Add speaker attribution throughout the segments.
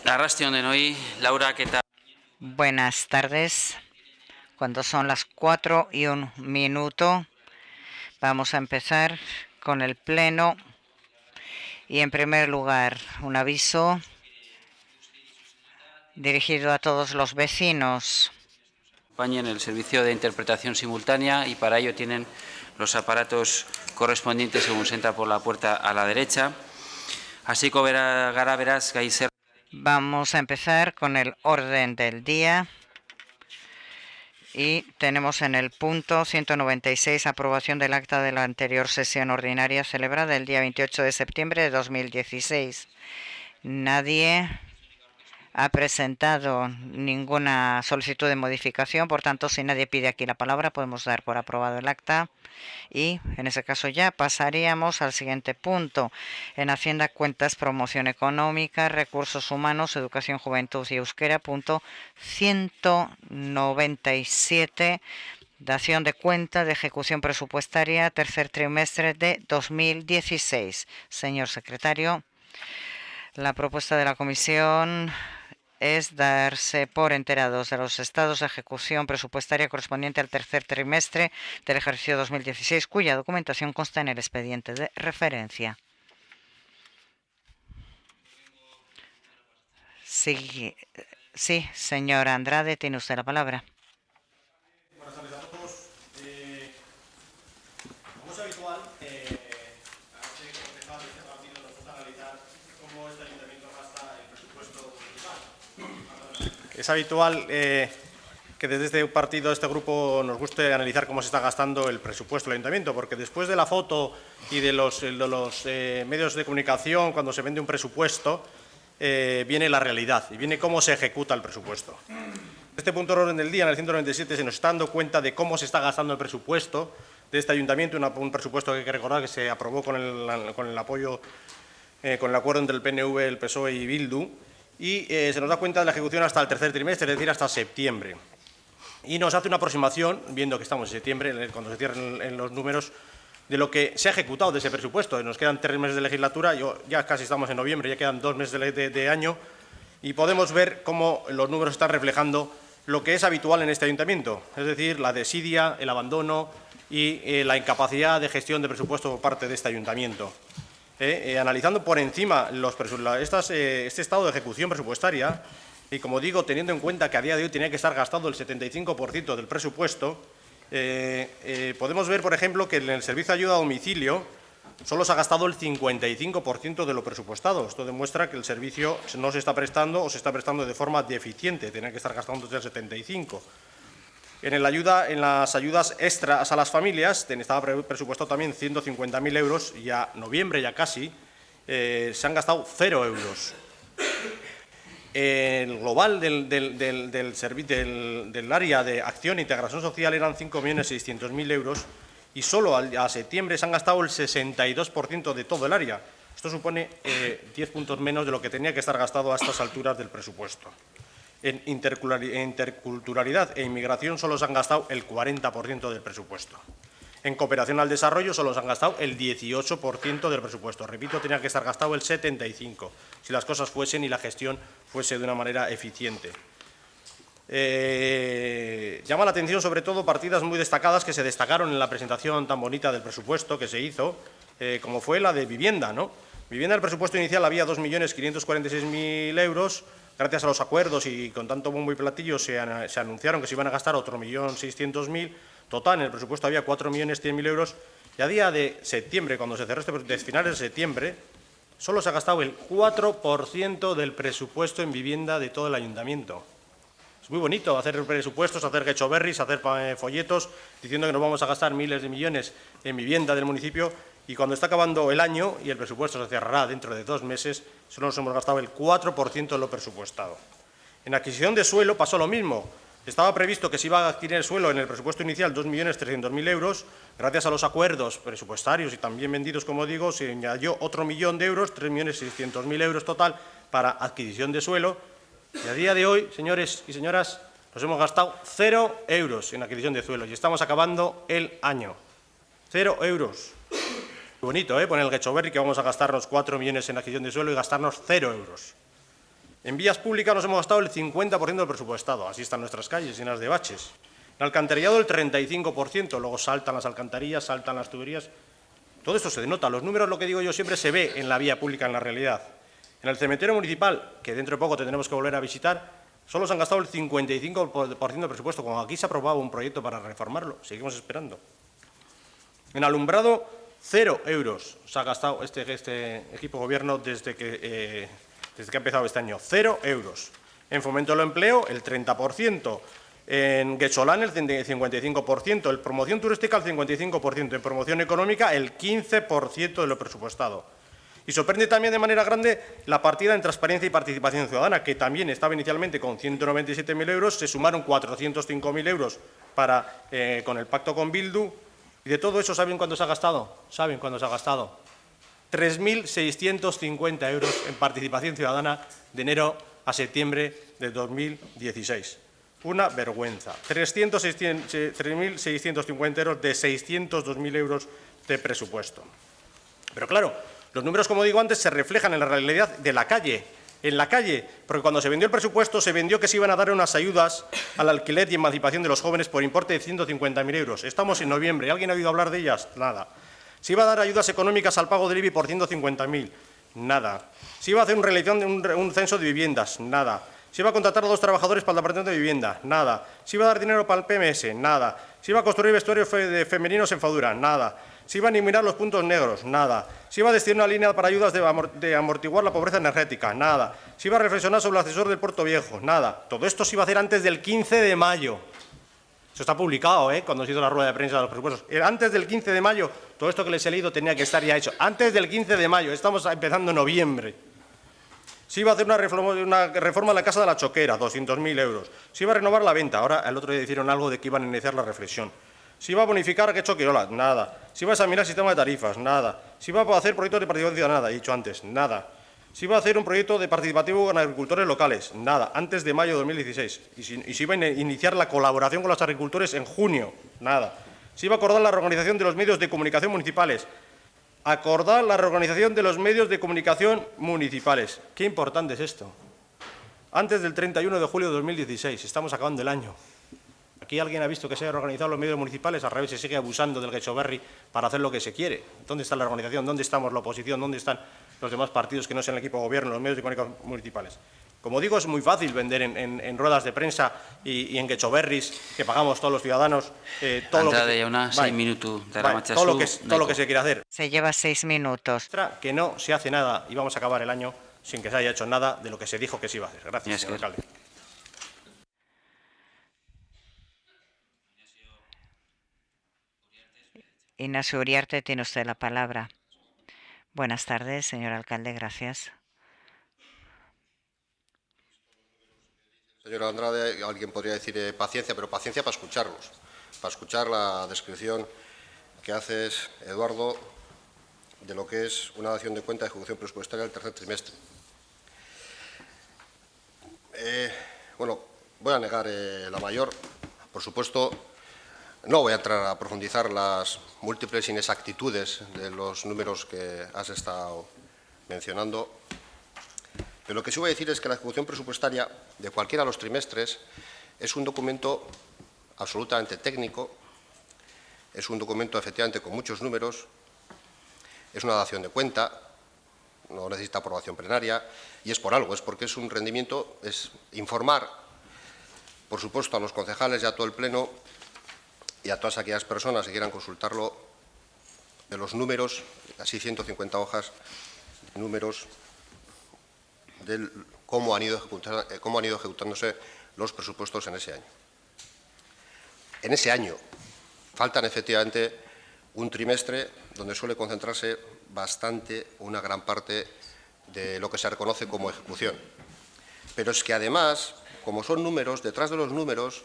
Speaker 1: Arrastion denoi, Laura, ¿qué tal?
Speaker 2: Buenas tardes. Cuando son las 4:01, vamos a empezar con el pleno. Y en primer lugar, un aviso dirigido a todos los vecinos.
Speaker 1: Acompañen el servicio de interpretación simultánea y para ello tienen los aparatos correspondientes según se entra por la puerta a la derecha. Así que verás que hay ser.
Speaker 2: Vamos a empezar con el orden del día. Y tenemos en el punto 196 aprobación del acta de la anterior sesión ordinaria celebrada el día 28 de septiembre de 2016. Nadie ha presentado ninguna solicitud de modificación, por tanto, si nadie pide aquí la palabra, podemos dar por aprobado el acta. Y en ese caso ya pasaríamos al siguiente punto. En Hacienda, Cuentas, Promoción Económica, Recursos Humanos, Educación, Juventud y Euskera, punto 197, dación de cuenta de ejecución presupuestaria, tercer trimestre de 2016. Señor secretario, la propuesta de la comisión es darse por enterados de los estados de ejecución presupuestaria correspondiente al tercer trimestre del ejercicio 2016, cuya documentación consta en el expediente de referencia. Sí, señora Andrade, tiene usted la palabra.
Speaker 3: Buenas tardes a todos. Como es habitual, a este concejal de este partido nos gusta analizar cómo este ayuntamiento gasta el presupuesto municipal. Es habitual que desde este partido, este grupo, nos guste analizar cómo se está gastando el presupuesto del ayuntamiento, porque después de la foto y de los medios de comunicación, cuando se vende un presupuesto, viene la realidad y viene cómo se ejecuta el presupuesto. Este punto de orden del día, en el 197, se nos está dando cuenta de cómo se está gastando el presupuesto de este ayuntamiento, un presupuesto que hay que recordar que se aprobó con el apoyo, con el acuerdo entre el PNV, el PSOE y Bildu, y se nos da cuenta de la ejecución hasta el tercer trimestre, es decir, hasta septiembre. Y nos hace una aproximación, viendo que estamos en septiembre, cuando se cierren los números, de lo que se ha ejecutado de ese presupuesto. Nos quedan 3 meses de legislatura, ya casi estamos en noviembre, ya quedan 2 meses de año, y podemos ver cómo los números están reflejando lo que es habitual en este ayuntamiento, es decir, la desidia, el abandono y la incapacidad de gestión de presupuesto por parte de este ayuntamiento. Analizando por encima este estado de ejecución presupuestaria, y como digo, teniendo en cuenta que a día de hoy tenía que estar gastado el 75% del presupuesto, podemos ver, por ejemplo, que en el servicio de ayuda a domicilio solo se ha gastado el 55% de lo presupuestado. Esto demuestra que el servicio no se está prestando o se está prestando de forma deficiente, tenía que estar gastando el 75%. En las ayudas extras a las familias estaba presupuestado también 150.000 euros y a noviembre ya casi se han gastado 0 euros. El global del área de acción e integración social eran 5.600.000 euros y solo a septiembre se han gastado el 62% de todo el área. Esto supone 10 puntos menos de lo que tenía que estar gastado a estas alturas del presupuesto. En interculturalidad e inmigración solo se han gastado el 40% del presupuesto. En cooperación al desarrollo solo se han gastado el 18% del presupuesto. Repito, tenía que estar gastado el 75%, si las cosas fuesen y la gestión fuese de una manera eficiente. Llama la atención sobre todo partidas muy destacadas que se destacaron en la presentación tan bonita del presupuesto que se hizo, como fue la de vivienda, ¿no? Vivienda, el presupuesto inicial había 2.546.000 euros. Gracias a los acuerdos y con tanto bombo y platillo se anunciaron que se iban a gastar otro 1.600.000. Total, en el presupuesto había 4.100.000 euros y a día de septiembre, cuando se cerró de finales de septiembre, solo se ha gastado el 4% del presupuesto en vivienda de todo el ayuntamiento. Es muy bonito hacer presupuestos, hacer gechoberris, hacer folletos, diciendo que nos vamos a gastar miles de millones en vivienda del municipio y cuando está acabando el año y el presupuesto se cerrará dentro de 2 meses, solo nos hemos gastado el 4% de lo presupuestado. En adquisición de suelo pasó lo mismo. Estaba previsto que se iba a adquirir el suelo en el presupuesto inicial 2.300.000 euros. Gracias a los acuerdos presupuestarios y también vendidos, como digo, se añadió otro 1.000.000 de euros, 3.600.000 euros total para adquisición de suelo. Y a día de hoy, señores y señoras, nos hemos gastado 0 euros en adquisición de suelo y estamos acabando el año. 0 euros. Muy bonito, poner el gechoberri que vamos a gastarnos 4 millones en adquisición de suelo y gastarnos 0 euros. En vías públicas nos hemos gastado el 50% del presupuestado, así están nuestras calles llenas de baches. En alcantarillado el 35%, luego saltan las alcantarillas, saltan las tuberías. Todo esto se denota, los números, lo que digo yo siempre, se ve en la vía pública, en la realidad. En el cementerio municipal, que dentro de poco tendremos que volver a visitar, solo se han gastado el 55% del presupuesto, como aquí se ha aprobado un proyecto para reformarlo, seguimos esperando. En alumbrado, 0 euros se ha gastado este equipo de gobierno desde que ha empezado este año, 0 euros. En fomento del empleo, el 30%. En Guecholán, el 55%. En promoción turística, el 55%. En promoción económica, el 15% de lo presupuestado. Y sorprende también de manera grande la partida en transparencia y participación ciudadana, que también estaba inicialmente con 197.000 euros, se sumaron 405.000 euros con el pacto con Bildu. Y de todo eso, ¿saben cuánto se ha gastado? ¿Saben cuánto se ha gastado? 3.650 euros en participación ciudadana de enero a septiembre de 2016. Una vergüenza. 3.650 euros de 602.000 euros de presupuesto. Pero claro, los números, como digo antes, se reflejan en la realidad de la calle, en la calle, porque cuando se vendió el presupuesto se vendió que se iban a dar unas ayudas al alquiler y emancipación de los jóvenes por importe de 150.000 euros. Estamos en noviembre. ¿Alguien ha oído hablar de ellas? Nada. Se iba a dar ayudas económicas al pago del IBI por 150.000. Nada. Se iba a hacer un censo de viviendas. Nada. Se iba a contratar a 2 trabajadores para el departamento de vivienda. Nada. Se iba a dar dinero para el PMS. Nada. Se iba a construir vestuarios femeninos en Fadura. Nada. Se iban a eliminar los puntos negros. Nada. Se iba a destinar una línea para ayudas de amortiguar la pobreza energética. Nada. Se iba a reflexionar sobre el ascensor del Puerto Viejo. Nada. Todo esto se iba a hacer antes del 15 de mayo. Eso está publicado, cuando se hizo la rueda de prensa de los presupuestos. Antes del 15 de mayo, todo esto que les he leído tenía que estar ya hecho. Antes del 15 de mayo, estamos empezando en noviembre. Se iba a hacer una reforma en la Casa de la Choquera, 200.000 euros. Se iba a renovar la venta. Ahora, el otro día dijeron algo de que iban a iniciar la reflexión. Se iba a bonificar a Quechoquirola, nada. Se iba a examinar el sistema de tarifas, nada. Se iba a hacer proyectos de participación ciudadana, he dicho antes, nada. Se iba a hacer un proyecto de participativo con agricultores locales, nada, antes de mayo de 2016. Y se iba a iniciar la colaboración con los agricultores en junio, nada. Se iba a acordar la reorganización de los medios de comunicación municipales. Acordar la reorganización de los medios de comunicación municipales. Qué importante es esto. Antes del 31 de julio de 2016, estamos acabando el año. ¿Aquí alguien ha visto que se hayan organizado los medios municipales? Al revés, se sigue abusando del Getxoberri para hacer lo que se quiere. ¿Dónde está la organización? ¿Dónde estamos la oposición? ¿Dónde están los demás partidos que no sean el equipo de gobierno, los medios de comunicación municipales? Como digo, es muy fácil vender en ruedas de prensa y en Getxoberris, que pagamos todos los ciudadanos, todo lo que se quiere hacer.
Speaker 2: Se lleva 6 minutos.
Speaker 3: Que no se hace nada y vamos a acabar el año sin que se haya hecho nada de lo que se dijo que se iba a hacer. Gracias, señor alcalde.
Speaker 2: Ignacio Uriarte, tiene usted la palabra. Buenas tardes, señor alcalde, gracias.
Speaker 4: Señor Andrade, alguien podría decir paciencia, pero paciencia para escucharlos, para escuchar la descripción que haces, Eduardo, de lo que es una dación de cuenta de ejecución presupuestaria del tercer trimestre. Bueno, voy a negar la mayor, por supuesto. No voy a entrar a profundizar las múltiples inexactitudes de los números que has estado mencionando, pero lo que sí voy a decir es que la ejecución presupuestaria de cualquiera de los trimestres es un documento absolutamente técnico, es un documento efectivamente con muchos números, es una dación de cuenta, no necesita aprobación plenaria y es por algo, es porque es un rendimiento, es informar, por supuesto, a los concejales y a todo el Pleno y a todas aquellas personas que quieran consultarlo de los números, así 150 hojas, números de cómo han ido ejecutándose los presupuestos en ese año. En ese año faltan efectivamente un trimestre donde suele concentrarse bastante, una gran parte de lo que se reconoce como ejecución. Pero es que además, como son números, detrás de los números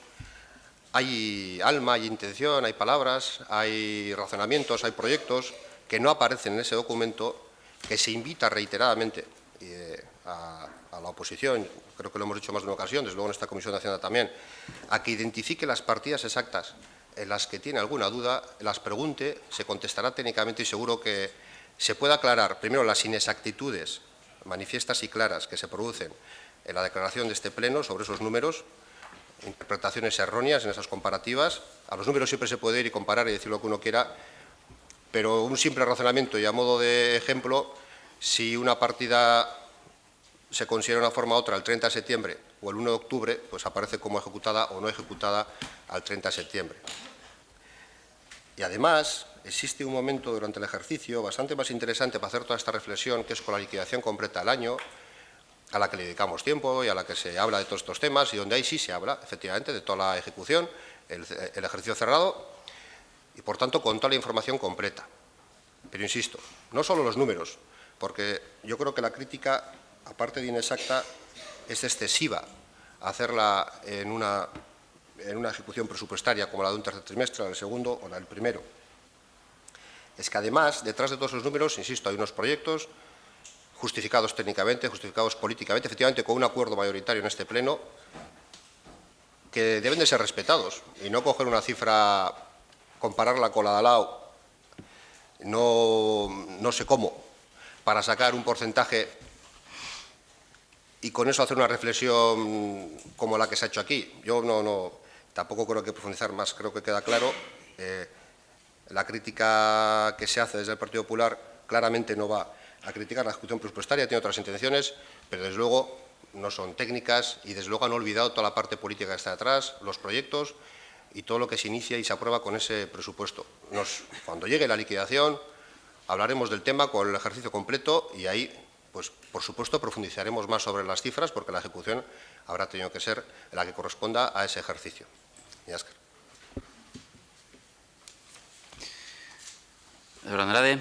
Speaker 4: hay alma, hay intención, hay palabras, hay razonamientos, hay proyectos que no aparecen en ese documento, que se invita reiteradamente a la oposición, creo que lo hemos dicho más de una ocasión, desde luego en esta Comisión de Hacienda también, a que identifique las partidas exactas en las que tiene alguna duda, las pregunte, se contestará técnicamente y seguro que se pueda aclarar primero las inexactitudes manifiestas y claras que se producen en la declaración de este Pleno sobre esos números, interpretaciones erróneas en esas comparativas. A los números siempre se puede ir y comparar y decir lo que uno quiera, pero un simple razonamiento y a modo de ejemplo, si una partida se considera de una forma u otra el 30 de septiembre o el 1 de octubre, pues aparece como ejecutada o no ejecutada al 30 de septiembre. Y además, existe un momento durante el ejercicio bastante más interesante para hacer toda esta reflexión, que es con la liquidación completa del año, a la que le dedicamos tiempo y a la que se habla de todos estos temas, y donde ahí sí se habla, efectivamente, de toda la ejecución, el ejercicio cerrado, y por tanto con toda la información completa. Pero insisto, no solo los números, porque yo creo que la crítica, aparte de inexacta, es excesiva hacerla en una ejecución presupuestaria como la de un tercer trimestre, la del segundo o la del primero. Es que además, detrás de todos esos números, insisto, hay unos proyectos justificados técnicamente, justificados políticamente, efectivamente con un acuerdo mayoritario en este Pleno, que deben de ser respetados y no coger una cifra, compararla con la de al lado, no sé cómo, para sacar un porcentaje y con eso hacer una reflexión como la que se ha hecho aquí. Yo tampoco creo que profundizar más, creo que queda claro. La crítica que se hace desde el Partido Popular claramente no va a criticar la ejecución presupuestaria, tiene otras intenciones, pero desde luego no son técnicas y desde luego han olvidado toda la parte política que está detrás, los proyectos y todo lo que se inicia y se aprueba con ese presupuesto. Cuando llegue la liquidación hablaremos del tema con el ejercicio completo y ahí, pues por supuesto, profundizaremos más sobre las cifras porque la ejecución habrá tenido que ser la que corresponda a ese ejercicio. Iñasker.
Speaker 1: Señor Andrade.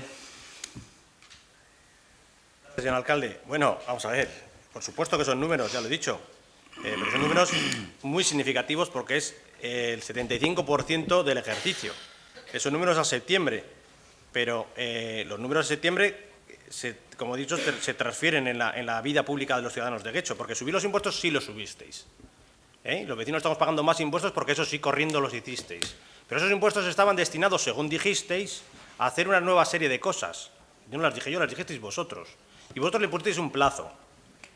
Speaker 3: Señor alcalde, bueno, vamos a ver, por supuesto que son números, ya lo he dicho, pero son números muy significativos porque es el 75% del ejercicio. Esos números a septiembre, pero los números de septiembre, como he dicho, se transfieren en la vida pública de los ciudadanos de Guecho, porque subir los impuestos sí los subisteis. Los vecinos estamos pagando más impuestos porque eso sí corriendo los hicisteis. Pero esos impuestos estaban destinados, según dijisteis, a hacer una nueva serie de cosas. Yo no las dije yo, las dijisteis vosotros. Y vosotros le pusisteis un plazo.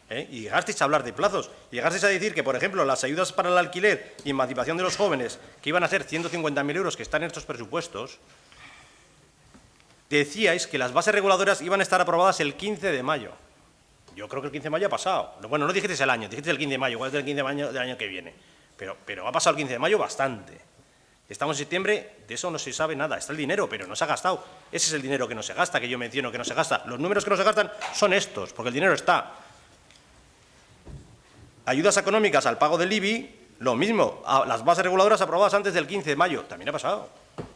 Speaker 3: Y llegasteis a hablar de plazos. Llegasteis a decir que, por ejemplo, las ayudas para el alquiler y emancipación de los jóvenes, que iban a ser 150.000 euros, que están en estos presupuestos, decíais que las bases reguladoras iban a estar aprobadas el 15 de mayo. Yo creo que el 15 de mayo ha pasado. Bueno, no dijisteis el año, dijisteis el 15 de mayo, igual es del 15 de mayo del año que viene. Pero ha pasado el 15 de mayo bastante. Estamos en septiembre, de eso no se sabe nada. Está el dinero, pero no se ha gastado. Ese es el dinero que no se gasta, que yo menciono que no se gasta. Los números que no se gastan son estos, porque el dinero está. Ayudas económicas al pago del IBI, lo mismo. Las bases reguladoras aprobadas antes del 15 de mayo. También ha pasado.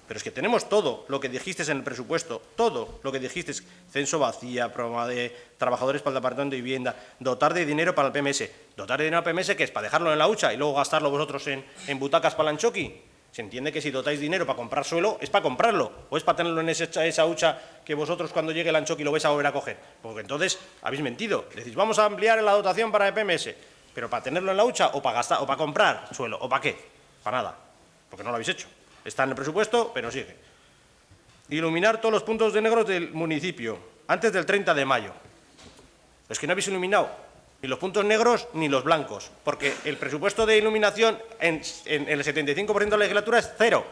Speaker 3: Pero es que tenemos todo lo que dijisteis en el presupuesto, todo lo que dijisteis, censo vacía, programa de trabajadores para el Departamento de Vivienda, dotar de dinero para el PMS. ¿Dotar de dinero al PMS qué es? ¿Para dejarlo en la hucha y luego gastarlo vosotros en butacas para el Anchoqui? Se entiende que si dotáis dinero para comprar suelo, es para comprarlo, o es para tenerlo en esa hucha que vosotros cuando llegue el Anchoqui lo vais a volver a coger. Porque entonces habéis mentido. Decís, vamos a ampliar la dotación para el PMS, pero para tenerlo en la hucha o para gastar, o para comprar suelo, o para qué, para nada, porque no lo habéis hecho. Está en el presupuesto, pero sigue. Iluminar todos los puntos de negros del municipio, antes del 30 de mayo. Es que no habéis iluminado ni los puntos negros ni los blancos, porque el presupuesto de iluminación en el 75% de la legislatura es cero.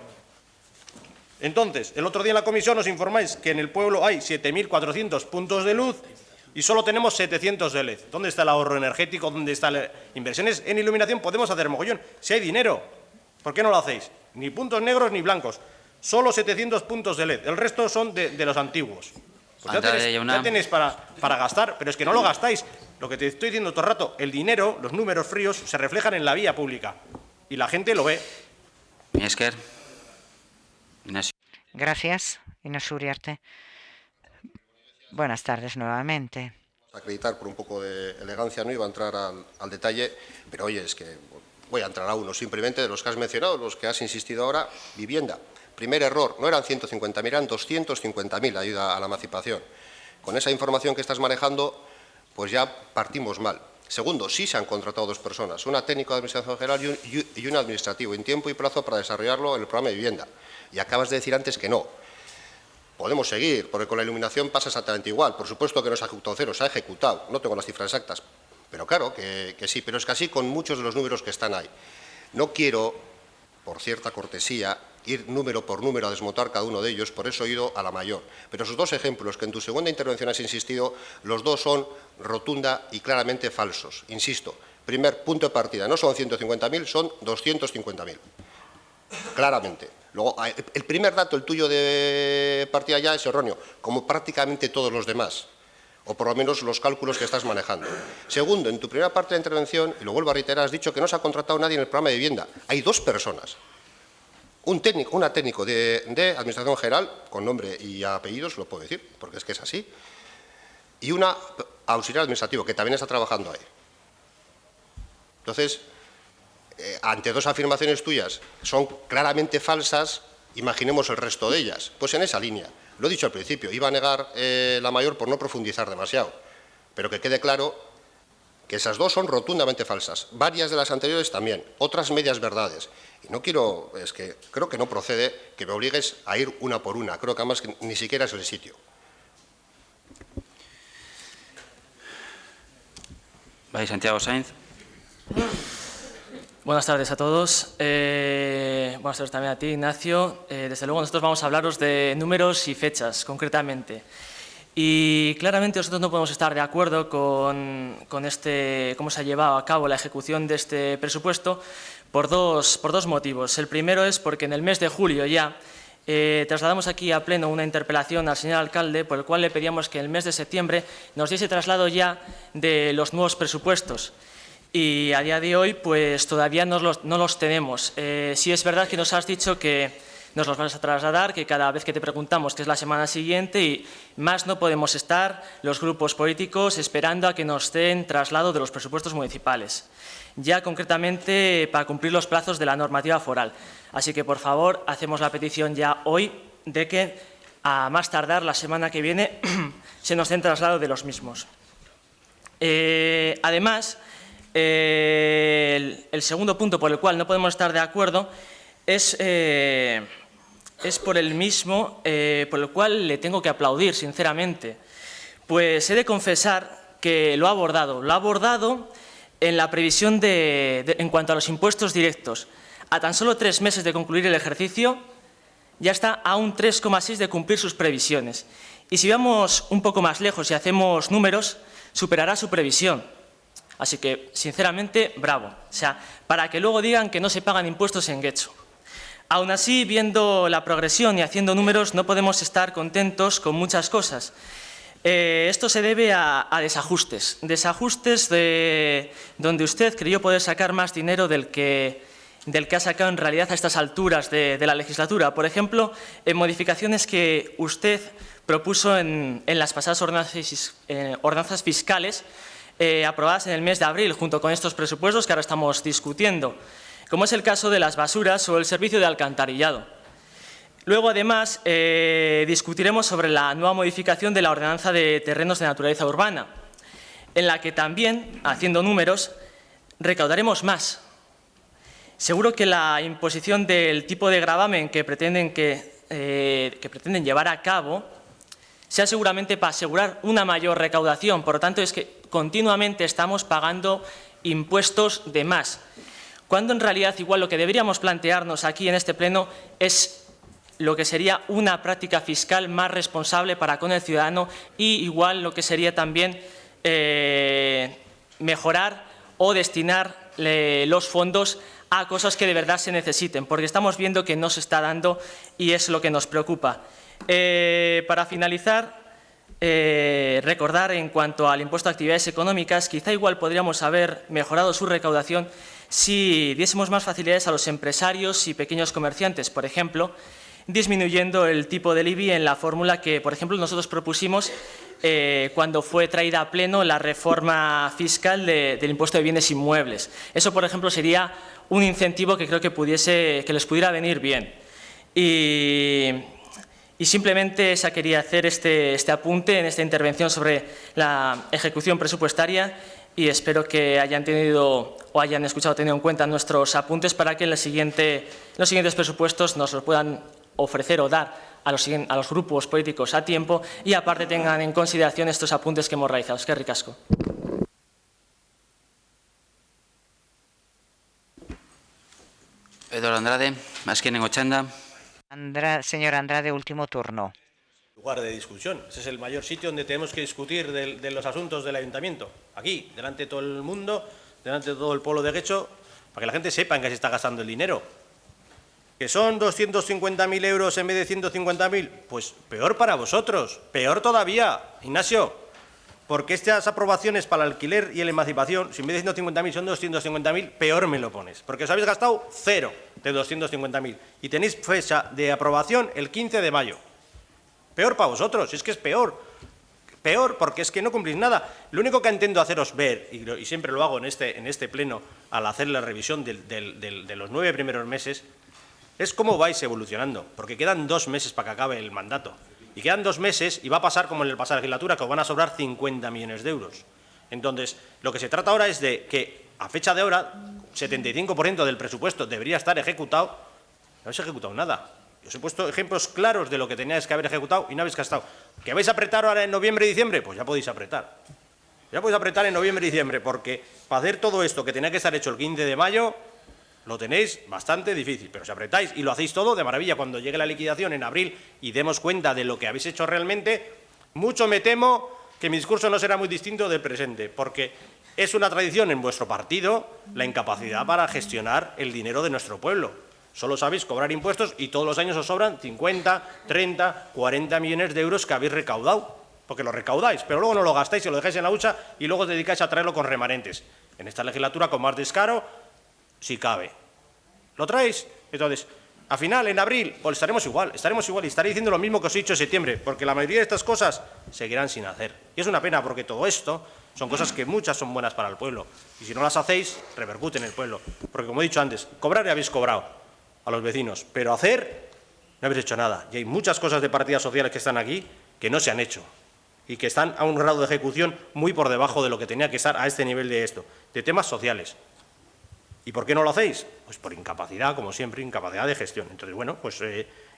Speaker 3: Entonces, el otro día en la comisión os informáis que en el pueblo hay 7.400 puntos de luz y solo tenemos 700 de LED. ¿Dónde está el ahorro energético? ¿Dónde están las inversiones en iluminación? Podemos hacer mogollón. Si hay dinero, ¿por qué no lo hacéis? Ni puntos negros ni blancos. Solo 700 puntos de LED. El resto son de los antiguos. Pues ya tenéis para gastar, pero es que no lo gastáis. Lo que te estoy diciendo todo el rato, el dinero, los números fríos, se reflejan en la vía pública. Y la gente lo ve.
Speaker 1: Iñasker.
Speaker 2: Gracias, Inés Uriarte. Buenas tardes nuevamente.
Speaker 4: Acreditar por un poco de elegancia, no iba a entrar al detalle, pero oye, es que voy a entrar a uno simplemente de los que has mencionado, los que has insistido ahora. Vivienda. Primer error, no eran 150.000, eran 250.000 ayuda a la emancipación. Con esa información que estás manejando, pues ya partimos mal. Segundo, sí se han contratado dos personas, una técnico de Administración General y un administrativo, en tiempo y plazo para desarrollarlo en el programa de vivienda. Y acabas de decir antes que no. Podemos seguir, porque con la iluminación pasa exactamente igual. Por supuesto que no se ha ejecutado cero, se ha ejecutado. No tengo las cifras exactas, Pero claro que sí, pero es que así con muchos de los números que están ahí. No quiero, por cierta cortesía, ir número por número a desmontar cada uno de ellos, por eso he ido a la mayor. Pero esos dos ejemplos que en tu segunda intervención has insistido, los dos son rotunda y claramente falsos. Insisto, primer punto de partida, no son 150.000, son 250.000. Claramente. Luego, el primer dato, el tuyo de partida ya, es erróneo, como prácticamente todos los demás, o por lo menos los cálculos que estás manejando. Segundo, en tu primera parte de la intervención, y lo vuelvo a reiterar, has dicho que no se ha contratado nadie en el programa de vivienda. Hay dos personas. Una técnico de Administración General, con nombre y apellidos, lo puedo decir, porque es que es así, y una auxiliar administrativo, que también está trabajando ahí. Entonces, ante dos afirmaciones tuyas son claramente falsas, imaginemos el resto de ellas. Pues en esa línea, lo he dicho al principio, iba a negar la mayor por no profundizar demasiado, pero que quede claro que esas dos son rotundamente falsas. Varias de las anteriores también, otras medias verdades. Y no quiero, es que creo que no procede que me obligues a ir una por una. Creo que además que ni siquiera es el sitio.
Speaker 1: Vale, Santiago Sainz.
Speaker 5: Buenas tardes a todos. Buenas tardes también a ti, Ignacio. Desde luego nosotros vamos a hablaros de números y fechas, concretamente. Y claramente nosotros no podemos estar de acuerdo con cómo se ha llevado a cabo la ejecución de este presupuesto por dos motivos. El primero es porque en el mes de julio ya trasladamos aquí a pleno una interpelación al señor alcalde por el cual le pedíamos que en el mes de septiembre nos diese traslado ya de los nuevos presupuestos. Y a día de hoy pues todavía no los tenemos. Sí es verdad que nos has dicho que nos los vas a trasladar, que cada vez que te preguntamos que es la semana siguiente y más no podemos estar los grupos políticos esperando a que nos den traslado de los presupuestos municipales, ya concretamente para cumplir los plazos de la normativa foral. Así que, por favor, hacemos la petición ya hoy de que a más tardar la semana que viene se nos den traslado de los mismos. Además, el segundo punto por el cual no podemos estar de acuerdo es por el mismo por el cual le tengo que aplaudir, sinceramente. Pues he de confesar que lo ha abordado en la previsión en cuanto a los impuestos directos. A tan solo 3 meses de concluir el ejercicio, ya está a un 3,6 de cumplir sus previsiones. Y si vamos un poco más lejos y hacemos números, superará su previsión. Así que, sinceramente, bravo. O sea, para que luego digan que no se pagan impuestos en Getxo. Aún así, viendo la progresión y haciendo números, no podemos estar contentos con muchas cosas. Esto se debe a desajustes. Desajustes donde usted creyó poder sacar más dinero del que ha sacado en realidad a estas alturas de la legislatura. Por ejemplo, en modificaciones que usted propuso en las pasadas ordenanzas fiscales aprobadas en el mes de abril, junto con estos presupuestos que ahora estamos discutiendo, como es el caso de las basuras o el servicio de alcantarillado. Luego, además, discutiremos sobre la nueva modificación de la ordenanza de terrenos de naturaleza urbana, en la que también, haciendo números, recaudaremos más. Seguro que la imposición del tipo de gravamen que pretenden llevar a cabo sea seguramente para asegurar una mayor recaudación. Por lo tanto, es que continuamente estamos pagando impuestos de más, cuando en realidad igual lo que deberíamos plantearnos aquí en este pleno es lo que sería una práctica fiscal más responsable para con el ciudadano y igual lo que sería también mejorar o destinar los fondos a cosas que de verdad se necesiten, porque estamos viendo que no se está dando y es lo que nos preocupa. Para finalizar, recordar en cuanto al impuesto a actividades económicas, quizá igual podríamos haber mejorado su recaudación si diésemos más facilidades a los empresarios y pequeños comerciantes, por ejemplo, disminuyendo el tipo del IBI en la fórmula que, por ejemplo, nosotros propusimos cuando fue traída a pleno la reforma fiscal del impuesto de bienes inmuebles. Eso, por ejemplo, sería un incentivo que creo que les pudiera venir bien. Y simplemente quería hacer este apunte en esta intervención sobre la ejecución presupuestaria y espero que hayan tenido o hayan escuchado, tenido en cuenta nuestros apuntes para que en los siguientes presupuestos nos los puedan ofrecer o dar a los grupos políticos a tiempo y aparte tengan en consideración estos apuntes que hemos realizado. Es que ricasco.
Speaker 1: Eduardo Andrade, azkenengo txanda.
Speaker 2: Señor Andrade, último turno.
Speaker 3: Lugar de discusión. Ese es el mayor sitio donde tenemos que discutir de los asuntos del ayuntamiento. Aquí, delante de todo el mundo, delante de todo el pueblo de Guecho, para que la gente sepa en qué se está gastando el dinero. ¿Que son 250.000 euros en vez de 150.000? Pues peor para vosotros, peor todavía, Ignacio. Porque estas aprobaciones para el alquiler y la emancipación, si en vez de 150.000 son 250.000, peor me lo pones. Porque os habéis gastado 0 de 250.000 y tenéis fecha de aprobación el 15 de mayo. Peor para vosotros, es que es peor. Peor porque es que no cumplís nada. Lo único que intento haceros ver, y siempre lo hago en este pleno al hacer la revisión de los 9 primeros meses, es cómo vais evolucionando. Porque quedan 2 meses para que acabe el mandato. Y quedan 2 meses y va a pasar como en el pasada legislatura, que os van a sobrar 50 millones de euros. Entonces, lo que se trata ahora es de que, a fecha de ahora, 75% del presupuesto debería estar ejecutado. No habéis ejecutado nada. Os he puesto ejemplos claros de lo que teníais que haber ejecutado y no habéis gastado. ¿Que vais a apretar ahora en noviembre y diciembre? Pues ya podéis apretar. Ya podéis apretar en noviembre y diciembre, porque para hacer todo esto que tenía que estar hecho el 15 de mayo, lo tenéis bastante difícil. Pero si apretáis y lo hacéis todo de maravilla, cuando llegue la liquidación en abril y demos cuenta de lo que habéis hecho realmente, mucho me temo que mi discurso no será muy distinto del presente, porque es una tradición en vuestro partido la incapacidad para gestionar el dinero de nuestro pueblo. Solo sabéis cobrar impuestos y todos los años os sobran 50, 30, 40 millones de euros que habéis recaudado, porque lo recaudáis, pero luego no lo gastáis y lo dejáis en la hucha y luego os dedicáis a traerlo con remanentes. En esta legislatura, con más descaro, si cabe. ¿Lo traéis? Entonces, al final, en abril, pues estaremos igual y estaré diciendo lo mismo que os he dicho en septiembre, porque la mayoría de estas cosas seguirán sin hacer. Y es una pena porque todo esto son cosas que muchas son buenas para el pueblo. Y si no las hacéis, repercute en el pueblo. Porque, como he dicho antes, cobrar ya habéis cobrado a los vecinos, pero hacer no habéis hecho nada. Y hay muchas cosas de partidas sociales que están aquí que no se han hecho y que están a un grado de ejecución muy por debajo de lo que tenía que estar a este nivel de esto, de temas sociales. ¿Y por qué no lo hacéis? Pues por incapacidad, como siempre, incapacidad de gestión. Entonces, bueno, pues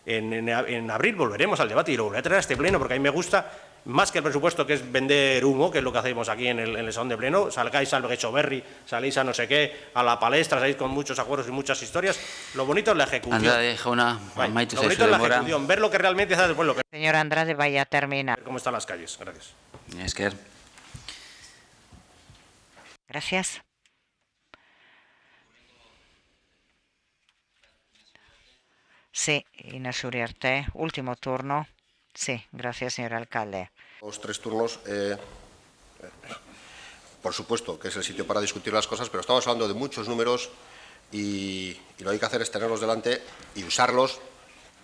Speaker 3: en abril volveremos al debate y lo volveré a traer a este pleno, porque a mí me gusta, más que el presupuesto, que es vender humo, que es lo que hacemos aquí en el salón de pleno, salgáis al Bechoberri, salís a no sé qué, a la palestra, salís con muchos acuerdos y muchas historias. Lo bonito es la ejecución.
Speaker 1: Andrade, jauna,
Speaker 3: lo bonito es la ejecución, ver lo que realmente hace el pueblo.
Speaker 2: Señor Andrade, vaya a terminar.
Speaker 3: Ver cómo están las calles. Gracias.
Speaker 1: Esker.
Speaker 2: Gracias. Sí, Inés Uriarte, último turno. Sí, gracias, señor alcalde.
Speaker 4: Los 3 turnos, por supuesto que es el sitio para discutir las cosas, pero estamos hablando de muchos números y lo que hay que hacer es tenerlos delante y usarlos,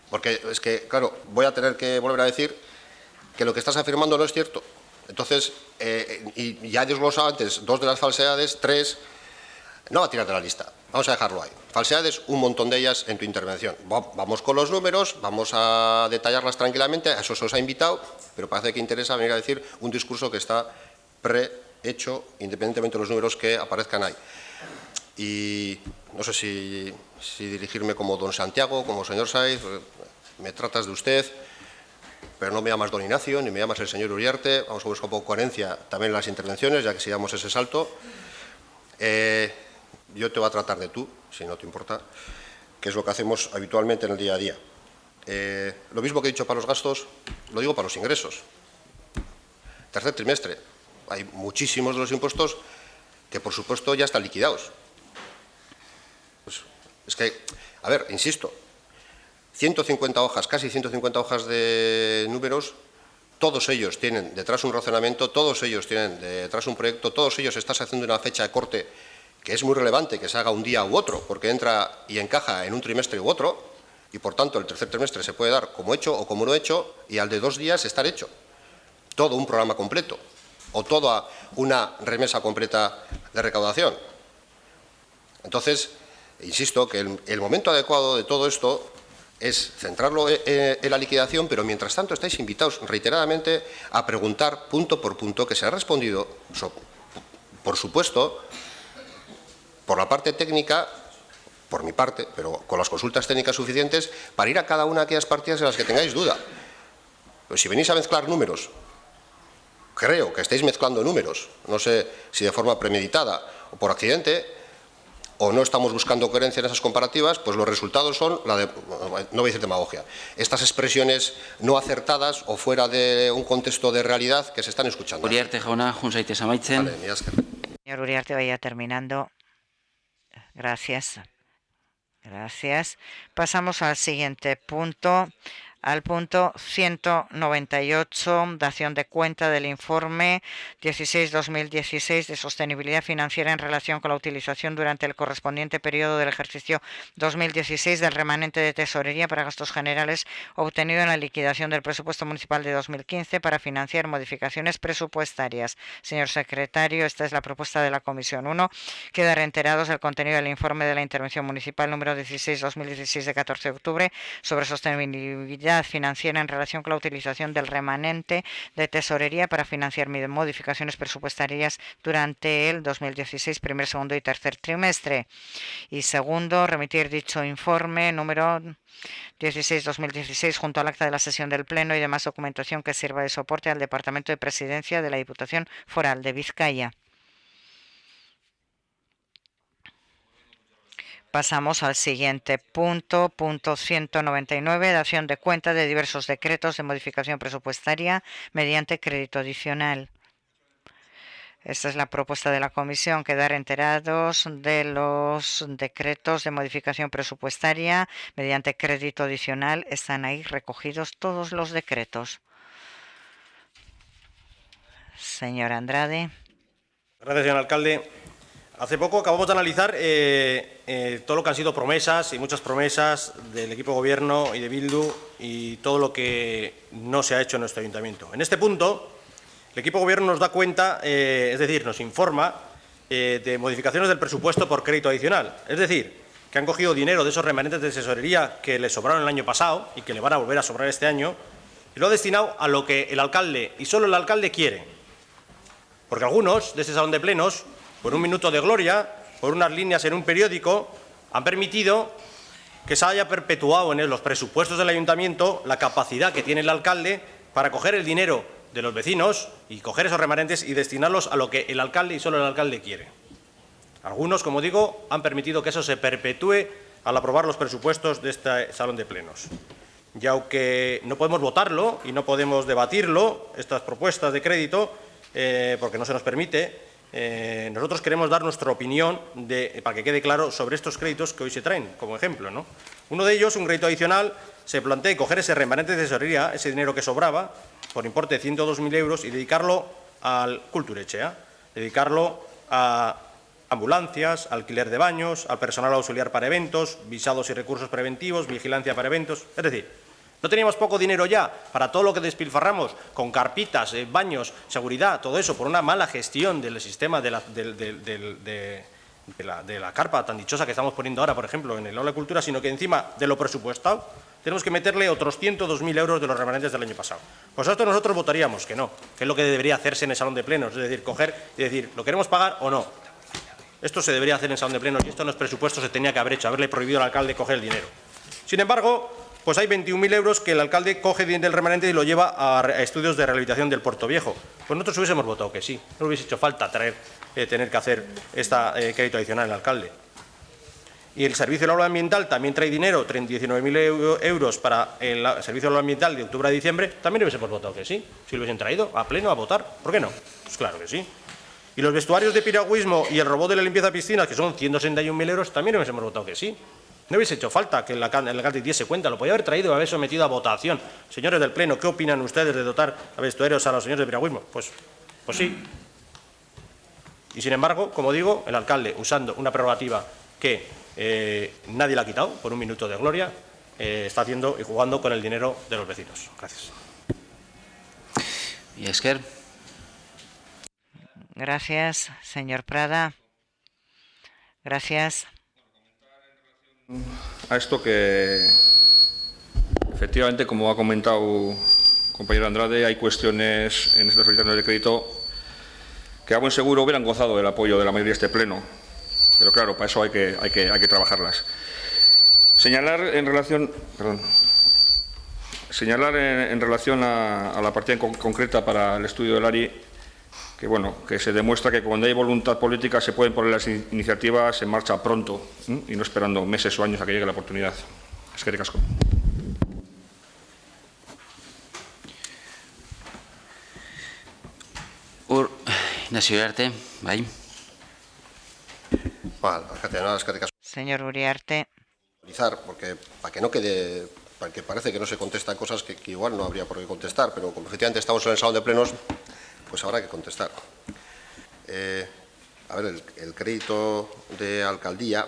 Speaker 4: porque es que, claro, voy a tener que volver a decir que lo que estás afirmando no es cierto. Entonces, y ya he desglosado antes 2 de las falsedades, 3, no va a tirar de la lista. Vamos a dejarlo ahí. Falsedades, un montón de ellas en tu intervención. Vamos con los números, vamos a detallarlas tranquilamente, a eso se os ha invitado, pero parece que interesa venir a decir un discurso que está prehecho, independientemente de los números que aparezcan ahí. Y no sé si dirigirme como don Santiago, como señor Saiz, me tratas de usted, pero no me llamas don Ignacio, ni me llamas el señor Uriarte. Vamos a buscar un poco de coherencia también en las intervenciones, ya que si damos ese salto. Yo te voy a tratar de tú, si no te importa, que es lo que hacemos habitualmente en el día a día. Lo mismo que he dicho para los gastos, lo digo para los ingresos. Tercer trimestre, hay muchísimos de los impuestos que, por supuesto, ya están liquidados. Pues, es que, a ver, insisto, 150 hojas, casi 150 hojas de números, todos ellos tienen detrás un razonamiento, todos ellos tienen detrás un proyecto, todos ellos estás haciendo una fecha de corte que es muy relevante que se haga un día u otro, porque entra y encaja en un trimestre u otro, y por tanto el tercer trimestre se puede dar como hecho o como no hecho, y al de 2 días estar hecho. Todo un programa completo, o toda una remesa completa de recaudación. Entonces, insisto que el momento adecuado de todo esto es centrarlo en la liquidación, pero mientras tanto estáis invitados reiteradamente a preguntar punto por punto, que se ha respondido, por supuesto, por la parte técnica, por mi parte, pero con las consultas técnicas suficientes, para ir a cada una de aquellas partidas en las que tengáis duda. Pues si venís a mezclar números, creo que estáis mezclando números, no sé si de forma premeditada o por accidente, o no estamos buscando coherencia en esas comparativas, pues los resultados son, no voy a decir demagogia, estas expresiones no acertadas o fuera de un contexto de realidad que se están escuchando.
Speaker 1: Uriarte jauna, jun zaitez amaitzen.
Speaker 4: Vale, mila esker.
Speaker 2: Señor Uriarte, vaya terminando. Gracias. Gracias. Pasamos al siguiente punto, al punto 198, dación de cuenta del informe 16-2016 de sostenibilidad financiera en relación con la utilización durante el correspondiente periodo del ejercicio 2016 del remanente de tesorería para gastos generales obtenido en la liquidación del presupuesto municipal de 2015 para financiar modificaciones presupuestarias. Señor secretario, esta es la propuesta de la Comisión 1. Quedar enterados del contenido del informe de la intervención municipal número 16-2016 de 14 de octubre sobre sostenibilidad financiera en relación con la utilización del remanente de tesorería para financiar modificaciones presupuestarias durante el 2016, primer, segundo y tercer trimestre. Y segundo, remitir dicho informe número 16-2016 junto al acta de la sesión del Pleno y demás documentación que sirva de soporte al Departamento de Presidencia de la Diputación Foral de Vizcaya. Pasamos al siguiente punto, punto 199, dación de cuenta de diversos decretos de modificación presupuestaria mediante crédito adicional. Esta es la propuesta de la Comisión, quedar enterados de los decretos de modificación presupuestaria mediante crédito adicional. Están ahí recogidos todos los decretos. Señor Andrade.
Speaker 3: Gracias, señor alcalde. Hace poco acabamos de analizar todo lo que han sido promesas y muchas promesas del equipo de gobierno y de Bildu y todo lo que no se ha hecho en nuestro ayuntamiento. En este punto, el equipo de gobierno nos da cuenta, es decir, nos informa de modificaciones del presupuesto por crédito adicional. Es decir, que han cogido dinero de esos remanentes de tesorería que le sobraron el año pasado y que le van a volver a sobrar este año y lo ha destinado a lo que el alcalde y solo el alcalde quiere. Porque algunos de ese salón de plenos, por un minuto de gloria, por unas líneas en un periódico, han permitido que se haya perpetuado en los presupuestos del ayuntamiento la capacidad que tiene el alcalde para coger el dinero de los vecinos y coger esos remanentes y destinarlos a lo que el alcalde y solo el alcalde quiere. Algunos, como digo, han permitido que eso se perpetúe al aprobar los presupuestos de este salón de plenos. Y aunque no podemos votarlo y no podemos debatirlo, estas propuestas de crédito, porque no se nos permite, nosotros queremos dar nuestra opinión para que quede claro sobre estos créditos que hoy se traen, como ejemplo, ¿no? Uno de ellos, un crédito adicional, se plantea coger ese remanente de tesorería, ese dinero que sobraba, por importe de 102.000 euros, y dedicarlo al Kulturetxea, dedicarlo a ambulancias, alquiler de baños, al personal auxiliar para eventos, visados y recursos preventivos, vigilancia para eventos. Es decir, ¿no teníamos poco dinero ya para todo lo que despilfarramos con carpitas, baños, seguridad, todo eso por una mala gestión del sistema de la carpa tan dichosa que estamos poniendo ahora, por ejemplo, en el aula de cultura, sino que encima de lo presupuestado tenemos que meterle otros 102.000 euros de los remanentes del año pasado? Pues a esto nosotros votaríamos que no, que es lo que debería hacerse en el salón de plenos, es decir, coger y decir, ¿lo queremos pagar o no? Esto se debería hacer en el salón de plenos y esto en los presupuestos se tenía que haber hecho, haberle prohibido al alcalde coger el dinero. Sin embargo, pues hay 21.000 euros que el alcalde coge del remanente y lo lleva a estudios de rehabilitación del Puerto Viejo. Pues nosotros hubiésemos votado que sí, no hubiese hecho falta tener que hacer este crédito adicional al alcalde. Y el Servicio de Aula Ambiental también trae dinero, 19.000 euros para el Servicio de Aula Ambiental de octubre a diciembre, también hubiésemos votado que sí, si lo hubiesen traído a pleno a votar. ¿Por qué no? Pues claro que sí. Y los vestuarios de piragüismo y el robot de la limpieza de piscinas, que son 161.000 euros, también hubiésemos votado que sí. No hubiese hecho falta que el alcalde diese cuenta, lo podía haber traído y haber sometido a votación. Señores del Pleno, ¿qué opinan ustedes de dotar a vestuarios a los señores de piragüismo? Pues sí. Y sin embargo, como digo, el alcalde, usando una prerrogativa que nadie le ha quitado, por un minuto de gloria, está haciendo y jugando con el dinero de los vecinos. Gracias.
Speaker 1: Y Esker.
Speaker 2: Gracias, señor Prada. Gracias.
Speaker 6: A esto que, efectivamente, como ha comentado el compañero Andrade, hay cuestiones en estas solicitaciones de crédito que a buen seguro hubieran gozado del apoyo de la mayoría de este Pleno. Pero claro, para eso hay que trabajarlas. Señalar en relación a la partida concreta para el estudio del ARI bueno, que se demuestra que cuando hay voluntad política se pueden poner las iniciativas en marcha pronto y no esperando meses o años a que llegue la oportunidad. Eskerrik asko.
Speaker 1: Ignacio Uriarte, bai.
Speaker 2: Señor Uriarte.
Speaker 4: Porque para que no quede, para que parece que no se contestan cosas que igual no habría por qué contestar, pero como efectivamente estamos en el salón de plenos, pues habrá que contestar. A ver, el crédito de alcaldía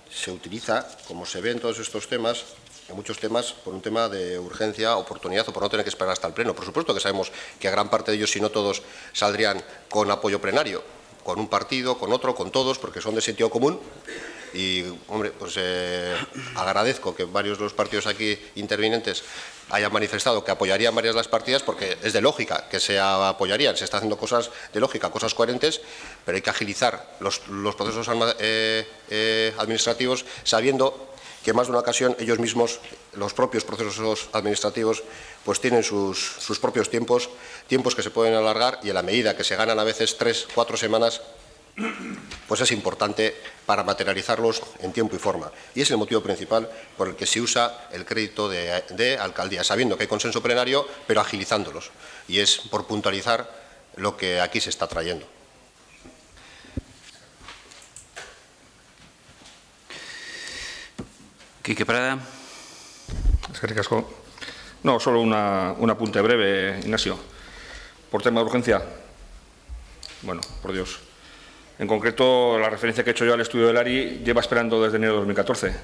Speaker 4: se utiliza, como se ve en todos estos temas, en muchos temas, por un tema de urgencia, oportunidad o por no tener que esperar hasta el pleno. Por supuesto que sabemos que a gran parte de ellos, si no todos, saldrían con apoyo plenario, con un partido, con otro, con todos, porque son de sentido común. Y, hombre, pues agradezco que varios de los partidos aquí intervinientes hayan manifestado que apoyarían varias de las partidas, porque es de lógica que se apoyarían. Se está haciendo cosas de lógica, cosas coherentes, pero hay que agilizar los procesos administrativos, sabiendo que más de una ocasión ellos mismos, los propios procesos administrativos, pues tienen sus propios tiempos que se pueden alargar, y en la medida que se ganan a veces 3 o 4 semanas, pues es importante para materializarlos en tiempo y forma. Y es el motivo principal por el que se usa el crédito de alcaldía, sabiendo que hay consenso plenario, pero agilizándolos. Y es por puntualizar lo que aquí se está trayendo.
Speaker 1: Quique Prada.
Speaker 6: Eskerrik asko. No, solo un apunte breve, Ignacio. Por tema de urgencia. Bueno, por Dios. En concreto, la referencia que he hecho yo al estudio del ARI lleva esperando desde enero de 2014.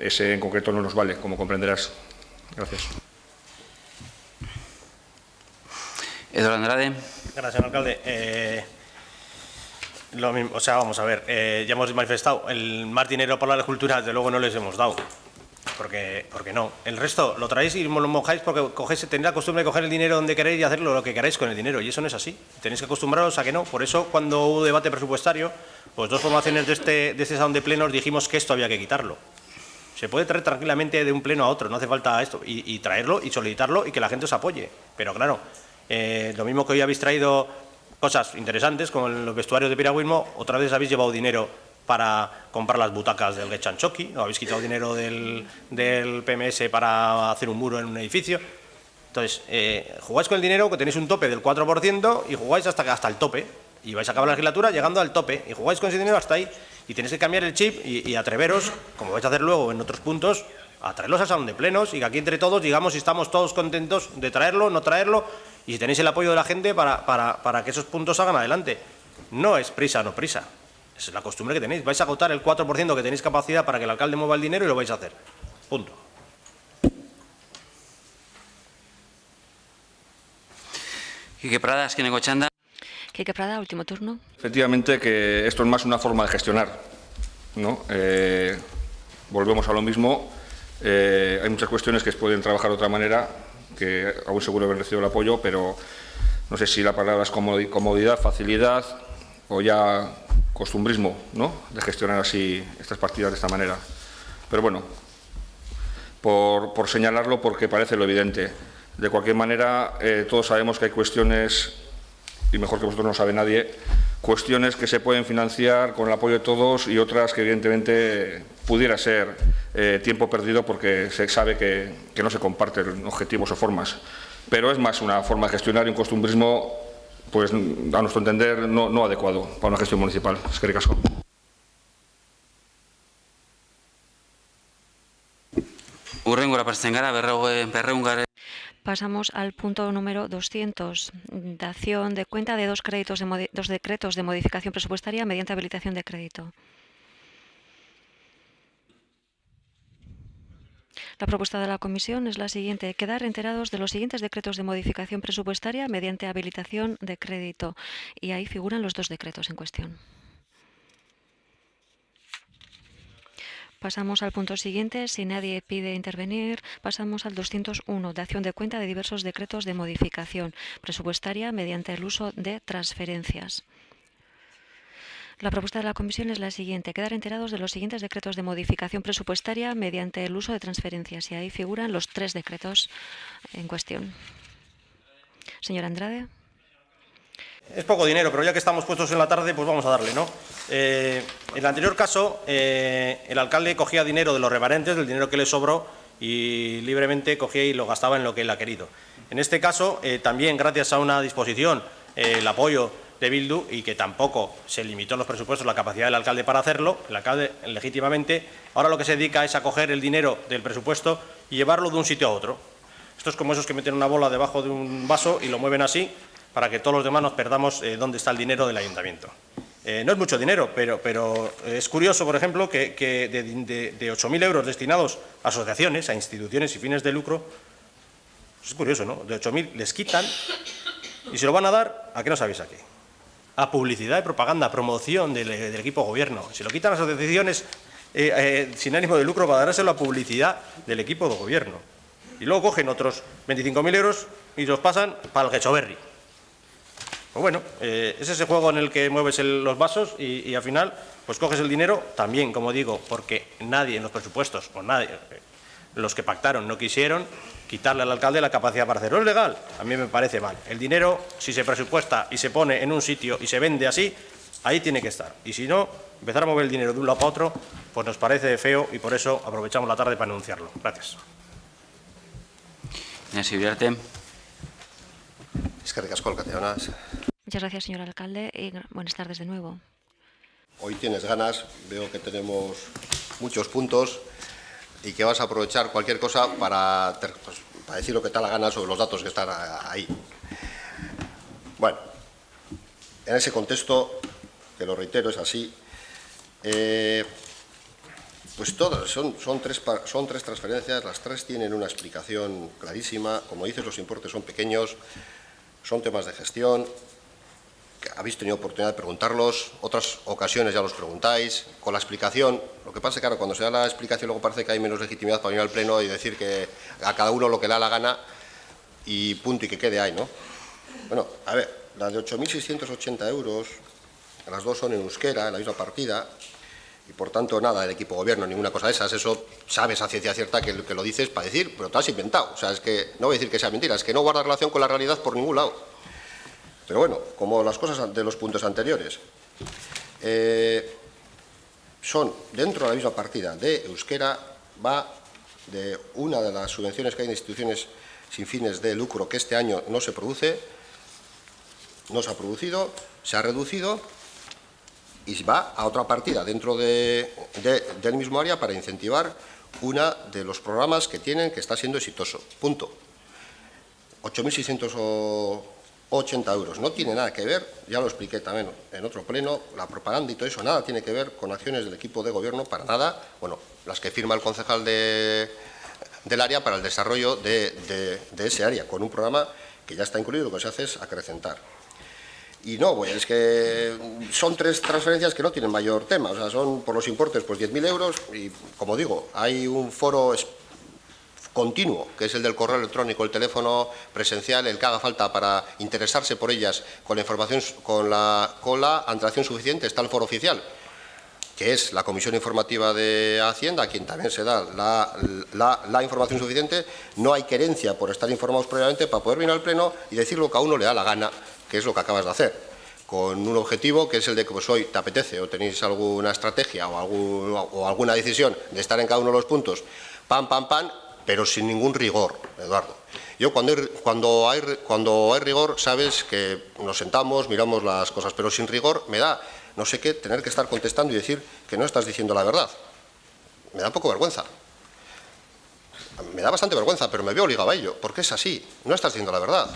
Speaker 6: Ese en concreto no nos vale, como comprenderás. Gracias.
Speaker 1: Eduardo Andrade.
Speaker 3: Gracias, señor alcalde. Lo mismo, o sea, vamos a ver, ya hemos manifestado, el más dinero para la cultura, desde luego no les hemos dado. Porque no. El resto lo traéis y lo mojáis porque tenéis la costumbre de coger el dinero donde queréis y hacerlo lo que queráis con el dinero. Y eso no es así. Tenéis que acostumbraros a que no. Por eso, cuando hubo debate presupuestario, pues 2 formaciones de este salón de plenos dijimos que esto había que quitarlo. Se puede traer tranquilamente de un pleno a otro, no hace falta esto. Y traerlo y solicitarlo y que la gente os apoye. Pero claro, lo mismo que hoy habéis traído cosas interesantes, como en los vestuarios de piragüismo, otra vez habéis llevado dinero para comprar las butacas del Gechanchoki, o habéis quitado dinero del PMS para hacer un muro en un edificio. Entonces, jugáis con el dinero, que tenéis un tope del 4%, y jugáis hasta el tope, y vais a acabar la legislatura llegando al tope, y jugáis con ese dinero hasta ahí, y tenéis que cambiar el chip y atreveros, como vais a hacer luego en otros puntos, a traerlos al salón de plenos, y que aquí entre todos digamos si estamos todos contentos de traerlo, no traerlo, y si tenéis el apoyo de la gente para que esos puntos salgan adelante. No es prisa, no prisa. Es la costumbre que tenéis. Vais a agotar el 4% que tenéis capacidad para que el alcalde mueva el dinero y lo vais a hacer. Punto.
Speaker 1: Quique Prada, Azkeneko txanda.
Speaker 7: Quique Prada, último turno.
Speaker 6: Efectivamente, que esto es más una forma de gestionar, ¿no? Volvemos a lo mismo. Hay muchas cuestiones que se pueden trabajar de otra manera, que aún seguro haber recibido el apoyo, pero no sé si la palabra es comodidad, facilidad o ya costumbrismo, ¿no?, de gestionar así estas partidas de esta manera. Pero bueno, por señalarlo, porque parece lo evidente. De cualquier manera, todos sabemos que hay cuestiones, y mejor que vosotros no sabe nadie, cuestiones que se pueden financiar con el apoyo de todos y otras que evidentemente pudiera ser tiempo perdido porque se sabe que no se comparten objetivos o formas. Pero es más una forma de gestionar y un costumbrismo, pues a nuestro entender, no adecuado para una gestión municipal. Eskerrik asko.
Speaker 1: Hurrengora pasatzen gara, berrehun.
Speaker 7: Pasamos al punto número 200, dación de cuenta de dos decretos de modificación presupuestaria mediante habilitación de crédito. La propuesta de la Comisión es la siguiente: quedar enterados de los siguientes decretos de modificación presupuestaria mediante habilitación de crédito. Y ahí figuran los 2 decretos en cuestión. Pasamos al punto siguiente. Si nadie pide intervenir, pasamos al 201, dación de cuenta de diversos decretos de modificación presupuestaria mediante el uso de transferencias. La propuesta de la Comisión es la siguiente: quedar enterados de los siguientes decretos de modificación presupuestaria mediante el uso de transferencias. Y ahí figuran los 3 decretos en cuestión. Señor Andrade.
Speaker 3: Es poco dinero, pero ya que estamos puestos en la tarde, pues vamos a darle, ¿no? En el anterior caso, el alcalde cogía dinero de los remanentes, del dinero que le sobró, y libremente cogía y lo gastaba en lo que él ha querido. En este caso, también gracias a una disposición, el apoyo de Bildu, y que tampoco se limitó en los presupuestos la capacidad del alcalde para hacerlo, el alcalde legítimamente, ahora lo que se dedica es a coger el dinero del presupuesto y llevarlo de un sitio a otro. Esto es como esos que meten una bola debajo de un vaso y lo mueven así, para que todos los demás nos perdamos dónde está el dinero del ayuntamiento. No es mucho dinero, pero es curioso, por ejemplo, que de 8.000 euros destinados a asociaciones, a instituciones y fines de lucro, es curioso, ¿no? De 8.000 les quitan y se lo van a dar, ¿a qué no sabéis aquí? A publicidad y propaganda, a promoción del equipo gobierno. Si lo quitan a asociaciones sin ánimo de lucro, va a dárselo a publicidad del equipo de gobierno. Y luego cogen otros 25.000 euros y los pasan para el Gechoberri. Pues bueno, es ese juego en el que mueves los vasos y al final pues coges el dinero también, como digo, porque nadie en los presupuestos, o nadie, los que pactaron no quisieron quitarle al alcalde la capacidad para hacerlo. ¿Es legal? A mí me parece mal. El dinero, si se presupuesta y se pone en un sitio y se vende así, ahí tiene que estar. Y si no, empezar a mover el dinero de un lado para otro, pues nos parece feo y por eso aprovechamos la tarde para anunciarlo. Gracias.
Speaker 4: Eskerrik asko, alcalde Ona.
Speaker 7: Muchas gracias, señor alcalde, y buenas tardes de nuevo.
Speaker 4: Hoy tienes ganas, veo que tenemos muchos puntos y que vas a aprovechar cualquier cosa para decir lo que te da la gana sobre los datos que están ahí. Bueno, en ese contexto, que lo reitero, es así, pues todas son tres transferencias, las tres tienen una explicación clarísima. Como dices, los importes son pequeños, son temas de gestión, que habéis tenido oportunidad de preguntarlos, otras ocasiones ya los preguntáis, con la explicación. Lo que pasa es que, claro, cuando se da la explicación luego parece que hay menos legitimidad para venir al Pleno y decir que a cada uno lo que le da la gana y punto, y que quede ahí, ¿no? Bueno, a ver, las de 8.680 euros, las dos son en euskera, en la misma partida, y por tanto nada del equipo gobierno, ninguna cosa de esas. Eso sabes a ciencia cierta que lo dices para decir, pero te has inventado. O sea, es que no voy a decir que sea mentira, es que no guarda relación con la realidad por ningún lado. Pero bueno, como las cosas de los puntos anteriores, son dentro de la misma partida de euskera, va de una de las subvenciones que hay en instituciones sin fines de lucro que este año no se produce, no se ha producido, se ha reducido, y va a otra partida dentro del mismo área para incentivar uno de los programas que tienen, que está siendo exitoso. Punto. 8.680 euros. No tiene nada que ver, ya lo expliqué también en otro pleno, la propaganda y todo eso, nada tiene que ver con acciones del equipo de gobierno, para nada. Bueno, las que firma el concejal del área para el desarrollo de ese área, con un programa que ya está incluido, lo que se hace es acrecentar. Y no, pues es que son tres transferencias que no tienen mayor tema, o sea, son por los importes pues 10.000 euros y, como digo, hay un foro continuo, que es el del correo electrónico, el teléfono presencial, el que haga falta para interesarse por ellas, con la información, con la antelación suficiente. Está el foro oficial, que es la Comisión Informativa de Hacienda, a quien también se da la información suficiente. No hay querencia por estar informados previamente para poder venir al Pleno y decir lo que a uno le da la gana, que es lo que acabas de hacer, con un objetivo que es el de que pues, hoy te apetece o tenéis alguna estrategia o alguna decisión de estar en cada uno de los puntos, pam, pero sin ningún rigor, Eduardo. Yo cuando hay rigor, sabes que nos sentamos, miramos las cosas, pero sin rigor me da, no sé qué, tener que estar contestando y decir que no estás diciendo la verdad. Me da un poco vergüenza. Me da bastante vergüenza, pero me veo obligado a ello, porque es así, no estás diciendo la verdad.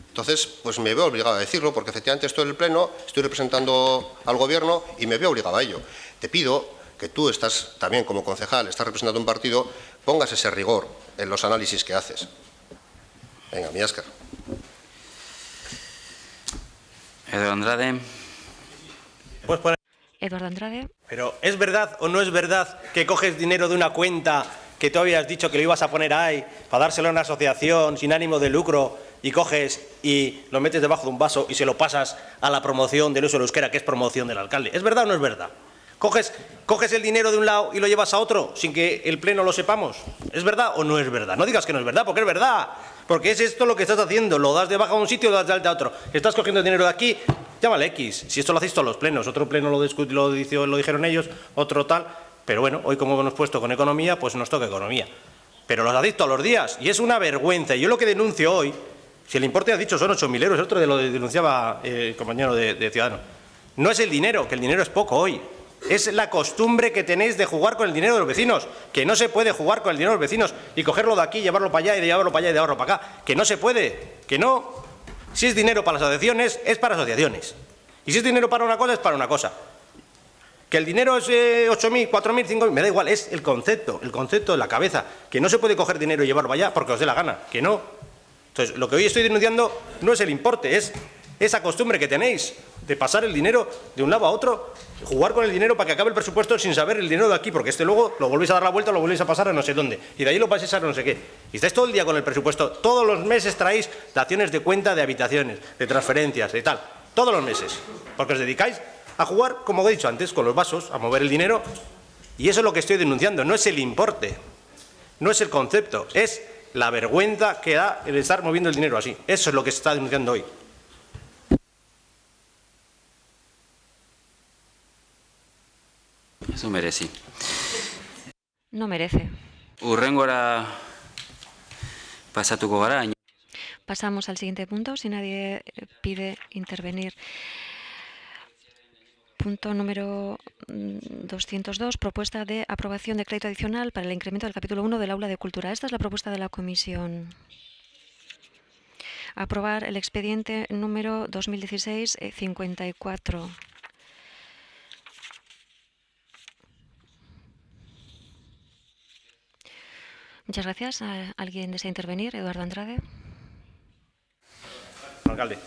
Speaker 4: Entonces, pues me veo obligado a decirlo, porque efectivamente estoy en el Pleno, estoy representando al Gobierno y me veo obligado a ello. Te pido que tú estás también como concejal, estás representando un partido, pongas ese rigor en los análisis que haces. Venga, mi Óscar.
Speaker 1: Eduardo Andrade.
Speaker 7: Eduardo Andrade.
Speaker 3: Pero ¿es verdad o no es verdad que coges dinero de una cuenta que tú habías dicho que lo ibas a poner ahí para dárselo a una asociación sin ánimo de lucro y coges y lo metes debajo de un vaso y se lo pasas a la promoción del uso del euskera, que es promoción del alcalde? ¿Es verdad o no es verdad? ¿Coges el dinero de un lado y lo llevas a otro sin que el Pleno lo sepamos? ¿Es verdad o no es verdad? No digas que no es verdad, porque es verdad. Porque es esto lo que estás haciendo, lo das de baja a un sitio, lo das de alta a otro. Estás cogiendo dinero de aquí, llámale X. Si esto lo hacéis todos los plenos, otro pleno lo dijeron ellos, otro tal. Pero bueno, hoy como hemos puesto con economía, pues nos toca economía. Pero los hacéis todos los días y es una vergüenza. Y yo lo que denuncio hoy, si el importe ha dicho son 8.000 euros, el otro de lo denunciaba el compañero de Ciudadanos, no es el dinero, que el dinero es poco hoy. Es la costumbre que tenéis de jugar con el dinero de los vecinos, que no se puede jugar con el dinero de los vecinos y cogerlo de aquí, llevarlo para allá y llevarlo para allá y llevarlo para acá. Que no se puede, que no. Si es dinero para las asociaciones, es para asociaciones. Y si es dinero para una cosa, es para una cosa. Que el dinero es 8.000, 4.000, 5.000, me da igual, es el concepto de la cabeza. Que no se puede coger dinero y llevarlo para allá porque os dé la gana, que no. Entonces, lo que hoy estoy denunciando no es el importe, es esa costumbre que tenéis de pasar el dinero de un lado a otro, jugar con el dinero para que acabe el presupuesto sin saber el dinero de aquí, porque luego lo volvéis a dar la vuelta, lo volvéis a pasar a no sé dónde, y de ahí lo paséis a no sé qué. Y estáis todo el día con el presupuesto, todos los meses traéis daciones de cuenta de habitaciones, de transferencias, de tal, todos los meses, porque os dedicáis a jugar, como he dicho antes, con los vasos, a mover el dinero, y eso es lo que estoy denunciando, no es el importe, no es el concepto, es la vergüenza que da el estar moviendo el dinero así. Eso es lo que se está denunciando hoy.
Speaker 1: Eso merece.
Speaker 7: No merece.
Speaker 1: Urrengora pasatuko gara.
Speaker 7: Pasamos al siguiente punto, si nadie pide intervenir. Punto número 202, propuesta de aprobación de crédito adicional para el incremento del capítulo 1 del Aula de Cultura. Esta es la propuesta de la Comisión. Aprobar el expediente número 2016-54. Muchas gracias. ¿Alguien desea intervenir? Eduardo Andrade.
Speaker 3: Alcalde,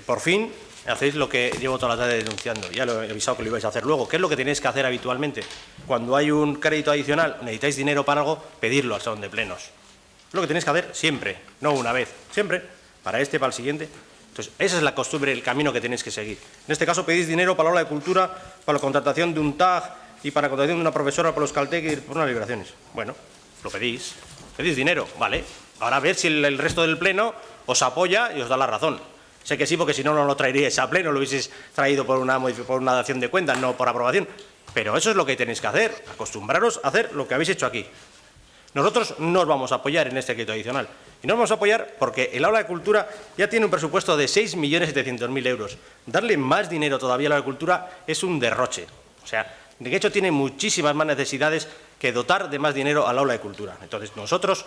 Speaker 3: por fin hacéis lo que llevo toda la tarde denunciando. Ya lo he avisado que lo ibais a hacer luego. ¿Qué es lo que tenéis que hacer habitualmente? Cuando hay un crédito adicional, necesitáis dinero para algo, pedirlo al salón de plenos. Es lo que tenéis que hacer siempre, no una vez, siempre, para este, para el siguiente. Entonces, esa es la costumbre, el camino que tenéis que seguir. En este caso, pedís dinero para la aula de cultura, para la contratación de un TAG y para la contratación de una profesora para los Caltech y por unas liberaciones. Bueno, lo pedís dinero, vale. Ahora a ver si el resto del pleno os apoya y os da la razón. Sé que sí, porque si no, no lo traeríais a pleno, lo hubieseis traído por una dación de cuentas, no por aprobación. Pero eso es lo que tenéis que hacer, acostumbraros a hacer lo que habéis hecho aquí. Nosotros no os vamos a apoyar en este crédito adicional. Y no os vamos a apoyar porque el aula de cultura ya tiene un presupuesto de 6.700.000 euros. Darle más dinero todavía al aula de cultura es un derroche. O sea, de hecho tiene muchísimas más necesidades que dotar de más dinero al aula de cultura. Entonces nosotros,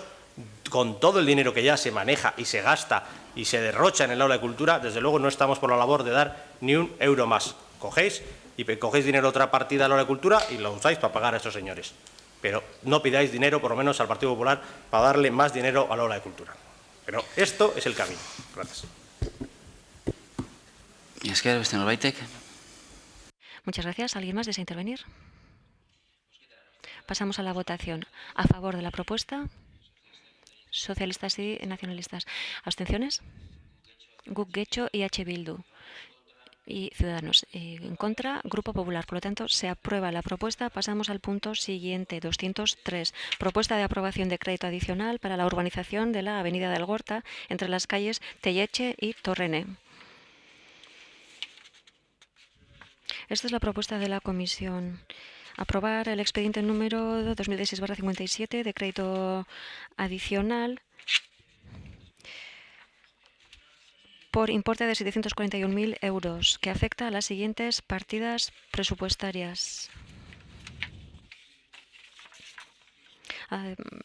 Speaker 3: con todo el dinero que ya se maneja y se gasta y se derrocha en el aula de cultura, desde luego no estamos por la labor de dar ni un euro más. Cogéis dinero de otra partida al aula de cultura y lo usáis para pagar a estos señores. Pero no pidáis dinero, por lo menos al Partido Popular, para darle más dinero al aula de cultura. Pero esto es el camino. Gracias.
Speaker 1: Y es que
Speaker 7: Muchas gracias. ¿Alguien más desea intervenir? Pasamos a la votación. A favor de la propuesta, socialistas y nacionalistas. ¿Abstenciones? Guk Getxo y H. Bildu. Y Ciudadanos. En contra, Grupo Popular. Por lo tanto, se aprueba la propuesta. Pasamos al punto siguiente, 203. Propuesta de aprobación de crédito adicional para la urbanización de la Avenida del Gorta entre las calles Telleche y Torrene. Esta es la propuesta de la Comisión. Aprobar el expediente número 2016/57 de crédito adicional por importe de 741.000 euros, que afecta a las siguientes partidas presupuestarias.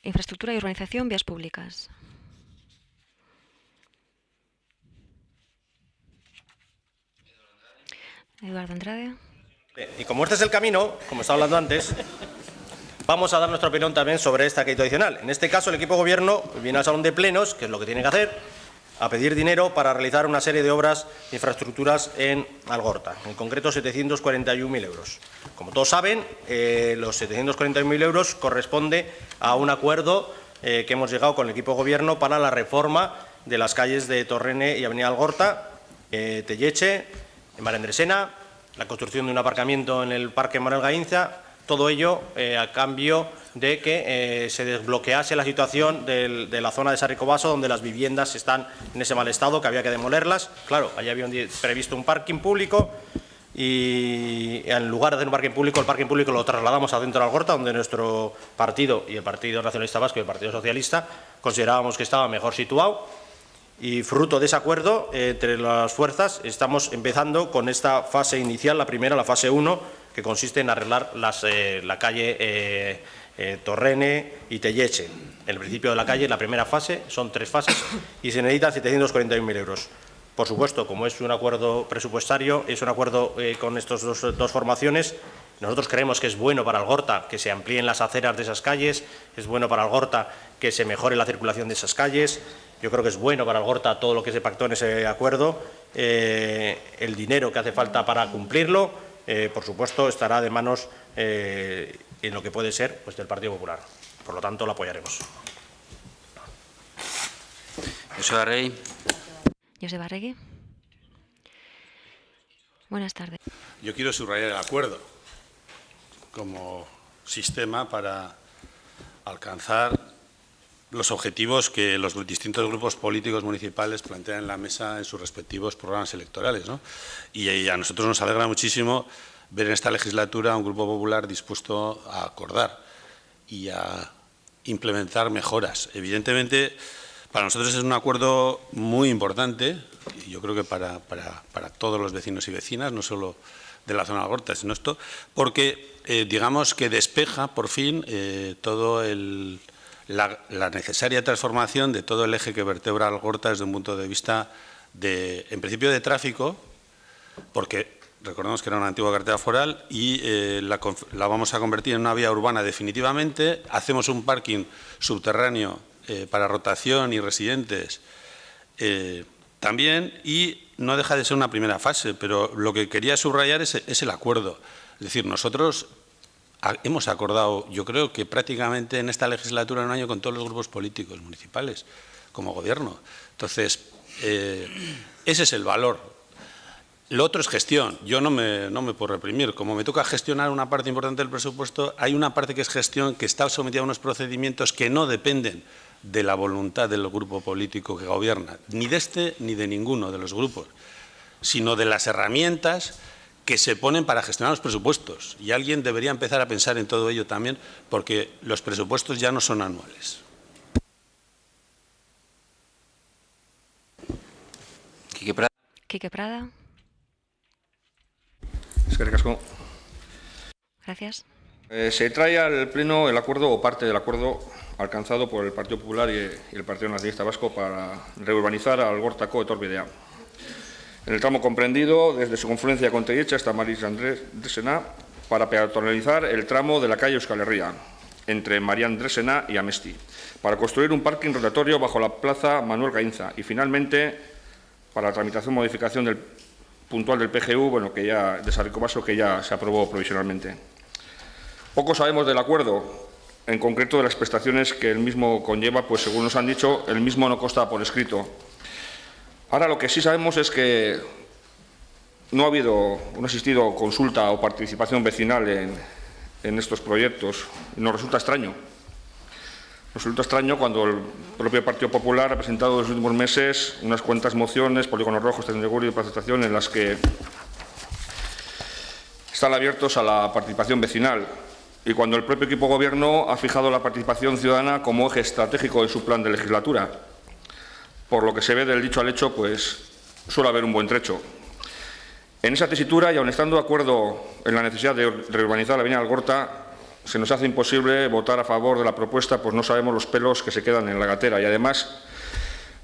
Speaker 7: Infraestructura y urbanización, vías públicas. Eduardo Andrade.
Speaker 3: Y como este es el camino, como estaba hablando antes, vamos a dar nuestra opinión también sobre este crédito adicional. En este caso, el equipo de gobierno viene al salón de plenos, que es lo que tiene que hacer, a pedir dinero para realizar una serie de obras de infraestructuras en Algorta, en concreto 741.000 euros. Como todos saben, los 741.000 euros corresponde a un acuerdo que hemos llegado con el equipo de gobierno para la reforma de las calles de Torrene y Avenida Algorta, Telleche, en Marendresena, la construcción de un aparcamiento en el Parque Manuel Gainza Todo ello a cambio de que se desbloquease la situación de la zona de Sarricobaso, donde las viviendas están en ese mal estado, que había que demolerlas. Claro, allí había previsto un parking público y en lugar de hacer un parking público, el parking público lo trasladamos adentro de Algorta, donde nuestro partido y el Partido Nacionalista Vasco y el Partido Socialista considerábamos que estaba mejor situado. Y fruto de ese acuerdo entre las fuerzas estamos empezando con esta fase inicial, la primera, la fase 1, que consiste en arreglar la calle Torrene y Telleche. El principio de la calle, la primera fase, son 3 fases y se necesitan 741.000 euros. Por supuesto, como es un acuerdo presupuestario, es un acuerdo con estas dos formaciones. Nosotros creemos que es bueno para Algorta que se amplíen las aceras de esas calles, es bueno para Algorta que se mejore la circulación de esas calles. Yo creo que es bueno para Algorta todo lo que se pactó en ese acuerdo. El dinero que hace falta para cumplirlo, por supuesto, estará de manos en lo que puede ser pues, del Partido Popular. Por lo tanto, lo apoyaremos.
Speaker 1: Joseba Rey.
Speaker 7: Joseba Arregui. Buenas tardes.
Speaker 8: Yo quiero subrayar el acuerdo como sistema para alcanzar los objetivos que los distintos grupos políticos municipales plantean en la mesa en sus respectivos programas electorales, ¿no? Y a nosotros nos alegra muchísimo ver en esta legislatura a un Grupo Popular dispuesto a acordar y a implementar mejoras. Evidentemente, para nosotros es un acuerdo muy importante, y yo creo que para todos los vecinos y vecinas, no solo de la zona de Algorta, sino esto, porque digamos que despeja por fin todo la necesaria transformación de todo el eje que vertebra Algorta desde un punto de vista en principio de tráfico, porque recordemos que era una antigua carretera foral y la vamos a convertir en una vía urbana definitivamente. Hacemos un parking subterráneo para rotación y residentes también, y no deja de ser una primera fase, pero lo que quería subrayar es el acuerdo. Es decir, nosotros hemos acordado, yo creo que prácticamente en esta legislatura, en un año, con todos los grupos políticos municipales, como gobierno. Entonces, ese es el valor. Lo otro es gestión. Yo no me puedo reprimir. Como me toca gestionar una parte importante del presupuesto, hay una parte que es gestión, que está sometida a unos procedimientos que no dependen de la voluntad del grupo político que gobierna, ni de este ni de ninguno de los grupos, sino de las herramientas que se ponen para gestionar los presupuestos. Y alguien debería empezar a pensar en todo ello también, porque los presupuestos ya no son anuales.
Speaker 7: Quique Prada.
Speaker 6: Eskerrik asko.
Speaker 7: Gracias.
Speaker 6: Se trae al Pleno el acuerdo o parte del acuerdo alcanzado por el Partido Popular y el Partido Nacionalista Vasco para reurbanizar Algortako Etorbidea. En el tramo comprendido desde su confluencia con Telleche hasta Maris Andresena, para peatonalizar el tramo de la calle Euskal Herria, entre María Andresena y Amesti, para construir un parking rotatorio bajo la plaza Manuel Gainza y, finalmente, para la tramitación y modificación del puntual del PGU, bueno, que ya, de Sarricobaso, que ya se aprobó provisionalmente. Poco sabemos del acuerdo, en concreto de las prestaciones que el mismo conlleva, pues según nos han dicho, el mismo no consta por escrito. Ahora lo que sí sabemos es que no ha existido consulta o participación vecinal en estos proyectos. Nos resulta extraño. Nos resulta extraño cuando el propio Partido Popular ha presentado en los últimos meses unas cuantas mociones, polígonos rojos, Teneguri y Placetación, en las que están abiertos a la participación vecinal. Y cuando el propio equipo gobierno ha fijado la participación ciudadana como eje estratégico en su plan de legislatura. Por lo que se ve del dicho al hecho, pues suele haber un buen trecho. En esa tesitura, y aun estando de acuerdo en la necesidad de reurbanizar la avenida Algorta, se nos hace imposible votar a favor de la propuesta, pues no sabemos los pelos que se quedan en la gatera y además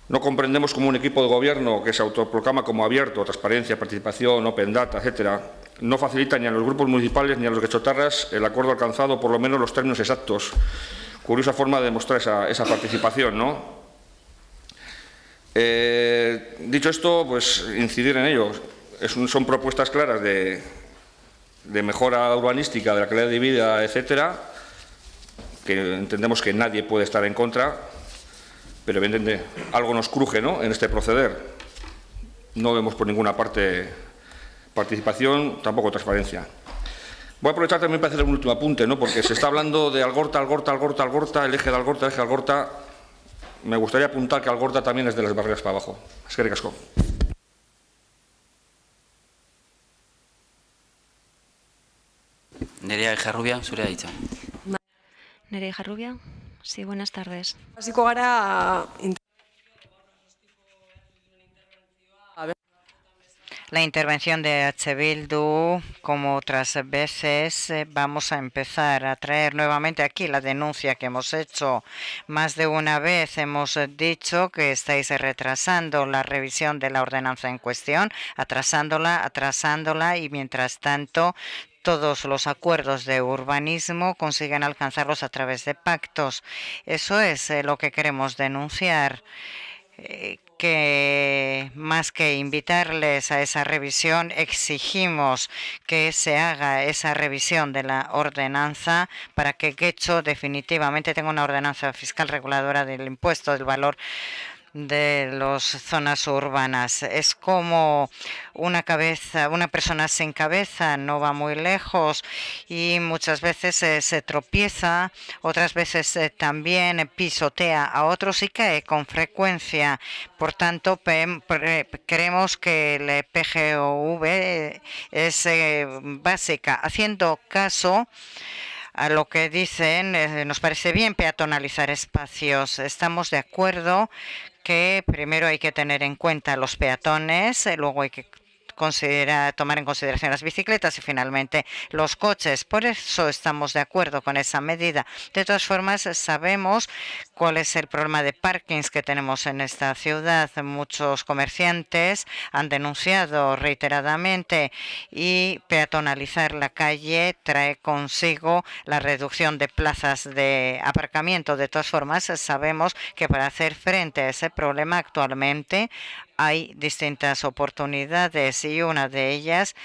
Speaker 6: no comprendemos cómo un equipo de gobierno que se autoproclama como abierto, transparencia, participación, open data, etcétera, no facilita ni a los grupos municipales ni a los guechotarras el acuerdo alcanzado, por lo menos los términos exactos. Curiosa forma de demostrar esa participación, ¿no? Dicho esto, pues incidir en ello. Son propuestas claras de mejora urbanística, de la calidad de vida, etcétera, que entendemos que nadie puede estar en contra, pero evidentemente algo nos cruje, ¿no?, en este proceder. No vemos por ninguna parte participación, tampoco transparencia. Voy a aprovechar también para hacer un último apunte, ¿no? Porque se está hablando de Algorta, el eje de Algorta. Me gustaría apuntar que Algorta también es de las barreras para abajo. Eskerrik asko.
Speaker 1: Nerea Ijarrubia, zurea da hitza.
Speaker 7: Nerea Ijarrubia. Sí, buenas tardes.
Speaker 9: Hasiko gara
Speaker 2: La intervención de H. Bildu, como otras veces, vamos a empezar a traer nuevamente aquí la denuncia que hemos hecho. Más de una vez hemos dicho que estáis retrasando la revisión de la ordenanza en cuestión, atrasándola y mientras tanto todos los acuerdos de urbanismo consiguen alcanzarlos a través de pactos. Eso es lo que queremos denunciar. Que más que invitarles a esa revisión, exigimos que se haga esa revisión de la ordenanza para que Getxo definitivamente tenga una ordenanza fiscal reguladora del impuesto del valor de las zonas urbanas. Es como una persona sin cabeza, no va muy lejos y muchas veces se tropieza, otras veces también pisotea a otros y cae con frecuencia. Por tanto, creemos que el PGOV es básica. Haciendo caso a lo que dicen, nos parece bien peatonalizar espacios. Estamos de acuerdo que primero hay que tener en cuenta los peatones, luego hay que tomar en consideración las bicicletas y finalmente los coches. Por eso estamos de acuerdo con esa medida. De todas formas, sabemos cuál es el problema de parkings que tenemos en esta ciudad. Muchos comerciantes han denunciado reiteradamente y peatonalizar la calle trae consigo la reducción de plazas de aparcamiento. De todas formas, sabemos que para hacer frente a ese problema actualmente hay distintas oportunidades y una de ellas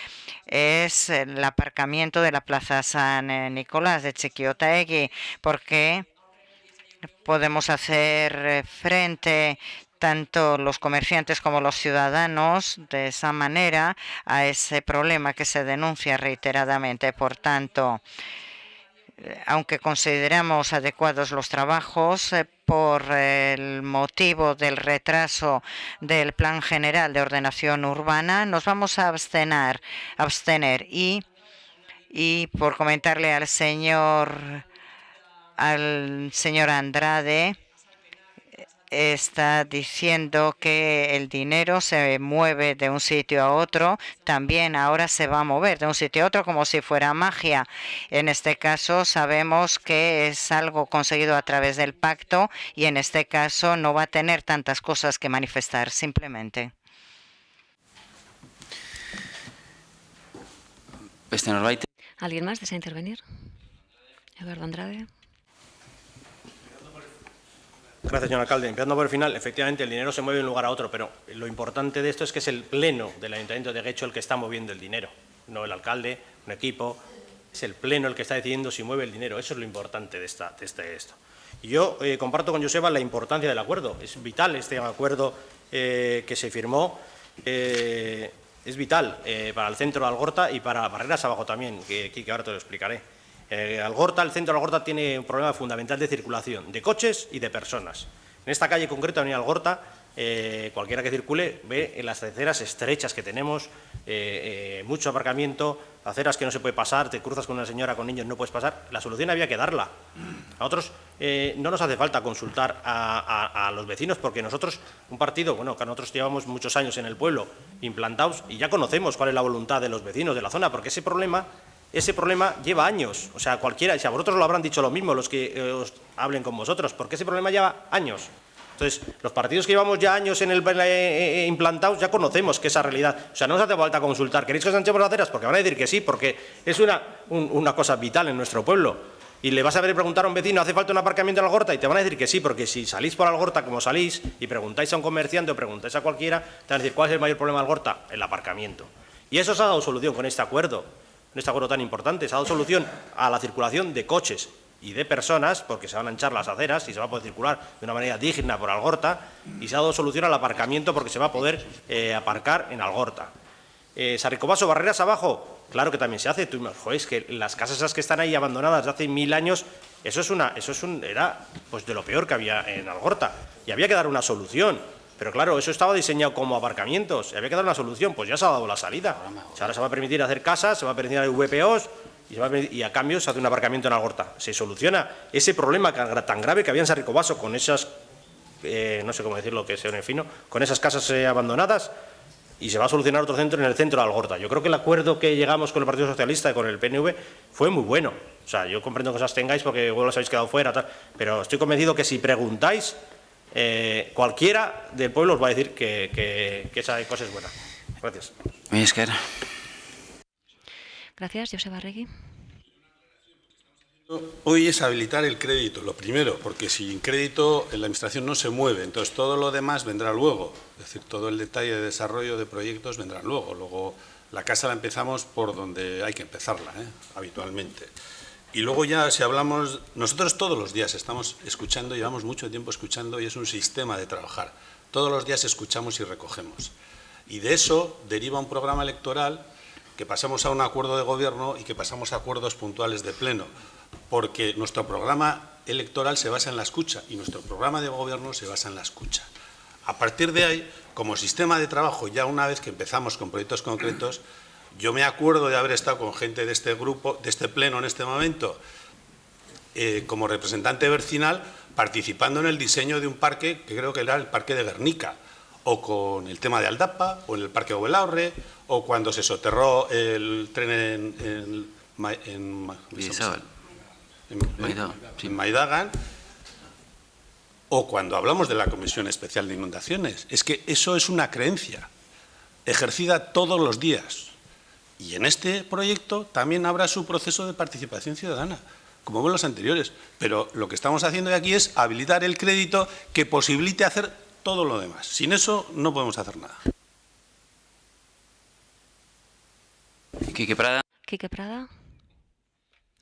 Speaker 2: es el aparcamiento de la Plaza San Nicolás de Txikiotaegi, porque podemos hacer frente tanto los comerciantes como los ciudadanos de esa manera a ese problema que se denuncia reiteradamente. Por tanto, aunque consideramos adecuados los trabajos, por el motivo del retraso del Plan General de Ordenación Urbana, nos vamos a abstener y por comentarle al señor Andrade, está diciendo que el dinero se mueve de un sitio a otro, también ahora se va a mover de un sitio a otro como si fuera magia. En este caso sabemos que es algo conseguido a través del pacto y en este caso no va a tener tantas cosas que manifestar, simplemente.
Speaker 7: ¿Alguien más desea intervenir? Eduardo Andrade.
Speaker 3: Gracias, señor alcalde. Empezando por el final, efectivamente el dinero se mueve de un lugar a otro, pero lo importante de esto es que es el pleno del Ayuntamiento de Getxo el que está moviendo el dinero, no el alcalde, un equipo, es el pleno el que está decidiendo si mueve el dinero. Eso es lo importante de esto. Y yo comparto con Joseba la importancia del acuerdo. Es vital este acuerdo que se firmó, es vital para el centro de Algorta y para Barreras abajo también, que ahora te lo explicaré. El centro de Algorta tiene un problema fundamental de circulación, de coches y de personas. En esta calle concreta, en Algorta, cualquiera que circule ve en las aceras estrechas que tenemos, mucho aparcamiento, aceras que no se puede pasar, te cruzas con una señora con niños, no puedes pasar. La solución había que darla. A nosotros no nos hace falta consultar a los vecinos, porque nosotros, un partido, bueno, que nosotros llevamos muchos años en el pueblo implantados y ya conocemos cuál es la voluntad de los vecinos de la zona, porque ese problema lleva años. O sea, cualquiera, si a vosotros lo habrán dicho lo mismo los que os hablen con vosotros, porque ese problema lleva años. Entonces, los partidos que llevamos ya años en el implantados ya conocemos que esa realidad. O sea, no nos hace falta consultar. ¿Queréis que os ensanchemos las aceras? Porque van a decir que sí, porque es una cosa vital en nuestro pueblo. Y le vas a ver y preguntar a un vecino, ¿hace falta un aparcamiento en Algorta? Y te van a decir que sí, porque si salís por Algorta como salís y preguntáis a un comerciante o preguntáis a cualquiera, te van a decir, ¿cuál es el mayor problema de Algorta? El aparcamiento. Y eso se ha dado solución con este acuerdo tan importante. Se ha dado solución a la circulación de coches y de personas, porque se van a anchar las aceras y se va a poder circular de una manera digna por Algorta, y se ha dado solución al aparcamiento porque se va a poder aparcar en Algorta. Sarricobaso, barreras abajo, claro que también se hace. Joder, es que las casas esas que están ahí abandonadas de hace 1000 años, era pues de lo peor que había en Algorta, y había que dar una solución. Pero claro, eso estaba diseñado como aparcamientos, y había que dar una solución, pues ya se ha dado la salida. O sea, ahora se va a permitir hacer casas, se va a permitir hacer VPOs, y a cambio se hace un aparcamiento en Algorta. Se soluciona ese problema tan grave que había en Sarricobaso con esas, no sé cómo decirlo, que sea fino, con esas casas abandonadas, y se va a solucionar otro centro en el centro de Algorta. Yo creo que el acuerdo que llegamos con el Partido Socialista y con el PNV fue muy bueno. O sea, yo comprendo que os abstengáis porque vos los habéis quedado fuera, tal, pero estoy convencido que si preguntáis, cualquiera del pueblo os va a decir que esa cosa es buena. Gracias.
Speaker 7: Gracias, Joseba Arregui.
Speaker 8: Hoy es habilitar el crédito, lo primero, porque sin crédito la Administración no se mueve, entonces todo lo demás vendrá luego, es decir, todo el detalle de desarrollo de proyectos vendrá luego. Luego la casa la empezamos por donde hay que empezarla, habitualmente. Y luego ya si hablamos, nosotros todos los días estamos escuchando, llevamos mucho tiempo escuchando y es un sistema de trabajar. Todos los días escuchamos y recogemos. Y de eso deriva un programa electoral que pasamos a un acuerdo de gobierno y que pasamos a acuerdos puntuales de pleno. Porque nuestro programa electoral se basa en la escucha y nuestro programa de gobierno se basa en la escucha. A partir de ahí, como sistema de trabajo, ya una vez que empezamos con proyectos concretos, yo me acuerdo de haber estado con gente de este grupo, de este pleno en este momento, como representante vecinal, participando en el diseño de un parque, que creo que era el Parque de Guernica, o con el tema de Aldapa, o en el Parque Obelarre, o cuando se soterró el tren en Maidagan, o cuando hablamos de la Comisión Especial de Inundaciones. Es que eso es una creencia ejercida todos los días. Y en este proyecto también habrá su proceso de participación ciudadana, como en los anteriores. Pero lo que estamos haciendo aquí es habilitar el crédito que posibilite hacer todo lo demás. Sin eso no podemos hacer nada.
Speaker 1: Quique Prada.
Speaker 7: Quique Prada.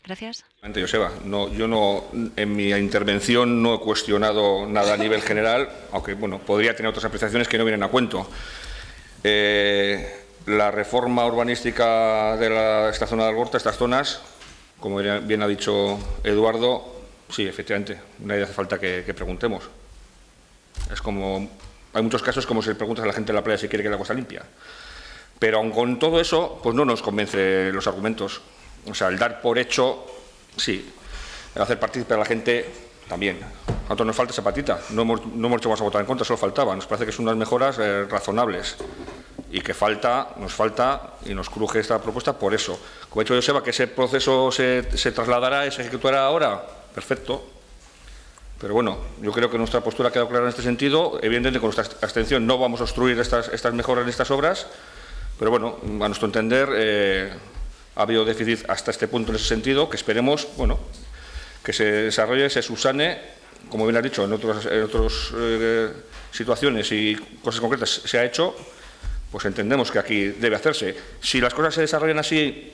Speaker 7: Gracias.
Speaker 6: Joseba, yo no, en mi intervención no he cuestionado nada a nivel general, aunque bueno, podría tener otras apreciaciones que no vienen a cuento. La reforma urbanística de esta zona de Algorta, estas zonas, como bien ha dicho Eduardo, sí, efectivamente, nadie hace falta que preguntemos. Es como, hay muchos casos como si le preguntas a la gente en la playa si quiere que la agua sea limpia. Pero aun con todo eso, pues no nos convence los argumentos. O sea, el dar por hecho, sí, el hacer partícipe a la gente, también. A nosotros nos falta esa patita, no hemos hecho más a votar en contra, solo faltaba. Nos parece que son unas mejoras razonables y que nos falta y nos cruje esta propuesta por eso. Como ha dicho Joseba, que ese proceso se trasladará y se ejecutará ahora, perfecto. Pero bueno, yo creo que nuestra postura ha quedado clara en este sentido. Evidentemente, con nuestra abstención no vamos a obstruir estas mejoras en estas obras, pero bueno, a nuestro entender, ha habido déficit hasta este punto en ese sentido, que esperemos, bueno, que se desarrolle, se subsane, como bien has dicho, en otras situaciones y cosas concretas se ha hecho, pues entendemos que aquí debe hacerse. Si las cosas se desarrollan así,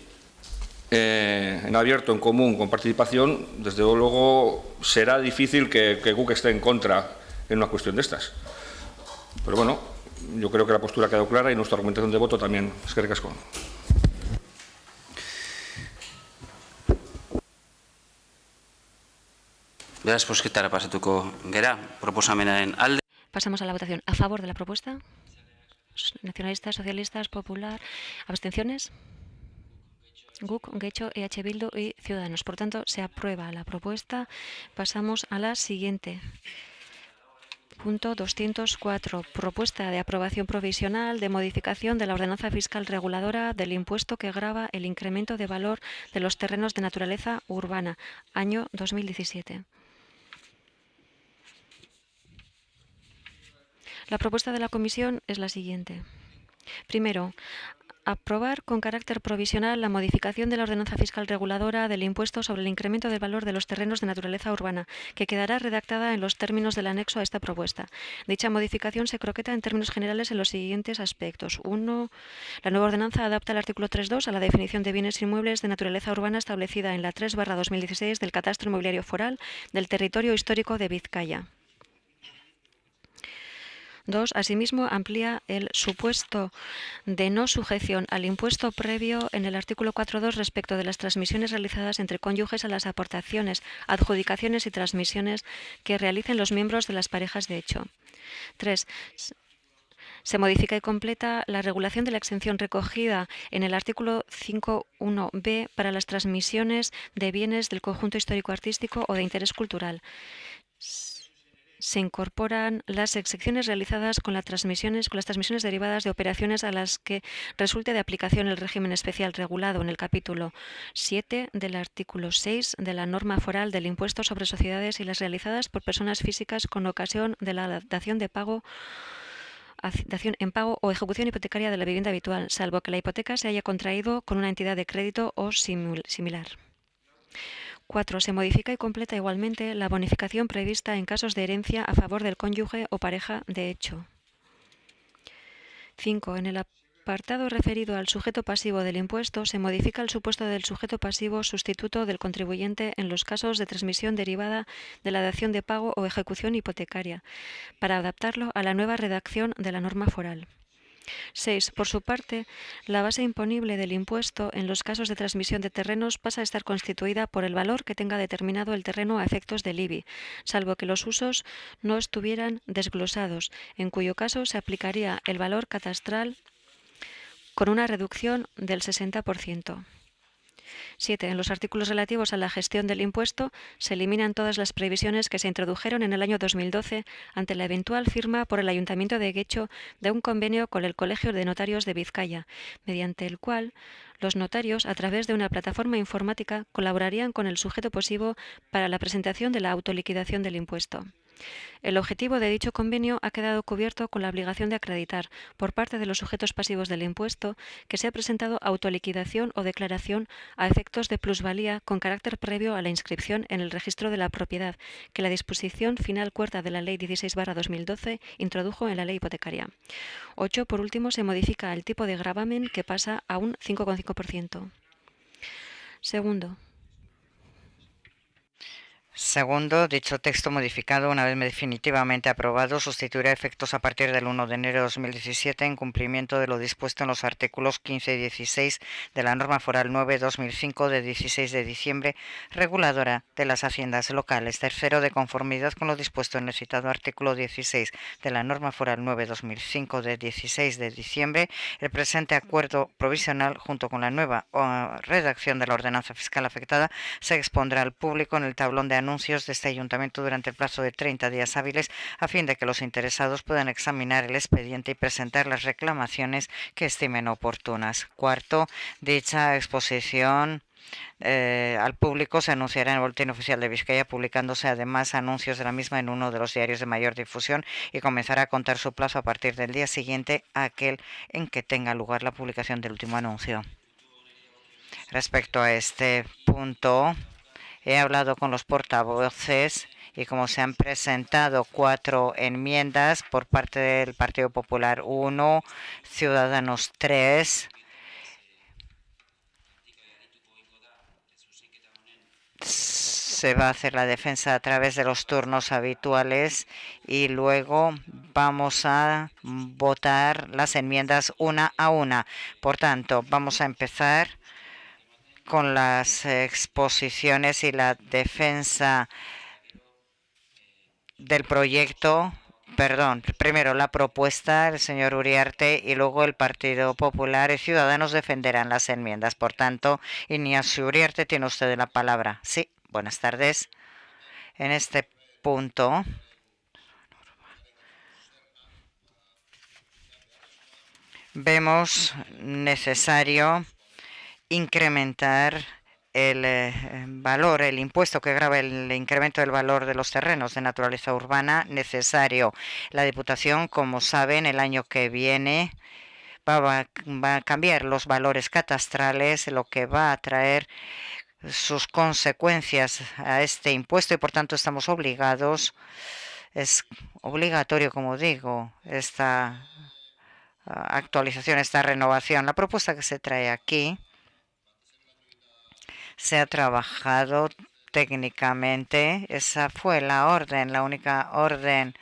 Speaker 6: en abierto, en común, con participación, desde luego será difícil que GUC esté en contra en una cuestión de estas. Pero bueno, yo creo que la postura ha quedado clara y nuestra argumentación de voto también. Eskerrik asko.
Speaker 1: Beraz, bozketara pasatuko gera, proposamenaren alde.
Speaker 7: Pasamos a la votación. ¿A favor de la propuesta? Nacionalistas, socialistas, popular. ¿Abstenciones? GUC, Getxo, EH Bildu y Ciudadanos. Por tanto, se aprueba la propuesta. Pasamos a la siguiente. Punto 204. Propuesta de aprobación provisional de modificación de la ordenanza fiscal reguladora del impuesto que grava el incremento de valor de los terrenos de naturaleza urbana, año 2017. La propuesta de la Comisión es la siguiente. Primero, aprobar con carácter provisional la modificación de la ordenanza fiscal reguladora del impuesto sobre el incremento del valor de los terrenos de naturaleza urbana, que quedará redactada en los términos del anexo a esta propuesta. Dicha modificación se croqueta en términos generales en los siguientes aspectos. 1. La nueva ordenanza adapta el artículo 3.2 a la definición de bienes inmuebles de naturaleza urbana establecida en la 3/2016 del Catastro Inmobiliario Foral del Territorio Histórico de Vizcaya. 2. Asimismo, amplía el supuesto de no sujeción al impuesto previo en el artículo 4.2 respecto de las transmisiones realizadas entre cónyuges a las aportaciones, adjudicaciones y transmisiones que realicen los miembros de las parejas de hecho. 3. Se modifica y completa la regulación de la exención recogida en el artículo 5.1b para las transmisiones de bienes del conjunto histórico-artístico o de interés cultural. Se incorporan las excepciones realizadas con las transmisiones derivadas de operaciones a las que resulte de aplicación el régimen especial regulado en el capítulo 7 del artículo 6 de la norma foral del impuesto sobre sociedades y las realizadas por personas físicas con ocasión de la dación en pago o ejecución hipotecaria de la vivienda habitual, salvo que la hipoteca se haya contraído con una entidad de crédito o similar. 4. Se modifica y completa igualmente la bonificación prevista en casos de herencia a favor del cónyuge o pareja de hecho. 5. En el apartado referido al sujeto pasivo del impuesto, se modifica el supuesto del sujeto pasivo sustituto del contribuyente en los casos de transmisión derivada de la dación de pago o ejecución hipotecaria, para adaptarlo a la nueva redacción de la norma foral. 6. Por su parte, la base imponible del impuesto en los casos de transmisión de terrenos pasa a estar constituida por el valor que tenga determinado el terreno a efectos del IBI, salvo que los usos no estuvieran desglosados, en cuyo caso se aplicaría el valor catastral con una reducción del 60%. 7. En los artículos relativos a la gestión del impuesto se eliminan todas las previsiones que se introdujeron en el año 2012 ante la eventual firma por el Ayuntamiento de Guecho de un convenio con el Colegio de Notarios de Vizcaya, mediante el cual los notarios, a través de una plataforma informática, colaborarían con el sujeto pasivo para la presentación de la autoliquidación del impuesto. El objetivo de dicho convenio ha quedado cubierto con la obligación de acreditar, por parte de los sujetos pasivos del impuesto, que se ha presentado autoliquidación o declaración a efectos de plusvalía con carácter previo a la inscripción en el registro de la propiedad, que la disposición final cuarta de la Ley 16/2012 introdujo en la ley hipotecaria. 8. Por último, se modifica el tipo de gravamen, que pasa a un 5,5%.
Speaker 2: Segundo, dicho texto modificado, una vez definitivamente aprobado, sustituirá efectos a partir del 1 de enero de 2017 en cumplimiento de lo dispuesto en los artículos 15 y 16 de la norma foral 9/2005 de 16 de diciembre, reguladora de las haciendas locales. Tercero, de conformidad con lo dispuesto en el citado artículo 16 de la norma foral 9/2005 de 16 de diciembre, el presente acuerdo provisional, junto con la nueva redacción de la ordenanza fiscal afectada, se expondrá al público en el tablón de anuncios de este ayuntamiento durante el plazo de 30 días hábiles, a fin de que los interesados puedan examinar el expediente y presentar las reclamaciones que estimen oportunas. Cuarto, dicha exposición al público se anunciará en el Boletín Oficial de Vizcaya, publicándose además anuncios de la misma en uno de los diarios de mayor difusión, y comenzará a contar su plazo a partir del día siguiente a aquel en que tenga lugar la publicación del último anuncio. Respecto a este punto, he hablado con los portavoces y como se han presentado 4 enmiendas por parte del Partido Popular 1, Ciudadanos 3, se va a hacer la defensa a través de los turnos habituales y luego vamos a votar las enmiendas una a una. Por tanto, vamos a empezar con las exposiciones y la defensa del proyecto. Primero la propuesta, el señor Uriarte, y luego el Partido Popular y Ciudadanos defenderán las enmiendas. Por tanto, Ignacio Uriarte, tiene usted la palabra. Sí, buenas tardes. En este punto vemos necesario incrementar el valor, el impuesto que grava el incremento del valor de los terrenos de naturaleza urbana necesario. La Diputación, como saben, el año que viene va a cambiar los valores catastrales, lo que va a traer sus consecuencias a este impuesto, y por tanto estamos obligados, es obligatorio, como digo, esta actualización, esta renovación. La propuesta que se trae aquí se ha trabajado técnicamente, esa fue la única orden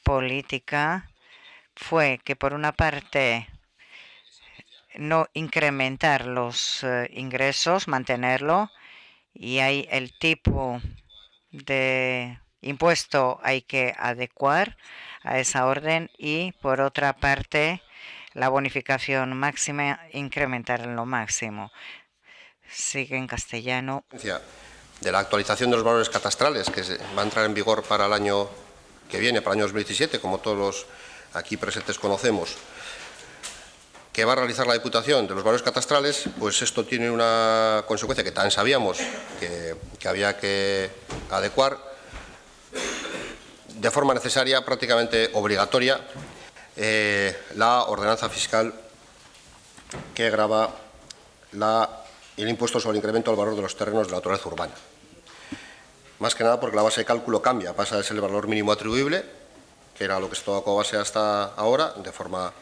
Speaker 2: política fue que, por una parte, no incrementar los ingresos, mantenerlo, y hay el tipo de impuesto hay que adecuar a esa orden, y por otra parte la bonificación máxima incrementar en lo máximo. Sigue en castellano.
Speaker 4: De la actualización de los valores catastrales que va a entrar en vigor para el año que viene, para el año 2017, como todos los aquí presentes conocemos, que va a realizar la Diputación de los valores catastrales, pues esto tiene una consecuencia que también sabíamos que había que adecuar de forma necesaria, prácticamente obligatoria, la ordenanza fiscal que grava el impuesto sobre el incremento del valor de los terrenos de la naturaleza urbana. Más que nada porque la base de cálculo cambia, pasa de ser el valor mínimo atribuible, que era lo que se tomaba como base hasta ahora, de forma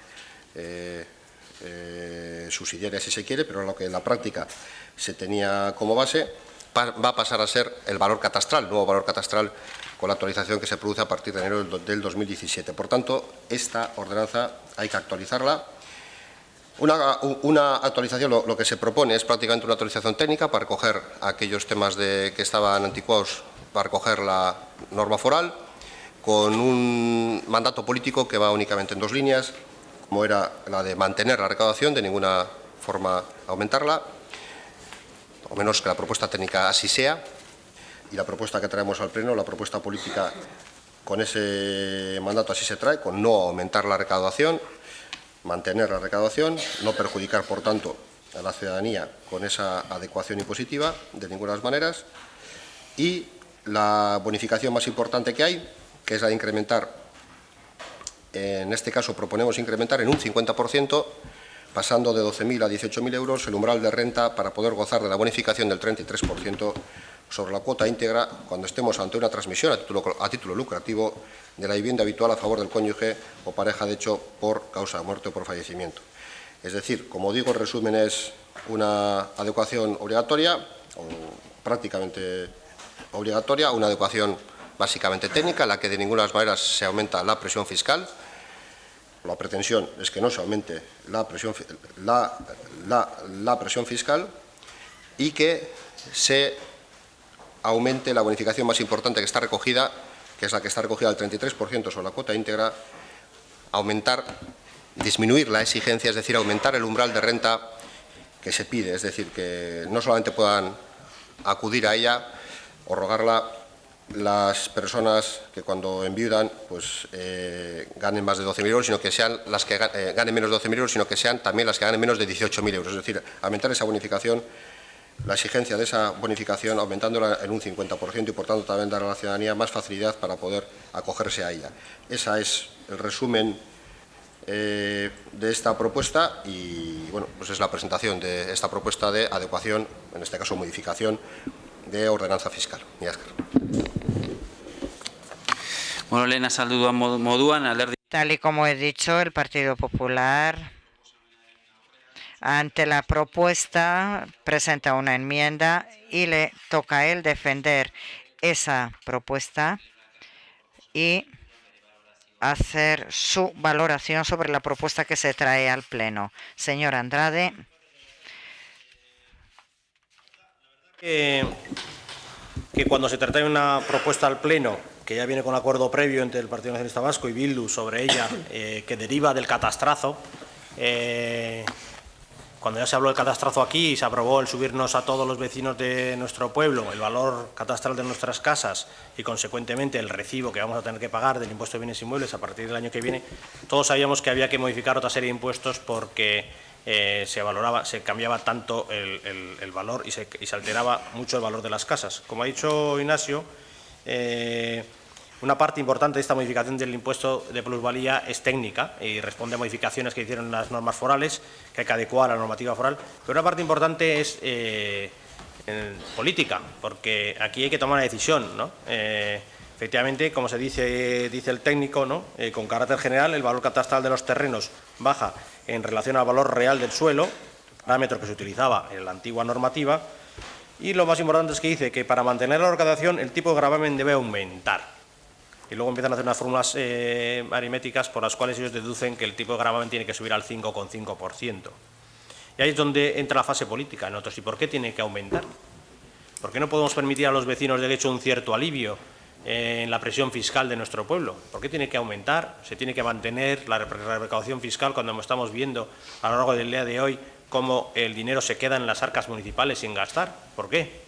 Speaker 4: subsidiaria si se quiere, pero lo que en la práctica se tenía como base, va a pasar a ser el valor catastral, el nuevo valor catastral, con la actualización que se produce a partir de enero del 2017. Por tanto, esta ordenanza hay que actualizarla. Una actualización, lo que se propone es prácticamente una actualización técnica para recoger aquellos temas que estaban anticuados, para recoger la norma foral, con un mandato político que va únicamente en dos líneas, como era la de mantener la recaudación, de ninguna forma aumentarla, o menos que la propuesta técnica así sea, y la propuesta que traemos al Pleno, la propuesta política con ese mandato así se trae, con no aumentar la recaudación, mantener la recaudación, no perjudicar, por tanto, a la ciudadanía con esa adecuación impositiva de ninguna de las maneras, y la bonificación más importante que hay, que es la de incrementar, en este caso proponemos incrementar en un 50%, pasando de 12.000 a 18.000 euros el umbral de renta para poder gozar de la bonificación del 33% sobre la cuota íntegra cuando estemos ante una transmisión a título lucrativo de la vivienda habitual a favor del cónyuge o pareja de hecho por causa de muerte o por fallecimiento. Es decir, como digo, el resumen es una adecuación obligatoria, o prácticamente obligatoria, una adecuación básicamente técnica, en la que de ninguna de las maneras se aumenta la presión fiscal. La pretensión es que no se aumente la presión fiscal y que se aumente la bonificación más importante que está recogida, que es la que está recogida al 33% sobre la cuota íntegra, disminuir la exigencia, es decir, aumentar el umbral de renta que se pide, es decir, que no solamente puedan acudir a ella o rogarla las personas que cuando enviudan pues ganen más de 12.000 euros, sino que sean las que ganen menos de 12.000 euros, sino que sean también las que ganen menos de 18.000 euros. Es decir, aumentar esa bonificación, la exigencia de esa bonificación, aumentándola en un 50% y, por tanto, también dar a la ciudadanía más facilidad para poder acogerse a ella. Ese es el resumen de esta propuesta y, bueno, pues es la presentación de esta propuesta de adecuación, en este caso modificación, de ordenanza fiscal.
Speaker 1: Bueno, lehen azaldu moduan, alderdi...
Speaker 2: Tal y como he dicho, el Partido Popular, ante la propuesta, presenta una enmienda y le toca a él defender esa propuesta y hacer su valoración sobre la propuesta que se trae al Pleno. Señor Andrade.
Speaker 3: Que cuando se trata de una propuesta al Pleno, que ya viene con acuerdo previo entre el Partido Nacionalista Vasco y Bildu sobre ella, que deriva del catastrazo, cuando ya se habló del catastrazo aquí y se aprobó el subirnos a todos los vecinos de nuestro pueblo el valor catastral de nuestras casas y, consecuentemente, el recibo que vamos a tener que pagar del impuesto de bienes inmuebles a partir del año que viene, todos sabíamos que había que modificar otra serie de impuestos porque se cambiaba tanto el valor y se alteraba mucho el valor de las casas. Como ha dicho Ignacio, una parte importante de esta modificación del impuesto de plusvalía es técnica y responde a modificaciones que hicieron las normas forales, que hay que adecuar a la normativa foral, pero una parte importante es política, porque aquí hay que tomar una decisión, ¿no? Efectivamente, como se dice el técnico, ¿no? Con carácter general, el valor catastral de los terrenos baja en relación al valor real del suelo, parámetro que se utilizaba en la antigua normativa, y lo más importante es que dice que para mantener la recaudación el tipo de gravamen debe aumentar. y luego empiezan a hacer unas fórmulas aritméticas por las cuales ellos deducen que el tipo de gravamen tiene que subir al 5,5%. Y ahí es donde entra la fase política en otros. ¿Y por qué tiene que aumentar? ¿Por qué no podemos permitir a los vecinos de Guecho un cierto alivio en la presión fiscal de nuestro pueblo? ¿Por qué tiene que aumentar? ¿Se tiene que mantener la recaudación fiscal cuando estamos viendo a lo largo del día de hoy cómo el dinero se queda en las arcas municipales sin gastar? ¿Por qué?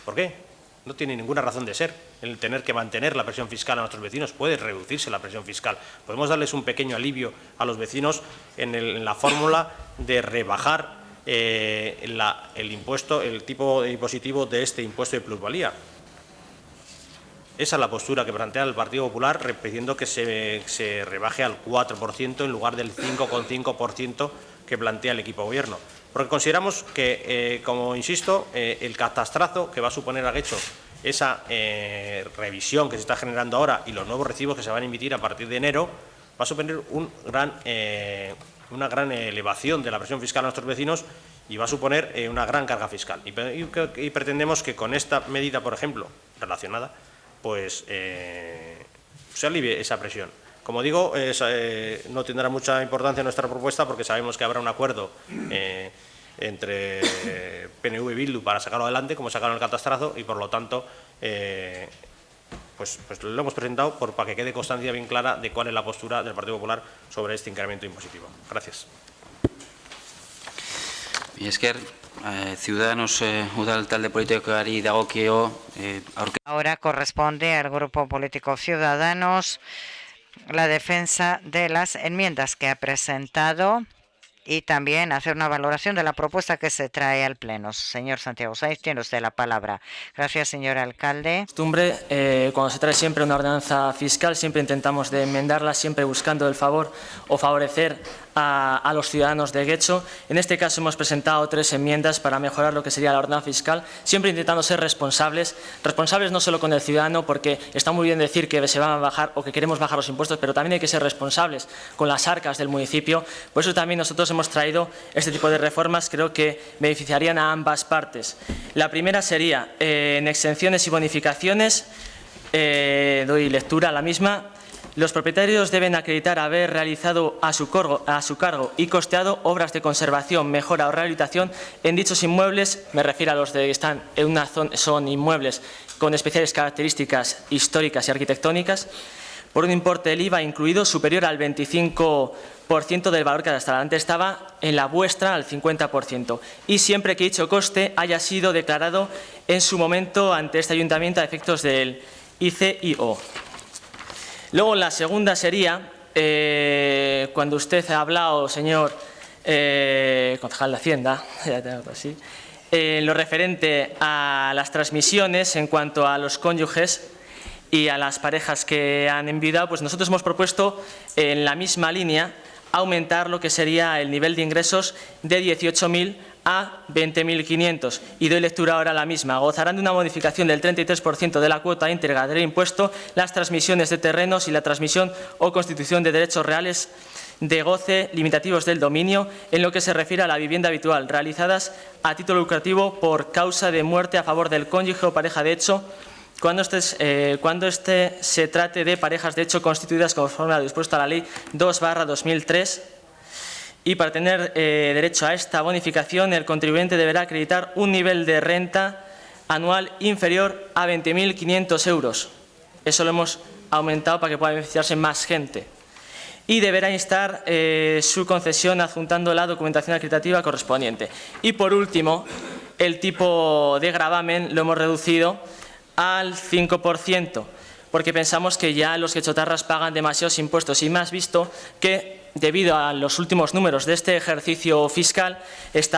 Speaker 3: ¿Por qué? No tiene ninguna razón de ser el tener que mantener la presión fiscal a nuestros vecinos. Puede reducirse la presión fiscal. Podemos darles un pequeño alivio a los vecinos en la fórmula de rebajar el impuesto, el tipo impositivo de este impuesto de plusvalía. Esa es la postura que plantea el Partido Popular, pidiendo que se rebaje al 4% en lugar del 5,5% que plantea el equipo de gobierno. Porque consideramos que, como insisto, el catastrazo que va a suponer a Guecho esa revisión que se está generando ahora y los nuevos recibos que se van a emitir a partir de enero, va a suponer una gran elevación de la presión fiscal a nuestros vecinos y va a suponer una gran carga fiscal. Y pretendemos que con esta medida, por ejemplo, relacionada, pues se alivie esa presión. Como digo, no tendrá mucha importancia nuestra propuesta porque sabemos que habrá un acuerdo entre PNV y Bildu para sacarlo adelante, como sacaron el catastrazo, y por lo tanto pues lo hemos presentado para que quede constancia bien clara de cuál es la postura del Partido Popular sobre este incremento impositivo. Gracias.
Speaker 1: Ciudadanos udal talde politikoari dagokio
Speaker 2: Ahora corresponde al Grupo Político Ciudadanos la defensa de las enmiendas que ha presentado y también hacer una valoración de la propuesta que se trae al Pleno. Señor Santiago Sáenz, tiene usted la palabra. Gracias, señor alcalde.
Speaker 5: Costumbre, cuando se trae siempre una ordenanza fiscal, siempre intentamos de enmendarla, siempre buscando el favor o favorecer a los ciudadanos de Guecho. En este caso hemos presentado 3 enmiendas para mejorar lo que sería la ordenanza fiscal, siempre intentando ser responsables no solo con el ciudadano, porque está muy bien decir que se van a bajar o que queremos bajar los impuestos, pero también hay que ser responsables con las arcas del municipio. Por eso también nosotros hemos traído este tipo de reformas, creo que beneficiarían a ambas partes. La primera sería en exenciones y bonificaciones, doy lectura a la misma. Los propietarios deben acreditar haber realizado a su cargo y costeado obras de conservación, mejora o rehabilitación en dichos inmuebles, me refiero a los que están en una zona, son inmuebles con especiales características históricas y arquitectónicas, por un importe del IVA incluido superior al 25% del valor cadastral. Antes estaba en la vuestra al 50%. Y siempre que dicho coste haya sido declarado en su momento ante este ayuntamiento a efectos del ICIO. Luego la segunda sería, cuando usted ha hablado, señor concejal de Hacienda, así, lo referente a las transmisiones en cuanto a los cónyuges y a las parejas que han enviudado, pues nosotros hemos propuesto en la misma línea aumentar lo que sería el nivel de ingresos de 18.000 a 20.500 y doy lectura ahora a la misma. Gozarán de una modificación del 33% de la cuota íntegra del impuesto las transmisiones de terrenos y la transmisión o constitución de derechos reales de goce limitativos del dominio en lo que se refiere a la vivienda habitual realizadas a título lucrativo por causa de muerte a favor del cónyuge o pareja de hecho cuando este se trate de parejas de hecho constituidas conforme a lo dispuesto a la Ley 2/2003. Y para tener derecho a esta bonificación, el contribuyente deberá acreditar un nivel de renta anual inferior a 20.500 euros. Eso lo hemos aumentado para que pueda beneficiarse más gente. Y deberá instar su concesión adjuntando la documentación acreditativa correspondiente. Y por último, el tipo de gravamen lo hemos reducido al 5%, porque pensamos que ya los quechotarras pagan demasiados impuestos y más visto que debido a los últimos números de este ejercicio fiscal se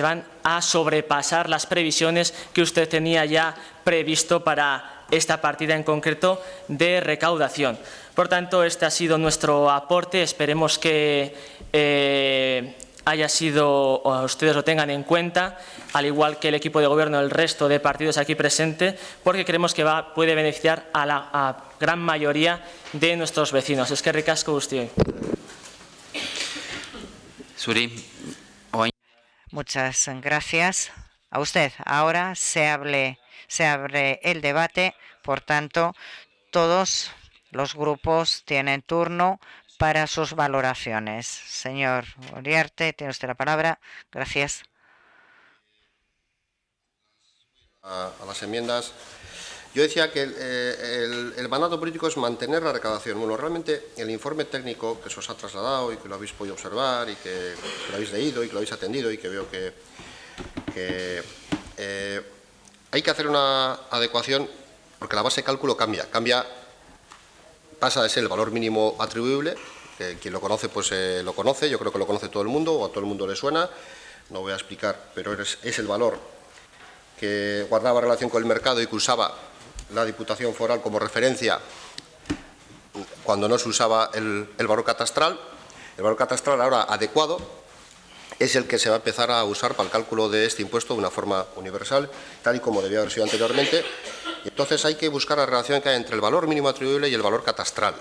Speaker 5: van a sobrepasar las previsiones que usted tenía ya previsto para esta partida en concreto de recaudación. Por tanto, este ha sido nuestro aporte. Esperemos que ustedes lo tengan en cuenta, al igual que el equipo de gobierno del resto de partidos aquí presentes, porque creemos que puede beneficiar a la gran mayoría de nuestros vecinos. Eskerrik asko guztioi.
Speaker 2: Muchas gracias a usted. Ahora se hable Se abre el debate, por tanto, todos los grupos tienen turno para sus valoraciones. Señor Uriarte, tiene usted la palabra. Gracias.
Speaker 4: A las enmiendas. Yo decía que el mandato político es mantener la recaudación. Bueno, realmente el informe técnico que se os ha trasladado y que lo habéis podido observar y que lo habéis leído y que lo habéis atendido y que veo que hay que hacer una adecuación porque la base de cálculo cambia, pasa de ser el valor mínimo atribuible, que quien lo conoce pues lo conoce, yo creo que lo conoce todo el mundo o a todo el mundo le suena, no voy a explicar, pero es el valor que guardaba relación con el mercado y que usaba la Diputación Foral como referencia cuando no se usaba el valor catastral. El valor catastral ahora adecuado es el que se va a empezar a usar para el cálculo de este impuesto de una forma universal, tal y como debía haber sido anteriormente. Y entonces hay que buscar la relación que hay entre el valor mínimo atribuible y el valor catastral.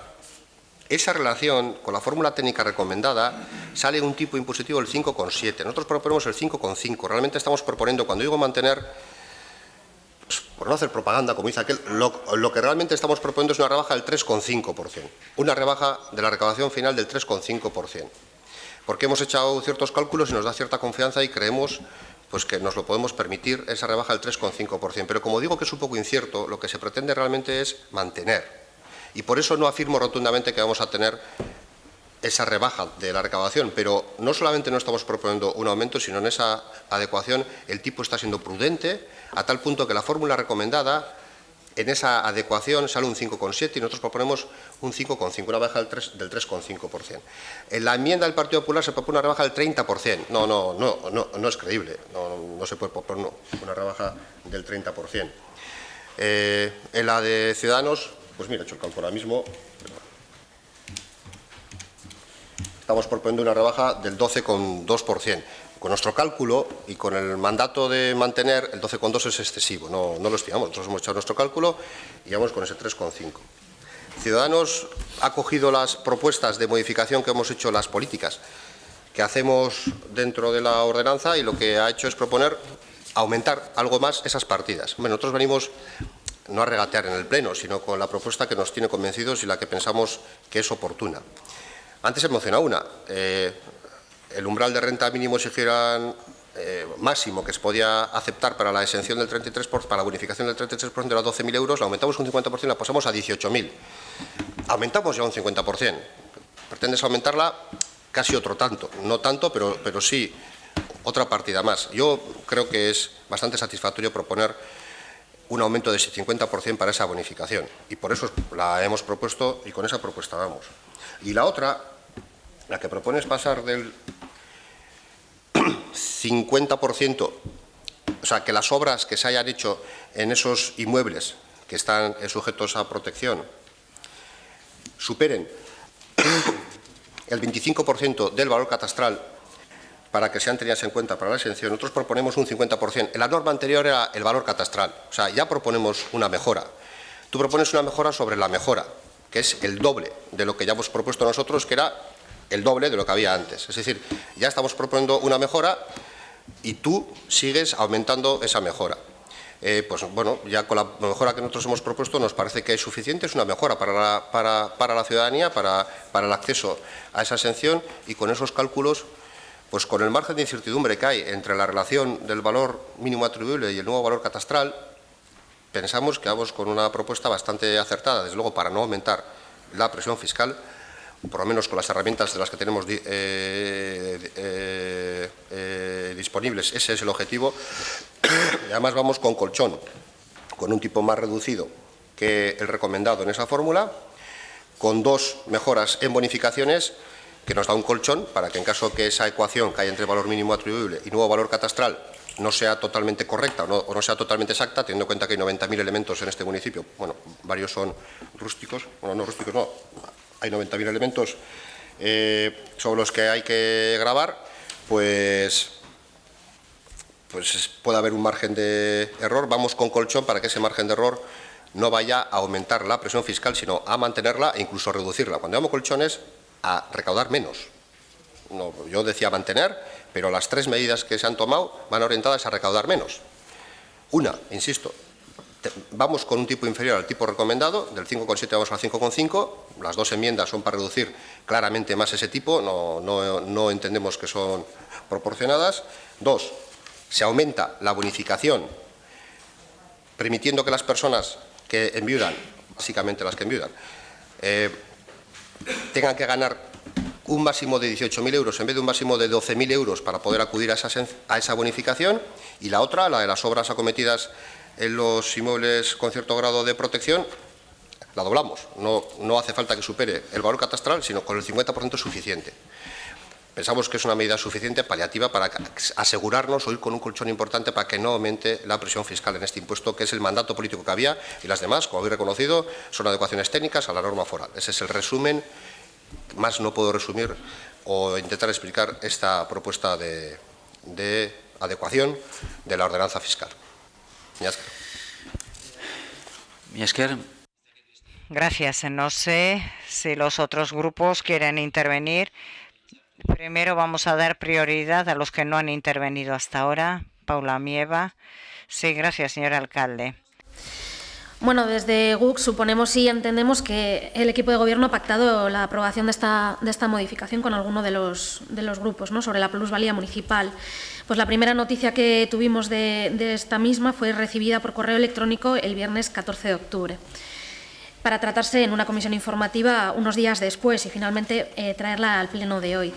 Speaker 4: Esa relación, con la fórmula técnica recomendada, sale un tipo impositivo del 5,7. Nosotros proponemos el 5,5. Realmente estamos proponiendo, cuando digo mantener, pues, por no hacer propaganda, como dice aquel, lo que realmente estamos proponiendo es una rebaja del 3,5%. Una rebaja de la recaudación final del 3,5%. Porque hemos echado ciertos cálculos y nos da cierta confianza y creemos pues, que nos lo podemos permitir, esa rebaja del 3,5%. Pero como digo que es un poco incierto, lo que se pretende realmente es mantener. Y por eso no afirmo rotundamente que vamos a tener esa rebaja de la recaudación, pero no solamente no estamos proponiendo un aumento, sino en esa adecuación el tipo está siendo prudente, a tal punto que la fórmula recomendada, en esa adecuación sale un 5,7 y nosotros proponemos un 5,5, una rebaja del 3,5%. En la enmienda del Partido Popular se propone una rebaja del 30%. No es creíble, no se puede proponer una rebaja del 30%. En la de Ciudadanos, pues mira, he hecho el cálculo ahora mismo. Estamos proponiendo una rebaja del 12,2%. Con nuestro cálculo y con el mandato de mantener, el 12,2 es excesivo, no lo estimamos. Nosotros hemos hecho nuestro cálculo y vamos con ese 3,5. Ciudadanos ha cogido las propuestas de modificación que hemos hecho, las políticas que hacemos dentro de la ordenanza, y lo que ha hecho es proponer aumentar algo más esas partidas. Bueno, nosotros venimos no a regatear en el Pleno, sino con la propuesta que nos tiene convencidos y la que pensamos que es oportuna. Antes he mencionado una. El umbral de renta mínimo máximo que se podía aceptar para la exención del 33%, para la bonificación del 33% de los 12.000 euros, la aumentamos un 50% y la pasamos a 18.000. Aumentamos ya un 50%. Pretendes aumentarla casi otro tanto. No tanto, pero sí otra partida más. Yo creo que es bastante satisfactorio proponer un aumento de ese 50% para esa bonificación. Y por eso la hemos propuesto y con esa propuesta vamos. Y la otra, la que propone es pasar del 50%, o sea, que las obras que se hayan hecho en esos inmuebles que están sujetos a protección superen el 25% del valor catastral para que sean tenidas en cuenta para la exención. Nosotros proponemos un 50%. En la norma anterior era el valor catastral, o sea, ya proponemos una mejora. Tú propones una mejora sobre la mejora, que es el doble de lo que ya hemos propuesto nosotros, que era el doble de lo que había antes. Es decir, ya estamos proponiendo una mejora y tú sigues aumentando esa mejora. Pues bueno, ya con la mejora que nosotros hemos propuesto nos parece que es suficiente, es una mejora para la ciudadanía, para el acceso a esa exención, y con esos cálculos, pues con el margen de incertidumbre que hay entre la relación del valor mínimo atribuible y el nuevo valor catastral, pensamos que vamos con una propuesta bastante acertada, desde luego para no aumentar la presión fiscal, por lo menos con las herramientas de las que tenemos disponibles. Ese es el objetivo. Y además vamos con colchón, con un tipo más reducido que el recomendado en esa fórmula, con dos mejoras en bonificaciones, que nos da un colchón para que en caso que esa ecuación que hay entre valor mínimo atribuible y nuevo valor catastral no sea totalmente correcta o no sea totalmente exacta, teniendo en cuenta que hay 90.000 elementos en este municipio. Bueno, varios son rústicos, bueno, no rústicos, no, hay 90.000 elementos sobre los que hay que gravar, pues puede haber un margen de error. Vamos con colchón para que ese margen de error no vaya a aumentar la presión fiscal, sino a mantenerla e incluso reducirla. Cuando damos colchones, a recaudar menos. No, yo decía mantener, pero las tres medidas que se han tomado van orientadas a recaudar menos. Una, insisto, vamos con un tipo inferior al tipo recomendado, del 5,7 vamos al 5,5, las dos enmiendas son para reducir claramente más ese tipo, no entendemos que son proporcionadas. 2, se aumenta la bonificación, permitiendo que las personas que enviudan, básicamente las que enviudan, tengan que ganar un máximo de 18.000 euros en vez de un máximo de 12.000 euros para poder acudir a esa bonificación. Y la otra, la de las obras acometidas en los inmuebles con cierto grado de protección, la doblamos. No hace falta que supere el valor catastral, sino con el 50% es suficiente. Pensamos que es una medida suficiente, paliativa, para asegurarnos o ir con un colchón importante para que no aumente la presión fiscal en este impuesto, que es el mandato político que había, y las demás, como habéis reconocido, son adecuaciones técnicas a la norma foral. Ese es el resumen. Más no puedo resumir o intentar explicar esta propuesta de adecuación de la ordenanza fiscal.
Speaker 1: Miasker.
Speaker 2: Gracias. No sé si los otros grupos quieren intervenir. Primero vamos a dar prioridad a los que no han intervenido hasta ahora. Paula Mieva. Sí, gracias, señor alcalde.
Speaker 9: Bueno, desde GUC suponemos y entendemos que el equipo de gobierno ha pactado la aprobación de esta modificación con alguno de los grupos, ¿no?, sobre la plusvalía municipal. Pues la primera noticia que tuvimos de esta misma fue recibida por correo electrónico el viernes 14 de octubre, para tratarse en una comisión informativa unos días después y finalmente traerla al pleno de hoy.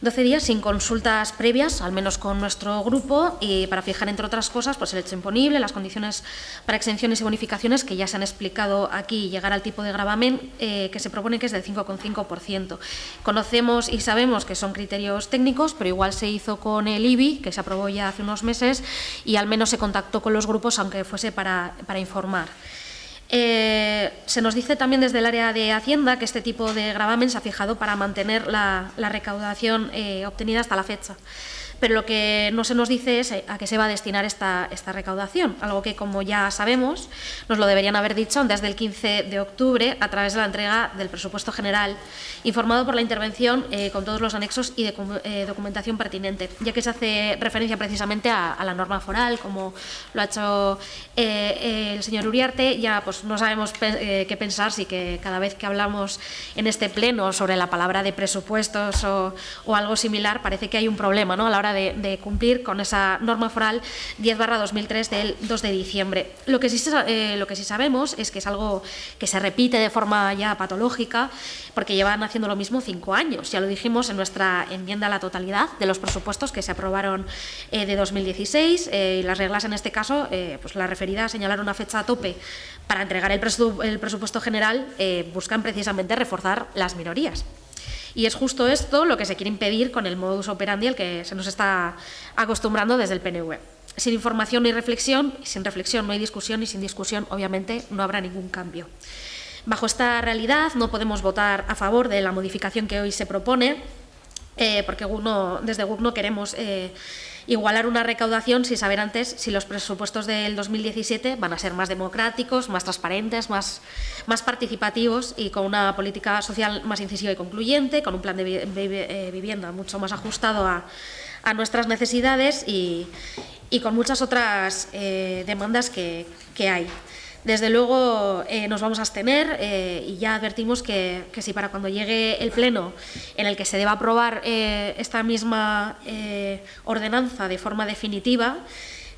Speaker 9: 12 días sin consultas previas, al menos con nuestro grupo, y para fijar, entre otras cosas, pues el hecho imponible, las condiciones para exenciones y bonificaciones que ya se han explicado aquí, y llegar al tipo de gravamen que se propone, que es del 5,5%. Conocemos y sabemos que son criterios técnicos, pero igual se hizo con el IBI, que se aprobó ya hace unos meses, y al menos se contactó con los grupos, aunque fuese para informar. Se nos dice también desde el área de Hacienda que este tipo de gravamen se ha fijado para mantener la recaudación obtenida hasta la fecha. Pero lo que no se nos dice es a qué se va a destinar esta recaudación, algo que, como ya sabemos, nos lo deberían haber dicho antes del 15 de octubre a través de la entrega del presupuesto general, informado por la intervención con todos los anexos y documentación pertinente, ya que se hace referencia precisamente a la norma foral, como lo ha hecho el señor Uriarte. Ya pues no sabemos qué pensar, si que cada vez que hablamos en este pleno sobre la palabra de presupuestos o algo similar, parece que hay un problema, ¿no?, a la hora de cumplir con esa norma foral 10/2003 del 2 de diciembre. Lo que sí sabemos es que es algo que se repite de forma ya patológica, porque llevan haciendo lo mismo 5 años. Ya lo dijimos en nuestra enmienda a la totalidad de los presupuestos que se aprobaron de 2016, y las reglas en este caso, pues la referida a señalar una fecha a tope para entregar el presupuesto general, buscan precisamente reforzar las minorías. Y es justo esto lo que se quiere impedir con el modus operandi al que se nos está acostumbrando desde el PNV. Sin información no hay reflexión, sin reflexión no hay discusión, y sin discusión, obviamente, no habrá ningún cambio. Bajo esta realidad no podemos votar a favor de la modificación que hoy se propone, porque desde GUC no queremos igualar una recaudación sin saber antes si los presupuestos del 2017 van a ser más democráticos, más transparentes, más participativos y con una política social más incisiva y concluyente, con un plan de vivienda mucho más ajustado a nuestras necesidades y con muchas otras demandas que hay. Desde luego nos vamos a abstener, y ya advertimos que si para cuando llegue el pleno en el que se deba aprobar esta misma ordenanza de forma definitiva,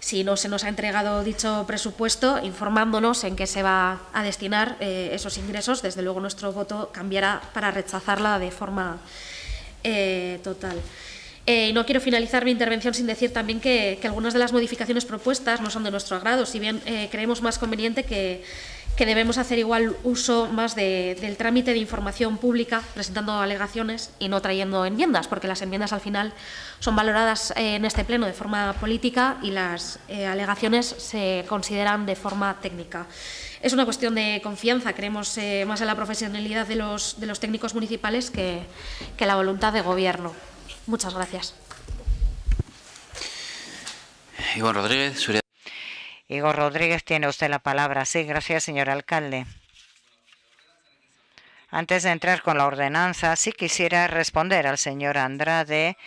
Speaker 9: si no se nos ha entregado dicho presupuesto, informándonos en qué se va a destinar esos ingresos, desde luego nuestro voto cambiará para rechazarla de forma total. Y no quiero finalizar mi intervención sin decir también que algunas de las modificaciones propuestas no son de nuestro agrado, si bien creemos más conveniente que debemos hacer igual uso más del trámite de información pública, presentando alegaciones y no trayendo enmiendas, porque las enmiendas al final son valoradas en este pleno de forma política y las alegaciones se consideran de forma técnica. Es una cuestión de confianza, creemos más en la profesionalidad de los técnicos municipales que la voluntad de gobierno. Muchas gracias.
Speaker 1: Igor Rodríguez.
Speaker 2: Igor Rodríguez, tiene usted la palabra. Sí, gracias, señor alcalde. Antes de entrar con la ordenanza, sí quisiera responder al señor Andrade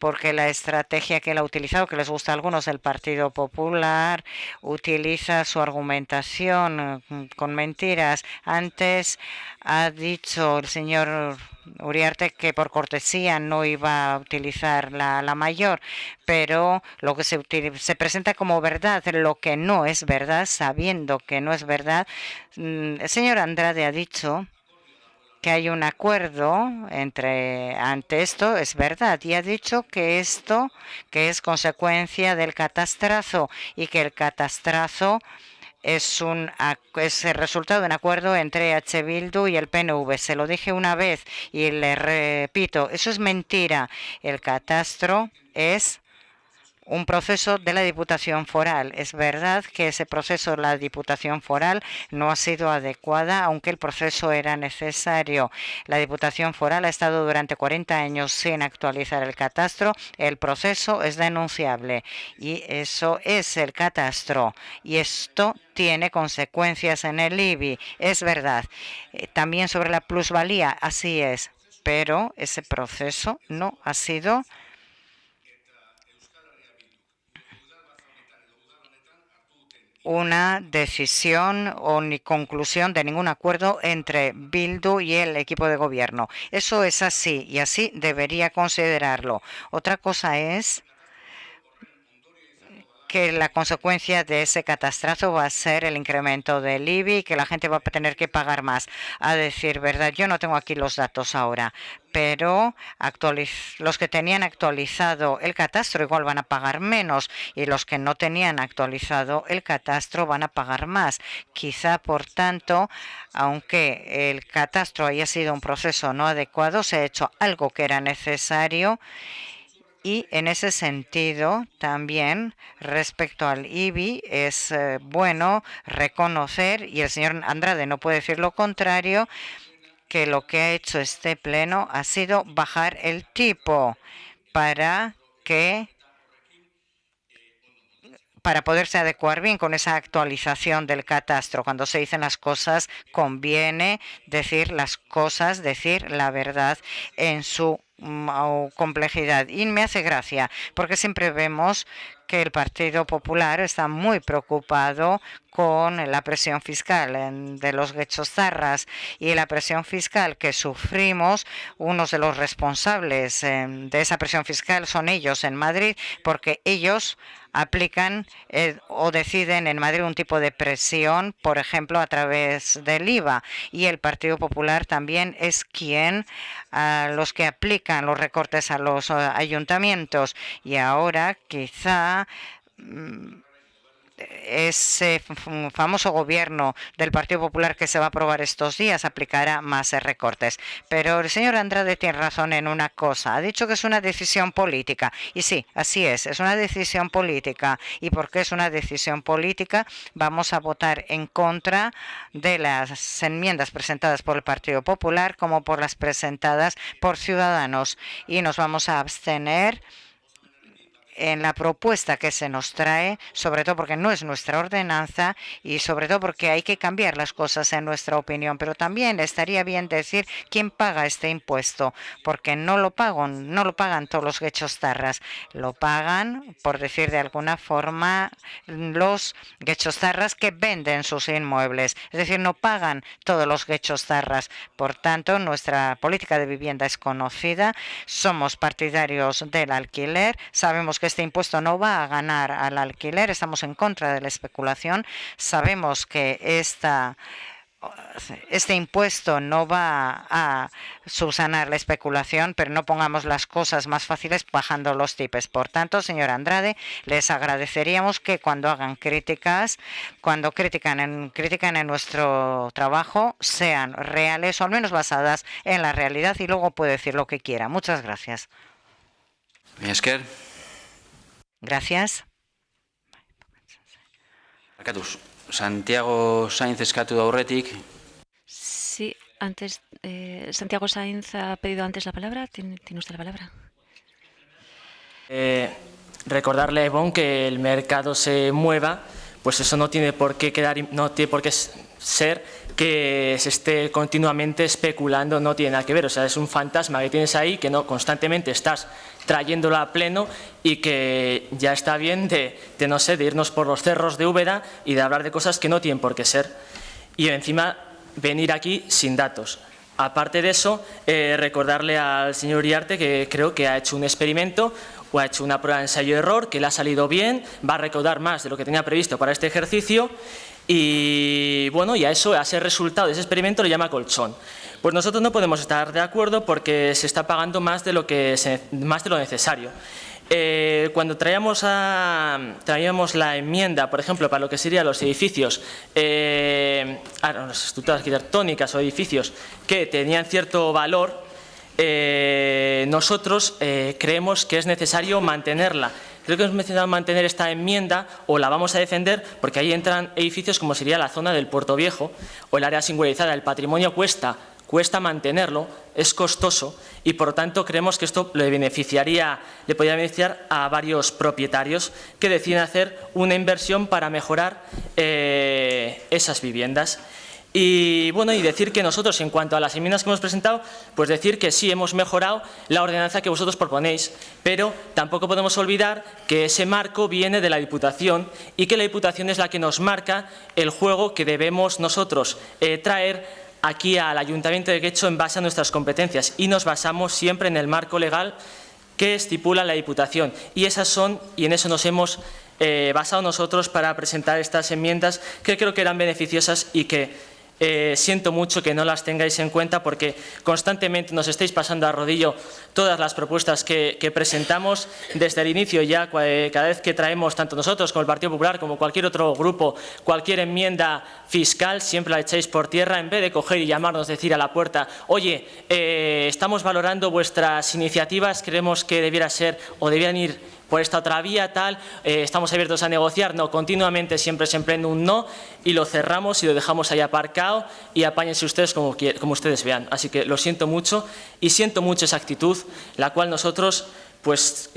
Speaker 2: porque la estrategia que él ha utilizado, que les gusta a algunos del Partido Popular, utiliza su argumentación con mentiras. Antes ha dicho el señor Uriarte que por cortesía no iba a utilizar la mayor, pero lo que se presenta como verdad, lo que no es verdad, sabiendo que no es verdad. El señor Andrade ha dicho que hay un acuerdo ante esto, es verdad, y ha dicho que esto que es consecuencia del catastrazo y que el catastrazo es el resultado de un acuerdo entre H. Bildu y el PNV. Se lo dije una vez y le repito, eso es mentira. El catastro es un proceso de la Diputación Foral. Es verdad que ese proceso de la Diputación Foral no ha sido adecuada, aunque el proceso era necesario. La Diputación Foral ha estado durante 40 años sin actualizar el catastro. El proceso es denunciable y eso es el catastro. Y esto tiene consecuencias en el IBI. Es verdad. También sobre la plusvalía, así es. Pero ese proceso no ha sido una decisión o ni conclusión de ningún acuerdo entre Bildu y el equipo de gobierno. Eso es así y así debería considerarlo. Otra cosa es que la consecuencia de ese catastrazo va a ser el incremento del IBI y que la gente va a tener que pagar más. A decir verdad, yo no tengo aquí los datos ahora, pero los que tenían actualizado el catastro igual van a pagar menos y los que no tenían actualizado el catastro van a pagar más. Quizá, por tanto, aunque el catastro haya sido un proceso no adecuado, se ha hecho algo que era necesario. Y en ese sentido, también respecto al IBI, es bueno reconocer, y el señor Andrade no puede decir lo contrario, que lo que ha hecho este pleno ha sido bajar el tipo para poderse adecuar bien con esa actualización del catastro. Cuando se dicen las cosas, conviene decir las cosas, decir la verdad en su complejidad. Y me hace gracia, porque siempre vemos que el Partido Popular está muy preocupado con la presión fiscal de los guechostarras y la presión fiscal que sufrimos. Unos de los responsables de esa presión fiscal son ellos en Madrid, porque ellos aplican o deciden en Madrid un tipo de presión, por ejemplo, a través del IVA. Y el Partido Popular también es los que aplican los recortes a los ayuntamientos. Y ahora quizá ese famoso gobierno del Partido Popular que se va a aprobar estos días aplicará más recortes. Pero el señor Andrade tiene razón en una cosa. Ha dicho que es una decisión política. Y sí, así es una decisión política. Y porque es una decisión política, vamos a votar en contra de las enmiendas presentadas por el Partido Popular como por las presentadas por Ciudadanos. Y nos vamos a abstener en la propuesta que se nos trae, sobre todo porque no es nuestra ordenanza y sobre todo porque hay que cambiar las cosas en nuestra opinión. Pero también estaría bien decir quién paga este impuesto, porque no lo pagan todos los guechostarras, lo pagan, por decir de alguna forma, los guechostarras que venden sus inmuebles. Es decir, no pagan todos los guechostarras. Por tanto, nuestra política de vivienda es conocida, somos partidarios del alquiler, sabemos que este impuesto no va a ganar al alquiler, estamos en contra de la especulación, sabemos que este impuesto no va a subsanar la especulación, pero no pongamos las cosas más fáciles bajando los tipos. Por tanto, señor Andrade, les agradeceríamos que cuando hagan críticas, cuando critican en nuestro trabajo, sean reales o al menos basadas en la realidad y luego puede decir lo que quiera. Muchas gracias.
Speaker 1: Esker.
Speaker 2: Gracias.
Speaker 1: Santiago Sainz eskatu da aurretik.
Speaker 7: Sí, antes Santiago Sainz ha pedido antes la palabra. ¿Tiene usted la palabra?
Speaker 5: Recordarle a Ivonne que el mercado se mueva, pues eso no tiene por qué ser que se esté continuamente especulando, no tiene nada que ver. O sea, es un fantasma que tienes ahí que no constantemente estás trayéndolo a pleno y que ya está bien de no sé, de irnos por los cerros de Úbeda y de hablar de cosas que no tienen por qué ser. Y encima venir aquí sin datos. Aparte de eso, recordarle al señor Uriarte que creo que ha hecho un experimento o ha hecho una prueba de ensayo-error que le ha salido bien, va a recaudar más de lo que tenía previsto para este ejercicio y bueno, y a ese resultado de ese experimento le llama colchón. Pues nosotros no podemos estar de acuerdo porque se está pagando más de lo necesario. Cuando traíamos la enmienda, por ejemplo, para lo que serían los edificios, las estructuras arquitectónicas o edificios que tenían cierto valor, nosotros creemos que es necesario mantenerla. Creo que es necesario mantener esta enmienda o la vamos a defender porque ahí entran edificios como sería la zona del Puerto Viejo o el área singularizada. El patrimonio cuesta mantenerlo, es costoso y por lo tanto creemos que esto le podría beneficiar a varios propietarios que deciden hacer una inversión para mejorar esas viviendas. Y bueno, y decir que nosotros, en cuanto a las enmiendas que hemos presentado, pues decir que sí hemos mejorado la ordenanza que vosotros proponéis, pero tampoco podemos olvidar que ese marco viene de la Diputación y que la Diputación es la que nos marca el juego que debemos nosotros traer aquí al Ayuntamiento de Guecho en base a nuestras competencias y nos basamos siempre en el marco legal que estipula la Diputación y en eso nos hemos basado nosotros para presentar estas enmiendas que creo que eran beneficiosas y que siento mucho que no las tengáis en cuenta porque constantemente nos estáis pasando a rodillo todas las propuestas que presentamos desde el inicio ya, cada vez que traemos tanto nosotros como el Partido Popular como cualquier otro grupo, cualquier enmienda fiscal, siempre la echáis por tierra en vez de coger y llamarnos, decir a la puerta, oye, estamos valorando vuestras iniciativas, creemos que debiera ser o debieran ir por esta otra vía, tal, estamos abiertos a negociar, no, continuamente siempre se emprende un no y lo cerramos y lo dejamos ahí aparcado y apáñense ustedes como ustedes vean. Así que lo siento mucho y siento mucho esa actitud, la cual nosotros, pues,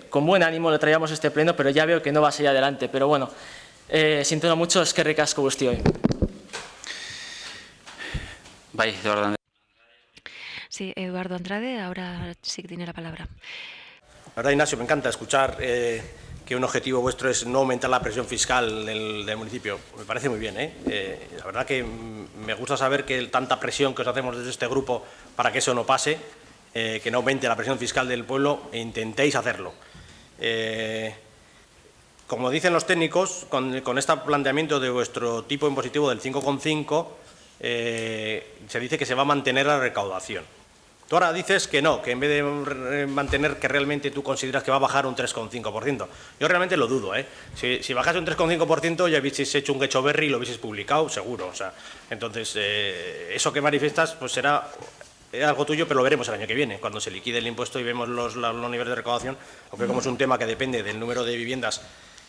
Speaker 5: con buen ánimo le traíamos este pleno, pero ya veo que no va a seguir adelante. Pero bueno, siento mucho, es que recasco usted hoy.
Speaker 1: Vaya, Eduardo Andrade.
Speaker 7: Sí, Eduardo Andrade, ahora sí que tiene la palabra.
Speaker 3: La verdad, Ignacio, me encanta escuchar que un objetivo vuestro es no aumentar la presión fiscal del municipio. Me parece muy bien, La verdad que me gusta saber que tanta presión que os hacemos desde este grupo para que eso no pase, que no aumente la presión fiscal del pueblo, e intentéis hacerlo. Como dicen los técnicos, con este planteamiento de vuestro tipo impositivo del 5,5, se dice que se va a mantener la recaudación. Tú ahora dices que no, que en vez de mantener, que realmente tú consideras que va a bajar un 3,5%. Yo realmente lo dudo, Si bajase un 3,5% ya hubieseis hecho un Getxoberri y lo hubieseis publicado, seguro. O sea, entonces, eso que manifiestas pues será algo tuyo, pero lo veremos el año que viene, cuando se liquide el impuesto y vemos los niveles de recaudación, aunque como es un tema que depende del número de viviendas,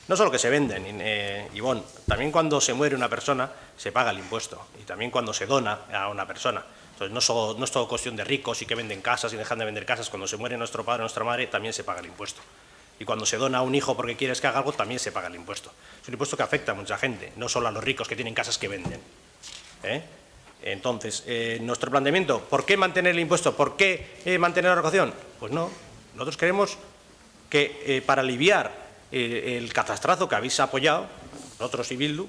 Speaker 3: no solo que se venden, Ivonne, también cuando se muere una persona se paga el impuesto y también cuando se dona a una persona. Entonces, no es todo cuestión de ricos y que venden casas y dejan de vender casas. Cuando se muere nuestro padre o nuestra madre, también se paga el impuesto. Y cuando se dona a un hijo porque quieres que haga algo, también se paga el impuesto. Es un impuesto que afecta a mucha gente, no solo a los ricos que tienen casas que venden. Entonces, nuestro planteamiento, ¿por qué mantener el impuesto? ¿Por qué mantener la recaudación? Pues no, nosotros queremos que para aliviar el catastrazo que habéis apoyado, nosotros y Bildu,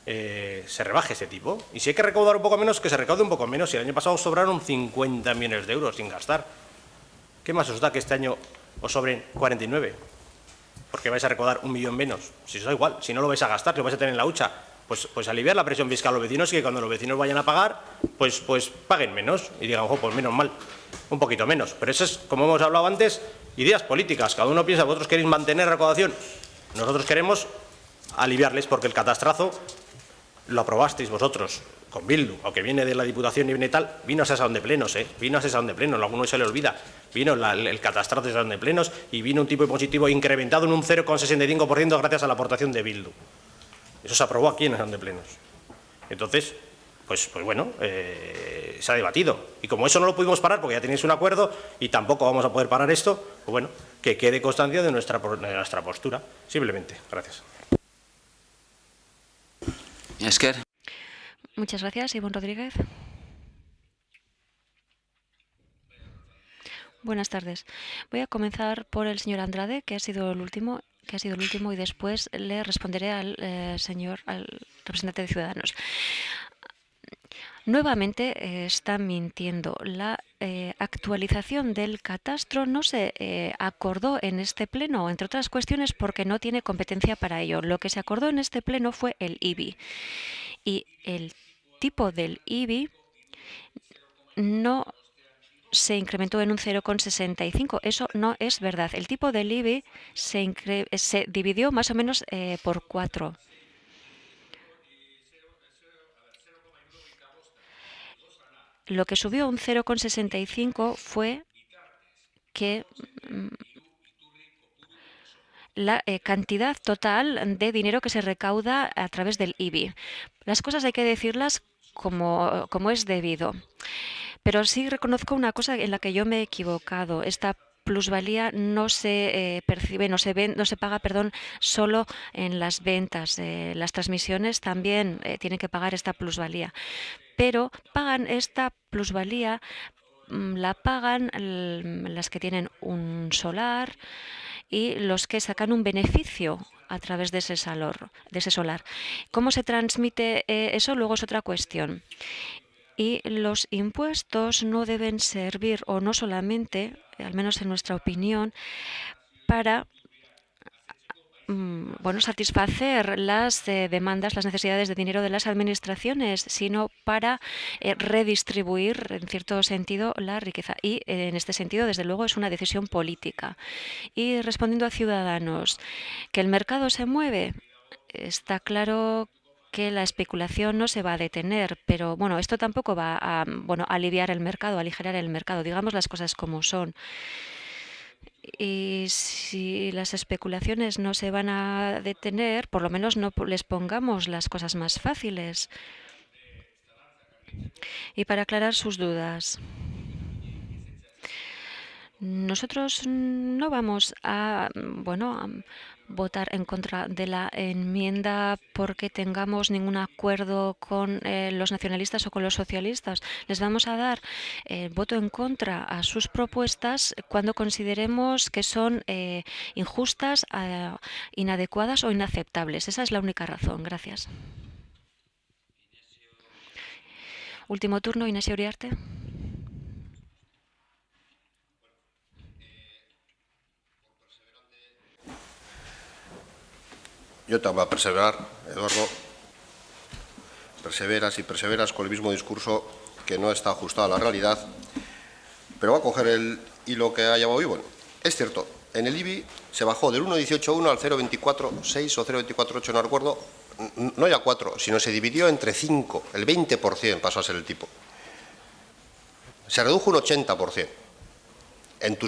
Speaker 3: se rebaje ese tipo. Y si hay que recaudar un poco menos, que se recaude un poco menos. Y el año pasado sobraron 50 millones de euros sin gastar. ¿Qué más os da que este año os sobren 49? Porque vais a recaudar 1 millón menos. Si os da igual, si no lo vais a gastar, lo vais a tener en la hucha. Pues aliviar la presión fiscal a los vecinos y que cuando los vecinos vayan a pagar, pues paguen menos. Y digan, ojo, pues menos mal, un poquito menos. Pero eso es, como hemos hablado antes, ideas políticas. Cada uno piensa, vosotros queréis mantener recaudación. Nosotros queremos aliviarles porque el catastrazo lo aprobasteis vosotros con Bildu, aunque viene de la Diputación y viene tal, vino a sesión de plenos, vino a sesión de plenos, a alguno se le olvida, vino el catastrazo de sesión de plenos y vino un tipo impositivo incrementado en un 0,65% gracias a la aportación de Bildu. Eso se aprobó aquí en sesión de plenos. Entonces, pues bueno, se ha debatido. Y como eso no lo pudimos parar porque ya tenéis un acuerdo y tampoco vamos a poder parar esto, pues bueno, que quede constancia de nuestra postura. Simplemente. Gracias.
Speaker 1: Esker.
Speaker 7: Muchas gracias. Ivonne Rodríguez. Buenas tardes. Voy a comenzar por el señor Andrade, que ha sido el último, y después le responderé al representante de Ciudadanos. Nuevamente está mintiendo. La actualización del catastro no se acordó en este pleno, entre otras cuestiones porque no tiene competencia para ello. Lo que se acordó en este pleno fue el IBI. Y el tipo del IBI no se incrementó en un 0,65. Eso no es verdad. El tipo del IBI se dividió más o menos por 4. Lo que subió un 0,65 fue que la cantidad total de dinero que se recauda a través del IBI. Las cosas hay que decirlas como es debido. Pero sí reconozco una cosa en la que yo me he equivocado. Esta plusvalía no se percibe, no se paga, solo en las ventas. Las transmisiones también tienen que pagar esta plusvalía. Pero pagan esta plusvalía, la pagan las que tienen un solar y los que sacan un beneficio a través de ese solar. ¿Cómo se transmite eso? Luego es otra cuestión. Y los impuestos no deben servir, o no solamente, al menos en nuestra opinión, para satisfacer las demandas, las necesidades de dinero de las administraciones, sino para redistribuir, en cierto sentido, la riqueza. Y en este sentido, desde luego, es una decisión política. Y respondiendo a Ciudadanos, que el mercado se mueve, está claro que la especulación no se va a detener, pero esto tampoco va a aliviar el mercado, a aligerar el mercado. Digamos las cosas como son. Y si las especulaciones no se van a detener, por lo menos no les pongamos las cosas más fáciles. Y para aclarar sus dudas, nosotros no vamos a votar en contra de la enmienda porque tengamos ningún acuerdo con los nacionalistas o con los socialistas. Les vamos a dar voto en contra a sus propuestas cuando consideremos que son injustas, inadecuadas o inaceptables. Esa es la única razón. Gracias. Último turno, Inés Uriarte.
Speaker 4: Yo te voy a perseverar, Eduardo. Perseveras y perseveras con el mismo discurso que no está ajustado a la realidad, pero voy a coger el hilo que ha llevado hoy. Bueno, es cierto, en el IBI se bajó del 1,18,1 al 0,24,6 o 0,24,8, no recuerdo, no ya 4, sino se dividió entre 5, el 20% pasó a ser el tipo. Se redujo un 80%. En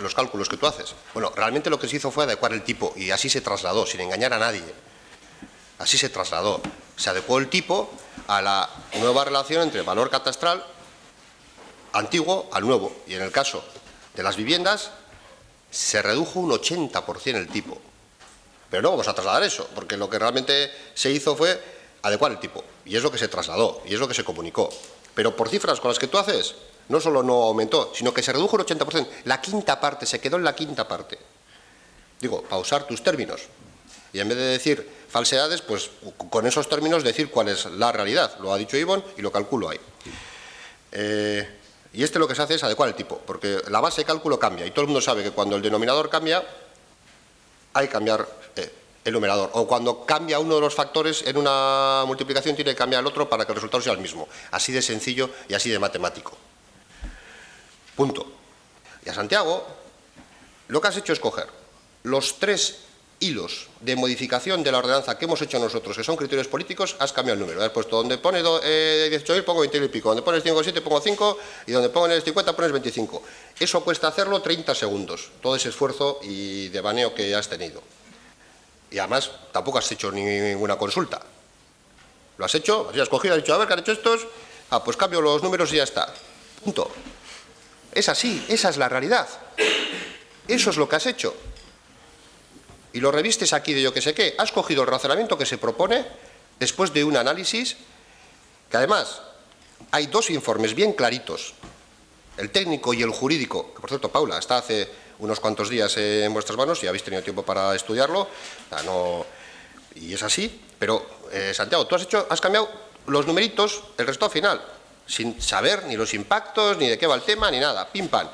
Speaker 4: los cálculos que tú haces. Bueno, realmente lo que se hizo fue adecuar el tipo y así se trasladó, sin engañar a nadie. Así se trasladó. Se adecuó el tipo a la nueva relación entre el valor catastral antiguo al nuevo. Y en el caso de las viviendas se redujo un 80% el tipo. Pero no vamos a trasladar eso, porque lo que realmente se hizo fue adecuar el tipo. Y es lo que se trasladó, y es lo que se comunicó. Pero por cifras con las que tú haces, no solo no aumentó, sino que se redujo un 80%. La quinta parte, se quedó en la quinta parte. Digo, para usar tus términos. Y en vez de decir falsedades, pues con esos términos decir cuál es la realidad. Lo ha dicho Ivonne y lo calculo ahí. Y lo que se hace es adecuar el tipo, porque la base de cálculo cambia. Y todo el mundo sabe que cuando el denominador cambia, hay que cambiar el numerador. O cuando cambia uno de los factores en una multiplicación, tiene que cambiar el otro para que el resultado sea el mismo. Así de sencillo y así de matemático. Punto. Y a Santiago, lo que has hecho es coger los 3 hilos de modificación de la ordenanza que hemos hecho nosotros, que son criterios políticos, has cambiado el número. Has puesto donde pone 18.000 pongo 20.000 y pico, donde pones 5,7 pongo 5 y donde pones 50 pones 25. Eso cuesta hacerlo 30 segundos, todo ese esfuerzo y devaneo que has tenido. Y además tampoco has hecho ninguna consulta. Lo has hecho, así has cogido, has dicho, a ver, ¿qué han hecho estos? Pues cambio los números y ya está. Punto. Es así, esa es la realidad. Eso es lo que has hecho. Y lo revistes aquí de yo que sé qué. Has cogido el razonamiento que se propone después de un análisis que además hay 2 informes bien claritos el técnico y el jurídico, que por cierto, Paula, está hace unos cuantos días en vuestras manos y habéis tenido tiempo para estudiarlo, y es así, pero Santiago, tú has cambiado los numeritos, el resultado final, sin saber ni los impactos, ni de qué va el tema, ni nada, pim pam.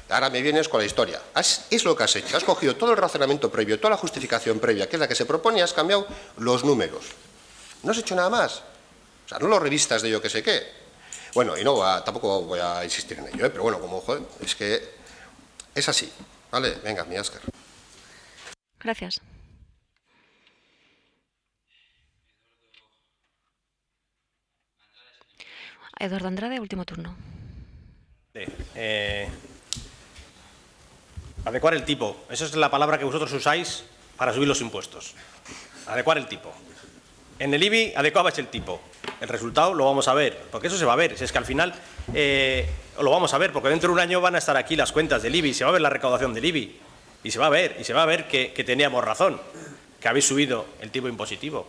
Speaker 4: Ahora me vienes con la historia. Es lo que has hecho, has cogido todo el razonamiento previo, toda la justificación previa, que es la que se propone, y has cambiado los números. No has hecho nada más. O sea, no lo revistas de yo que sé qué. Bueno, y tampoco voy a insistir en ello, pero bueno, como joder, es que es así. Vale, venga, mi Óscar.
Speaker 7: Gracias. Eduardo Andrade, último turno.
Speaker 3: Adecuar el tipo. Esa es la palabra que vosotros usáis para subir los impuestos. Adecuar el tipo. En el IBI adecuabais el tipo. El resultado lo vamos a ver, porque eso se va a ver. Si es que al final lo vamos a ver, porque dentro de un año van a estar aquí las cuentas del IBI, se va a ver la recaudación del IBI. Y se va a ver que teníamos razón, que habéis subido el tipo impositivo.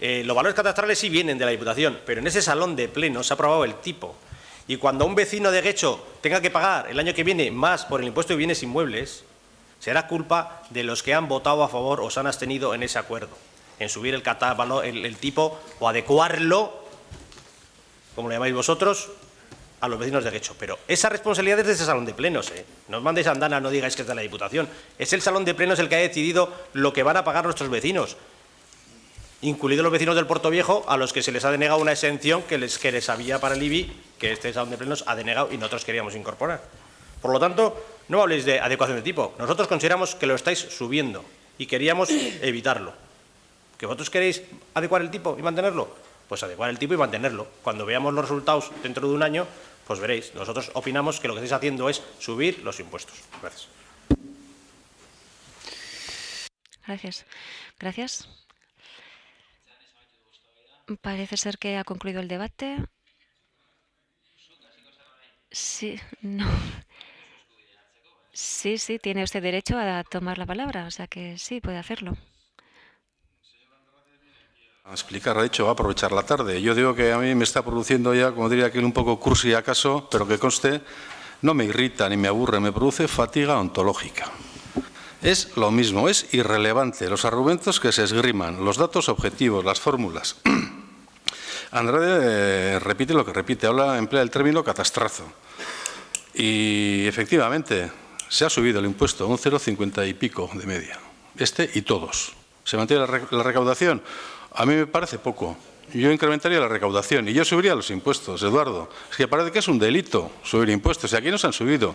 Speaker 3: Los valores catastrales sí vienen de la Diputación, pero en ese salón de pleno se ha aprobado el tipo. Y cuando un vecino de Guecho tenga que pagar el año que viene más por el impuesto de bienes inmuebles, será culpa de los que han votado a favor o se han abstenido en ese acuerdo, en subir el tipo o adecuarlo, como lo llamáis vosotros, a los vecinos de Guecho. Pero esa responsabilidad es de ese salón de plenos. No os mandéis andana, no digáis que es de la Diputación. Es el salón de plenos el que ha decidido lo que van a pagar nuestros vecinos, incluidos los vecinos del Puerto Viejo, a los que se les ha denegado una exención que les había para el IBI, que este salón de plenos ha denegado y nosotros queríamos incorporar. Por lo tanto, no habléis de adecuación de tipo. Nosotros consideramos que lo estáis subiendo y queríamos evitarlo. ¿Que vosotros queréis adecuar el tipo y mantenerlo? Pues adecuar el tipo y mantenerlo. Cuando veamos los resultados dentro de un año, pues veréis. Nosotros opinamos que lo que estáis haciendo es subir los impuestos. Gracias.
Speaker 7: Gracias. Gracias. Parece ser que ha concluido el debate. Sí, no. Sí, tiene usted derecho a tomar la palabra, o sea que sí, puede hacerlo.
Speaker 8: A explicar, ha dicho, va a aprovechar la tarde. Yo digo que a mí me está produciendo ya, como diría aquel, un poco cursi acaso, pero que conste, no me irrita ni me aburre, me produce fatiga ontológica. Es lo mismo, es irrelevante los argumentos que se esgriman, los datos objetivos, las fórmulas. Andrade repite lo que repite, emplea el término catastrazo. Y efectivamente se ha subido el impuesto a un 0,50 y pico de media, y todos. ¿Se mantiene la recaudación? A mí me parece poco. Yo incrementaría la recaudación y yo subiría los impuestos, Eduardo. Es que parece que es un delito subir impuestos y aquí no se han subido.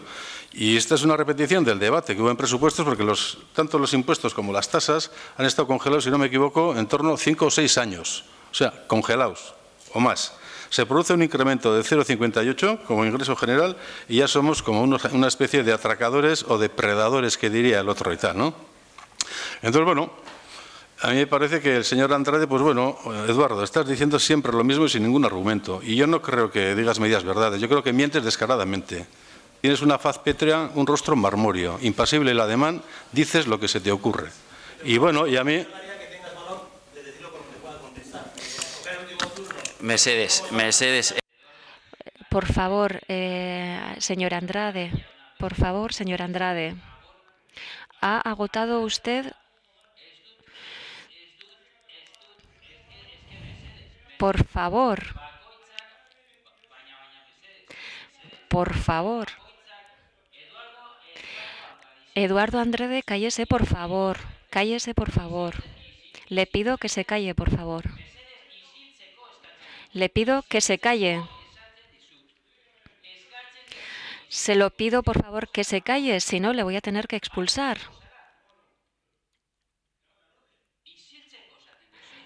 Speaker 8: Y esta es una repetición del debate que hubo en presupuestos porque tanto los impuestos como las tasas han estado congelados, si no me equivoco, en torno a 5 o 6 años. O sea, congelados o más. Se produce un incremento de 0,58 como ingreso general y ya somos como una especie de atracadores o depredadores, que diría el otro y tal, ¿no? Entonces, bueno, a mí me parece que el señor Andrade, pues bueno, Eduardo, estás diciendo siempre lo mismo y sin ningún argumento. Y yo no creo que digas medias verdades, yo creo que mientes descaradamente. Tienes una faz pétrea, un rostro marmóreo, impasible el ademán, dices lo que se te ocurre. Y bueno, y a mí...
Speaker 1: Mercedes.
Speaker 7: Por favor, señor Andrade. Por favor, señor Andrade. ¿Ha agotado usted? Por favor. Por favor. Eduardo Andrade, cállese, por favor. Cállese, por favor. Le pido que se calle, por favor. Le pido que se calle. Se lo pido, por favor, que se calle, si no le voy a tener que expulsar.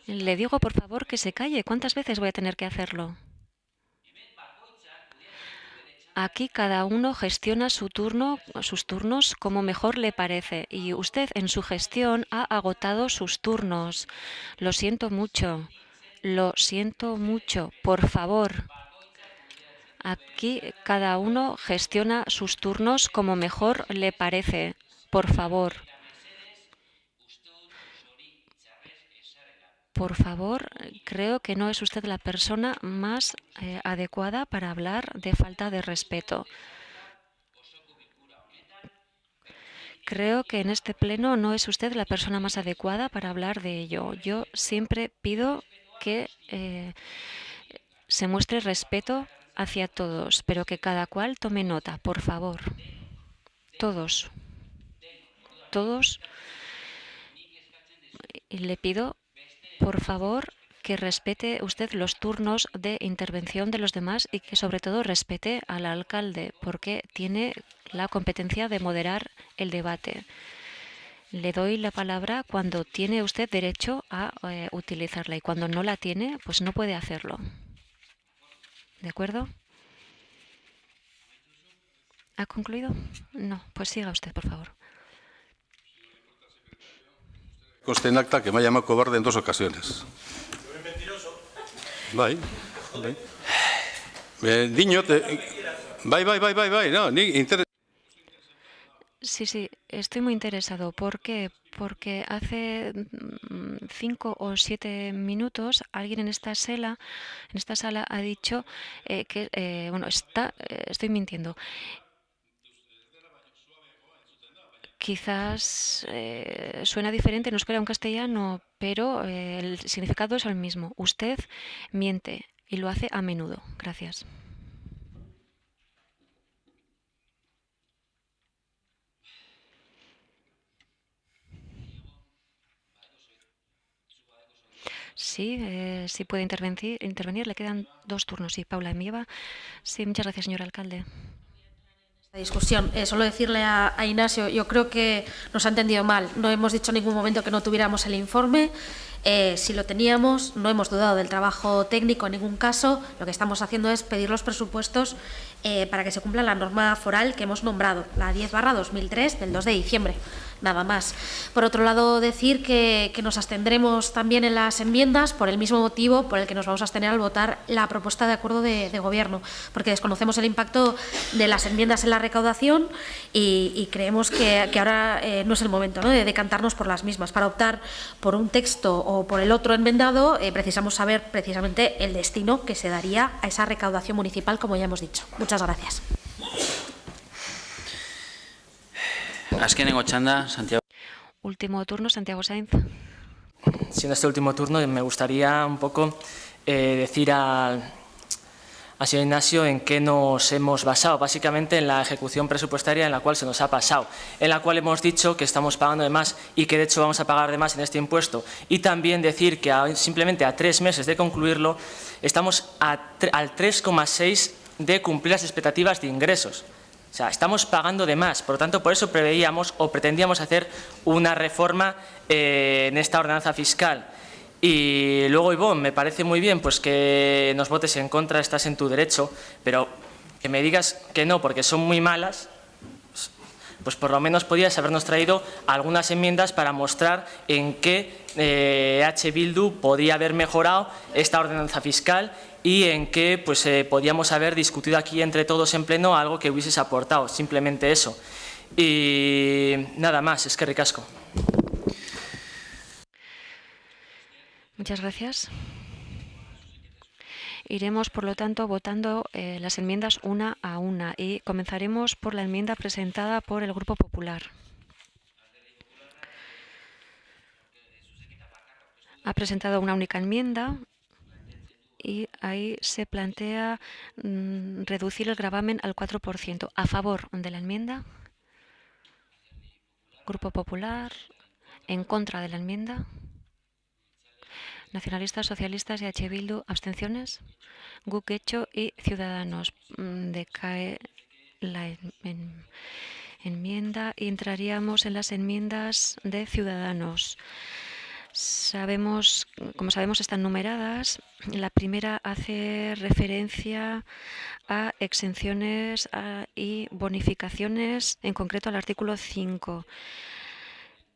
Speaker 7: Le digo, por favor, que se calle. ¿Cuántas veces voy a tener que hacerlo? Aquí cada uno gestiona sus turnos como mejor le parece. Y usted en su gestión ha agotado sus turnos. Lo siento mucho. Lo siento mucho. Por favor. Aquí cada uno gestiona sus turnos como mejor le parece. Por favor. Por favor, creo que no es usted la persona más adecuada para hablar de falta de respeto. Creo que en este pleno no es usted la persona más adecuada para hablar de ello. Yo siempre pido que se muestre respeto hacia todos, pero que cada cual tome nota, por favor. Todos. Todos. Y le pido, por favor, que respete usted los turnos de intervención de los demás y que sobre todo respete al alcalde, porque tiene la competencia de moderar el debate. Le doy la palabra cuando tiene usted derecho a utilizarla y cuando no la tiene, pues no puede hacerlo. ¿De acuerdo? ¿Ha concluido? No, pues siga usted, por favor.
Speaker 8: Conste en acta que me ha llamado cobarde en 2 ocasiones. Vai. Diño, vai. No,
Speaker 7: Sí, estoy muy interesado. ¿Por qué? Porque hace 5 o 7 minutos alguien en esta sala ha dicho que, estoy mintiendo. Quizás suena diferente en euskera o en castellano, pero el significado es el mismo. Usted miente y lo hace a menudo. Gracias. Sí, sí puede intervenir. Le quedan 2 turnos. Sí, Paula Emieva. Sí, muchas gracias, señor alcalde.
Speaker 9: Discusión. Solo decirle a Ignacio, yo creo que nos ha entendido mal. No hemos dicho en ningún momento que no tuviéramos el informe. Si lo teníamos, no hemos dudado del trabajo técnico en ningún caso. Lo que estamos haciendo es pedir los presupuestos para que se cumpla la norma foral que hemos nombrado, la 10/2003 del 2 de diciembre. Nada más. Por otro lado, decir que nos abstendremos también en las enmiendas por el mismo motivo por el que nos vamos a abstener al votar la propuesta de acuerdo de gobierno, porque desconocemos el impacto de las enmiendas en la recaudación y creemos que ahora no es el momento, ¿no?, de decantarnos por las mismas. Para optar por un texto o por el otro enmendado, precisamos saber precisamente el destino que se daría a esa recaudación municipal, como ya hemos dicho. Muchas gracias.
Speaker 1: Azkenengo txanda, Santiago.
Speaker 7: Último turno, Santiago Sainz.
Speaker 5: Siendo este último turno, me gustaría un poco decir al señor Ignacio en qué nos hemos basado. Básicamente en la ejecución presupuestaria en la cual se nos ha pasado, en la cual hemos dicho que estamos pagando de más y que de hecho vamos a pagar de más en este impuesto. Y también decir que simplemente a 3 meses de concluirlo estamos al 3,6 de cumplir las expectativas de ingresos. O sea, estamos pagando de más, por lo tanto, por eso preveíamos o pretendíamos hacer una reforma en esta ordenanza fiscal. Y luego, Ivonne, me parece muy bien pues que nos votes en contra, estás en tu derecho, pero que me digas que no porque son muy malas, pues por lo menos podías habernos traído algunas enmiendas para mostrar en qué H. Bildu podía haber mejorado esta ordenanza fiscal y en qué pues, podíamos haber discutido aquí entre todos en pleno algo que hubieses aportado, simplemente eso. Y nada más, eskerrik asko.
Speaker 7: Muchas gracias. Iremos, por lo tanto, votando las enmiendas una a una y comenzaremos por la enmienda presentada por el Grupo Popular. Ha presentado una única enmienda y ahí se plantea reducir el gravamen al 4%. ¿A favor de la enmienda? Grupo Popular. ¿En contra de la enmienda? Nacionalistas, socialistas y H. Bildu, abstenciones. Guk Getxo y Ciudadanos. Decae la enmienda y entraríamos en las enmiendas de Ciudadanos. Como sabemos, están numeradas. La primera hace referencia a exenciones y bonificaciones, en concreto al artículo 5.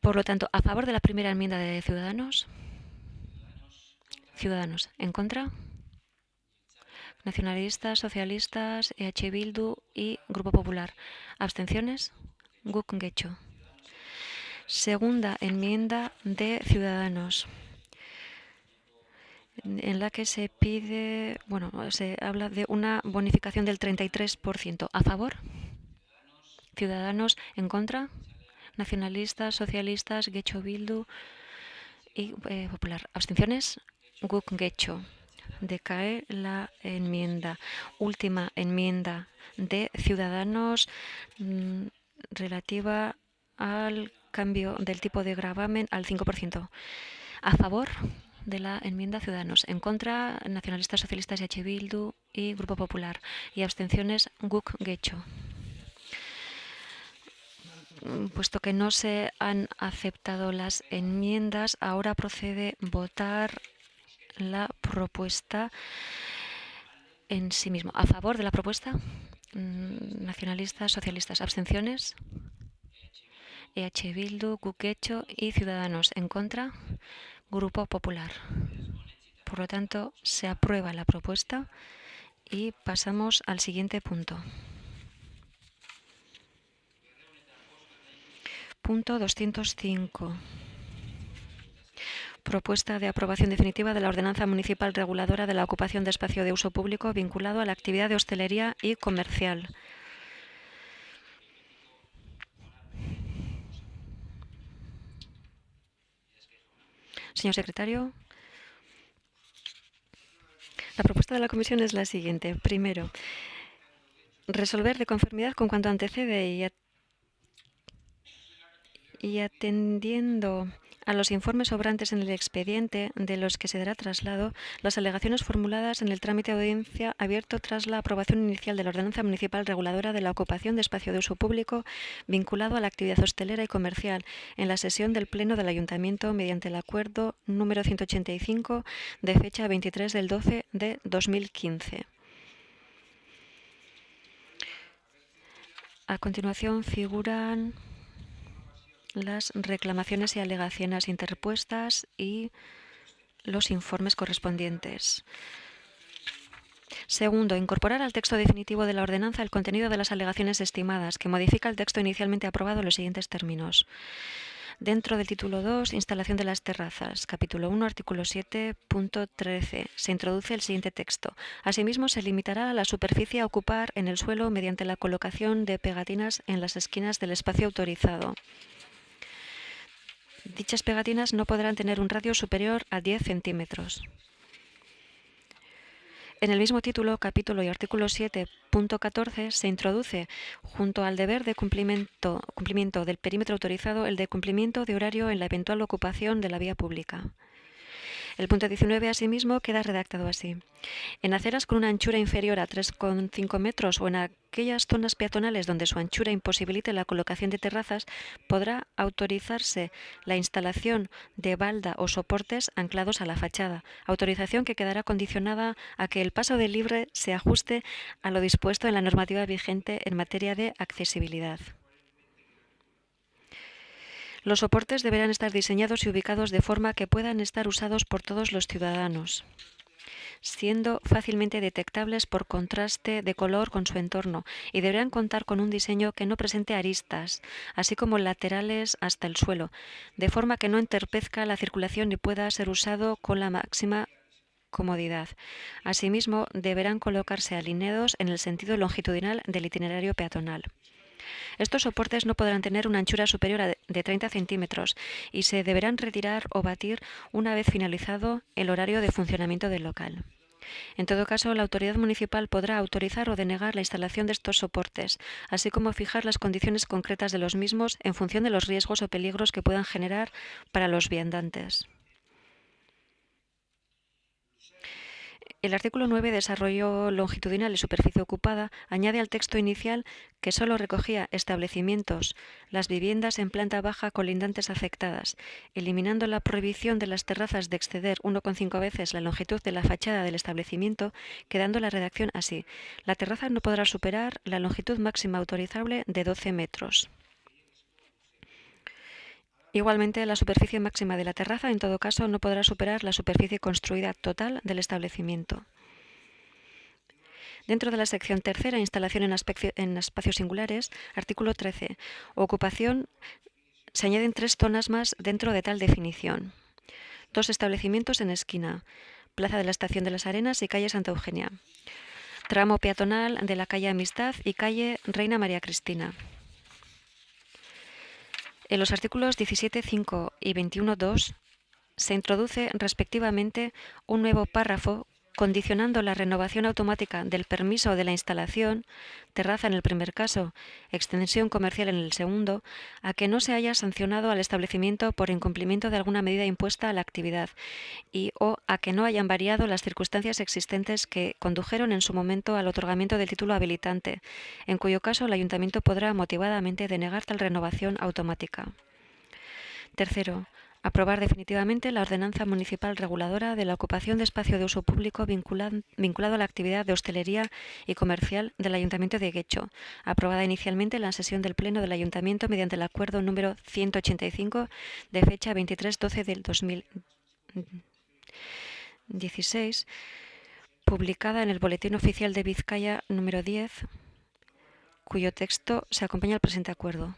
Speaker 7: Por lo tanto, ¿a favor de la primera enmienda de Ciudadanos? Ciudadanos. ¿En contra? Nacionalistas, socialistas, EH Bildu y Grupo Popular. ¿Abstenciones? Guk Getxo. Segunda enmienda de Ciudadanos, en la que se pide, se habla de una bonificación del 33%. ¿A favor? Ciudadanos. ¿En contra? nacionalistas, socialistas, Getxo Bildu y Popular. ¿Abstenciones? Guk Getxo. Decae la enmienda. Última enmienda de Ciudadanos relativa al cambio del tipo de gravamen al 5%. A favor de la enmienda Ciudadanos. En contra, nacionalistas, socialistas, H. Bildu y Grupo Popular. Y abstenciones, Guk Getxo. Puesto que no se han aceptado las enmiendas, ahora procede votar la propuesta en sí mismo. ¿A favor de la propuesta? Nacionalistas, socialistas. ¿Abstenciones? EH Bildu, Guk Getxo y Ciudadanos. En contra, Grupo Popular. Por lo tanto, se aprueba la propuesta y pasamos al siguiente punto. Punto 205. Propuesta de aprobación definitiva de la Ordenanza Municipal Reguladora de la Ocupación de Espacio de Uso Público vinculado a la actividad de hostelería y comercial. Señor secretario, la propuesta de la Comisión es la siguiente. Primero, resolver de conformidad con cuanto antecede y atendiendo a los informes sobrantes en el expediente de los que se dará traslado, las alegaciones formuladas en el trámite de audiencia abierto tras la aprobación inicial de la Ordenanza Municipal Reguladora de la Ocupación de Espacio de Uso Público vinculado a la actividad hostelera y comercial en la sesión del Pleno del Ayuntamiento mediante el Acuerdo número 185 de fecha 23 del 12 de 2015. A continuación figuran las reclamaciones y alegaciones interpuestas y los informes correspondientes. Segundo, incorporar al texto definitivo de la ordenanza el contenido de las alegaciones estimadas, que modifica el texto inicialmente aprobado en los siguientes términos. Dentro del título 2, instalación de las terrazas, capítulo 1, artículo 7.13, se introduce el siguiente texto. Asimismo, se limitará la superficie a ocupar en el suelo mediante la colocación de pegatinas en las esquinas del espacio autorizado. Dichas pegatinas no podrán tener un radio superior a 10 centímetros. En el mismo título, capítulo y artículo 7.14 se introduce, junto al deber de cumplimiento del perímetro autorizado, el de cumplimiento de horario en la eventual ocupación de la vía pública. El punto 19, asimismo, queda redactado así. En aceras con una anchura inferior a 3,5 metros o en aquellas zonas peatonales donde su anchura imposibilite la colocación de terrazas, podrá autorizarse la instalación de balda o soportes anclados a la fachada, autorización que quedará condicionada a que el paso de libre se ajuste a lo dispuesto en la normativa vigente en materia de accesibilidad. Los soportes deberán estar diseñados y ubicados de forma que puedan estar usados por todos los ciudadanos, siendo fácilmente detectables por contraste de color con su entorno, y deberán contar con un diseño que no presente aristas, así como laterales hasta el suelo, de forma que no entorpezca la circulación y pueda ser usado con la máxima comodidad. Asimismo, deberán colocarse alineados en el sentido longitudinal del itinerario peatonal. Estos soportes no podrán tener una anchura superior a de 30 centímetros y se deberán retirar o batir una vez finalizado el horario de funcionamiento del local. En todo caso, la autoridad municipal podrá autorizar o denegar la instalación de estos soportes, así como fijar las condiciones concretas de los mismos en función de los riesgos o peligros que puedan generar para los viandantes. El artículo 9, desarrollo longitudinal y superficie ocupada, añade al texto inicial que solo recogía establecimientos, las viviendas en planta baja colindantes afectadas, eliminando la prohibición de las terrazas de exceder 1,5 veces la longitud de la fachada del establecimiento, quedando la redacción así. La terraza no podrá superar la longitud máxima autorizable de 12 metros. Igualmente, la superficie máxima de la terraza, en todo caso, no podrá superar la superficie construida total del establecimiento. Dentro de la sección tercera, instalación en espacios singulares, artículo 13, ocupación, se añaden 3 zonas más dentro de tal definición. 2 establecimientos en esquina, Plaza de la Estación de las Arenas y calle Santa Eugenia. Tramo peatonal de la calle Amistad y calle Reina María Cristina. En los artículos 17.5 y 21.2 se introduce respectivamente un nuevo párrafo condicionando la renovación automática del permiso de la instalación, terraza en el primer caso, extensión comercial en el segundo, a que no se haya sancionado al establecimiento por incumplimiento de alguna medida impuesta a la actividad y o a que no hayan variado las circunstancias existentes que condujeron en su momento al otorgamiento del título habilitante, en cuyo caso el Ayuntamiento podrá motivadamente denegar tal renovación automática. Tercero, aprobar definitivamente la ordenanza municipal reguladora de la ocupación de espacio de uso público vinculado a la actividad de hostelería y comercial del Ayuntamiento de Guecho, aprobada inicialmente en la sesión del Pleno del Ayuntamiento mediante el acuerdo número 185 de fecha 23/12 del 2016, publicada en el Boletín Oficial de Vizcaya número 10, cuyo texto se acompaña al presente acuerdo.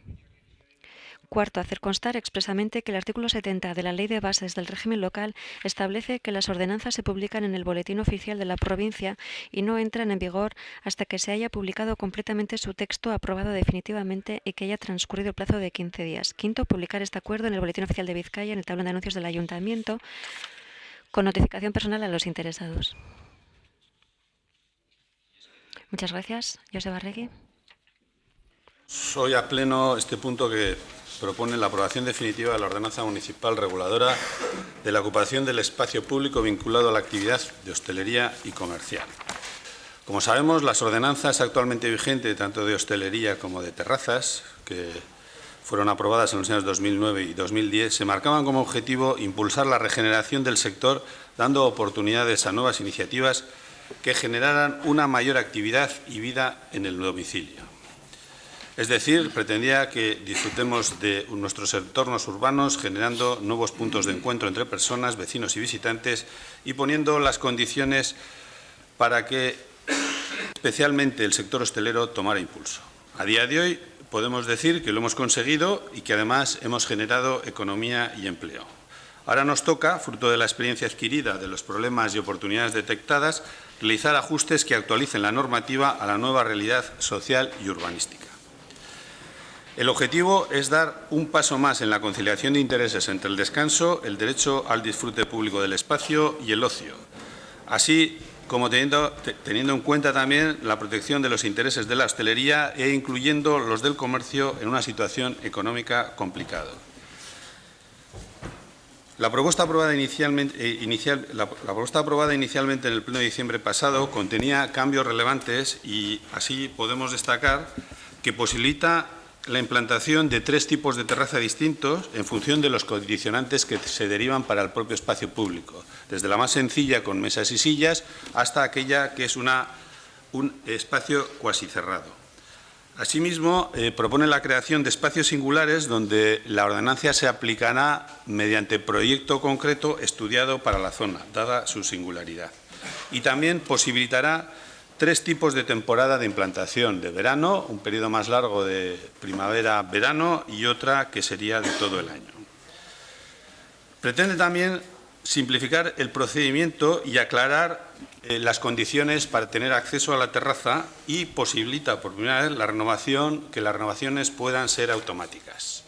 Speaker 7: Cuarto, hacer constar expresamente que el artículo 70 de la Ley de Bases del Régimen Local establece que las ordenanzas se publican en el Boletín Oficial de la provincia y no entran en vigor hasta que se haya publicado completamente su texto aprobado definitivamente y que haya transcurrido el plazo de 15 días. Quinto, publicar este acuerdo en el Boletín Oficial de Vizcaya, en el tablón de anuncios del Ayuntamiento, con notificación personal a los interesados. Muchas gracias. Joseba Arregui.
Speaker 8: Soy a pleno este punto que propone la aprobación definitiva de la ordenanza municipal reguladora de la ocupación del espacio público vinculado a la actividad de hostelería y comercial. Como sabemos, las ordenanzas actualmente vigentes, tanto de hostelería como de terrazas, que fueron aprobadas en los años 2009 y 2010, se marcaban como objetivo impulsar la regeneración del sector, dando oportunidades a nuevas iniciativas que generaran una mayor actividad y vida en el domicilio. Es decir, pretendía que disfrutemos de nuestros entornos urbanos, generando nuevos puntos de encuentro entre personas, vecinos y visitantes y poniendo las condiciones para que especialmente el sector hostelero tomara impulso. A día de hoy podemos decir que lo hemos conseguido y que además hemos generado economía y empleo. Ahora nos toca, fruto de la experiencia adquirida, de los problemas y oportunidades detectadas, realizar ajustes que actualicen la normativa a la nueva realidad social y urbanística. El objetivo es dar un paso más en la conciliación de intereses entre el descanso, el derecho al disfrute público del espacio y el ocio, así como teniendo en cuenta también la protección de los intereses de la hostelería e incluyendo los del comercio en una situación económica complicada. La propuesta aprobada inicialmente en el Pleno de diciembre pasado contenía cambios relevantes y así podemos destacar que posibilita la implantación de 3 tipos de terraza distintos en función de los condicionantes que se derivan para el propio espacio público, desde la más sencilla con mesas y sillas hasta aquella que es un espacio cuasi cerrado. Asimismo, propone la creación de espacios singulares donde la ordenanza se aplicará mediante proyecto concreto estudiado para la zona, dada su singularidad. Y también posibilitará 3 tipos de temporada de implantación, de verano, un periodo más largo de primavera-verano y otra que sería de todo el año. Pretende también simplificar el procedimiento y aclarar las condiciones para tener acceso a la terraza y posibilita por primera vez que las renovaciones puedan ser automáticas.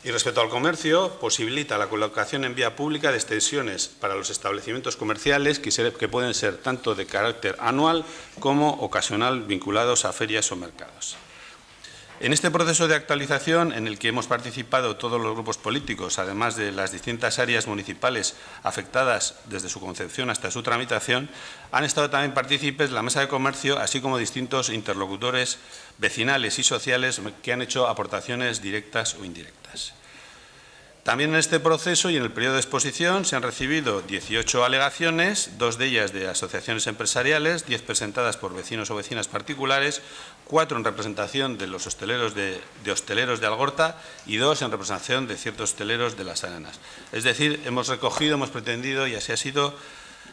Speaker 8: Y respecto al comercio, posibilita la colocación en vía pública de extensiones para los establecimientos comerciales que pueden ser tanto de carácter anual como ocasional vinculados a ferias o mercados. En este proceso de actualización, en el que hemos participado todos los grupos políticos, además de las distintas áreas municipales afectadas desde su concepción hasta su tramitación, han estado también partícipes la Mesa de Comercio, así como distintos interlocutores vecinales y sociales que han hecho aportaciones directas o indirectas. También en este proceso y en el periodo de exposición se han recibido 18 alegaciones, 2 de ellas de asociaciones empresariales, 10 presentadas por vecinos o vecinas particulares, 4 en representación de los hosteleros de Hosteleros de Algorta y 2 en representación de ciertos hosteleros de Las Arenas. Es decir, hemos pretendido, y así ha sido,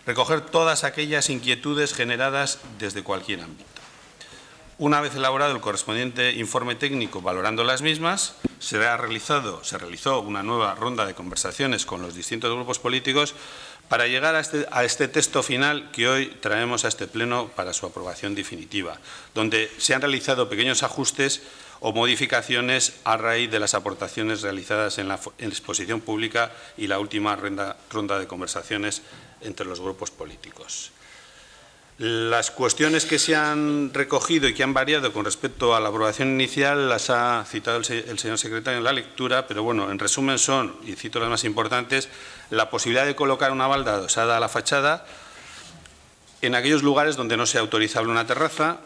Speaker 8: recoger todas aquellas inquietudes generadas desde cualquier ámbito. Una vez elaborado el correspondiente informe técnico valorando las mismas, se realizó una nueva ronda de conversaciones con los distintos grupos políticos para llegar a este texto final que hoy traemos a este Pleno para su aprobación definitiva, donde se han realizado pequeños ajustes o modificaciones a raíz de las aportaciones realizadas en la exposición pública y la última ronda de conversaciones entre los grupos políticos. Las cuestiones que se han recogido y que han variado con respecto a la aprobación inicial las ha citado el señor secretario en la lectura, pero bueno, en resumen son, y cito las más importantes, la posibilidad de colocar una balda adosada a la fachada en aquellos lugares donde no sea autorizable una terraza.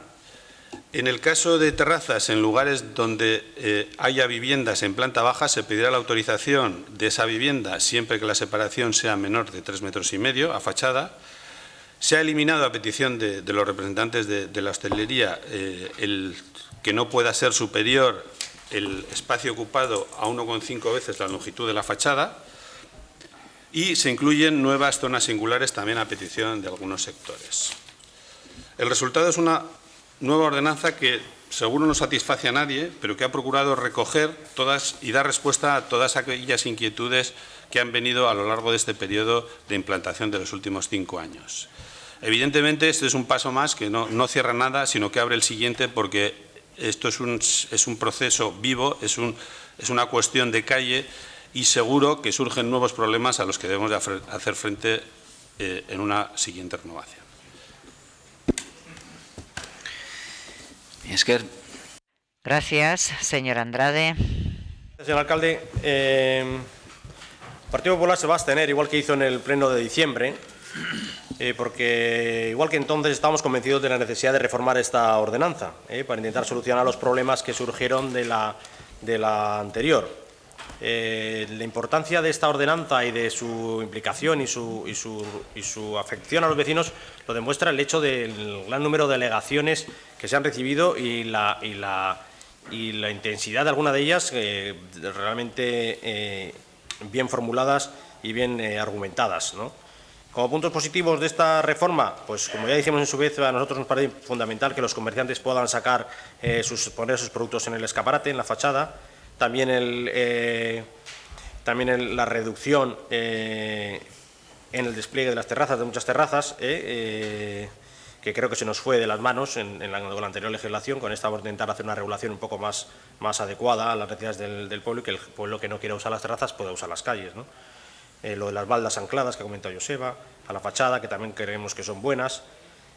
Speaker 8: En el caso de terrazas en lugares donde haya viviendas en planta baja, se pedirá la autorización de esa vivienda siempre que la separación sea menor de 3,5 metros a fachada. Se ha eliminado a petición de los representantes de la hostelería el que no pueda ser superior el espacio ocupado a 1,5 veces la longitud de la fachada y se incluyen nuevas zonas singulares también a petición de algunos sectores. El resultado es una nueva ordenanza que seguro no satisface a nadie, pero que ha procurado recoger todas y dar respuesta a todas aquellas inquietudes que han venido a lo largo de este periodo de implantación de los últimos 5 años. Evidentemente, este es un paso más que no cierra nada, sino que abre el siguiente, porque esto es un proceso vivo, es una cuestión de calle y seguro que surgen nuevos problemas a los que debemos de hacer frente en una siguiente renovación.
Speaker 2: Gracias, señor Andrade.
Speaker 3: Señor alcalde, el Partido Popular se va a abstener, igual que hizo en el pleno de diciembre, porque igual que entonces estábamos convencidos de la necesidad de reformar esta ordenanza para intentar solucionar los problemas que surgieron de la anterior. La importancia de esta ordenanza y de su implicación y su afección a los vecinos lo demuestra el hecho del gran número de alegaciones que se han recibido y la intensidad de alguna de ellas realmente bien formuladas y bien argumentadas, ¿no? Como puntos positivos de esta reforma, pues como ya dijimos en su vez, a nosotros nos parece fundamental que los comerciantes puedan sacar poner sus productos en el escaparate, en la fachada. También la reducción en el despliegue de las terrazas, de muchas terrazas, que creo que se nos fue de las manos con la anterior legislación. Con esta vamos a intentar hacer una regulación un poco más adecuada a las necesidades del pueblo y que el pueblo que no quiera usar las terrazas pueda usar las calles, ¿no? Lo de las baldas ancladas que ha comentado Joseba, a la fachada, que también creemos que son buenas.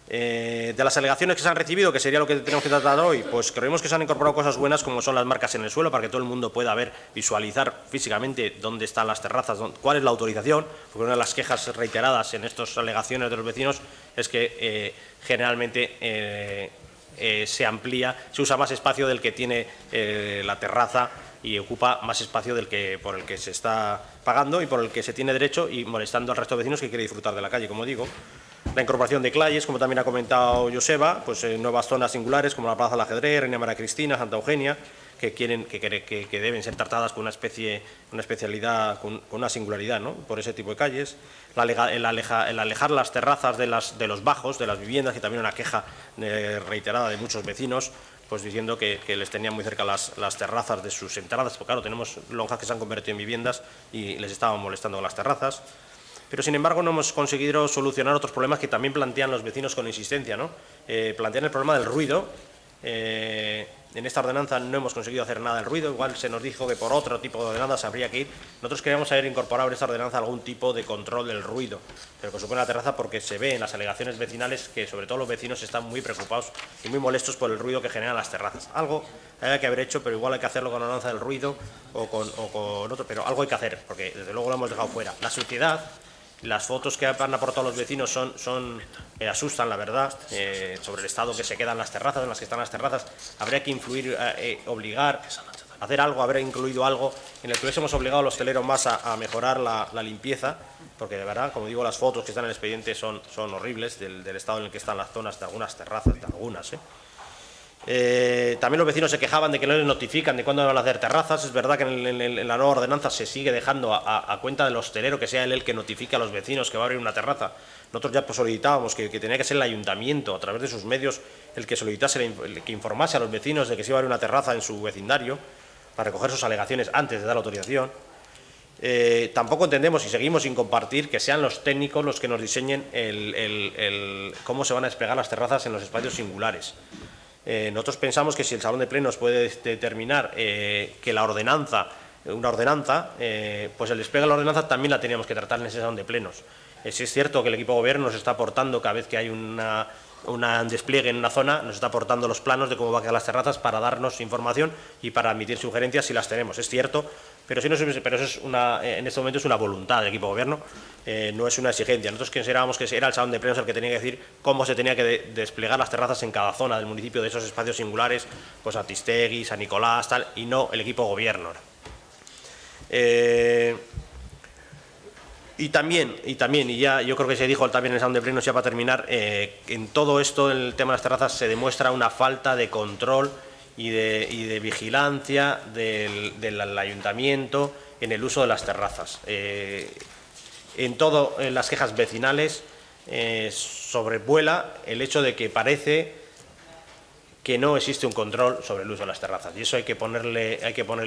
Speaker 3: De las alegaciones que se han recibido, que sería lo que tenemos que tratar hoy, pues creemos que se han incorporado cosas buenas como son las marcas en el suelo, para que todo el mundo pueda visualizar físicamente dónde están las terrazas, cuál es la autorización, porque una de las quejas reiteradas en estas alegaciones de los vecinos es que generalmente se usa más espacio del que tiene la terraza y ocupa más espacio por el que se está pagando y por el que se tiene derecho, y molestando al resto de vecinos que quiere disfrutar de la calle, como digo. La incorporación de calles, como también ha comentado Joseba, pues nuevas zonas singulares como la Plaza del Ajedrez, Reina María Cristina, Santa Eugenia, que deben ser tratadas con una especialidad, con una singularidad, ¿no? Por ese tipo de calles. El alejar las terrazas de los bajos, de las viviendas, que también una queja reiterada de muchos vecinos, pues diciendo que les tenían muy cerca las terrazas de sus entradas, porque claro, tenemos lonjas que se han convertido en viviendas y les estaban molestando con las terrazas. Pero, sin embargo, no hemos conseguido solucionar otros problemas que también plantean los vecinos con insistencia, ¿no? Plantean el problema del ruido. En esta ordenanza no hemos conseguido hacer nada del ruido, igual se nos dijo que por otro tipo de ordenanzas habría que ir. Nosotros queríamos haber incorporado en esta ordenanza algún tipo de control del ruido, pero que supone la terraza, porque se ve en las alegaciones vecinales que sobre todo los vecinos están muy preocupados y muy molestos por el ruido que generan las terrazas. Algo hay que haber hecho, pero igual hay que hacerlo con la ordenanza del ruido o con otro, pero algo hay que hacer, porque desde luego lo hemos dejado fuera. La suciedad. Las fotos que han aportado los vecinos asustan, la verdad, sobre el estado que se quedan las terrazas, en las que están las terrazas. Habría que influir, obligar, hacer algo, haber incluido algo en el que hubiésemos obligado a los hosteleros más a mejorar la limpieza, porque de verdad, como digo, las fotos que están en el expediente son horribles del estado en el que están las zonas de algunas terrazas, de algunas, También los vecinos se quejaban de que no les notifican de cuándo van a hacer terrazas. Es verdad que en la nueva ordenanza se sigue dejando a cuenta del hostelero que sea él el que notifique a los vecinos que va a abrir una terraza. Nosotros ya solicitábamos que tenía que ser el ayuntamiento, a través de sus medios, el que solicitase, el que informase a los vecinos de que se iba a abrir una terraza en su vecindario, para recoger sus alegaciones antes de dar la autorización. Tampoco entendemos, y seguimos sin compartir, que sean los técnicos los que nos diseñen cómo se van a desplegar las terrazas en los espacios singulares. Nosotros pensamos que si el Salón de Plenos puede determinar que una ordenanza, pues el despliegue de la ordenanza también la teníamos que tratar en ese Salón de Plenos. Si es cierto que el equipo de gobierno nos está aportando cada vez que hay un despliegue en una zona, nos está aportando los planos de cómo van a quedar las terrazas para darnos información y para emitir sugerencias si las tenemos. Es cierto, pero eso es en este momento es una voluntad del equipo de gobierno, no es una exigencia. Nosotros considerábamos que era el Salón de Plenos el que tenía que decir cómo se tenía que desplegar las terrazas en cada zona del municipio, de esos espacios singulares, pues Atistegui, San Nicolás, tal, y no el equipo de gobierno. Y también, y ya yo creo que se dijo también en el Salón de Plenos, ya para terminar, en todo esto, en el tema de las terrazas, se demuestra una falta de control y de vigilancia del ayuntamiento en el uso de las terrazas. En las quejas vecinales sobrevuela el hecho de que parece que no existe un control sobre el uso de las terrazas, y eso hay que ponerle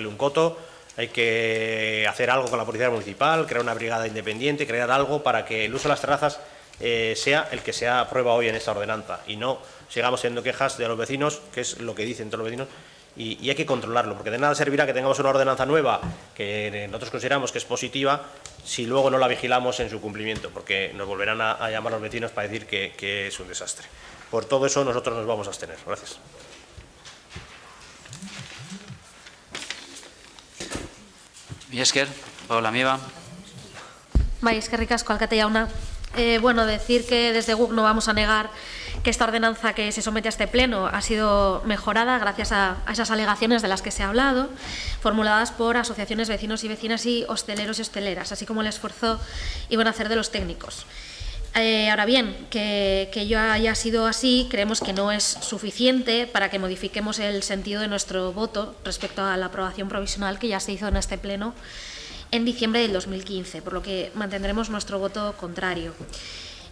Speaker 3: un coto. Hay que hacer algo con la Policía Municipal, crear una brigada independiente, crear algo para que el uso de las terrazas sea el que se aprueba hoy en esta ordenanza y no sigamos teniendo quejas de los vecinos, que es lo que dicen todos los vecinos, y hay que controlarlo, porque de nada servirá que tengamos una ordenanza nueva que nosotros consideramos que es positiva si luego no la vigilamos en su cumplimiento, porque nos volverán a llamar los vecinos para decir que es un desastre. Por todo eso nosotros nos vamos a abstener. Gracias.
Speaker 1: Esker, Paula Mieva.
Speaker 9: Bai, eskerrik asko, alkate jauna. Bueno, decir que desde GUC no vamos a negar que esta ordenanza que se somete a este pleno ha sido mejorada gracias a esas alegaciones de las que se ha hablado, formuladas por asociaciones vecinos y vecinas y hosteleros y hosteleras, así como el esfuerzo y buen hacer de los técnicos. Ahora bien, que ello haya sido así, creemos que no es suficiente para que modifiquemos el sentido de nuestro voto respecto a la aprobación provisional que ya se hizo en este pleno en diciembre del 2015, por lo que mantendremos nuestro voto contrario.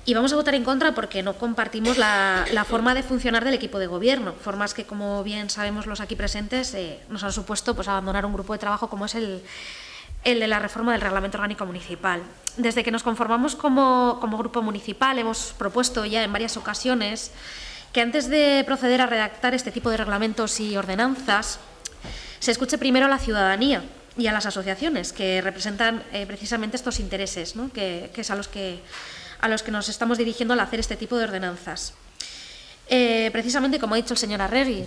Speaker 9: Y vamos a votar en contra porque no compartimos la forma de funcionar del equipo de gobierno, formas que, como bien sabemos los aquí presentes, nos han supuesto pues, abandonar un grupo de trabajo como es el de la reforma del Reglamento Orgánico Municipal. Desde que nos conformamos como grupo municipal hemos propuesto ya en varias ocasiones que antes de proceder a redactar este tipo de reglamentos y ordenanzas se escuche primero a la ciudadanía y a las asociaciones que representan precisamente estos intereses, ¿no? que es a los que nos estamos dirigiendo al hacer este tipo de ordenanzas. Precisamente, como ha dicho el señor Arregui,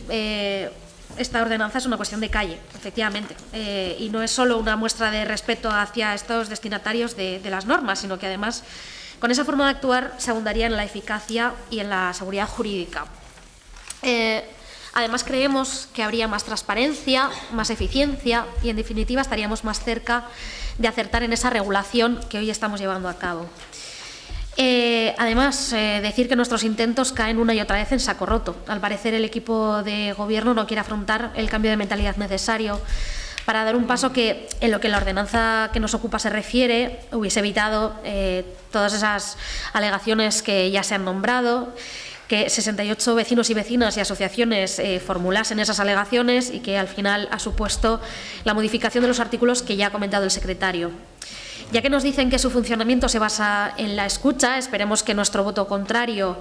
Speaker 9: esta ordenanza es una cuestión de calle, efectivamente, y no es solo una muestra de respeto hacia estos destinatarios de las normas, sino que además con esa forma de actuar se abundaría en la eficacia y en la seguridad jurídica. Además, creemos que habría más transparencia, más eficiencia y, en definitiva, estaríamos más cerca de acertar en esa regulación que hoy estamos llevando a cabo. Además, decir que nuestros intentos caen una y otra vez en saco roto. Al parecer, el equipo de gobierno no quiere afrontar el cambio de mentalidad necesario para dar un paso que, en lo que la ordenanza que nos ocupa se refiere, hubiese evitado todas esas alegaciones que ya se han nombrado, que 68 vecinos y vecinas y asociaciones formulasen esas alegaciones y que al final ha supuesto la modificación de los artículos que ya ha comentado el secretario. Ya que nos dicen que su funcionamiento se basa en la escucha, esperemos que nuestro voto contrario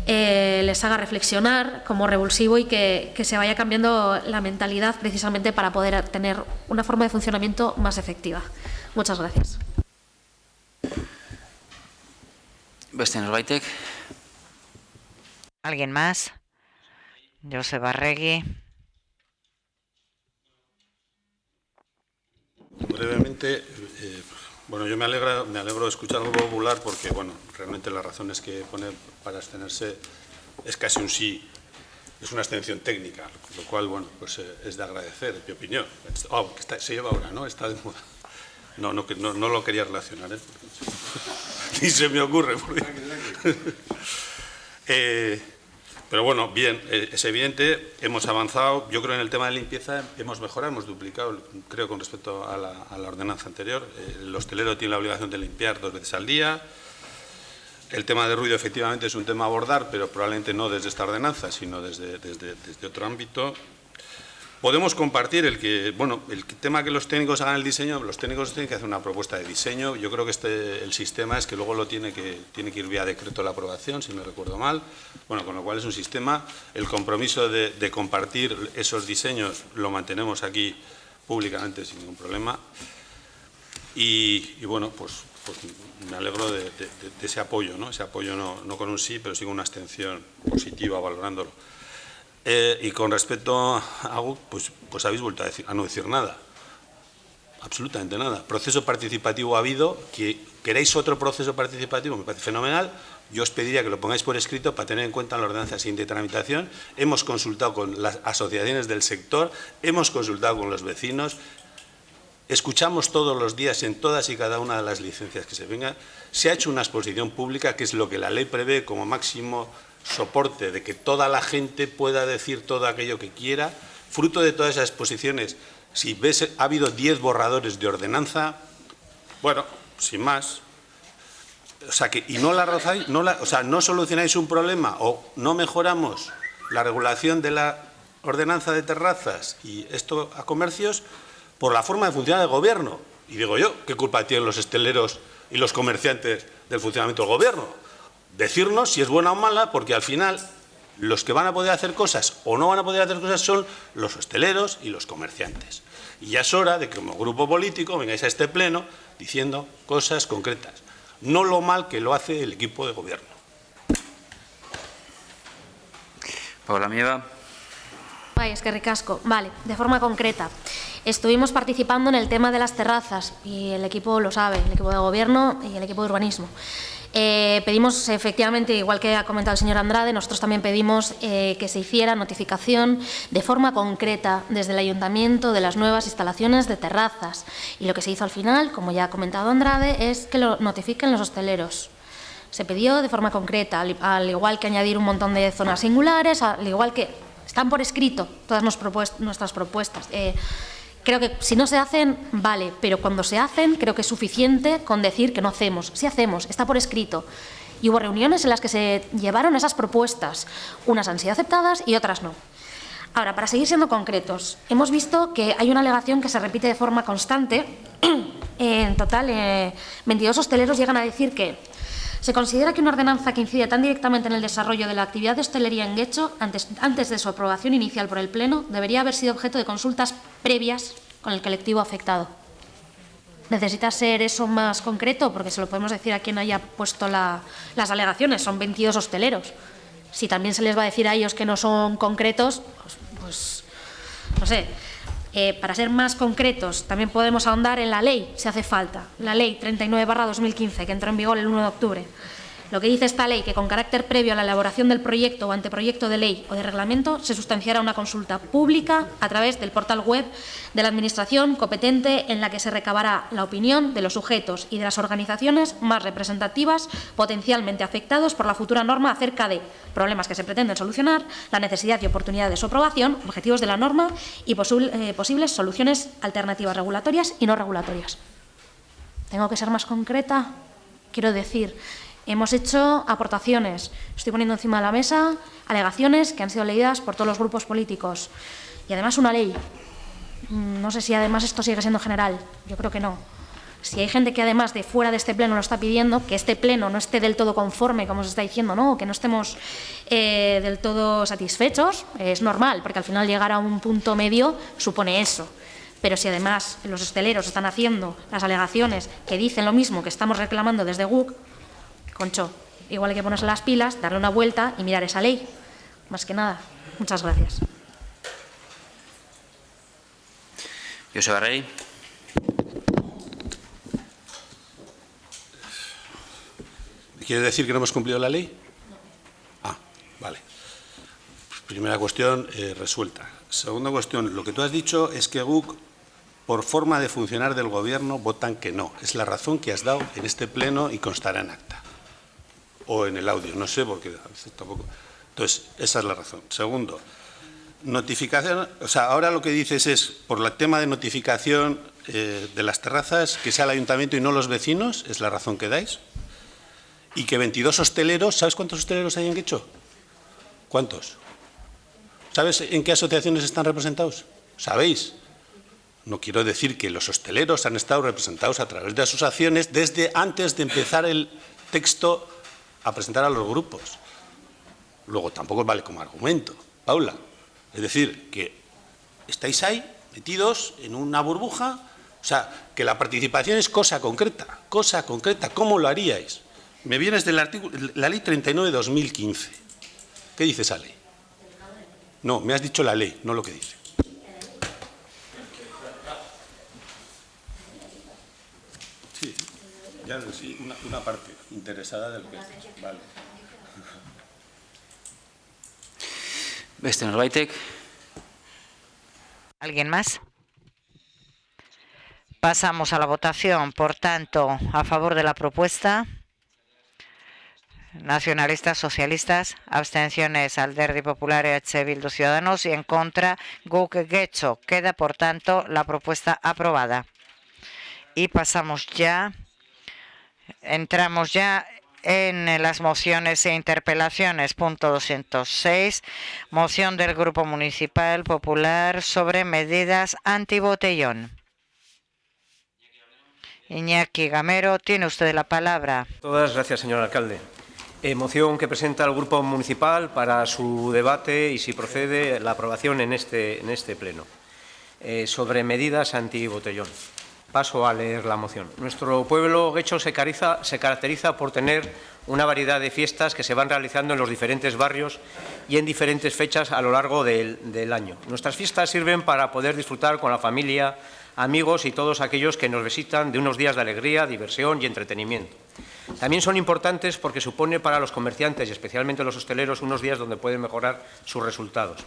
Speaker 9: les haga reflexionar como revulsivo y que se vaya cambiando la mentalidad precisamente para poder tener una forma de funcionamiento más efectiva. Muchas gracias.
Speaker 1: Beste norbaitek.
Speaker 2: ¿Alguien más? Josep Arregui.
Speaker 8: Brevemente, bueno, yo me alegro de escuchar al Grupo Popular porque, bueno, realmente las razones que pone para abstenerse es casi un sí, es una abstención técnica, lo cual, bueno, pues es de agradecer, en mi opinión. Se lleva ahora, ¿no? Está de moda. No lo quería relacionar, ¿eh? Ni se me ocurre. Pero bueno, bien, es evidente, hemos avanzado. Yo creo en el tema de limpieza hemos mejorado, hemos duplicado, creo, con respecto a la ordenanza anterior. El hostelero tiene la obligación de limpiar 2 veces al día. El tema de ruido, efectivamente, es un tema a abordar, pero probablemente no desde esta ordenanza, sino desde otro ámbito. Podemos compartir el tema que los técnicos hagan el diseño. Los técnicos tienen que hacer una propuesta de diseño. Yo creo que el sistema es que luego tiene que ir vía decreto la aprobación, si no recuerdo mal. Bueno, con lo cual es un sistema. El compromiso de compartir esos diseños lo mantenemos aquí públicamente sin ningún problema. Y bueno, pues me alegro de ese apoyo, ¿no? Ese apoyo no con un sí, pero sí con una abstención positiva valorándolo. Y con respecto a GUC, pues habéis vuelto a no decir nada, absolutamente nada. Proceso participativo ha habido, ¿queréis otro proceso participativo? Me parece fenomenal. Yo os pediría que lo pongáis por escrito para tener en cuenta en la ordenanza siguiente de tramitación. Hemos consultado con las asociaciones del sector, hemos consultado con los vecinos, escuchamos todos los días en todas y cada una de las licencias que se vengan. Se ha hecho una exposición pública, que es lo que la ley prevé como máximo soporte de que toda la gente pueda decir todo aquello que quiera. Fruto de todas esas exposiciones, si ves, ha habido 10 borradores de ordenanza, bueno, sin más. O sea, y no la rozáis, no solucionáis un problema o no mejoramos la regulación de la ordenanza de terrazas y esto a comercios por la forma de funcionar del Gobierno. Y digo yo, ¿qué culpa tienen los hosteleros y los comerciantes del funcionamiento del Gobierno? Decirnos si es buena o mala, porque al final los que van a poder hacer cosas o no van a poder hacer cosas son los hosteleros y los comerciantes. Y ya es hora de que como grupo político vengáis a este pleno diciendo cosas concretas, no lo mal que lo hace el equipo de gobierno.
Speaker 1: Paula Mieva.
Speaker 9: Ay, es que ricasco. Vale, de forma concreta. Estuvimos participando en el tema de las terrazas y el equipo lo sabe, el equipo de gobierno y el equipo de urbanismo. Pedimos, efectivamente, igual que ha comentado el señor Andrade, nosotros también pedimos que se hiciera notificación de forma concreta desde el ayuntamiento de las nuevas instalaciones de terrazas. Y lo que se hizo al final, como ya ha comentado Andrade, es que lo notifiquen los hosteleros. Se pidió de forma concreta, al igual que añadir un montón de zonas singulares, al igual que están por escrito todas nuestras propuestas. Creo que si no se hacen, vale, pero cuando se hacen, creo que es suficiente con decir que no hacemos. Sí hacemos, está por escrito. Y hubo reuniones en las que se llevaron esas propuestas. Unas han sido aceptadas y otras no. Ahora, para seguir siendo concretos, hemos visto que hay una alegación que se repite de forma constante. En total, 22 hosteleros llegan a decir que se considera que una ordenanza que incide tan directamente en el desarrollo de la actividad de hostelería en Guecho, antes de su aprobación inicial por el Pleno, debería haber sido objeto de consultas previas con el colectivo afectado. ¿Necesita ser eso más concreto? Porque se lo podemos decir a quien haya puesto las alegaciones. Son 22 hosteleros. Si también se les va a decir a ellos que no son concretos, pues no sé. Para ser más concretos, también podemos ahondar en la ley, si hace falta. La ley 39/2015, que entró en vigor el 1 de octubre. Lo que dice esta ley, que con carácter previo a la elaboración del proyecto o anteproyecto de ley o de reglamento, se sustanciará una consulta pública a través del portal web de la Administración competente, en la que se recabará la opinión de los sujetos y de las organizaciones más representativas potencialmente afectados por la futura norma acerca de problemas que se pretenden solucionar, la necesidad y oportunidad de su aprobación, objetivos de la norma y posibles soluciones alternativas regulatorias y no regulatorias. ¿Tengo que ser más concreta? Quiero decir, hemos hecho aportaciones, estoy poniendo encima de la mesa alegaciones que han sido leídas por todos los grupos políticos y además una ley. No sé si además esto sigue siendo general, yo creo que no. Si hay gente que además de fuera de este pleno lo está pidiendo, que este pleno no esté del todo conforme, como se está diciendo, ¿no? Que no estemos del todo satisfechos, es normal, porque al final llegar a un punto medio supone eso. Pero si además los hosteleros están haciendo las alegaciones que dicen lo mismo que estamos reclamando desde GUC, concho, igual hay que ponerse las pilas, darle una vuelta y mirar esa ley. Más que nada. Muchas gracias.
Speaker 1: Joseba Rey.
Speaker 8: ¿Quiere decir que no hemos cumplido la ley? Ah, vale. Primera cuestión resuelta. Segunda cuestión, lo que tú has dicho es que GUC, por forma de funcionar del Gobierno, votan que no. Es la razón que has dado en este pleno y constará en acta. O en el audio, no sé, porque a veces tampoco. Entonces, esa es la razón. Segundo, notificación, o sea, ahora lo que dices es, por el tema de notificación de las terrazas, que sea el ayuntamiento y no los vecinos, es la razón que dais. Y que 22 hosteleros, ¿sabes cuántos hosteleros hay en Guecho? ¿Cuántos? ¿Sabes en qué asociaciones están representados? ¿Sabéis? No quiero decir que los hosteleros han estado representados a través de asociaciones desde antes de empezar el texto a presentar a los grupos. Luego tampoco vale como argumento, Paula. Es decir, que estáis ahí metidos en una burbuja, o sea, que la participación es cosa concreta, ¿cómo lo haríais? Me vienes de la ley 39 de 2015. ¿Qué dice esa ley? No, me has dicho la ley, no lo que dice. Sí, ya sí, una parte interesada de lo que es. Vale.
Speaker 1: Norbaitek.
Speaker 2: ¿Alguien más? Pasamos a la votación. Por tanto, a favor de la propuesta. Nacionalistas, socialistas, abstenciones Alderdi Popular, EH Bildu, Ciudadanos y en contra Guk Getxo. Queda, por tanto, la propuesta aprobada. Y pasamos ya, entramos ya en las mociones e interpelaciones. Punto 206, moción del Grupo Municipal Popular sobre medidas antibotellón. Iñaki Gamero, tiene usted la palabra.
Speaker 10: Todas gracias, señor alcalde. Moción que presenta el Grupo Municipal para su debate y, si procede, la aprobación en este pleno. Sobre medidas antibotellón. Paso a leer la moción. Nuestro pueblo Getxo se caracteriza por tener una variedad de fiestas que se van realizando en los diferentes barrios y en diferentes fechas a lo largo del año. Nuestras fiestas sirven para poder disfrutar con la familia, amigos y todos aquellos que nos visitan de unos días de alegría, diversión y entretenimiento. También son importantes porque supone para los comerciantes y especialmente los hosteleros unos días donde pueden mejorar sus resultados.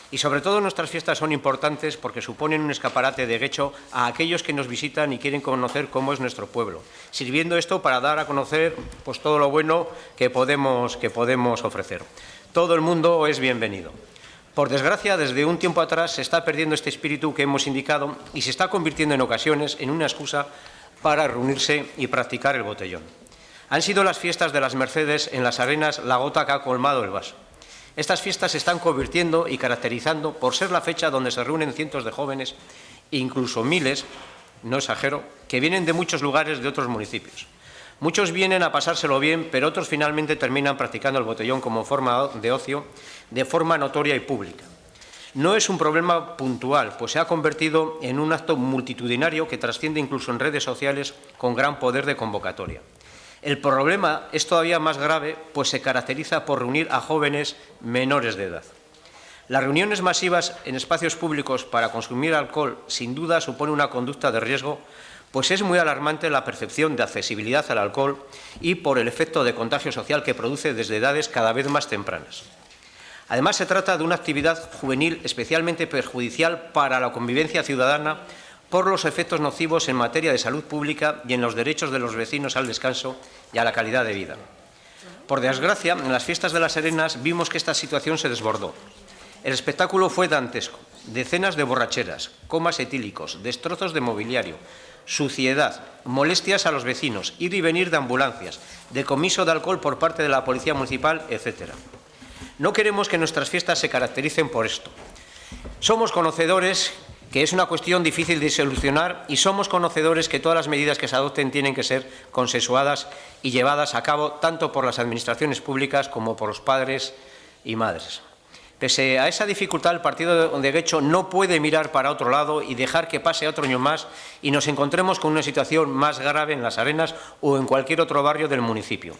Speaker 10: Y sobre todo nuestras fiestas son importantes porque suponen un escaparate de Getxo a aquellos que nos visitan y quieren conocer cómo es nuestro pueblo, sirviendo esto para dar a conocer pues, todo lo bueno que podemos ofrecer. Todo el mundo es bienvenido. Por desgracia, desde un tiempo atrás se está perdiendo este espíritu que hemos indicado y se está convirtiendo en ocasiones en una excusa para reunirse y practicar el botellón. Han sido las fiestas de las Mercedes en las Arenas la gota que ha colmado el vaso. Estas fiestas se están convirtiendo y caracterizando por ser la fecha donde se reúnen cientos de jóvenes, incluso miles, no exagero, que vienen de muchos lugares de otros municipios. Muchos vienen a pasárselo bien, pero otros finalmente terminan practicando el botellón como forma de ocio, de forma notoria y pública. No es un problema puntual, pues se ha convertido en un acto multitudinario que trasciende incluso en redes sociales con gran poder de convocatoria. El problema es todavía más grave, pues se caracteriza por reunir a jóvenes menores de edad. Las reuniones masivas en espacios públicos para consumir alcohol sin duda supone una conducta de riesgo, pues es muy alarmante la percepción de accesibilidad al alcohol y por el efecto de contagio social que produce desde edades cada vez más tempranas. Además, se trata de una actividad juvenil especialmente perjudicial para la convivencia ciudadana por los efectos nocivos en materia de salud pública y en los derechos de los vecinos al descanso y a la calidad de vida. Por desgracia, en las fiestas de las Arenas vimos que esta situación se desbordó. El espectáculo fue dantesco. Decenas de borracheras, comas etílicos, destrozos de mobiliario, suciedad, molestias a los vecinos, ir y venir de ambulancias, decomiso de alcohol por parte de la Policía Municipal, etc. No queremos que nuestras fiestas se caractericen por esto. Somos conocedores que es una cuestión difícil de solucionar y somos conocedores que todas las medidas que se adopten tienen que ser consensuadas y llevadas a cabo tanto por las administraciones públicas como por los padres y madres. Pese a esa dificultad, el partido de Getxo no puede mirar para otro lado y dejar que pase otro año más y nos encontremos con una situación más grave en las Arenas o en cualquier otro barrio del municipio.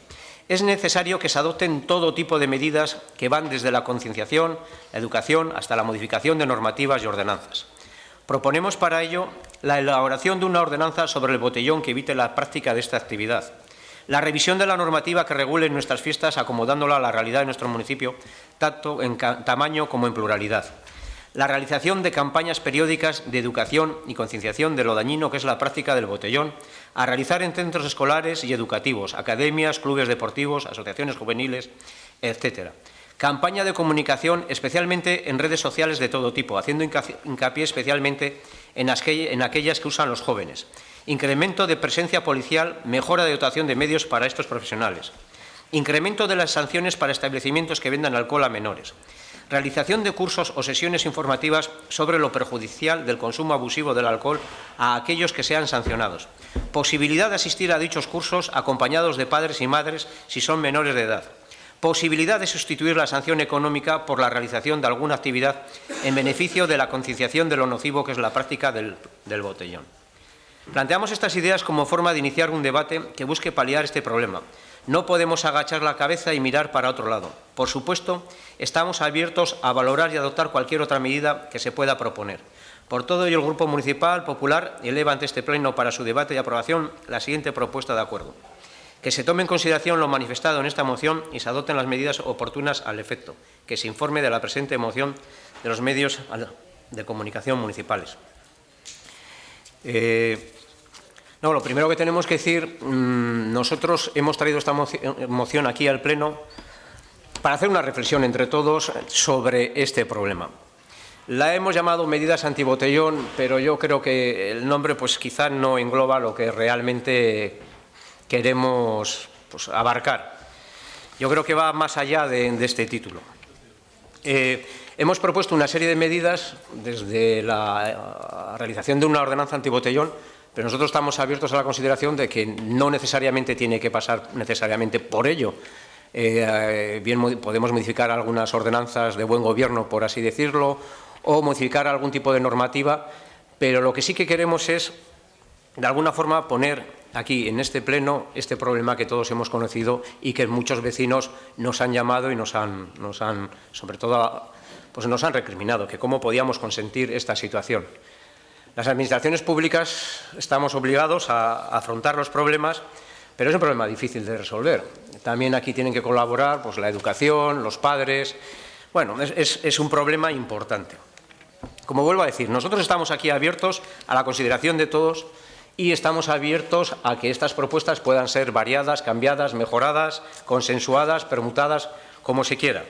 Speaker 10: Es necesario que se adopten todo tipo de medidas que van desde la concienciación, la educación, hasta la modificación de normativas y ordenanzas. Proponemos para ello la elaboración de una ordenanza sobre el botellón que evite la práctica de esta actividad, la revisión de la normativa que regule nuestras fiestas acomodándola a la realidad de nuestro municipio, tanto en tamaño como en pluralidad, la realización de campañas periódicas de educación y concienciación de lo dañino que es la práctica del botellón, a realizar en centros escolares y educativos, academias, clubes deportivos, asociaciones juveniles, etc. Campaña de comunicación, especialmente en redes sociales de todo tipo, haciendo hincapié especialmente en aquellas que usan los jóvenes. Incremento de presencia policial, mejora de dotación de medios para estos profesionales. Incremento de las sanciones para establecimientos que vendan alcohol a menores. realización de cursos o sesiones informativas sobre lo perjudicial del consumo abusivo del alcohol a aquellos que sean sancionados, posibilidad de asistir a dichos cursos acompañados de padres y madres si son menores de edad, posibilidad de sustituir la sanción económica por la realización de alguna actividad en beneficio de la concienciación de lo nocivo que es la práctica del botellón. Planteamos estas ideas como forma de iniciar un debate que busque paliar este problema. No podemos agachar la cabeza y mirar para otro lado. Por supuesto, estamos abiertos a valorar y adoptar cualquier otra medida que se pueda proponer. Por todo ello, el Grupo Municipal Popular eleva ante este Pleno para su debate y aprobación la siguiente propuesta de acuerdo. Que se tome en consideración lo manifestado en esta moción y se adopten las medidas oportunas al efecto. Que se informe de la presente moción de los medios de comunicación municipales. Lo primero que tenemos que decir, nosotros hemos traído esta moción aquí al Pleno para hacer una reflexión entre todos sobre este problema. La hemos llamado medidas antibotellón, pero yo creo que el nombre pues quizá no engloba lo que realmente queremos abarcar. Yo creo que va más allá de este título. Hemos propuesto una serie de medidas desde la realización de una ordenanza antibotellón, pero nosotros estamos abiertos a la consideración de que no necesariamente tiene que pasar necesariamente por ello. Bien podemos modificar algunas ordenanzas de buen gobierno, por así decirlo, o modificar algún tipo de normativa, pero lo que sí que queremos es, de alguna forma, poner aquí en este Pleno este problema que todos hemos conocido y que muchos vecinos nos han llamado y nos han sobre todo, pues nos han recriminado, que cómo podíamos consentir esta situación. Las administraciones públicas estamos obligados a afrontar los problemas, pero es un problema difícil de resolver. También aquí tienen que colaborar pues, la educación, los padres. Bueno, es un problema importante. Como vuelvo a decir, nosotros estamos aquí abiertos a la consideración de todos y estamos abiertos a que estas propuestas puedan ser variadas, cambiadas, mejoradas, consensuadas, permutadas, como se quiera.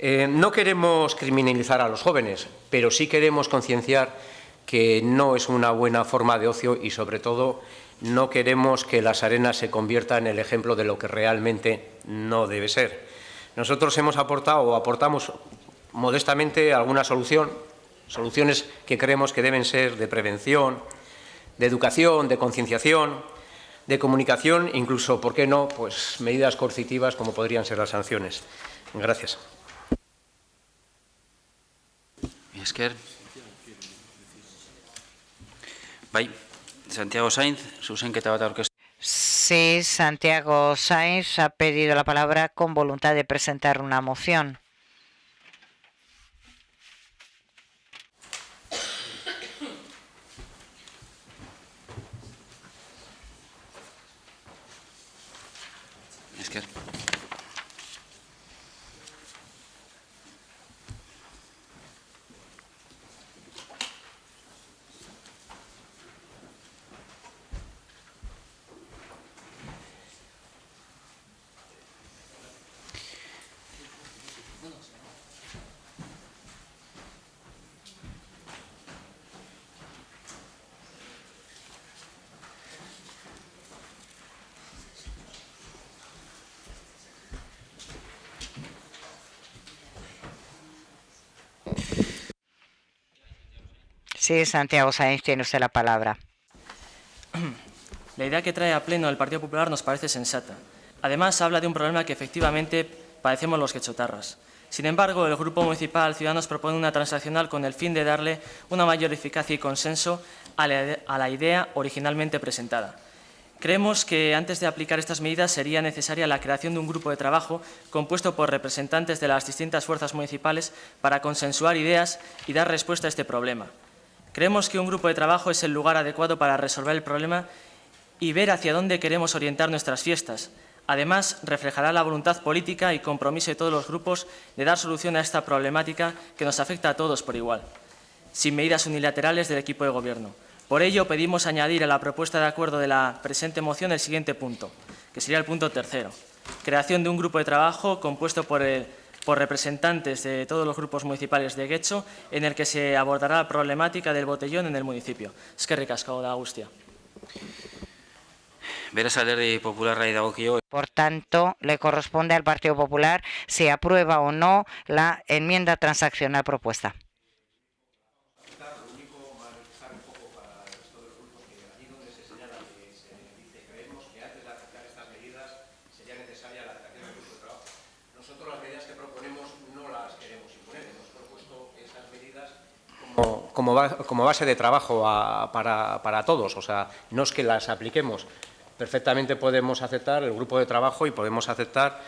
Speaker 10: No queremos criminalizar a los jóvenes, pero sí queremos concienciar que no es una buena forma de ocio y, sobre todo, no queremos que las arenas se conviertan en el ejemplo de lo que realmente no debe ser. Nosotros hemos aportado o aportamos modestamente alguna soluciones que creemos que deben ser de prevención, de educación, de concienciación, de comunicación, incluso, ¿por qué no?, pues medidas coercitivas como podrían ser las sanciones. Gracias.
Speaker 1: Esker. Bai, Santiago Sainz, zuzenketa bat aurkeztu.
Speaker 2: Sí, Santiago Sainz ha pedido la palabra con voluntad de presentar una moción.
Speaker 1: Esker.
Speaker 2: Sí, Santiago Sainz, tiene usted la palabra.
Speaker 5: La idea que trae a pleno el Partido Popular nos parece sensata. Además, habla de un problema que efectivamente padecemos los quechotarras. Sin embargo, el Grupo Municipal Ciudadanos propone una transaccional con el fin de darle una mayor eficacia y consenso a la idea originalmente presentada. Creemos que antes de aplicar estas medidas sería necesaria la creación de un grupo de trabajo compuesto por representantes de las distintas fuerzas municipales para consensuar ideas y dar respuesta a este problema. Creemos que un grupo de trabajo es el lugar adecuado para resolver el problema y ver hacia dónde queremos orientar nuestras fiestas. Además, reflejará la voluntad política y compromiso de todos los grupos de dar solución a esta problemática que nos afecta a todos por igual, sin medidas unilaterales del equipo de Gobierno. Por ello, pedimos añadir a la propuesta de acuerdo de la presente moción el siguiente punto, que sería el punto tercero. Creación de un grupo de trabajo compuesto por representantes de todos los grupos municipales de Getxo, en el que se abordará la problemática del botellón en el municipio. Eskerrik asko da guztia.
Speaker 1: Beraz, Alderdi Popularrari dagokio.
Speaker 2: Por tanto, le corresponde al Partido Popular si aprueba o no la enmienda transaccional propuesta.
Speaker 10: Como base de trabajo para todos, o sea, no es que las apliquemos. Perfectamente podemos aceptar el grupo de trabajo y podemos aceptar,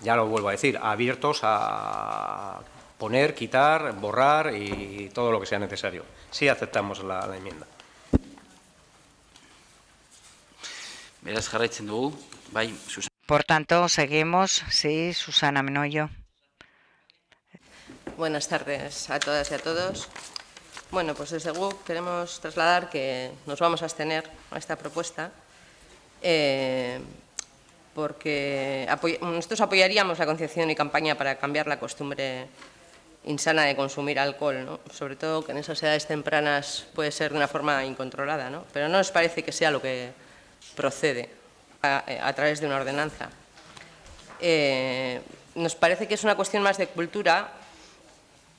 Speaker 10: ya lo vuelvo a decir, abiertos a poner, quitar, borrar y todo lo que sea necesario. Sí aceptamos la enmienda.
Speaker 1: Beraz, jarraitzen dugu. Bai, Susana.
Speaker 2: Por tanto, seguimos. Sí, Susana Menoyo.
Speaker 11: Buenas tardes a todas y a todos. Bueno, pues desde GUC queremos trasladar que nos vamos a abstener a esta propuesta porque nosotros apoyaríamos la concienciación y campaña para cambiar la costumbre insana de consumir alcohol, ¿no? Sobre todo que en esas edades tempranas puede ser de una forma incontrolada, ¿no? Pero no nos parece que sea lo que procede a través de una ordenanza. Nos parece que es una cuestión más de cultura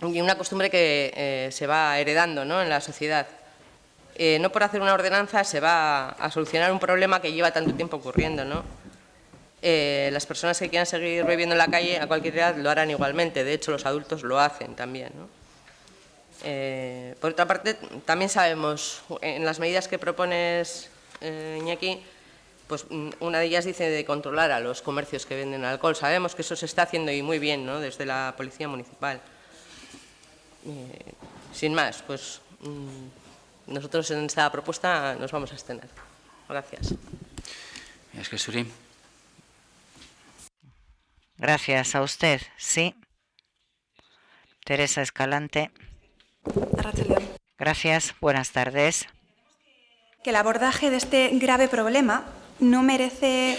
Speaker 11: y una costumbre que se va heredando, ¿no?, en la sociedad. No por hacer una ordenanza se va a solucionar un problema que lleva tanto tiempo ocurriendo, ¿no? Las personas que quieran seguir bebiendo en la calle a cualquier edad lo harán igualmente, de hecho los adultos lo hacen también, ¿no? Por otra parte, también sabemos, en las medidas que propones, Iñaki, pues una de ellas dice de controlar a los comercios que venden alcohol. Sabemos que eso se está haciendo y muy bien, ¿no?, desde la Policía Municipal. Sin más, pues nosotros en esta propuesta nos vamos a abstener. Gracias.
Speaker 2: Gracias a usted. Sí. Teresa Escalante. Gracias. Buenas tardes.
Speaker 12: Que el abordaje de este grave problema no merece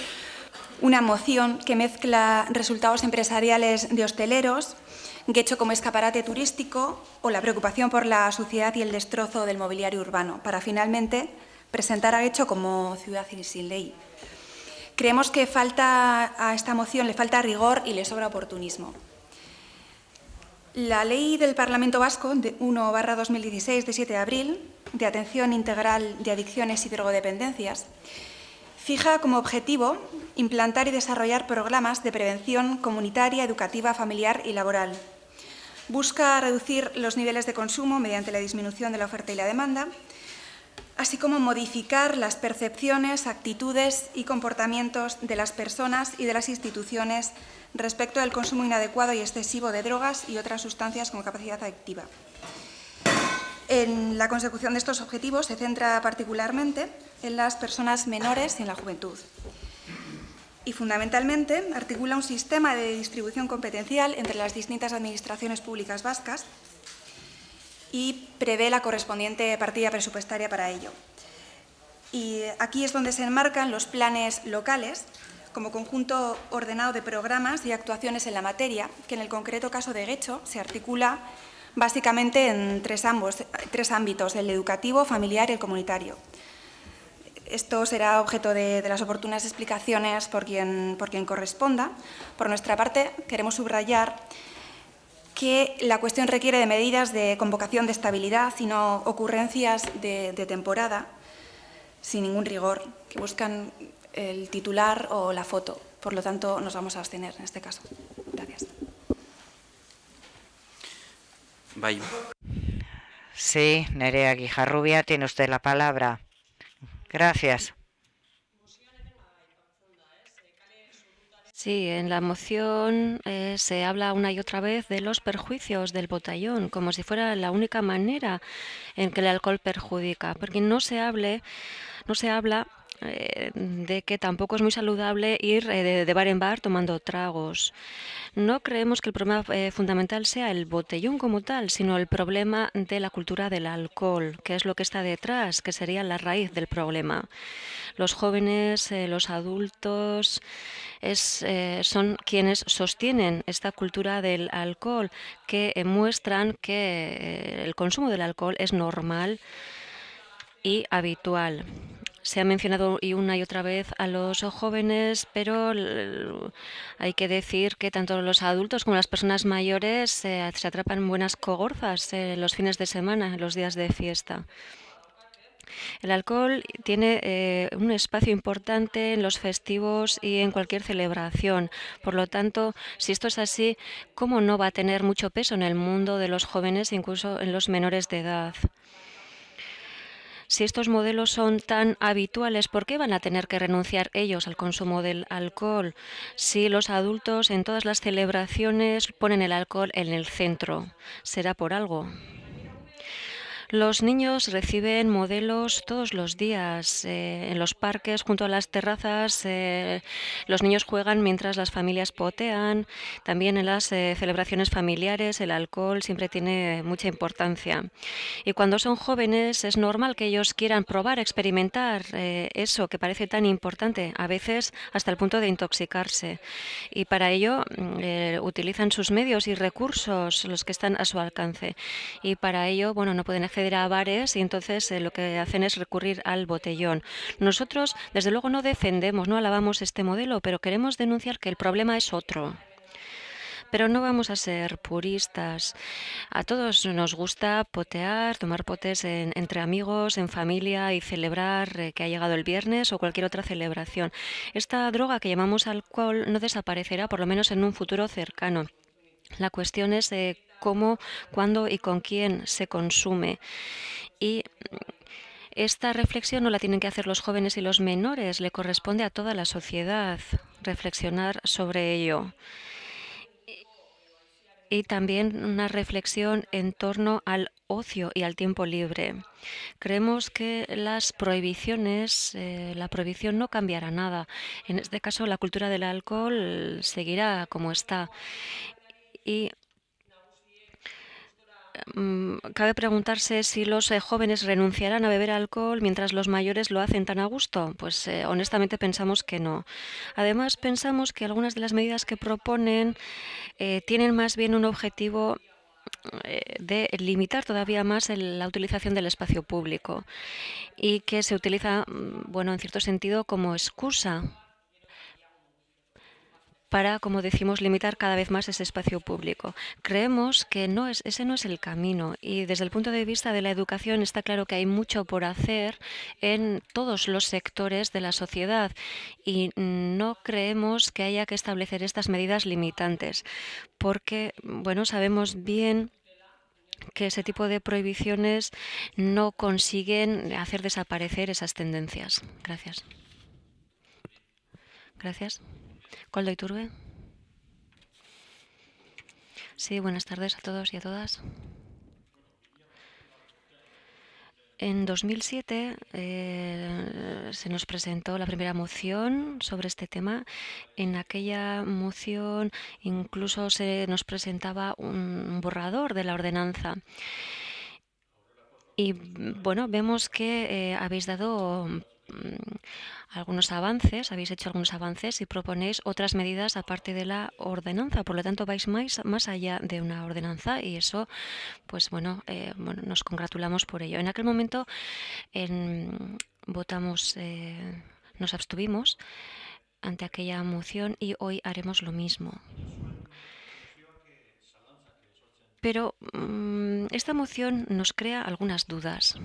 Speaker 12: una moción que mezcla resultados empresariales de hosteleros, Guecho como escaparate turístico o la preocupación por la suciedad y el destrozo del mobiliario urbano, para finalmente presentar a Guecho como ciudad sin ley. Creemos que a esta moción le falta rigor y le sobra oportunismo. La Ley del Parlamento Vasco 1/2016 de 7 de abril de atención integral de adicciones y drogodependencias fija como objetivo implantar y desarrollar programas de prevención comunitaria, educativa, familiar y laboral. Busca reducir los niveles de consumo mediante la disminución de la oferta y la demanda, así como modificar las percepciones, actitudes y comportamientos de las personas y de las instituciones respecto al consumo inadecuado y excesivo de drogas y otras sustancias con capacidad adictiva. En la consecución de estos objetivos se centra particularmente en las personas menores y en la juventud. Y fundamentalmente articula un sistema de distribución competencial entre las distintas administraciones públicas vascas y prevé la correspondiente partida presupuestaria para ello. Y aquí es donde se enmarcan los planes locales como conjunto ordenado de programas y actuaciones en la materia, que en el concreto caso de Guecho se articula básicamente en tres ámbitos, el educativo, familiar y el comunitario. Esto será objeto de las oportunas explicaciones por quien corresponda. Por nuestra parte, queremos subrayar que la cuestión requiere de medidas de convocación de estabilidad y no ocurrencias de temporada, sin ningún rigor, que buscan el titular o la foto. Por lo tanto, nos vamos a abstener en este caso. Gracias.
Speaker 1: Bye.
Speaker 2: Sí, Nerea Guijarrubia, tiene usted la palabra. Gracias.
Speaker 7: Sí, en la moción se habla una y otra vez de los perjuicios del botellón, como si fuera la única manera en que el alcohol perjudica, porque no se habla de que tampoco es muy saludable ir de bar en bar tomando tragos. No creemos que el problema fundamental sea el botellón como tal, sino el problema de la cultura del alcohol, que es lo que está detrás, que sería la raíz del problema. Los jóvenes, los adultos, son quienes sostienen esta cultura del alcohol, que muestran que el consumo del alcohol es normal y habitual. Se ha mencionado una y otra vez a los jóvenes, pero hay que decir que tanto los adultos como las personas mayores se atrapan en buenas cogorzas los fines de semana, en los días de fiesta. El alcohol tiene un espacio importante en los festivos y en cualquier celebración. Por lo tanto, si esto es así, ¿cómo no va a tener mucho peso en el mundo de los jóvenes, incluso en los menores de edad? Si estos modelos son tan habituales, ¿por qué van a tener que renunciar ellos al consumo del alcohol? Si los adultos en todas las celebraciones ponen el alcohol en el centro, ¿será por algo? Los niños reciben modelos todos los días. En los parques, junto a las terrazas, los niños juegan mientras las familias potean. También en las celebraciones familiares el alcohol siempre tiene mucha importancia. Y cuando son jóvenes es normal que ellos quieran probar, experimentar eso que parece tan importante, a veces hasta el punto de intoxicarse. Y para ello utilizan sus medios y recursos, los que están a su alcance. Y para ello, bueno, no pueden acceder a bares y entonces lo que hacen es recurrir al botellón. Nosotros, desde luego, no defendemos, no alabamos este modelo, pero queremos denunciar que el problema es otro. Pero no vamos a ser puristas. A todos nos gusta potear, tomar potes entre amigos, en familia y celebrar que ha llegado el viernes o cualquier otra celebración. Esta droga que llamamos alcohol no desaparecerá, por lo menos en un futuro cercano. La cuestión es cómo, cuándo y con quién se consume. Y esta reflexión no la tienen que hacer los jóvenes y los menores, le corresponde a toda la sociedad reflexionar sobre ello. Y también una reflexión en torno al ocio y al tiempo libre. Creemos que las prohibiciones, la prohibición no cambiará nada. En este caso, la cultura del alcohol seguirá como está. Y cabe preguntarse si los jóvenes renunciarán a beber alcohol mientras los mayores lo hacen tan a gusto. Pues honestamente pensamos que no. Además, pensamos que algunas de las medidas que proponen tienen más bien un objetivo de limitar todavía más la utilización del espacio público y que se utiliza, bueno, en cierto sentido como excusa para, como decimos, limitar cada vez más ese espacio público. Creemos que ese no es el camino y desde el punto de vista de la educación está claro que hay mucho por hacer en todos los sectores de la sociedad y no creemos que haya que establecer estas medidas limitantes porque, bueno, sabemos bien que ese tipo de prohibiciones no consiguen hacer desaparecer esas tendencias. Gracias. Gracias. Koldo Iturbe. Sí, buenas tardes a todos y a todas. En 2007 se nos presentó la primera moción sobre este tema. En aquella moción incluso se nos presentaba un borrador de la ordenanza. Y bueno, vemos que habéis dado algunos avances, habéis hecho algunos avances y proponéis otras medidas aparte de la ordenanza. Por lo tanto, vais más allá de una ordenanza y eso, pues bueno, nos congratulamos por ello. En aquel momento votamos, nos abstuvimos ante aquella moción y hoy haremos lo mismo. Pero esta moción nos crea algunas dudas,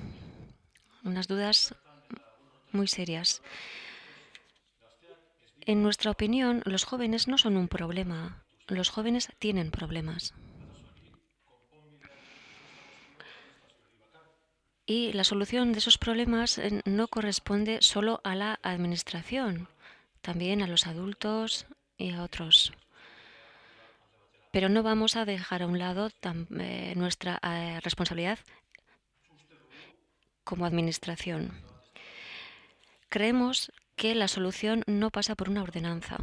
Speaker 7: unas dudas muy serias. En nuestra opinión, los jóvenes no son un problema. Los jóvenes tienen problemas. Y la solución de esos problemas no corresponde solo a la administración, también a los adultos y a otros. Pero no vamos a dejar a un lado nuestra responsabilidad como administración. Creemos que la solución no pasa por una ordenanza.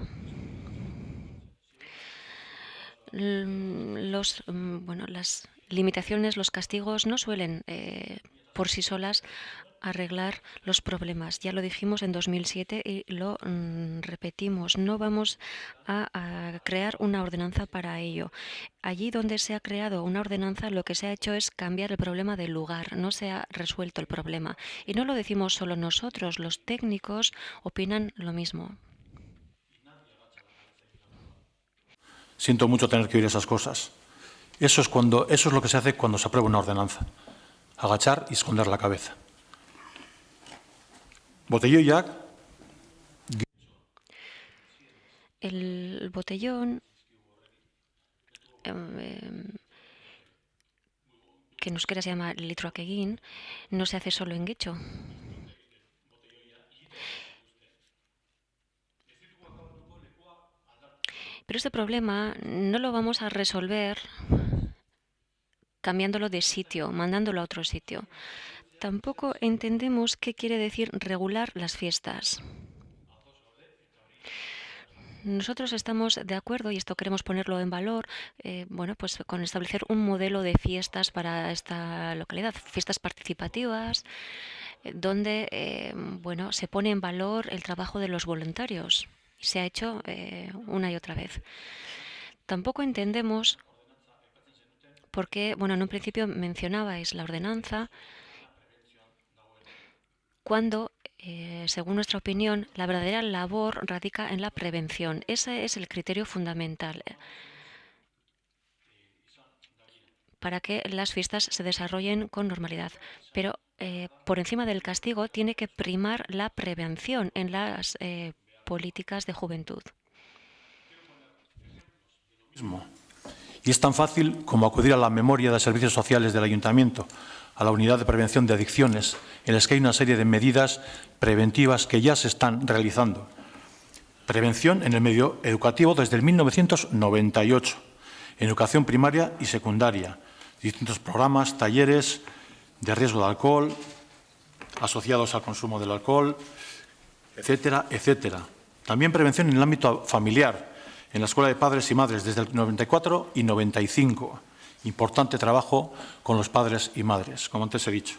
Speaker 7: Las limitaciones, los castigos no suelen por sí solas arreglar los problemas. Ya lo dijimos en 2007 y lo repetimos, no vamos a crear una ordenanza para ello. Allí donde se ha creado una ordenanza, lo que se ha hecho es cambiar el problema del lugar, no se ha resuelto el problema. Y no lo decimos solo nosotros, los técnicos opinan lo mismo.
Speaker 13: Siento mucho tener que oír esas cosas. Eso es lo que se hace cuando se aprueba una ordenanza. Agachar y esconder la cabeza. Botellón.
Speaker 7: El botellón que en euskera se llama litroakeguín, no se hace solo en Guecho. Pero este problema no lo vamos a resolver cambiándolo de sitio, mandándolo a otro sitio. Tampoco entendemos qué quiere decir regular las fiestas. Nosotros estamos de acuerdo, y esto queremos ponerlo en valor, pues con establecer un modelo de fiestas para esta localidad, fiestas participativas, donde se pone en valor el trabajo de los voluntarios. Se ha hecho una y otra vez. Tampoco entendemos por qué, en un principio mencionabais la ordenanza, cuando según nuestra opinión, la verdadera labor radica en la prevención. Ese es el criterio fundamental para que las fiestas se desarrollen con normalidad. Pero por encima del castigo tiene que primar la prevención en las políticas de juventud.
Speaker 13: Y es tan fácil como acudir a la memoria de servicios sociales del Ayuntamiento, a la unidad de prevención de adicciones, en las que hay una serie de medidas preventivas que ya se están realizando. Prevención en el medio educativo desde el 1998, en educación primaria y secundaria, distintos programas, talleres de riesgo de alcohol, asociados al consumo del alcohol, etcétera, etcétera. También prevención en el ámbito familiar, en la Escuela de Padres y Madres desde el 94 y 95. Importante trabajo con los padres y madres, como antes he dicho.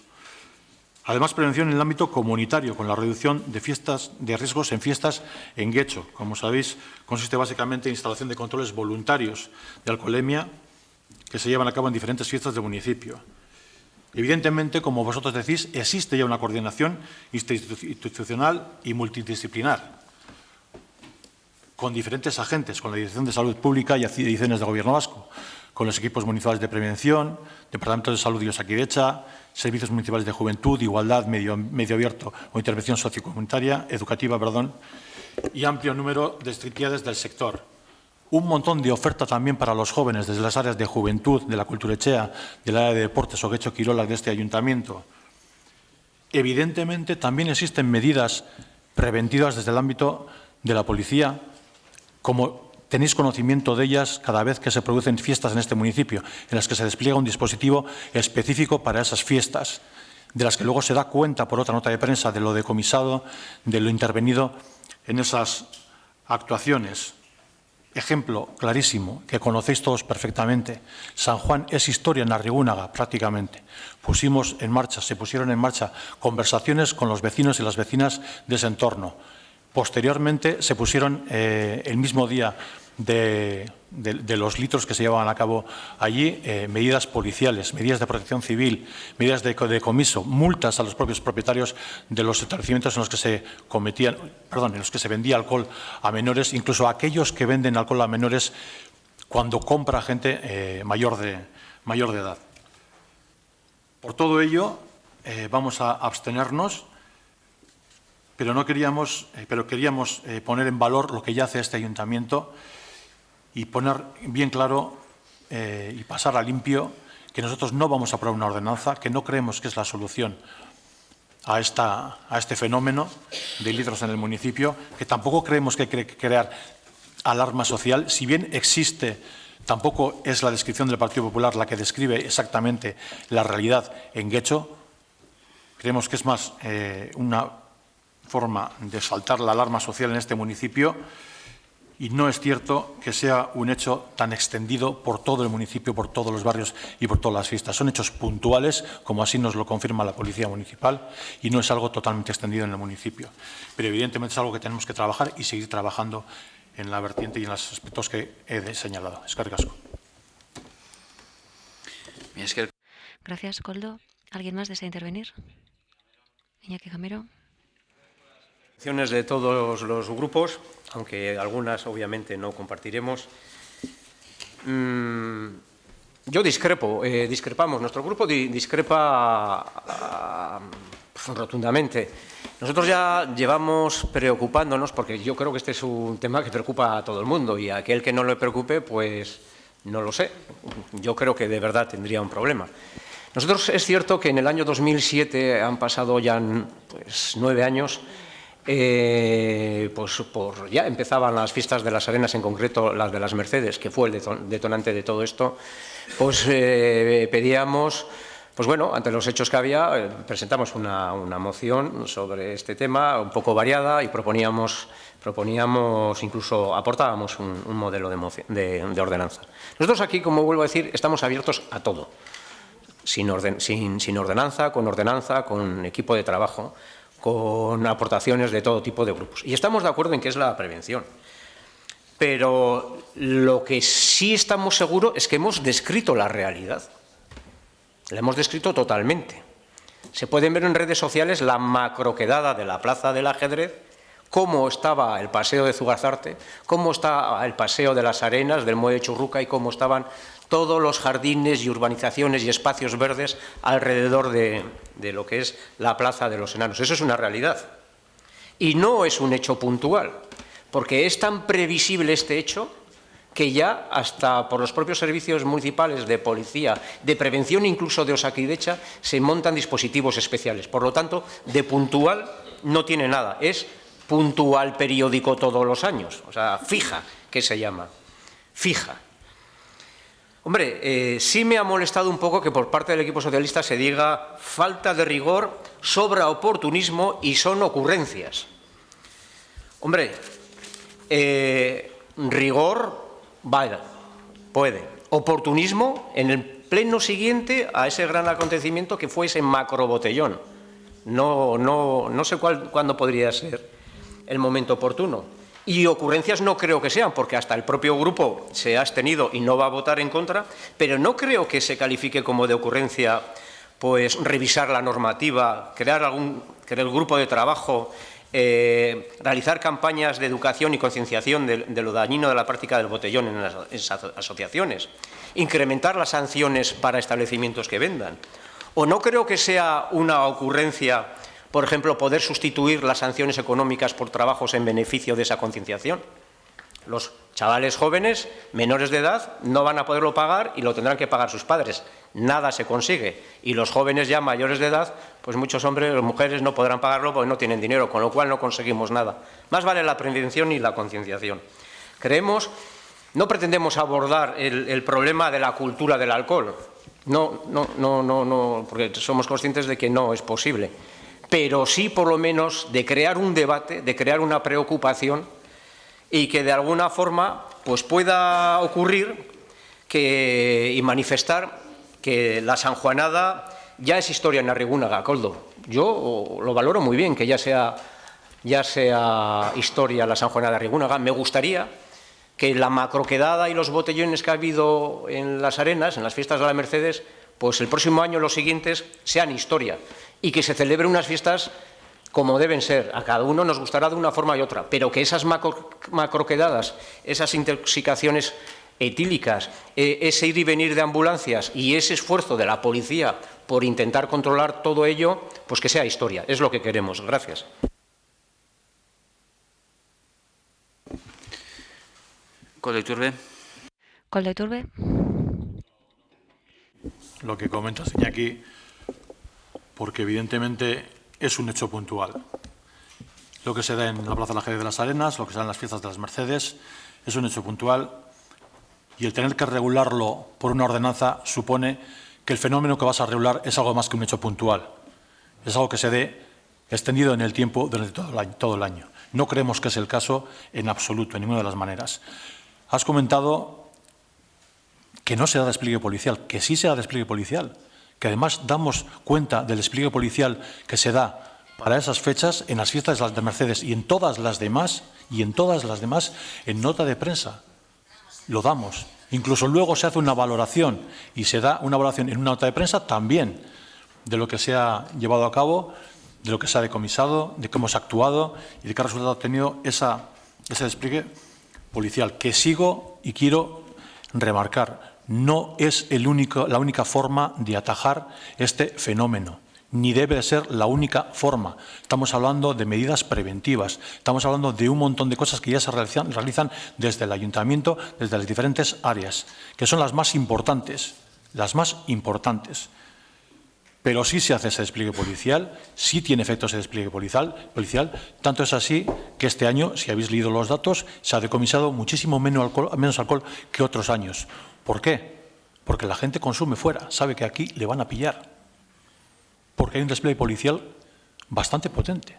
Speaker 13: Además, prevención en el ámbito comunitario, con la reducción de riesgos en fiestas en Guecho. Como sabéis, consiste básicamente en instalación de controles voluntarios de alcoholemia que se llevan a cabo en diferentes fiestas del municipio. Evidentemente, como vosotros decís, existe ya una coordinación institucional y multidisciplinar con diferentes agentes, con la Dirección de Salud Pública y Ediciones del Gobierno Vasco, con los equipos municipales de prevención, Departamento de Salud y Osakidecha, Servicios Municipales de Juventud, Igualdad, Medio Abierto o Intervención Sociocomunitaria, Educativa, y amplio número de entidades del sector. Un montón de oferta también para los jóvenes desde las áreas de juventud, de la Culturechea, del área de deportes o Guecho Quirola de este ayuntamiento. Evidentemente, también existen medidas preventivas desde el ámbito de la policía, como tenéis conocimiento de ellas cada vez que se producen fiestas en este municipio, en las que se despliega un dispositivo específico para esas fiestas, de las que luego se da cuenta por otra nota de prensa de lo decomisado, de lo intervenido en esas actuaciones. Ejemplo clarísimo, que conocéis todos perfectamente. San Juan es historia en Arrigúnaga, prácticamente. Se pusieron en marcha conversaciones con los vecinos y las vecinas de ese entorno. Posteriormente se pusieron el mismo día de los litros que se llevaban a cabo allí, medidas policiales, medidas de protección civil, medidas de decomiso, multas a los propios propietarios de los establecimientos en los que se vendía alcohol a menores, incluso a aquellos que venden alcohol a menores cuando compra gente mayor de edad. Por todo ello, vamos a abstenernos. Pero queríamos poner en valor lo que ya hace este ayuntamiento y poner bien claro y pasar a limpio que nosotros no vamos a aprobar una ordenanza, que no creemos que es la solución a este fenómeno de litros en el municipio, que tampoco creemos que hay que crear alarma social. Si bien existe, tampoco es la descripción del Partido Popular la que describe exactamente la realidad en Guecho. Creemos que es más una forma de saltar la alarma social en este municipio y no es cierto que sea un hecho tan extendido por todo el municipio, por todos los barrios y por todas las fiestas. Son hechos puntuales, como así nos lo confirma la Policía Municipal, y no es algo totalmente extendido en el municipio. Pero evidentemente es algo que tenemos que trabajar y seguir trabajando en la vertiente y en los aspectos que he señalado. Eskerrik asko.
Speaker 7: Gracias, Koldo. ¿Alguien más desea intervenir? Iñaki Gamero.
Speaker 10: De todos los grupos, aunque algunas obviamente no compartiremos. Yo discrepamos, nuestro grupo discrepa rotundamente. Nosotros ya llevamos preocupándonos, porque yo creo que este es un tema que preocupa a todo el mundo, y a aquel que no le preocupe, pues no lo sé. Yo creo que de verdad tendría un problema. Nosotros es cierto que en el año 2007 han pasado ya 9 años. Ya empezaban las fiestas de las Arenas, en concreto las de las Mercedes, que fue el detonante de todo esto. Pues pedíamos, pues bueno, ante los hechos que había, presentamos una moción sobre este tema, un poco variada, y proponíamos incluso, aportábamos un modelo de ordenanza. Nosotros aquí, como vuelvo a decir, estamos abiertos a todo, sin ordenanza, con equipo de trabajo, con aportaciones de todo tipo de grupos. Y estamos de acuerdo en que es la prevención. Pero lo que sí estamos seguros es que hemos descrito la realidad. La hemos descrito totalmente. Se pueden ver en redes sociales la macroquedada de la Plaza del Ajedrez, cómo estaba el paseo de Zugazarte, cómo está el paseo de las Arenas, del Muelle de Churruca, y cómo estaban todos los jardines y urbanizaciones y espacios verdes alrededor de lo que es la Plaza de los Enanos. Eso es una realidad. Y no es un hecho puntual, porque es tan previsible este hecho que ya hasta por los propios servicios municipales de policía, de prevención, incluso de Osakidetza, se montan dispositivos especiales. Por lo tanto, de puntual no tiene nada. Es puntual periódico todos los años. O sea, fija, que se llama. Fija. Hombre, sí me ha molestado un poco que por parte del equipo socialista se diga falta de rigor, sobra oportunismo y son ocurrencias. Hombre, rigor, vaya, puede. Oportunismo en el pleno siguiente a ese gran acontecimiento que fue ese macrobotellón. No sé cuándo podría ser el momento oportuno. Y ocurrencias no creo que sean, porque hasta el propio grupo se ha abstenido y no va a votar en contra, pero no creo que se califique como de ocurrencia pues revisar la normativa, crear el grupo de trabajo, realizar campañas de educación y concienciación de lo dañino de la práctica del botellón en las asociaciones, incrementar las sanciones para establecimientos que vendan. O no creo que sea una ocurrencia, por ejemplo, poder sustituir las sanciones económicas por trabajos en beneficio de esa concienciación. Los chavales jóvenes, menores de edad, no van a poderlo pagar y lo tendrán que pagar sus padres. Nada se consigue. Y los jóvenes ya mayores de edad, pues muchos hombres o mujeres no podrán pagarlo porque no tienen dinero, con lo cual no conseguimos nada. Más vale la prevención y la concienciación. No pretendemos abordar el problema de la cultura del alcohol. No, porque somos conscientes de que no es posible. Pero sí, por lo menos, de crear un debate, de crear una preocupación y que de alguna forma pues pueda ocurrir y manifestar que la sanjuanada ya es historia en Arrigúnaga, Koldo. Yo lo valoro muy bien que ya sea historia la sanjuanada de Arrigúnaga. Me gustaría que la macroquedada y los botellones que ha habido en las Arenas, en las fiestas de la Mercedes, pues el próximo año, los siguientes, sean historia. Y que se celebren unas fiestas como deben ser. A cada uno nos gustará de una forma y otra, pero que esas macroquedadas, esas intoxicaciones etílicas, ese ir y venir de ambulancias y ese esfuerzo de la policía por intentar controlar todo ello, pues que sea historia. Es lo que queremos. Gracias.
Speaker 1: Koldo Iturbe.
Speaker 7: Koldo Iturbe.
Speaker 13: Lo que comenta Iñaki, porque evidentemente es un hecho puntual. Lo que se da en la Plaza del Ajedrez de las Arenas, lo que se da en las fiestas de las Mercedes, es un hecho puntual, y el tener que regularlo por una ordenanza supone que el fenómeno que vas a regular es algo más que un hecho puntual. Es algo que se dé extendido en el tiempo durante todo el año. No creemos que es el caso en absoluto, en ninguna de las maneras. Has comentado que no se da despliegue policial, que sí se da despliegue policial, que además damos cuenta del despliegue policial que se da para esas fechas en las fiestas de las de Mercedes y en todas las demás, en nota de prensa. Lo damos. Incluso luego se hace una valoración y se da una valoración en una nota de prensa también de lo que se ha llevado a cabo, de lo que se ha decomisado, de cómo se ha actuado y de qué resultado ha tenido ese despliegue policial, que sigo y quiero remarcar. No es la única forma de atajar este fenómeno, ni debe ser la única forma. Estamos hablando de medidas preventivas, estamos hablando de un montón de cosas que ya se realizan desde el Ayuntamiento, desde las diferentes áreas, que son las más importantes, Pero sí se hace ese despliegue policial, sí tiene efecto ese despliegue policial, tanto es así que este año, si habéis leído los datos, se ha decomisado muchísimo menos alcohol que otros años. ¿Por qué? Porque la gente consume fuera, sabe que aquí le van a pillar, porque hay un despliegue policial bastante potente.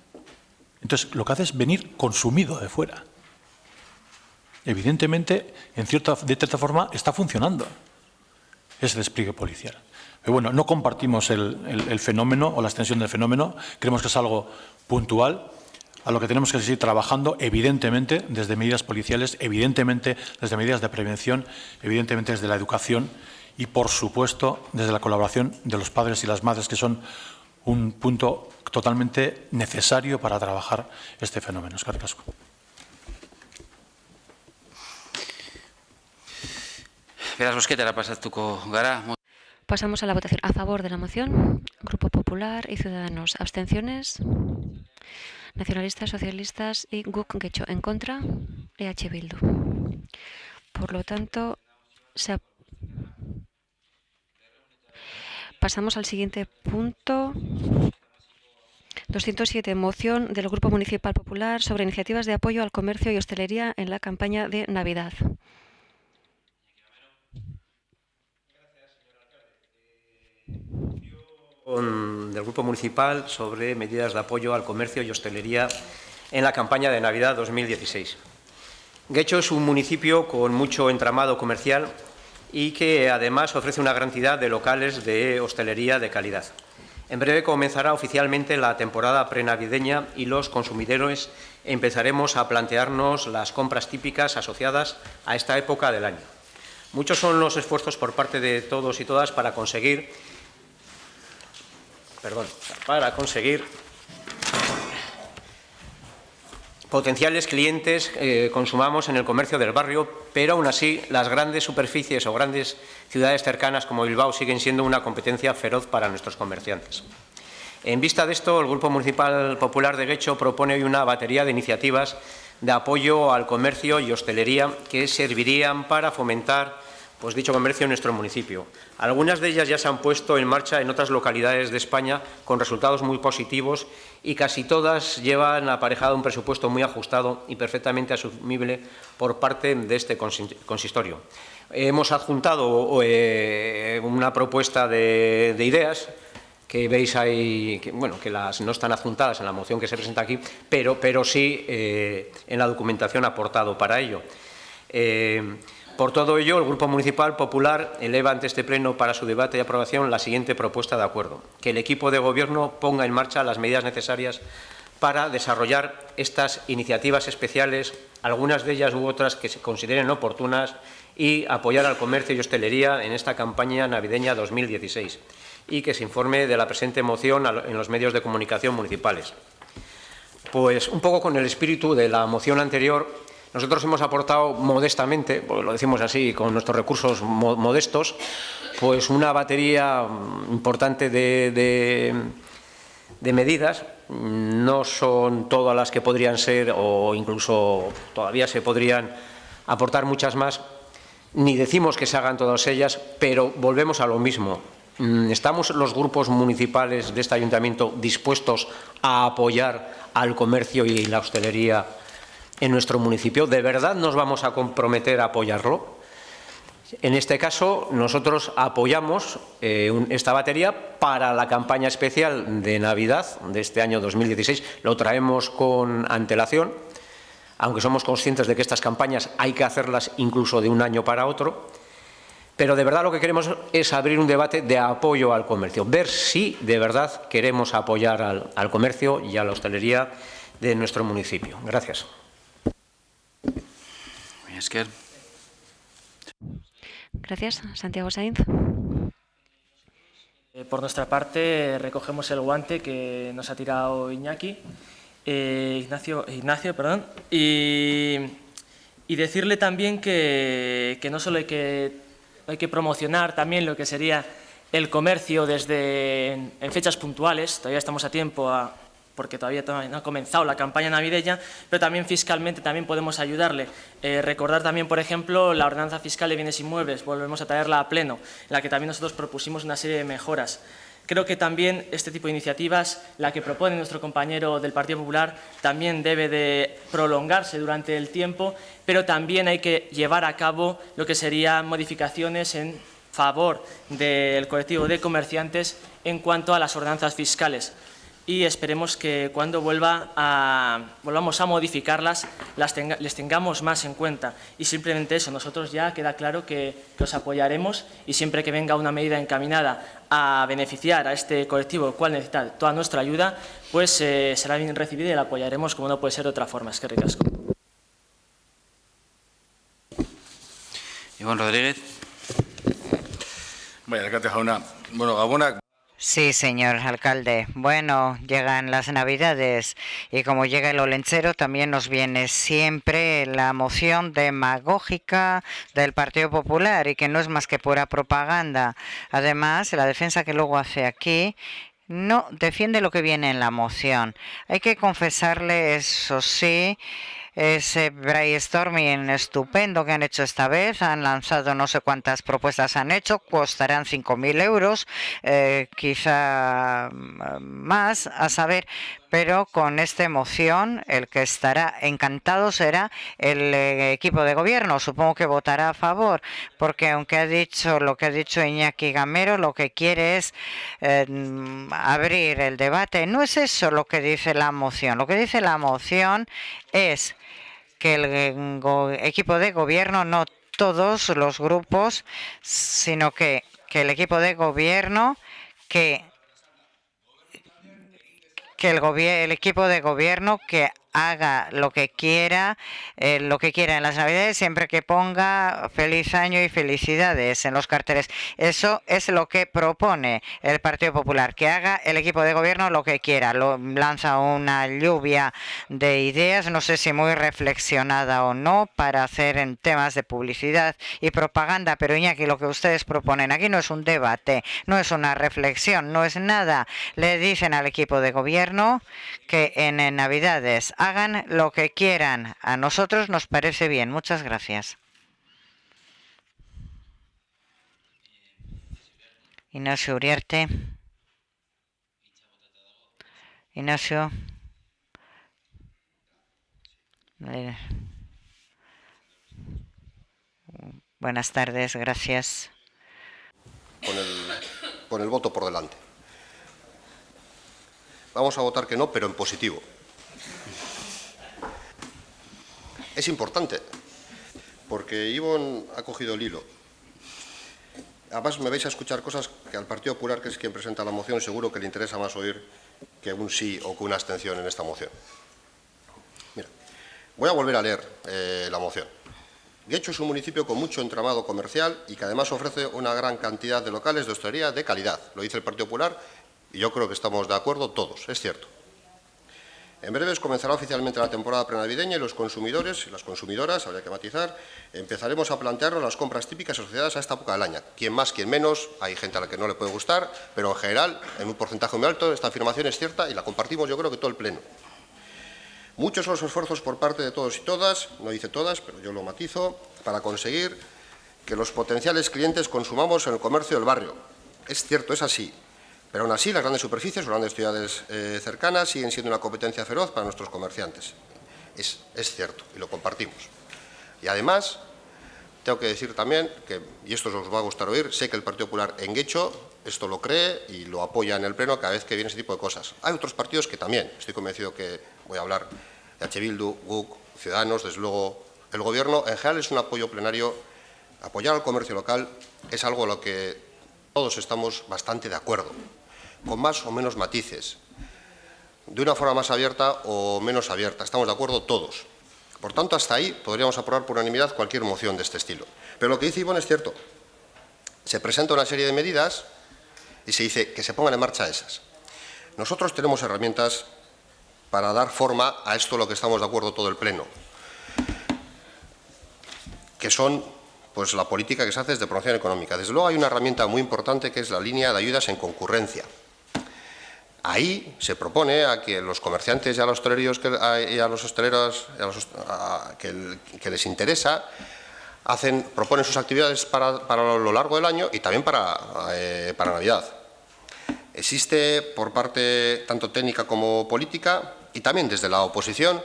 Speaker 13: Entonces, lo que hace es venir consumido de fuera. Evidentemente, de cierta forma, está funcionando ese despliegue policial. Pero bueno, no compartimos el fenómeno o la extensión del fenómeno, creemos que es algo puntual, a lo que tenemos que seguir trabajando, evidentemente, desde medidas policiales, evidentemente, desde medidas de prevención, evidentemente, desde la educación y, por supuesto, desde la colaboración de los padres y las madres, que son un punto totalmente necesario para trabajar este fenómeno. Eskerrik asko.
Speaker 1: Beraz, bozketara pasatuko gara.
Speaker 7: Pasamos a la votación. A favor de la moción, Grupo Popular y Ciudadanos. Abstenciones, Nacionalistas, Socialistas y GUK Getxo. En contra, EH Bildu. Por lo tanto, pasamos al siguiente punto. 207. Moción del Grupo Municipal Popular sobre iniciativas de apoyo al comercio y hostelería en la campaña de Navidad.
Speaker 10: Del Grupo Municipal sobre medidas de apoyo al comercio y hostelería en la campaña de Navidad 2016. Getxo es un municipio con mucho entramado comercial y que además ofrece una gran cantidad de locales de hostelería de calidad. En breve comenzará oficialmente la temporada prenavideña y los consumidores empezaremos a plantearnos las compras típicas asociadas a esta época del año. Muchos son los esfuerzos por parte de todos y todas para conseguir potenciales clientes consumamos en el comercio del barrio, pero aún así las grandes superficies o grandes ciudades cercanas como Bilbao siguen siendo una competencia feroz para nuestros comerciantes. En vista de esto, el Grupo Municipal Popular de Getxo propone hoy una batería de iniciativas de apoyo al comercio y hostelería que servirían para fomentar dicho comercio en nuestro municipio. Algunas de ellas ya se han puesto en marcha en otras localidades de España con resultados muy positivos y casi todas llevan aparejado un presupuesto muy ajustado y perfectamente asumible por parte de este consistorio. Hemos adjuntado una propuesta de ideas que veis ahí, que no están adjuntadas en la moción que se presenta aquí, pero sí en la documentación aportado para ello. Por todo ello, el Grupo Municipal Popular eleva ante este Pleno para su debate y aprobación la siguiente propuesta de acuerdo: que el equipo de Gobierno ponga en marcha las medidas necesarias para desarrollar estas iniciativas especiales, algunas de ellas u otras que se consideren oportunas, y apoyar al comercio y hostelería en esta campaña navideña 2016, y que se informe de la presente moción en los medios de comunicación municipales. Pues un poco con el espíritu de la moción anterior, nosotros hemos aportado modestamente, porque lo decimos así, con nuestros recursos modestos, pues una batería importante de medidas. No son todas las que podrían ser, o incluso todavía se podrían aportar muchas más, ni decimos que se hagan todas ellas, pero volvemos a lo mismo. ¿Estamos los grupos municipales de este ayuntamiento dispuestos a apoyar al comercio y la hostelería en nuestro municipio? ¿De verdad nos vamos a comprometer a apoyarlo? En este caso, nosotros apoyamos esta batería para la campaña especial de Navidad de este año 2016. Lo traemos con antelación, aunque somos conscientes de que estas campañas hay que hacerlas incluso de un año para otro. Pero de verdad lo que queremos es abrir un debate de apoyo al comercio, ver si de verdad queremos apoyar al comercio y a la hostelería de nuestro municipio. Gracias.
Speaker 7: Gracias. Santiago Sainz.
Speaker 5: Por nuestra parte, recogemos el guante que nos ha tirado Ignacio, perdón, y decirle también que no solo hay que promocionar también lo que sería el comercio desde en fechas puntuales, todavía estamos a tiempo porque todavía no ha comenzado la campaña navideña, pero también fiscalmente también podemos ayudarle. Recordar también, por ejemplo, la ordenanza fiscal de bienes inmuebles, volvemos a traerla a pleno, en la que también nosotros propusimos una serie de mejoras. Creo que también este tipo de iniciativas, la que propone nuestro compañero del Partido Popular, también debe de prolongarse durante el tiempo, pero también hay que llevar a cabo lo que serían modificaciones en favor del colectivo de comerciantes en cuanto a las ordenanzas fiscales. Y esperemos que cuando volvamos a modificarlas, les tengamos más en cuenta. Y simplemente eso, nosotros ya queda claro que os apoyaremos y siempre que venga una medida encaminada a beneficiar a este colectivo, el cual necesita toda nuestra ayuda, pues será bien recibida y la apoyaremos como no puede ser de otra forma. Es que ricasco.
Speaker 1: Iván Rodríguez.
Speaker 14: Bueno, alcalde Jauna. Bueno, Gabona.
Speaker 2: Sí, señor alcalde. Bueno, llegan las Navidades y como llega el olenchero también nos viene siempre la moción demagógica del Partido Popular y que no es más que pura propaganda. Además, la defensa que luego hace aquí no defiende lo que viene en la moción. Hay que confesarle, eso sí, ese brainstorming estupendo que han hecho esta vez. Han lanzado no sé cuántas propuestas han hecho, costarán 5.000 euros, quizá más, a saber, pero con esta moción el que estará encantado será el equipo de gobierno. Supongo que votará a favor, porque aunque ha dicho lo que ha dicho Iñaki Gamero, lo que quiere es abrir el debate. No es eso lo que dice la moción. Lo que dice la moción es que el equipo de gobierno, no todos los grupos, sino que el equipo de gobierno, que el equipo de gobierno que haga lo que quiera en las Navidades, siempre que ponga feliz año y felicidades en los carteles. Eso es lo que propone el Partido Popular, que haga el equipo de gobierno lo que quiera. Lanza una lluvia de ideas, no sé si muy reflexionada o no, para hacer en temas de publicidad y propaganda, pero Iñaki, lo que ustedes proponen aquí no es un debate, no es una reflexión, no es nada. Le dicen al equipo de gobierno que en Navidades hagan lo que quieran. A nosotros nos parece bien. Muchas gracias. Ignacio Uriarte. Ignacio. Buenas tardes, gracias.
Speaker 4: Con el voto por delante. Vamos a votar que no, pero en positivo. Es importante, porque Ivonne ha cogido el hilo. Además, me vais a escuchar cosas que al Partido Popular, que es quien presenta la moción, seguro que le interesa más oír que un sí o que una abstención en esta moción. Mira, voy a volver a leer la moción. Guecho es un municipio con mucho entramado comercial y que además ofrece una gran cantidad de locales de hostelería de calidad. Lo dice el Partido Popular y yo creo que estamos de acuerdo todos, es cierto. En breves comenzará oficialmente la temporada prenavideña y los consumidores y las consumidoras, habría que matizar, empezaremos a plantearnos las compras típicas asociadas a esta época del año. Quien más, quien menos, hay gente a la que no le puede gustar, pero en general, en un porcentaje muy alto, esta afirmación es cierta y la compartimos yo creo que todo el Pleno. Muchos son los esfuerzos por parte de todos y todas, no dice todas, pero yo lo matizo, para conseguir que los potenciales clientes consumamos en el comercio del barrio. Es cierto, es así. Pero aún así, las grandes superficies o grandes ciudades cercanas siguen siendo una competencia feroz para nuestros comerciantes. Es cierto y lo compartimos. Y además, tengo que decir también que, y esto os va a gustar oír, sé que el Partido Popular en Guecho esto lo cree y lo apoya en el Pleno cada vez que viene ese tipo de cosas. Hay otros partidos que también, estoy convencido que voy a hablar de H. Bildu, GUC, Ciudadanos, desde luego el Gobierno, en general es un apoyo plenario. Apoyar al comercio local es algo en lo que todos estamos bastante de acuerdo, con más o menos matices, de una forma más abierta o menos abierta. Estamos de acuerdo todos. Por tanto, hasta ahí podríamos aprobar por unanimidad cualquier moción de este estilo. Pero lo que dice Ivonne es cierto. Se presenta una serie de medidas y se dice que se pongan en marcha esas. Nosotros tenemos herramientas para dar forma a esto, lo que estamos de acuerdo todo el Pleno, que son pues la política que se hace desde promoción económica. Desde luego hay una herramienta muy importante que es la línea de ayudas en concurrencia. Ahí se propone a que los comerciantes y a los hosteleros que les interesa proponen sus actividades para lo largo del año y también para Navidad. Existe por parte tanto técnica como política y también desde la oposición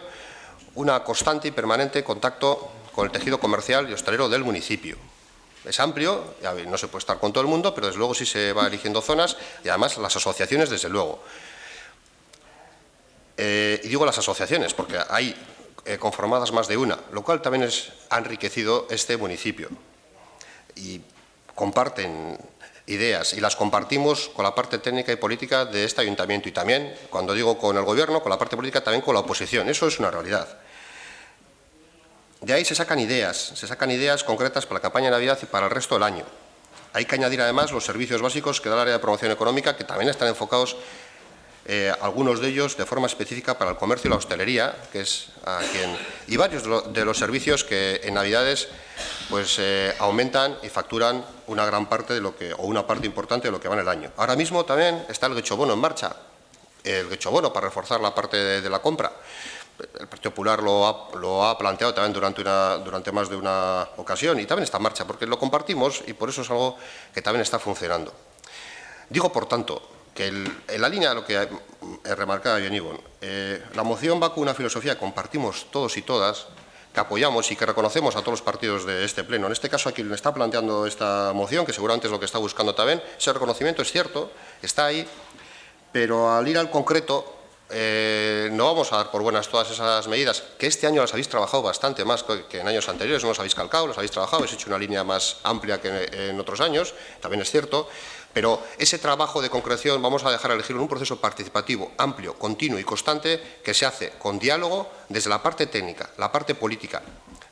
Speaker 4: una constante y permanente contacto con el tejido comercial y hostelero del municipio. Es amplio, no se puede estar con todo el mundo, pero desde luego sí se va eligiendo zonas y además las asociaciones, desde luego. Y digo las asociaciones porque hay conformadas más de una, lo cual también ha enriquecido este municipio. Y comparten ideas y las compartimos con la parte técnica y política de este ayuntamiento y también, cuando digo con el Gobierno, con la parte política, también con la oposición. Eso es una realidad. De ahí se sacan ideas concretas para la campaña de Navidad y para el resto del año. Hay que añadir además los servicios básicos que da el área de promoción económica, que también están enfocados, algunos de ellos de forma específica para el comercio y la hostelería, que es y varios de los servicios que en Navidades pues aumentan y facturan una gran parte o una parte importante de lo que va en el año. Ahora mismo también está el Guechobono en marcha, el Guechobono para reforzar la parte de la compra. El Partido Popular lo ha planteado también durante más de una ocasión y también está en marcha porque lo compartimos y por eso es algo que también está funcionando. Digo, por tanto, que en la línea de lo que remarcaba bien Ivonne, la moción va con una filosofía que compartimos todos y todas, que apoyamos y que reconocemos a todos los partidos de este Pleno. En este caso, a quien le está planteando esta moción, que seguramente es lo que está buscando también, ese reconocimiento es cierto, está ahí, pero al ir al concreto, no vamos a dar por buenas todas esas medidas, que este año las habéis trabajado bastante más que en años anteriores, no las habéis calcado, las habéis trabajado, habéis hecho una línea más amplia que en otros años, también es cierto, pero ese trabajo de concreción vamos a dejar elegirlo en un proceso participativo, amplio, continuo y constante, que se hace con diálogo desde la parte técnica, la parte política,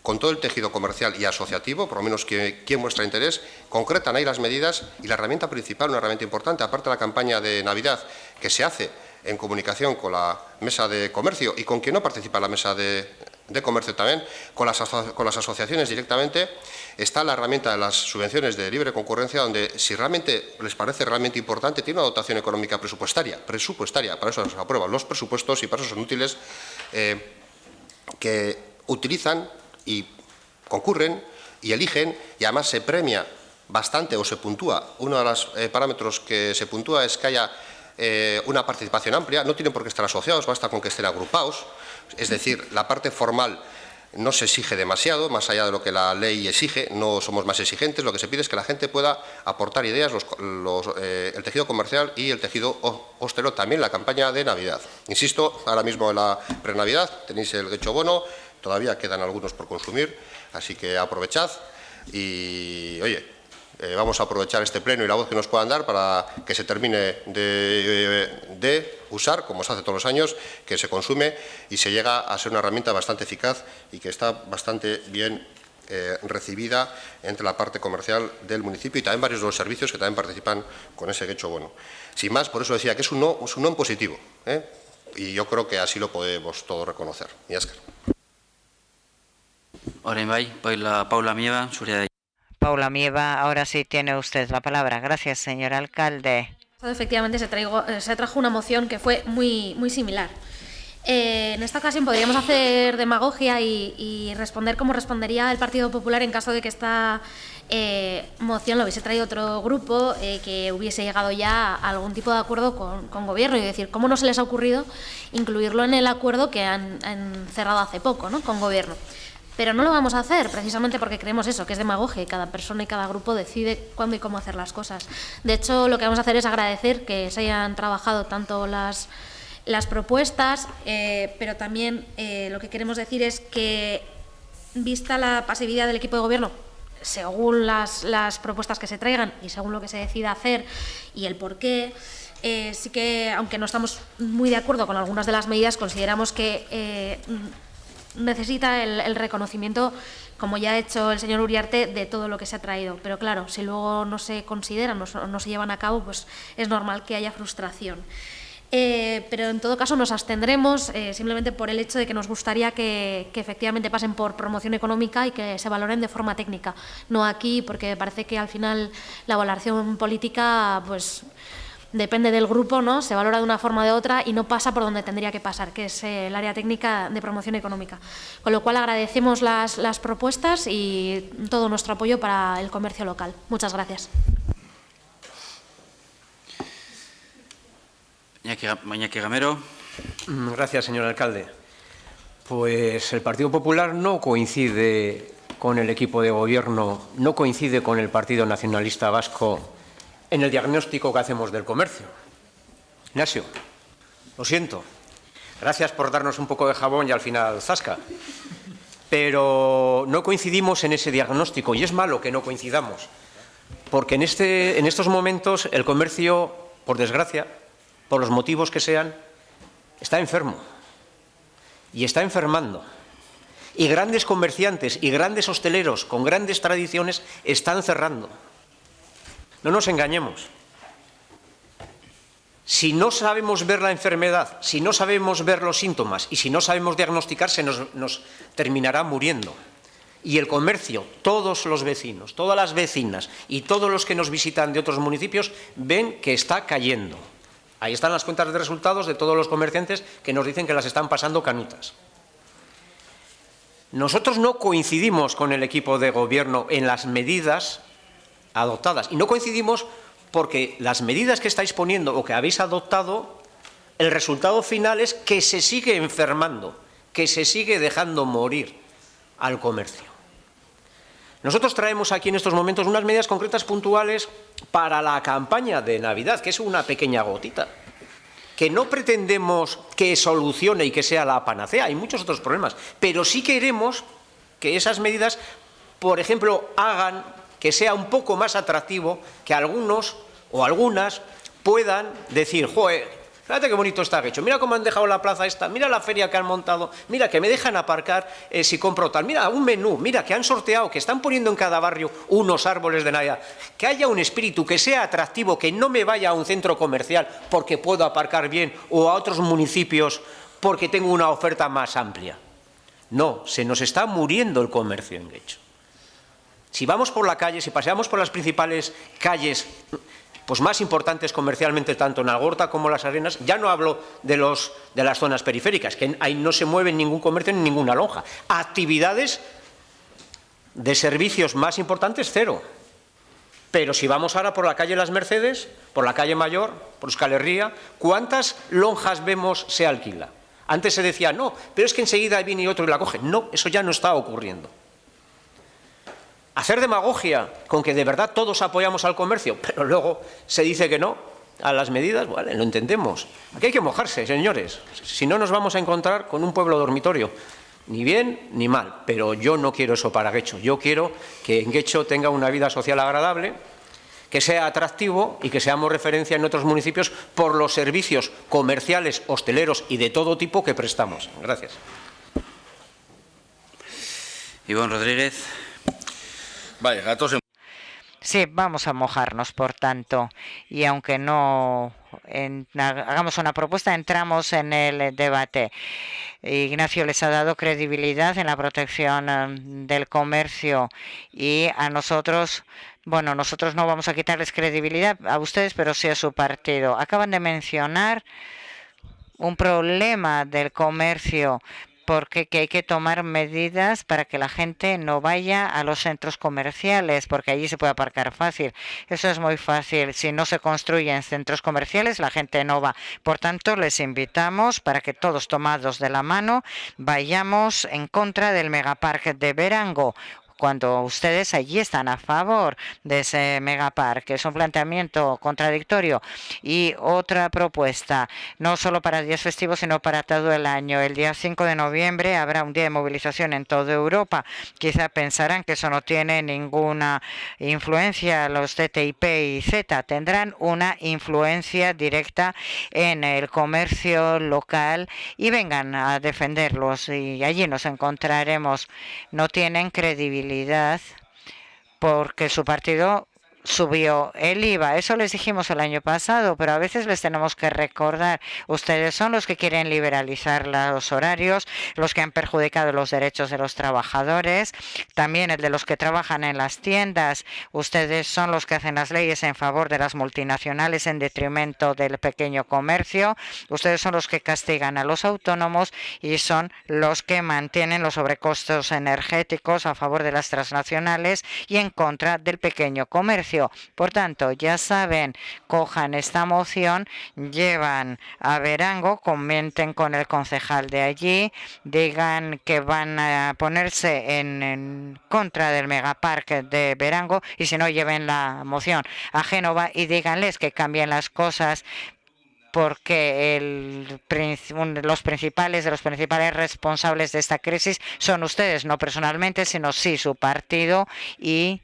Speaker 4: con todo el tejido comercial y asociativo, por lo menos quien muestra interés, concretan ahí las medidas y la herramienta principal, una herramienta importante, aparte de la campaña de Navidad, que se hace en comunicación con la mesa de comercio y con quien no participa en la mesa de comercio también, con las asociaciones directamente, está la herramienta de las subvenciones de libre concurrencia, donde si realmente les parece realmente importante, tiene una dotación económica presupuestaria, para eso se aprueban los presupuestos y para eso son útiles, que utilizan y concurren y eligen y además se premia bastante o se puntúa. Uno de los parámetros que se puntúa es que haya una participación amplia, no tienen por qué estar asociados, basta con que estén agrupados, es decir, la parte formal no se exige demasiado, más allá de lo que la ley exige, no somos más exigentes, lo que se pide es que la gente pueda aportar ideas, el tejido comercial y el tejido hostelero también en la campaña de Navidad. Insisto, ahora mismo en la pre-Navidad tenéis el Guechobono, todavía quedan algunos por consumir, así que aprovechad y, oye, vamos a aprovechar este pleno y la voz que nos puedan dar para que se termine de usar, como se hace todos los años, que se consume y se llega a ser una herramienta bastante eficaz y que está bastante bien recibida entre la parte comercial del municipio y también varios de los servicios que también participan con ese Guechobono. Sin más, por eso decía que es un no en positivo, y yo creo que así lo podemos todos reconocer. Y Óscar.
Speaker 1: Paula Mieva, Suria.
Speaker 2: Paula Mieva, ahora sí tiene usted la palabra. Gracias, señor alcalde.
Speaker 9: Efectivamente, se trajo una moción que fue muy similar. En esta ocasión podríamos hacer demagogia y responder como respondería el Partido Popular en caso de que esta moción lo hubiese traído otro grupo que hubiese llegado ya a algún tipo de acuerdo con Gobierno y decir, ¿cómo no se les ha ocurrido incluirlo en el acuerdo que han cerrado hace poco, ¿no?, con Gobierno? Pero no lo vamos a hacer precisamente porque creemos eso, que es demagogia y cada persona y cada grupo decide cuándo y cómo hacer las cosas. De hecho, lo que vamos a hacer es agradecer que se hayan trabajado tanto las propuestas, pero también lo que queremos decir es que, vista la pasividad del equipo de gobierno, según las propuestas que se traigan y según lo que se decida hacer y el porqué, sí que, aunque no estamos muy de acuerdo con algunas de las medidas, consideramos que necesita el reconocimiento, como ya ha hecho el señor Uriarte, de todo lo que se ha traído. Pero claro, si luego no se consideran, no se llevan a cabo, pues es normal que haya frustración. Pero en todo caso nos abstendremos simplemente por el hecho de que nos gustaría que efectivamente pasen por promoción económica y que se valoren de forma técnica, no aquí, porque parece que al final la valoración política pues depende del grupo, ¿no? Se valora de una forma o de otra y no pasa por donde tendría que pasar, que es el área técnica de promoción económica. Con lo cual agradecemos las propuestas y todo nuestro apoyo para el comercio local. Muchas gracias.
Speaker 1: Iñaki Gamero.
Speaker 10: Gracias, señor alcalde. Pues el Partido Popular no coincide con el equipo de gobierno, no coincide con el Partido Nacionalista Vasco en el diagnóstico que hacemos del comercio. Ignacio, lo siento. Gracias por darnos un poco de jabón y al final zasca. Pero no coincidimos en ese diagnóstico y es malo que no coincidamos, porque en estos momentos el comercio, por desgracia, por los motivos que sean, está enfermo y está enfermando. Y grandes comerciantes y grandes hosteleros con grandes tradiciones están cerrando. No nos engañemos. Si no sabemos ver la enfermedad, si no sabemos ver los síntomas y si no sabemos diagnosticar, se nos terminará muriendo. Y el comercio, todos los vecinos, todas las vecinas y todos los que nos visitan de otros municipios ven que está cayendo. Ahí están las cuentas de resultados de todos los comerciantes que nos dicen que las están pasando canutas. Nosotros no coincidimos con el equipo de gobierno en las medidas adoptadas. Y no coincidimos porque las medidas que estáis poniendo o que habéis adoptado, el resultado final es que se sigue enfermando, que se sigue dejando morir al comercio. Nosotros traemos aquí en estos momentos unas medidas concretas puntuales para la campaña de Navidad, que es una pequeña gotita, que no pretendemos que solucione y que sea la panacea, hay muchos otros problemas, pero sí queremos que esas medidas, por ejemplo, hagan que sea un poco más atractivo, que algunos o algunas puedan decir, joder, fíjate qué bonito está hecho, mira cómo han dejado la plaza esta, mira la feria que han montado, mira que me dejan aparcar si compro tal, mira un menú, mira que han sorteado, que están poniendo en cada barrio unos árboles de Navidad, que haya un espíritu, que sea atractivo, que no me vaya a un centro comercial porque puedo aparcar bien o a otros municipios porque tengo una oferta más amplia. No, se nos está muriendo el comercio en Guecho. Si vamos por la calle, si paseamos por las principales calles pues más importantes comercialmente, tanto en Algorta como en Las Arenas, ya no hablo de las zonas periféricas, que ahí no se mueve ningún comercio ni ninguna lonja. Actividades de servicios más importantes, cero. Pero si vamos ahora por la calle Las Mercedes, por la calle Mayor, por Euskal Herria, ¿cuántas lonjas vemos se alquila? Antes se decía, no, pero es que enseguida viene otro y la coge. No, eso ya no está ocurriendo. Hacer demagogia con que de verdad todos apoyamos al comercio, pero luego se dice que no a las medidas, vale, lo entendemos. Aquí hay que mojarse, señores, si no nos vamos a encontrar con un pueblo dormitorio, ni bien ni mal, pero yo no quiero eso para Guecho. Yo quiero que en Guecho tenga una vida social agradable, que sea atractivo y que seamos referencia en otros municipios por los servicios comerciales, hosteleros y de todo tipo que prestamos. Gracias.
Speaker 1: Ivonne Rodríguez.
Speaker 14: Vale, gatos en...
Speaker 2: Sí, vamos a mojarnos, por tanto, y aunque no hagamos una propuesta, entramos en el debate. Ignacio les ha dado credibilidad en la protección del comercio y a nosotros, bueno, nosotros no vamos a quitarles credibilidad a ustedes, pero sí a su partido. Acaban de mencionar un problema del comercio, porque que hay que tomar medidas para que la gente no vaya a los centros comerciales, porque allí se puede aparcar fácil. Eso es muy fácil. Si no se construyen centros comerciales, la gente no va. Por tanto, les invitamos para que todos tomados de la mano vayamos en contra del megaparque de Verango, cuando ustedes allí están a favor de ese megaparque. Es un planteamiento contradictorio. Y otra propuesta, no solo para días festivos, sino para todo el año. El día 5 de noviembre habrá un día de movilización en toda Europa. Quizá pensarán que eso no tiene ninguna influencia. Los TTIP y Z tendrán una influencia directa en el comercio local y vengan a defenderlos. Y allí nos encontraremos. No tienen credibilidad porque su partido subió el IVA. Eso les dijimos el año pasado, pero a veces les tenemos que recordar. Ustedes son los que quieren liberalizar los horarios, los que han perjudicado los derechos de los trabajadores, también el de los que trabajan en las tiendas. Ustedes son los que hacen las leyes en favor de las multinacionales en detrimento del pequeño comercio. Ustedes son los que castigan a los autónomos y son los que mantienen los sobrecostos energéticos a favor de las transnacionales y en contra del pequeño comercio. Por tanto, ya saben, cojan esta moción, llevan a Verango, comenten con el concejal de allí, digan que van a ponerse en contra del megaparque de Verango y si no, lleven la moción a Génova y díganles que cambien las cosas, porque los principales responsables de esta crisis son ustedes, no personalmente, sino sí su partido y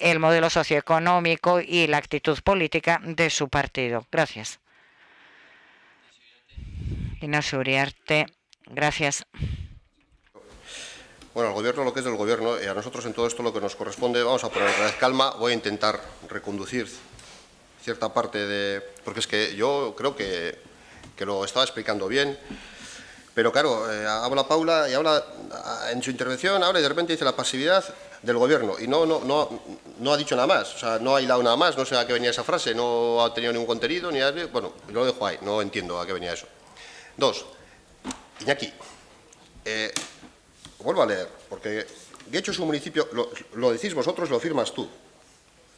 Speaker 2: el modelo socioeconómico y la actitud política de su partido. Gracias. Ignacio Uriarte, gracias.
Speaker 4: Bueno, al Gobierno lo que es del Gobierno, y a nosotros en todo esto lo que nos corresponde, vamos a poner calma, voy a intentar reconducir cierta parte de... Porque es que yo creo que lo estaba explicando bien, pero claro, habla Paula y habla en su intervención, habla y de repente dice la pasividad del Gobierno y no ha dicho nada más, o sea, no ha hilado nada más, no sé a qué venía esa frase, no ha tenido ningún contenido, bueno, lo dejo ahí, no entiendo a qué venía eso. Dos, Iñaki, vuelvo a leer, porque Guecho es un municipio, lo decís vosotros, lo firmas tú.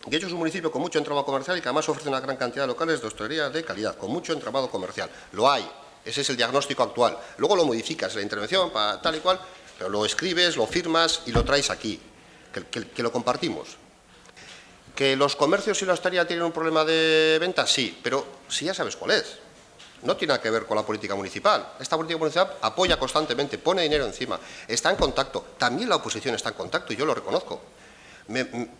Speaker 4: Guecho es un municipio con mucho entramado comercial y que además ofrece una gran cantidad de locales de hostelería de calidad, con mucho entramado comercial. Lo hay, ese es el diagnóstico actual. Luego lo modificas en la intervención para tal y cual, pero lo escribes, lo firmas y lo traes aquí. Que lo compartimos. ¿Que los comercios y la hostelería tienen un problema de venta? Sí, pero si ya sabes cuál es. No tiene nada que ver con la política municipal. Esta política municipal apoya constantemente, pone dinero encima, está en contacto. También la oposición está en contacto y yo lo reconozco.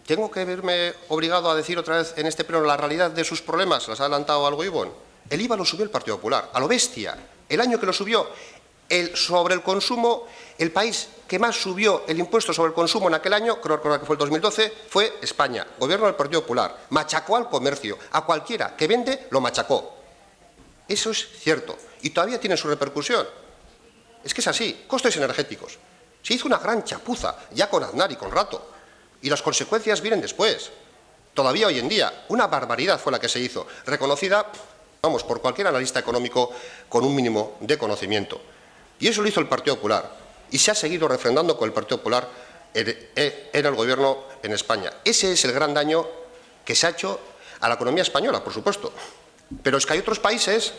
Speaker 4: ¿Tengo que verme obligado a decir otra vez en este pleno la realidad de sus problemas? ¿Las ha adelantado algo Ivonne? El IVA lo subió el Partido Popular, a lo bestia. El año que lo subió, sobre el consumo, el país que más subió el impuesto sobre el consumo en aquel año, creo que fue el 2012, fue España, Gobierno del Partido Popular. Machacó al comercio, a cualquiera que vende lo machacó. Eso es cierto y todavía tiene su repercusión. Es que es así, costes energéticos. Se hizo una gran chapuza, ya con Aznar y con Rato, y las consecuencias vienen después. Todavía hoy en día, una barbaridad fue la que se hizo, reconocida, vamos, por cualquier analista económico con un mínimo de conocimiento. Y eso lo hizo el Partido Popular. Y se ha seguido refrendando con el Partido Popular en el Gobierno en España. Ese es el gran daño que se ha hecho a la economía española, por supuesto. Pero es que hay otros países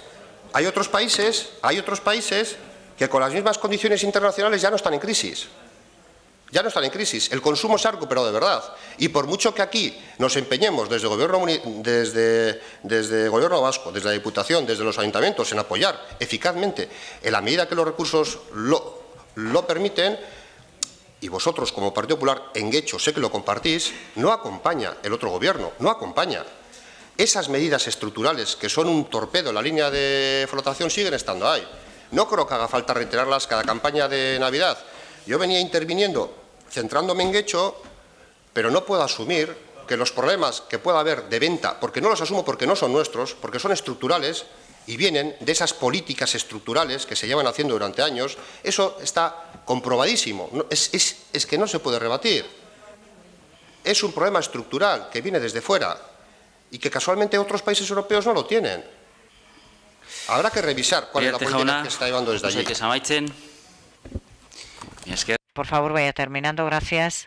Speaker 4: que con las mismas condiciones internacionales ya no están en crisis. Ya no están en crisis. El consumo se ha recuperado de verdad. Y por mucho que aquí nos empeñemos desde el Gobierno vasco, desde la Diputación, desde los ayuntamientos, en apoyar eficazmente en la medida que los recursos lo permiten, y vosotros como Partido Popular en Guecho sé que lo compartís, no acompaña el otro Gobierno, no acompaña. Esas medidas estructurales que son un torpedo en la línea de flotación siguen estando ahí. No creo que haga falta reiterarlas cada campaña de Navidad. Yo venía interviniendo, centrándome en Guecho, pero no puedo asumir que los problemas que pueda haber de venta, porque no los asumo porque no son nuestros, porque son estructurales y vienen de esas políticas estructurales que se llevan haciendo durante años, eso está comprobadísimo, es que no se puede rebatir. Es un problema estructural que viene desde fuera y que casualmente otros países europeos no lo tienen. Habrá que revisar cuál es la política que se está llevando desde allí.
Speaker 2: Por favor, vaya terminando. Gracias.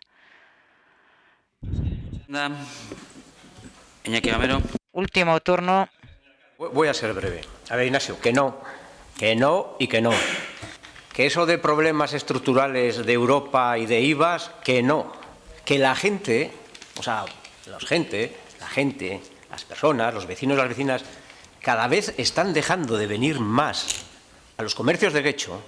Speaker 2: Último turno.
Speaker 10: Voy a ser breve. A ver, Ignacio, que no y que no. Que eso de problemas estructurales de Europa y de IVAs, que no. Que la gente, las personas, los vecinos y las vecinas, cada vez están dejando de venir más a los comercios de Guecho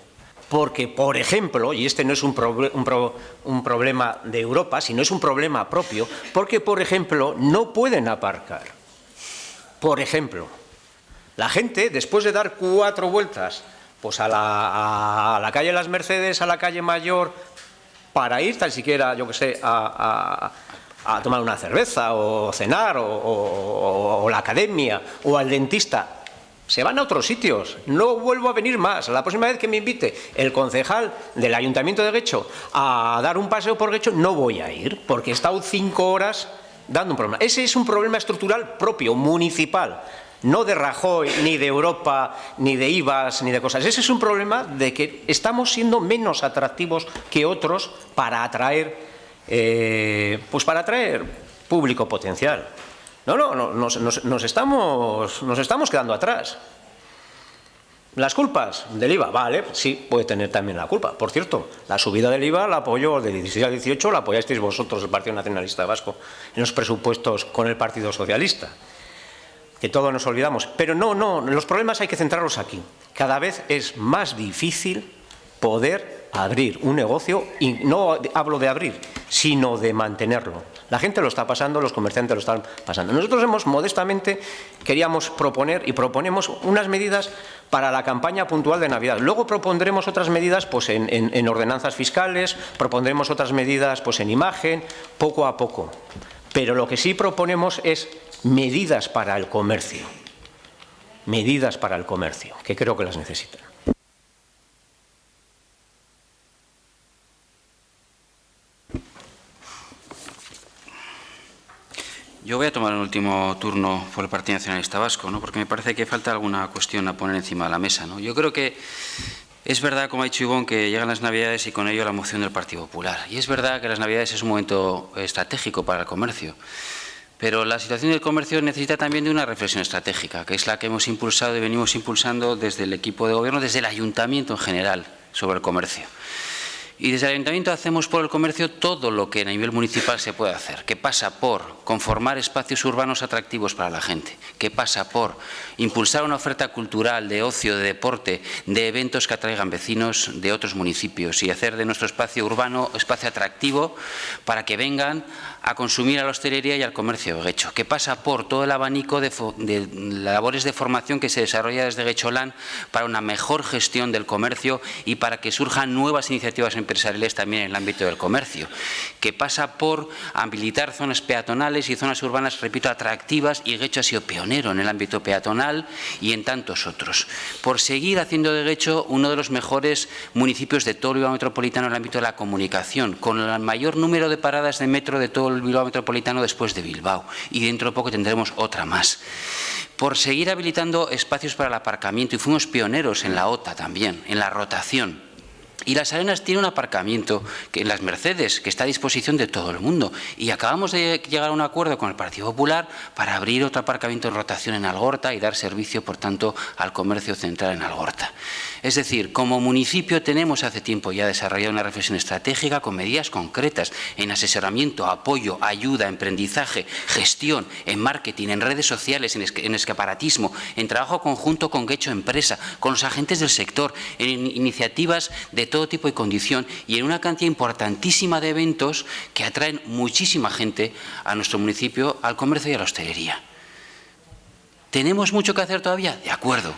Speaker 10: porque, por ejemplo, y este no es un problema de Europa, sino es un problema propio, porque, por ejemplo, no pueden aparcar. Por ejemplo, la gente, después de dar 4 vueltas pues a la calle Las Mercedes, a la calle Mayor, para ir tan siquiera, yo que sé, a tomar una cerveza o cenar o la academia o al dentista, se van a otros sitios. No vuelvo a venir más. La próxima vez que me invite el concejal del Ayuntamiento de Guecho a dar un paseo por Guecho, no voy a ir, porque he estado 5 horas dando un problema. Ese es un problema estructural propio, municipal, no de Rajoy, ni de Europa, ni de IVAs, ni de cosas. Ese es un problema de que estamos siendo menos atractivos que otros para atraer, público potencial. Nos estamos quedando atrás. Las culpas del IVA, vale, sí, puede tener también la culpa. Por cierto, la subida del IVA la apoyó de 16 a 18, la apoyasteis vosotros, el Partido Nacionalista Vasco, en los presupuestos con el Partido Socialista. Que todos nos olvidamos. Pero no, los problemas hay que centrarlos aquí. Cada vez es más difícil poder abrir un negocio, y no hablo de abrir, sino de mantenerlo. La gente lo está pasando, los comerciantes lo están pasando. Nosotros modestamente queríamos proponer y proponemos unas medidas para la campaña puntual de Navidad. Luego propondremos otras medidas pues, en ordenanzas fiscales, propondremos otras medidas pues, en imagen, poco a poco. Pero lo que sí proponemos es medidas para el comercio. Medidas para el comercio, que creo que las necesitan.
Speaker 1: Yo voy a tomar el último turno por el Partido Nacionalista Vasco, ¿no? Porque me parece que falta alguna cuestión a poner encima de la mesa, ¿no? Yo creo que es verdad, como ha dicho Ivonne, que llegan las Navidades y con ello la moción del Partido Popular. Y es verdad que las Navidades es un momento estratégico para el comercio. Pero la situación del comercio necesita también de una reflexión estratégica, que es la que hemos impulsado y venimos impulsando desde el equipo de gobierno, desde el ayuntamiento en general, sobre el comercio. Y desde el Ayuntamiento hacemos por el comercio todo lo que a nivel municipal se puede hacer, que pasa por conformar espacios urbanos atractivos para la gente, que pasa por impulsar una oferta cultural, de ocio, de deporte, de eventos que atraigan vecinos de otros municipios y hacer de nuestro espacio urbano espacio atractivo para que vengan a consumir a la hostelería y al comercio de Guecho, que pasa por todo el abanico de labores de formación que se desarrolla desde Guecholán para una mejor gestión del comercio y para que surjan nuevas iniciativas empresariales también en el ámbito del comercio, que pasa por habilitar zonas peatonales y zonas urbanas, repito, atractivas, y Guecho ha sido pionero en el ámbito peatonal y en tantos otros, por seguir haciendo de Guecho uno de los mejores municipios de todo el Bilbao metropolitano en el ámbito de la comunicación, con el mayor número de paradas de metro de todo el Bilbao metropolitano después de Bilbao, y dentro de poco tendremos otra más. Por seguir habilitando espacios para el aparcamiento, y fuimos pioneros en la OTA también, en la rotación. Y Las Arenas tiene un aparcamiento que en Las Mercedes que está a disposición de todo el mundo. Y acabamos de llegar a un acuerdo con el Partido Popular para abrir otro aparcamiento en rotación en Algorta y dar servicio, por tanto, al comercio central en Algorta. Es decir, como municipio tenemos hace tiempo ya desarrollado una reflexión estratégica con medidas concretas en asesoramiento, apoyo, ayuda, emprendizaje, gestión, en marketing, en redes sociales, en escaparatismo, en trabajo conjunto con Guecho Empresa, con los agentes del sector, en iniciativas de todo tipo y condición y en una cantidad importantísima de eventos que atraen muchísima gente a nuestro municipio, al comercio y a la hostelería. ¿Tenemos mucho que hacer todavía? De acuerdo.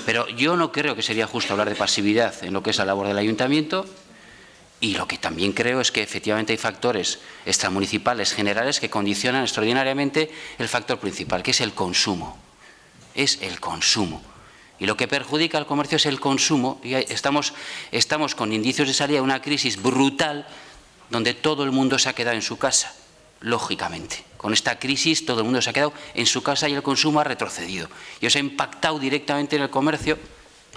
Speaker 1: Pero yo no creo que sería justo hablar de pasividad en lo que es la labor del ayuntamiento, y lo que también creo es que efectivamente hay factores extramunicipales generales que condicionan extraordinariamente el factor principal, que es el consumo. Es el consumo. Y lo que perjudica al comercio es el consumo, y estamos con indicios de salida de una crisis brutal donde todo el mundo se ha quedado en su casa. lógicamente. Con esta crisis todo el mundo se ha quedado en su casa y el consumo ha retrocedido. Y os ha impactado directamente en el comercio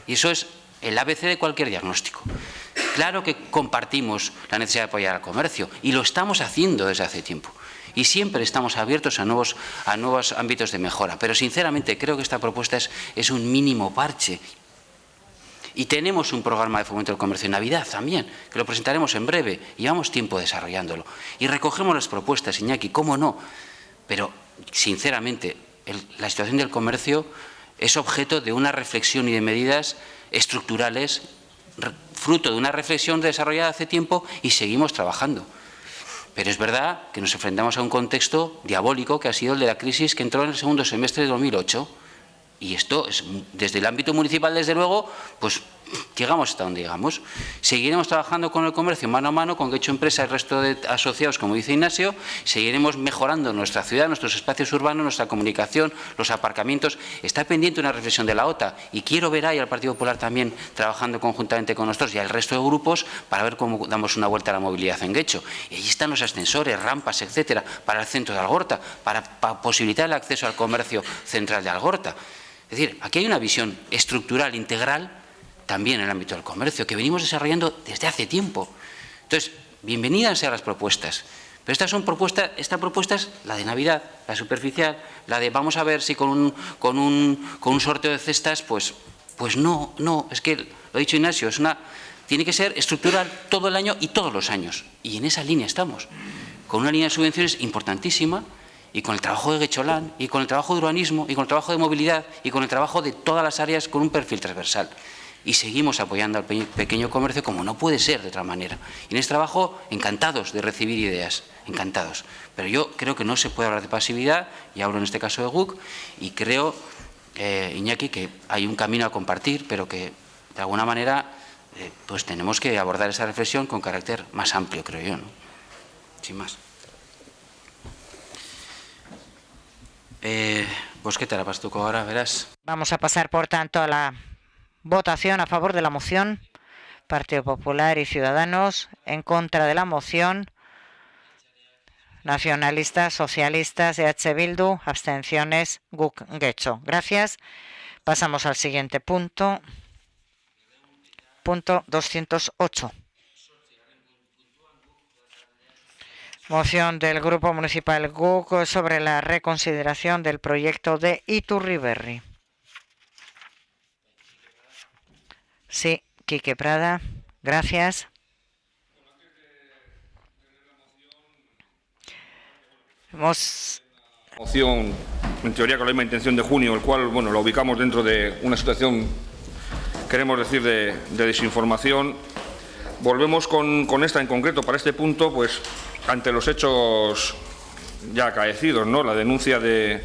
Speaker 1: y eso es el ABC de cualquier diagnóstico. Claro que compartimos la necesidad de apoyar al comercio y lo estamos haciendo desde hace tiempo. Y siempre estamos abiertos a nuevos ámbitos de mejora. Pero sinceramente creo que esta propuesta es un mínimo parche. Y tenemos un programa de fomento del comercio en Navidad también, que lo presentaremos en breve. Llevamos tiempo desarrollándolo. Y recogemos las propuestas, Iñaki, cómo no. Pero, sinceramente, la situación del comercio es objeto de una reflexión y de medidas estructurales, fruto de una reflexión desarrollada hace tiempo y seguimos trabajando. Pero es verdad que nos enfrentamos a un contexto diabólico que ha sido el de la crisis que entró en el segundo semestre de 2008. Y esto, desde el ámbito municipal, desde luego, pues llegamos hasta donde llegamos. Seguiremos trabajando con el comercio mano a mano, con Getxo Empresa y el resto de asociados, como dice Ignacio. Seguiremos mejorando nuestra ciudad, nuestros espacios urbanos, nuestra comunicación, los aparcamientos. Está pendiente una reflexión de la OTA y quiero ver ahí al Partido Popular también trabajando conjuntamente con nosotros y al resto de grupos para ver cómo damos una vuelta a la movilidad en Getxo. Y allí están los ascensores, rampas, etcétera, para el centro de Algorta, para posibilitar el acceso al comercio central de Algorta. Es decir, aquí hay una visión estructural, integral, también en el ámbito del comercio, que venimos desarrollando desde hace tiempo. Entonces, bienvenidas sean las propuestas. Pero esta propuesta es la de Navidad, la superficial, la de vamos a ver si con un sorteo de cestas, pues no, es que, lo ha dicho Ignacio, tiene que ser estructural todo el año y todos los años. Y en esa línea estamos, con una línea de subvenciones importantísima, y con el trabajo de Getxolan, y con el trabajo de urbanismo, y con el trabajo de movilidad, y con el trabajo de todas las áreas con un perfil transversal. Y seguimos apoyando al pequeño comercio como no puede ser de otra manera. Y en este trabajo, encantados de recibir ideas, encantados. Pero yo creo que no se puede hablar de pasividad, y hablo en este caso de GUC, y creo, Iñaki, que hay un camino a compartir, pero que de alguna manera pues tenemos que abordar esa reflexión con carácter más amplio, creo yo, ¿no? Sin más. Pues ¿qué te la pasas tú ahora? Verás.
Speaker 2: Vamos a pasar, por tanto, a la votación a favor de la moción. Partido Popular y Ciudadanos. En contra de la moción. Nacionalistas, Socialistas, EH Bildu. Abstenciones. GUC Getxo. Gracias. Pasamos al siguiente punto. Punto 208. Moción del Grupo Municipal GUC sobre la reconsideración del proyecto de Iturriberri. Sí, Quique Prada. Gracias.
Speaker 6: Moción, en teoría con la misma intención de junio, el cual, bueno, la ubicamos dentro de una situación, queremos decir, de desinformación. Volvemos con esta en concreto, para este punto, pues, ante los hechos ya acaecidos, ¿no? La denuncia de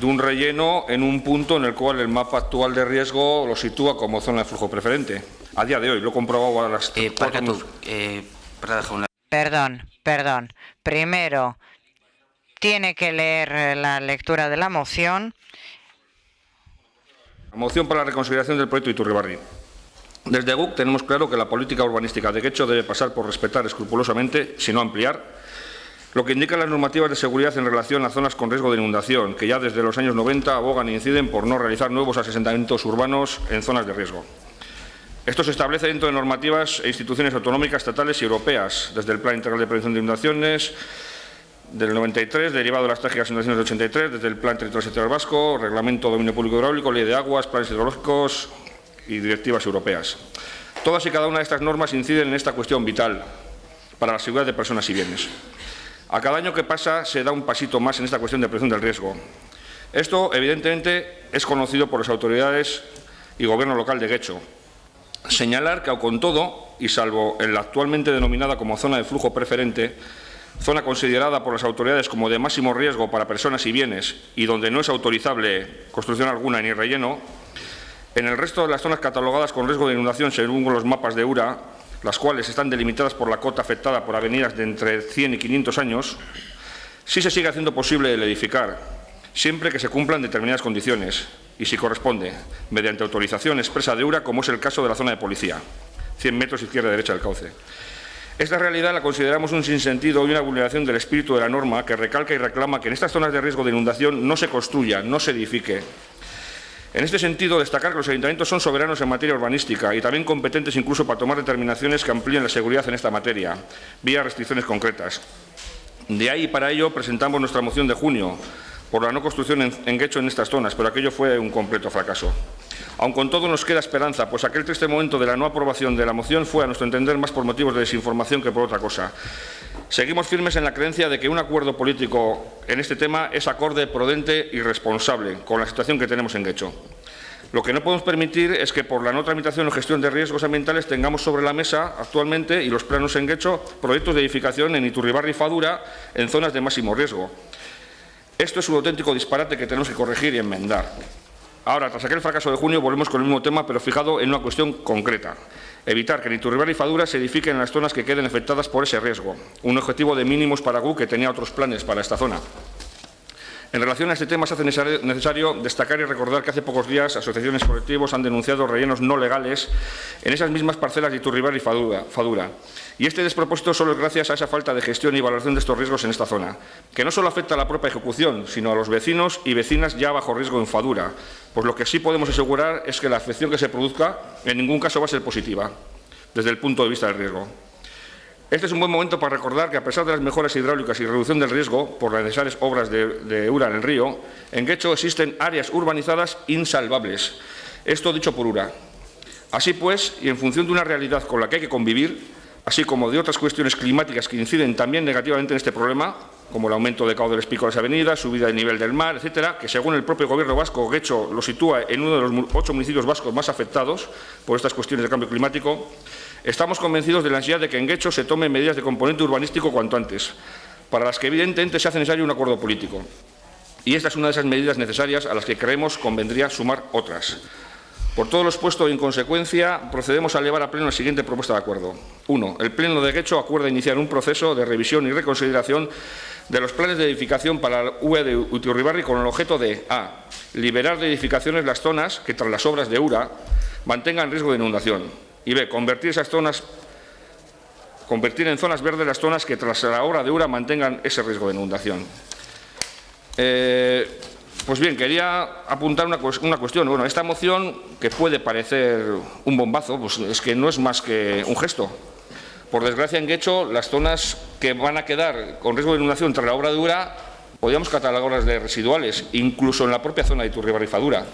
Speaker 6: un relleno en un punto en el cual el mapa actual de riesgo lo sitúa como zona de flujo preferente. A día de hoy, lo he comprobado a las...
Speaker 2: Perdón. Primero, tiene que leer la lectura de la moción.
Speaker 6: Moción para la reconsideración del proyecto Iturribarri. Desde GUC tenemos claro que la política urbanística de Getxo debe pasar por respetar escrupulosamente, si no ampliar, lo que indican las normativas de seguridad en relación a zonas con riesgo de inundación, que ya desde los años 90 abogan e inciden por no realizar nuevos asentamientos urbanos en zonas de riesgo. Esto se establece dentro de normativas e instituciones autonómicas, estatales y europeas, desde el Plan Integral de Prevención de Inundaciones del 93, derivado de las trágicas inundaciones del 83, desde el Plan Territorial Sectorial Vasco, Reglamento de Dominio Público Hidráulico, Ley de Aguas, Planes Hidrológicos y directivas europeas. Todas y cada una de estas normas inciden en esta cuestión vital para la seguridad de personas y bienes. A cada año que pasa se da un pasito más en esta cuestión de prevención del riesgo. Esto, evidentemente, es conocido por las autoridades y gobierno local de Getxo. Señalar que, aun con todo, y salvo en la actualmente denominada como zona de flujo preferente, zona considerada por las autoridades como de máximo riesgo para personas y bienes y donde no es autorizable construcción alguna ni relleno, en el resto de las zonas catalogadas con riesgo de inundación según los mapas de URA, las cuales están delimitadas por la cota afectada por avenidas de entre 100 y 500 años, sí se sigue haciendo posible el edificar, siempre que se cumplan determinadas condiciones y, si corresponde, mediante autorización expresa de URA, como es el caso de la zona de policía, 100 metros izquierda y derecha del cauce. Esta realidad la consideramos un sinsentido y una vulneración del espíritu de la norma que recalca y reclama que en estas zonas de riesgo de inundación no se construya, no se edifique. En este sentido, destacar que los ayuntamientos son soberanos en materia urbanística y también competentes incluso para tomar determinaciones que amplíen la seguridad en esta materia, vía restricciones concretas. De ahí, para ello, presentamos nuestra moción de junio por la no construcción en Guecho en estas zonas, pero aquello fue un completo fracaso. Aun con todo nos queda esperanza, pues aquel triste momento de la no aprobación de la moción fue, a nuestro entender, más por motivos de desinformación que por otra cosa. Seguimos firmes en la creencia de que un acuerdo político en este tema es acorde, prudente y responsable con la situación que tenemos en Guecho. Lo que no podemos permitir es que por la no tramitación o gestión de riesgos ambientales tengamos sobre la mesa actualmente, y los planos en Guecho, proyectos de edificación en Iturribarri y Fadura en zonas de máximo riesgo. Esto es un auténtico disparate que tenemos que corregir y enmendar. Ahora, tras aquel fracaso de junio, volvemos con el mismo tema, pero fijado en una cuestión concreta. Evitar que en Iturribarri y Fadura se edifiquen en las zonas que queden afectadas por ese riesgo. Un objetivo de mínimos para GUC que tenía otros planes para esta zona. En relación a este tema, se hace necesario destacar y recordar que hace pocos días asociaciones colectivos han denunciado rellenos no legales en esas mismas parcelas de Iturribarri y Fadura. Y este despropósito solo es gracias a esa falta de gestión y valoración de estos riesgos en esta zona, que no solo afecta a la propia ejecución, sino a los vecinos y vecinas ya bajo riesgo en Fadura. Pues lo que sí podemos asegurar es que la afección que se produzca en ningún caso va a ser positiva, desde el punto de vista del riesgo. Este es un buen momento para recordar que, a pesar de las mejoras hidráulicas y reducción del riesgo por las necesarias obras de URA en el río, en Guecho existen áreas urbanizadas insalvables. Esto dicho por URA. Así pues, y en función de una realidad con la que hay que convivir, así como de otras cuestiones climáticas que inciden también negativamente en este problema, como el aumento de caudeles pico de las avenidas, subida del nivel del mar, etcétera, que según el propio Gobierno vasco, Guecho lo sitúa en uno de los 8 municipios vascos más afectados por estas cuestiones de cambio climático, estamos convencidos de la necesidad de que en Guecho se tomen medidas de componente urbanístico cuanto antes, para las que evidentemente se hace necesario un acuerdo político. Y esta es una de esas medidas necesarias a las que creemos convendría sumar otras. Por todo lo expuesto y en consecuencia, procedemos a elevar a pleno la siguiente propuesta de acuerdo. 1. El Pleno de Guecho acuerda iniciar un proceso de revisión y reconsideración de los planes de edificación para la UE de Iturribarri con el objeto de a. Liberar de edificaciones las zonas que, tras las obras de URA, mantengan riesgo de inundación. Y b. Convertir en zonas verdes las zonas que, tras la obra de URA, mantengan ese riesgo de inundación. Pues bien, quería apuntar una cuestión. Bueno, esta moción, que puede parecer un bombazo, pues es que no es más que un gesto. Por desgracia, en Guecho, las zonas que van a quedar con riesgo de inundación tras la obra de URA, podríamos catalogarlas de residuales, incluso en la propia zona de Iturribarri y Fadura.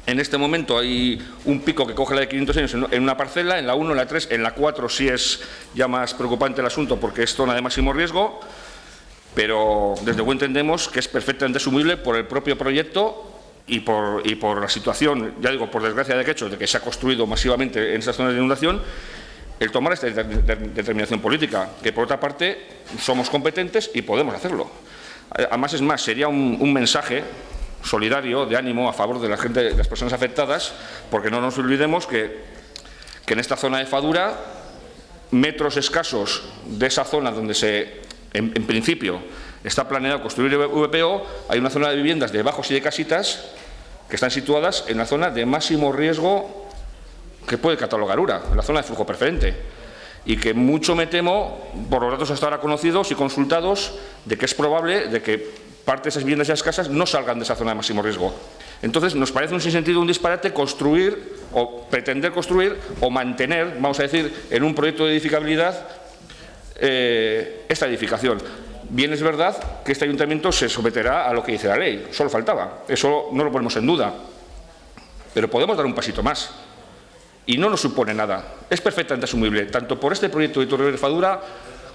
Speaker 6: En este momento hay un pico que coge la de 500 años en una parcela, en la 1, en la 3, en la 4 sí es ya más preocupante el asunto porque es zona de máximo riesgo, pero desde luego entendemos que es perfectamente asumible por el propio proyecto y por la situación, ya digo, por desgracia de Guecho, de que se ha construido masivamente en esas zonas de inundación, el tomar esta determinación política, que por otra parte somos competentes y podemos hacerlo. Además, es más, sería un mensaje solidario, de ánimo, a favor de la gente, de las personas afectadas, porque no nos olvidemos que en esta zona de Fadura, metros escasos de esa zona donde en principio está planeado construir VPO, hay una zona de viviendas de bajos y de casitas que están situadas en la zona de máximo riesgo que puede catalogar URA, en la zona de flujo preferente, y que mucho me temo, por los datos hasta ahora conocidos y consultados, de que es probable de que parte de esas viviendas y esas casas no salgan de esa zona de máximo riesgo. Entonces, nos parece un sinsentido, un disparate construir o pretender construir o mantener, vamos a decir, en un proyecto de edificabilidad esta edificación. Bien es verdad que este ayuntamiento se someterá a lo que dice la ley, solo faltaba, eso no lo ponemos en duda, pero podemos dar un pasito más y no nos supone nada, es perfectamente asumible, tanto por este proyecto de Iturribarri y Fadura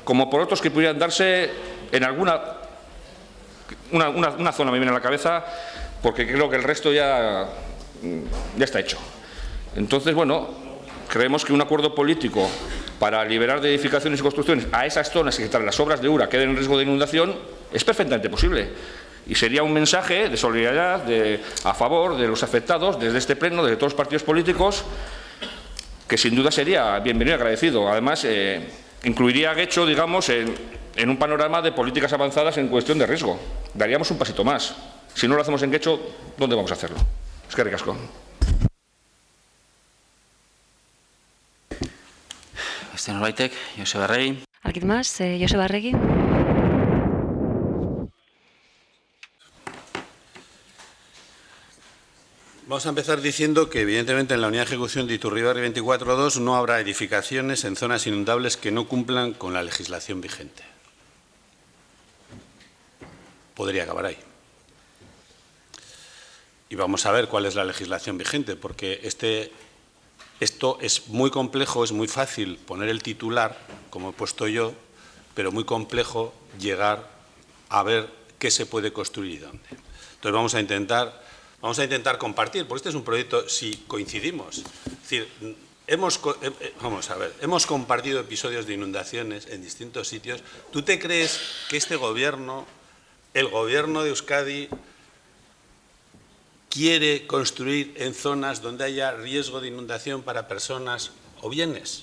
Speaker 6: como por otros que pudieran darse en alguna una zona me viene a la cabeza, porque creo que el resto ya está hecho. Entonces, bueno, creemos que un acuerdo político para liberar de edificaciones y construcciones a esas zonas que tras las obras de URA queden en riesgo de inundación es perfectamente posible. Y sería un mensaje de solidaridad a favor de los afectados desde este pleno, desde todos los partidos políticos, que sin duda sería bienvenido y agradecido. Además, incluiría a Guecho, digamos, en un panorama de políticas avanzadas en cuestión de riesgo. Daríamos un pasito más. Si no lo hacemos en Guecho, ¿dónde vamos a hacerlo? Es que ricasco.
Speaker 1: Beste norbaitek, Joseba Arregi.
Speaker 7: ¿Alguien más? Joseba Arregi.
Speaker 8: Vamos a empezar diciendo que, evidentemente, en la unidad de ejecución de Iturribarri 24.2 no habrá edificaciones en zonas inundables que no cumplan con la legislación vigente. Podría acabar ahí. Y vamos a ver cuál es la legislación vigente, porque esto es muy complejo, es muy fácil poner el titular, como he puesto yo, pero muy complejo llegar a ver qué se puede construir y dónde. Entonces vamos a intentar compartir, porque este es un proyecto, si coincidimos. Es decir, hemos compartido episodios de inundaciones en distintos sitios. ¿Tú te crees que este gobierno, el gobierno de Euskadi, quiere construir en zonas donde haya riesgo de inundación para personas o bienes?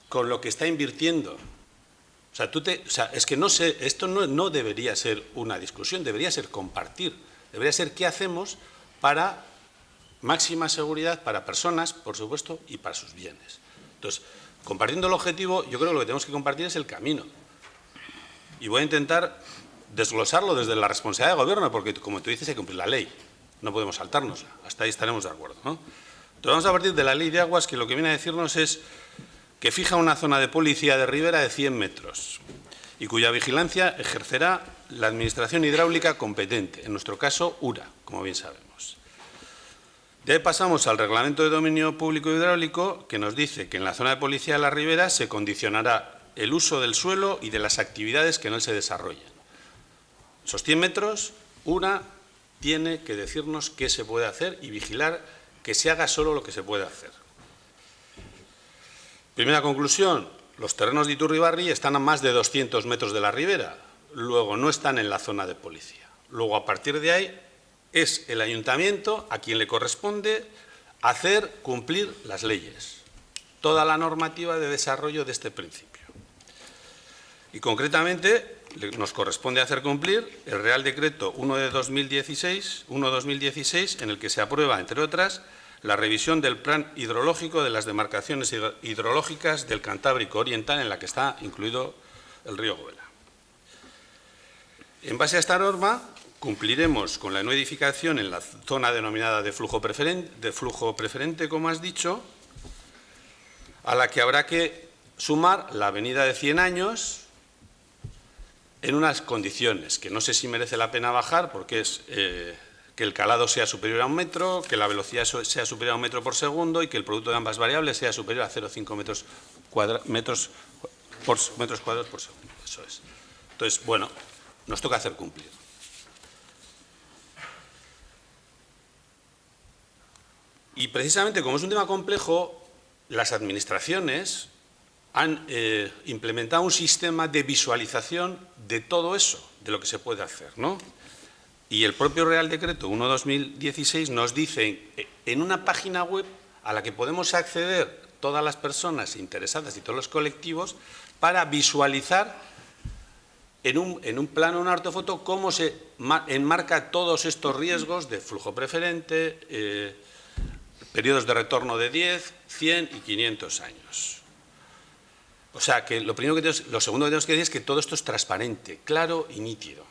Speaker 8: Con lo que está invirtiendo. Es que no sé, esto no debería ser una discusión, debería ser compartir. Debería ser qué hacemos para máxima seguridad para personas, por supuesto, y para sus bienes. Entonces, compartiendo el objetivo, yo creo que lo que tenemos que compartir es el camino. Y voy a intentar desglosarlo desde la responsabilidad del Gobierno, porque, como tú dices, hay que cumplir la ley. No podemos saltárnosla. Hasta ahí estaremos de acuerdo, ¿no? Entonces, vamos a partir de la Ley de Aguas, que lo que viene a decirnos es que fija una zona de policía de ribera de 100 metros y cuya vigilancia ejercerá la Administración hidráulica competente, en nuestro caso URA, como bien sabemos. De ahí pasamos al Reglamento de Dominio Público Hidráulico, que nos dice que en la zona de policía de la ribera se condicionará el uso del suelo y de las actividades que en él se desarrollen. Esos 100 metros, URA tiene que decirnos qué se puede hacer y vigilar que se haga solo lo que se puede hacer. Primera conclusión, los terrenos de Iturribarri están a más de 200 metros de la ribera, luego no están en la zona de policía. Luego, a partir de ahí, es el ayuntamiento a quien le corresponde hacer cumplir las leyes, toda la normativa de desarrollo de este principio. Y concretamente nos corresponde hacer cumplir el Real Decreto 1/2016, en el que se aprueba, entre otras, la revisión del plan hidrológico de las demarcaciones hidrológicas del Cantábrico Oriental, en la que está incluido el río Goela. En base a esta norma, cumpliremos con la no edificación en la zona denominada de flujo preferente, como has dicho, a la que habrá que sumar la avenida de 100 años en unas condiciones que no sé si merece la pena bajar, porque es que el calado sea superior a 1 metro, que la velocidad sea superior a 1 metro por segundo y que el producto de ambas variables sea superior a 0,5 metros cuadrados por segundo. Eso es. Entonces, bueno, nos toca hacer cumplir. Y precisamente como es un tema complejo, las administraciones han implementado un sistema de visualización de todo eso, de lo que se puede hacer, ¿no? Y el propio Real Decreto 1/2016 nos dice en una página web a la que podemos acceder todas las personas interesadas y todos los colectivos para visualizar en un plano, una ortofoto, cómo se enmarca todos estos riesgos de flujo preferente, periodos de retorno de 10, 100 y 500 años. O sea, que lo segundo que tenemos que decir es que todo esto es transparente, claro y nítido,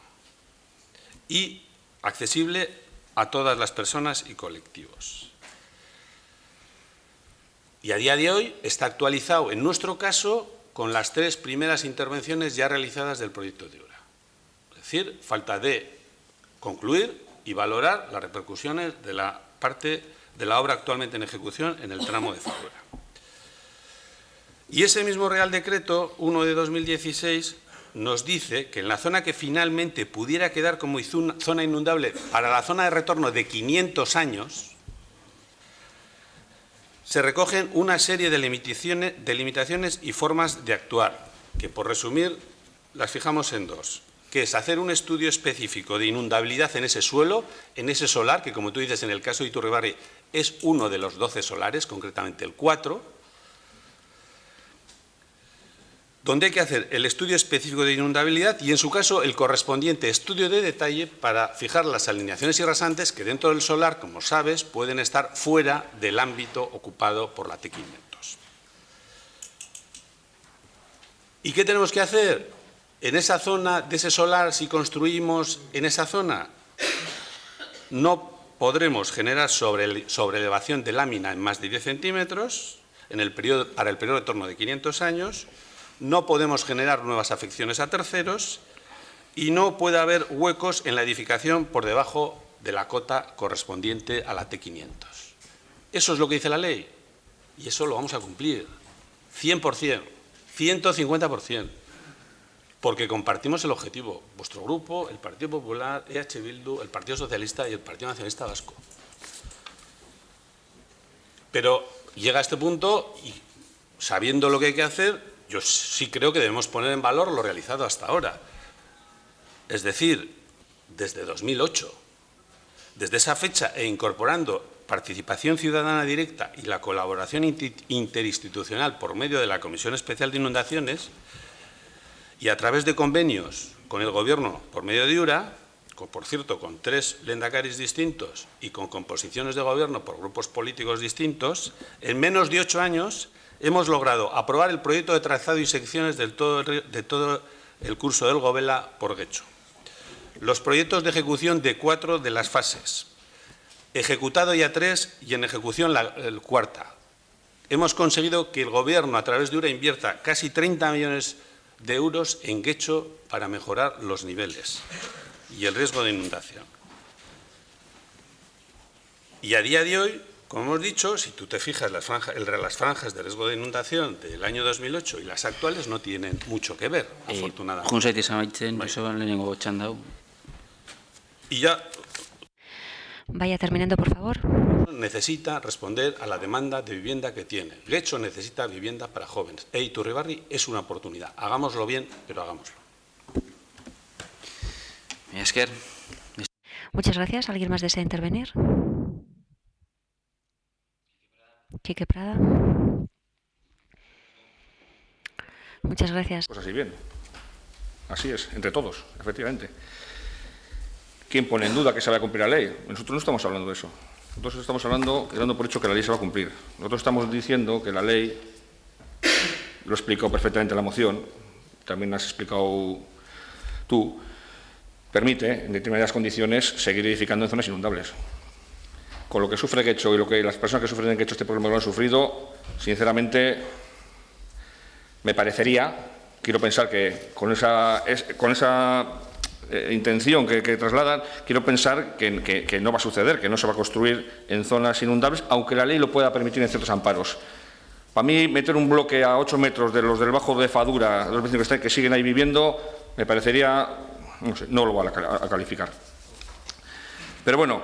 Speaker 8: y accesible a todas las personas y colectivos. Y a día de hoy está actualizado, en nuestro caso, con las 3 primeras intervenciones ya realizadas del proyecto de URA. Es decir, falta de concluir y valorar las repercusiones de la parte de la obra actualmente en ejecución en el tramo de Zadorra. Y ese mismo Real Decreto 1/2016 nos dice que en la zona que finalmente pudiera quedar como zona inundable para la zona de retorno de 500 años, se recogen una serie de limitaciones y formas de actuar, que por resumir las fijamos en 2, que es hacer un estudio específico de inundabilidad en ese suelo, en ese solar, que como tú dices en el caso de Iturribarri es uno de los 12 solares, concretamente el 4, donde hay que hacer el estudio específico de inundabilidad y, en su caso, el correspondiente estudio de detalle para fijar las alineaciones y rasantes que dentro del solar, como sabes, pueden estar fuera del ámbito ocupado por la T500. ¿Y qué tenemos que hacer? En esa zona de ese solar, si construimos en esa zona, no podremos generar sobreelevación de lámina en más de 10 centímetros para el periodo de torno de 500 años, no podemos generar nuevas afecciones a terceros y no puede haber huecos en la edificación por debajo de la cota correspondiente a la T500. Eso es lo que dice la ley y eso lo vamos a cumplir, 100%, 150%, porque compartimos el objetivo, vuestro grupo, el Partido Popular, EH Bildu, el Partido Socialista y el Partido Nacionalista Vasco. Pero llega a este punto y, sabiendo lo que hay que hacer, yo sí creo que debemos poner en valor lo realizado hasta ahora. Es decir, desde 2008, desde esa fecha e incorporando participación ciudadana directa y la colaboración interinstitucional por medio de la Comisión Especial de Inundaciones y a través de convenios con el Gobierno por medio de URA, por cierto, con 3 lehendakaris distintos y con composiciones de Gobierno por grupos políticos distintos, en menos de 8 años hemos logrado aprobar el proyecto de trazado y secciones de todo el curso del Gobela por Guecho. Los proyectos de ejecución de 4 de las fases, ejecutado ya 3 y en ejecución la cuarta. Hemos conseguido que el Gobierno, a través de URA, invierta casi 30 millones de euros en Guecho para mejorar los niveles y el riesgo de inundación. Y a día de hoy, como hemos dicho, si tú te fijas, las franjas de riesgo de inundación del año 2008 y las actuales no tienen mucho que ver, afortunadamente. Y ya
Speaker 7: Vaya terminando, por favor.
Speaker 8: necesita responder a la demanda de vivienda que tiene. Guecho necesita vivienda para jóvenes. E Iturribarri es una oportunidad. Hagámoslo bien, pero hagámoslo.
Speaker 7: Muchas gracias. ¿Alguien más desea intervenir? Quique Prada. Muchas gracias.
Speaker 6: Pues así bien. Así es, entre todos, efectivamente. ¿Quién pone en duda que se va a cumplir la ley? Nosotros no estamos hablando de eso. Nosotros estamos hablando, dando por hecho que la ley se va a cumplir. Nosotros estamos diciendo que la ley, lo he explicado perfectamente en la moción, también has explicado tú, permite, en determinadas condiciones, seguir edificando en zonas inundables. Con lo que sufre Guecho y lo que las personas que sufren en Guecho este problema lo han sufrido, sinceramente, me parecería, quiero pensar que con esa intención que trasladan, quiero pensar que no va a suceder, que no se va a construir en zonas inundables, aunque la ley lo pueda permitir en ciertos amparos. Para mí, meter un bloque a 8 metros de los del Bajo de Fadura, los vecinos que siguen ahí viviendo, me parecería, no sé, no lo voy a calificar. Pero bueno,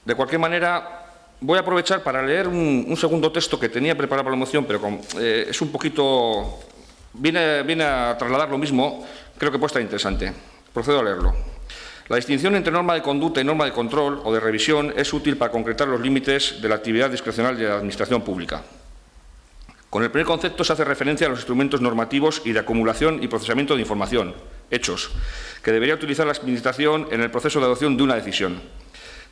Speaker 6: de cualquier manera, voy a aprovechar para leer un segundo texto que tenía preparado para la moción, pero es un poquito, viene a trasladar lo mismo, creo que puede estar interesante. Procedo a leerlo. La distinción entre norma de conducta y norma de control o de revisión es útil para concretar los límites de la actividad discrecional de la Administración pública. Con el primer concepto se hace referencia a los instrumentos normativos y de acumulación y procesamiento de información, hechos, que debería utilizar la Administración en el proceso de adopción de una decisión,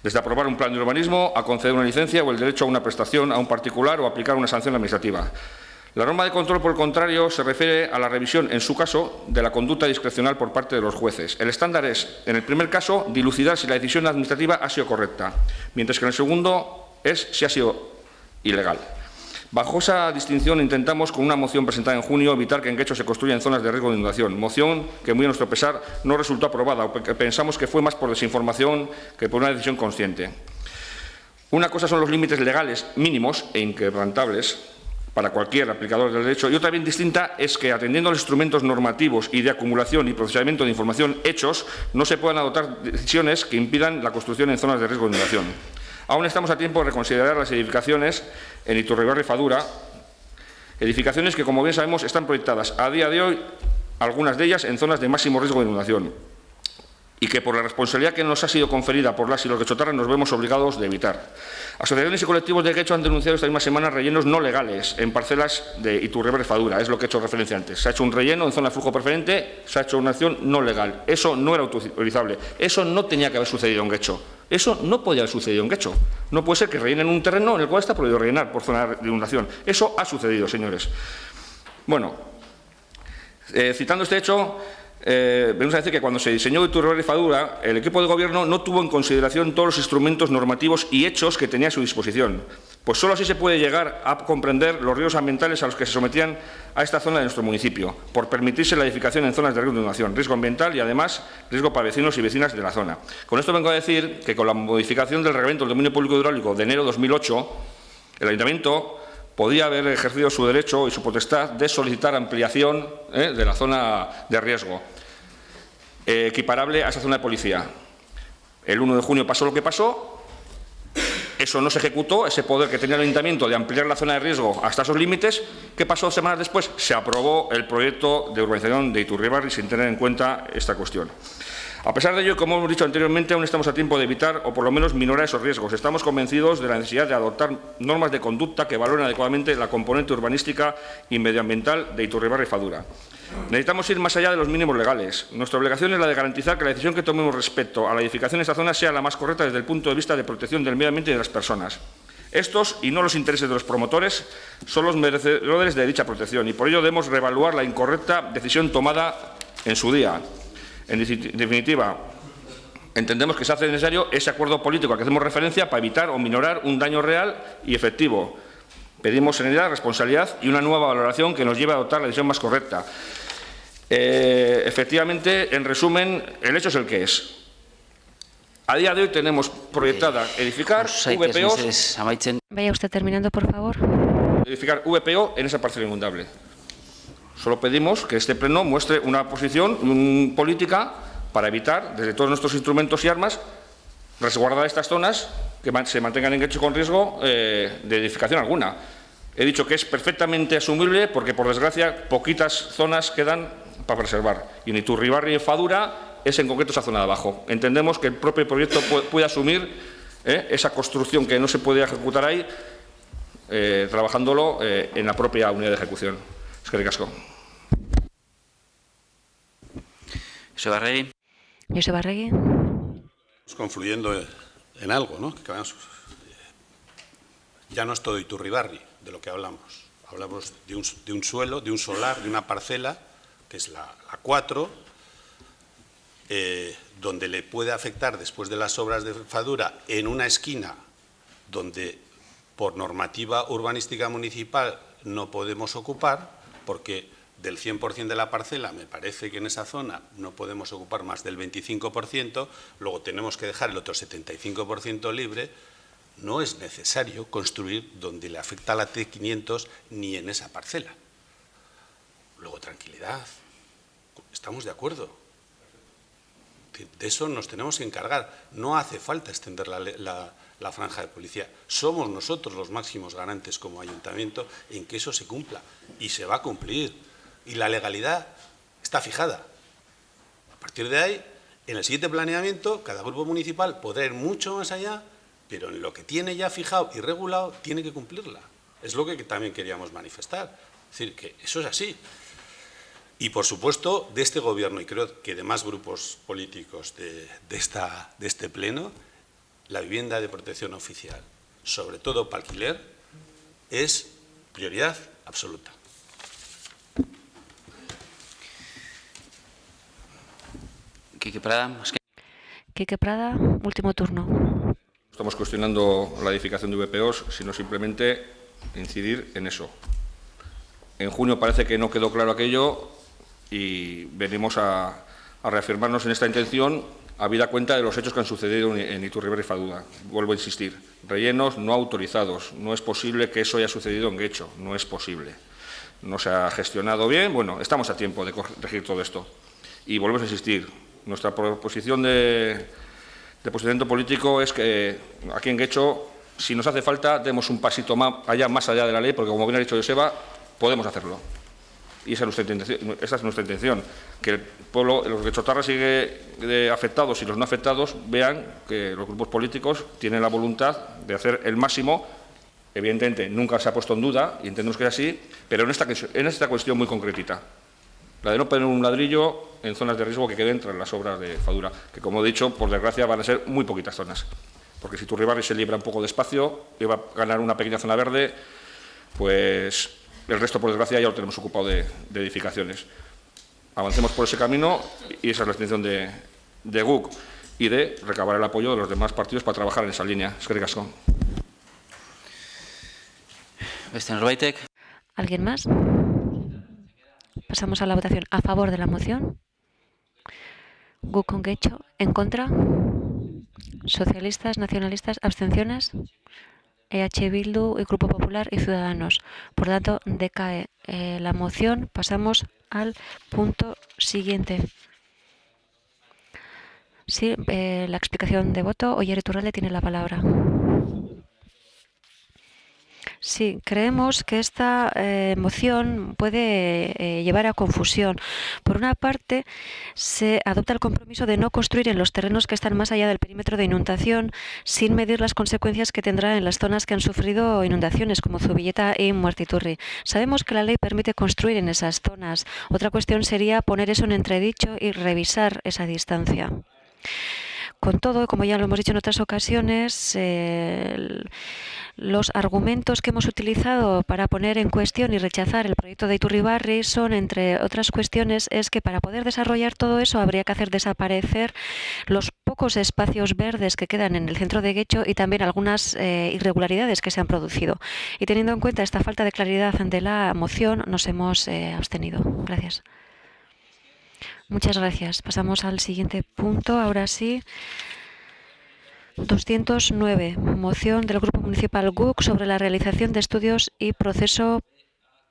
Speaker 6: desde aprobar un plan de urbanismo a conceder una licencia o el derecho a una prestación a un particular o aplicar una sanción administrativa. La norma de control, por el contrario, se refiere a la revisión, en su caso, de la conducta discrecional por parte de los jueces. El estándar es, en el primer caso, dilucidar si la decisión administrativa ha sido correcta, mientras que en el segundo es si ha sido ilegal. Bajo esa distinción intentamos, con una moción presentada en junio, evitar que en Guecho se construyan zonas de riesgo de inundación, moción que, muy a nuestro pesar, no resultó aprobada, o que pensamos que fue más por desinformación que por una decisión consciente. Una cosa son los límites legales mínimos e inquebrantables para cualquier aplicador del derecho, y otra bien distinta es que, atendiendo a los instrumentos normativos y de acumulación y procesamiento de información hechos, no se puedan adoptar decisiones que impidan la construcción en zonas de riesgo de inundación. Aún estamos a tiempo de reconsiderar las edificaciones en Iturribarri Fadura, edificaciones que, como bien sabemos, están proyectadas a día de hoy, algunas de ellas en zonas de máximo riesgo de inundación, y que por la responsabilidad que nos ha sido conferida por las y los guechotarras nos vemos obligados de evitar. Asociaciones y colectivos de Guecho han denunciado esta misma semana rellenos no legales en parcelas de Iturribarri Fadura, es lo que he hecho referencia antes. Se ha hecho un relleno en zona de flujo preferente, se ha hecho una acción no legal. Eso no era autorizable, eso no tenía que haber sucedido en Guecho. Eso no podía haber sucedido en Guecho. No puede ser que rellenen un terreno en el cual está prohibido rellenar por zona de inundación. Eso ha sucedido, señores. Bueno, Citando este hecho, venimos a decir que cuando se diseñó Iturribarri y Fadura, el equipo de Gobierno no tuvo en consideración todos los instrumentos normativos y hechos que tenía a su disposición, pues solo así se puede llegar a comprender los riesgos ambientales a los que se sometían a esta zona de nuestro municipio, por permitirse la edificación en zonas de riesgo de inundación, riesgo ambiental y, además, riesgo para vecinos y vecinas de la zona. Con esto vengo a decir que con la modificación del Reglamento del Dominio Público Hidráulico de enero de 2008, el Ayuntamiento podía haber ejercido su derecho y su potestad de solicitar ampliación de la zona de riesgo, equiparable a esa zona de policía. El 1 de junio pasó lo que pasó, eso no se ejecutó, ese poder que tenía el Ayuntamiento de ampliar la zona de riesgo hasta esos límites. ¿Qué pasó semanas después? Se aprobó el proyecto de urbanización de Iturribarri sin tener en cuenta esta cuestión. A pesar de ello, como hemos dicho anteriormente, aún estamos a tiempo de evitar o por lo menos minorar esos riesgos. Estamos convencidos de la necesidad de adoptar normas de conducta que valoren adecuadamente la componente urbanística y medioambiental de Iturribarri y Fadura. Necesitamos ir más allá de los mínimos legales. Nuestra obligación es la de garantizar que la decisión que tomemos respecto a la edificación de esta zona sea la más correcta desde el punto de vista de protección del medio ambiente y de las personas. Estos, y no los intereses de los promotores, son los merecedores de dicha protección y por ello debemos reevaluar la incorrecta decisión tomada en su día. En definitiva, entendemos que se hace necesario ese acuerdo político al que hacemos referencia para evitar o minorar un daño real y efectivo. Pedimos serenidad, responsabilidad y una nueva valoración que nos lleve a adoptar la decisión más correcta. Efectivamente, en resumen, el hecho es el que es. A día de hoy tenemos proyectada edificar VPOs.
Speaker 7: Vaya usted terminando, por favor.
Speaker 6: Edificar VPO en esa parcela inundable. Solo pedimos que este Pleno muestre una posición política para evitar, desde todos nuestros instrumentos y armas, resguardar estas zonas que se mantengan en hecho con riesgo de edificación alguna. He dicho que es perfectamente asumible porque, por desgracia, poquitas zonas quedan para preservar. Y en Iturribarri y Fadura es en concreto esa zona de abajo. Entendemos que el propio proyecto puede asumir esa construcción que no se puede ejecutar ahí, trabajándolo en la propia unidad de ejecución. Eskerrik asko.
Speaker 1: Joseba
Speaker 7: Arregui.
Speaker 8: Confluyendo en algo, ¿no? Ya no es todo Iturribarri de lo que hablamos. Hablamos de un suelo, de un solar, de una parcela, que es la 4, donde le puede afectar después de las obras de Fadura en una esquina donde por normativa urbanística municipal no podemos ocupar, porque del 100% de la parcela me parece que en esa zona no podemos ocupar más del 25%, luego tenemos que dejar el otro 75% libre. No es necesario construir donde le afecta la T500 ni en esa parcela. Luego, tranquilidad, estamos de acuerdo. De eso nos tenemos que encargar. No hace falta extender la franja de policía. Somos nosotros los máximos garantes como ayuntamiento en que eso se cumpla. Y se va a cumplir. Y la legalidad está fijada. A partir de ahí, en el siguiente planeamiento, cada grupo municipal podrá ir mucho más allá, pero en lo que tiene ya fijado y regulado, tiene que cumplirla. Es lo que también queríamos manifestar. Es decir, que eso es así. Y, por supuesto, de este Gobierno, y creo que de más grupos políticos de este Pleno, la vivienda de protección oficial, sobre todo para alquiler, es prioridad absoluta.
Speaker 7: Quique Prada, último turno.
Speaker 6: Estamos cuestionando la edificación de VPOs, sino simplemente incidir en eso. En junio parece que no quedó claro aquello y venimos a reafirmarnos en esta intención, habida cuenta de los hechos que han sucedido en Iturribarri y Fadura. Vuelvo a insistir, rellenos no autorizados. No es posible que eso haya sucedido en Guecho, no es posible. No se ha gestionado bien. Bueno, estamos a tiempo de corregir todo esto. Y volvemos a insistir, nuestra proposición de posicionamiento político es que aquí en Guecho, si nos hace falta, demos un pasito más allá de la ley, porque como bien ha dicho Joseba, podemos hacerlo. Y esa es nuestra intención, que el pueblo, los guechotarras sigue afectados y los no afectados vean que los grupos políticos tienen la voluntad de hacer el máximo. Evidentemente, nunca se ha puesto en duda, y entendemos que es así, pero en esta cuestión muy concretita. La de no poner un ladrillo en zonas de riesgo que queden tras las obras de Fadura, que, como he dicho, por desgracia van a ser muy poquitas zonas. Porque si Iturribarri se libra un poco de espacio y va a ganar una pequeña zona verde, pues el resto, por desgracia, ya lo tenemos ocupado de edificaciones. avancemos por ese camino y esa es la intención de GUC y de recabar el apoyo de los demás partidos para trabajar en esa línea. Eskerrik asko.
Speaker 7: ¿Alguien más? Pasamos a la votación. ¿A favor de la moción? GUC con Getxo. ¿En contra? Socialistas, nacionalistas, abstenciones. EH Bildu y Grupo Popular y Ciudadanos. Por tanto, decae la moción. Pasamos al punto siguiente. Sí, la explicación de voto. Oyer Iturralde tiene la palabra. Sí, creemos que esta moción puede llevar a confusión. Por una parte, se adopta el compromiso de no construir en los terrenos que están más allá del perímetro de inundación sin medir las consecuencias que tendrá en las zonas que han sufrido inundaciones, como Zubileta y Muertiturri. Sabemos que la ley permite construir en esas zonas. Otra cuestión sería poner eso en entredicho y revisar esa distancia. Con todo, como ya lo hemos dicho en otras ocasiones, los argumentos que hemos utilizado para poner en cuestión y rechazar el proyecto de Iturribarri son, entre otras cuestiones, es que para poder desarrollar todo eso habría que hacer desaparecer los pocos espacios verdes que quedan en el centro de Getxo y también algunas irregularidades que se han producido. Y teniendo en cuenta esta falta de claridad de la moción, nos hemos abstenido. Gracias. Muchas gracias. Pasamos al siguiente punto. Ahora sí. 209. Moción del Grupo Municipal GUC sobre la realización de estudios y proceso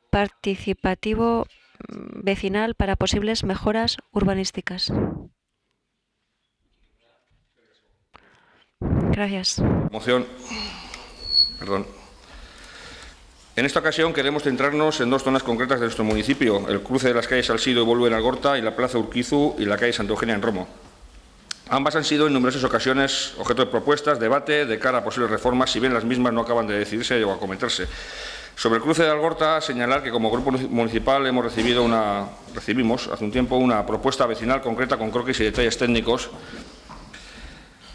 Speaker 7: participativo vecinal para posibles mejoras urbanísticas. Gracias.
Speaker 6: Moción. Perdón. En esta ocasión queremos centrarnos en dos zonas concretas de nuestro municipio, el cruce de las calles Salsido y Bolu en Algorta y la Plaza Urquizu y la calle Santa Eugenia en Romo. Ambas han sido en numerosas ocasiones objeto de propuestas, debate, de cara a posibles reformas, si bien las mismas no acaban de decidirse o acometerse. Sobre el cruce de Algorta, señalar que como Grupo Municipal recibimos hace un tiempo una propuesta vecinal concreta con croquis y detalles técnicos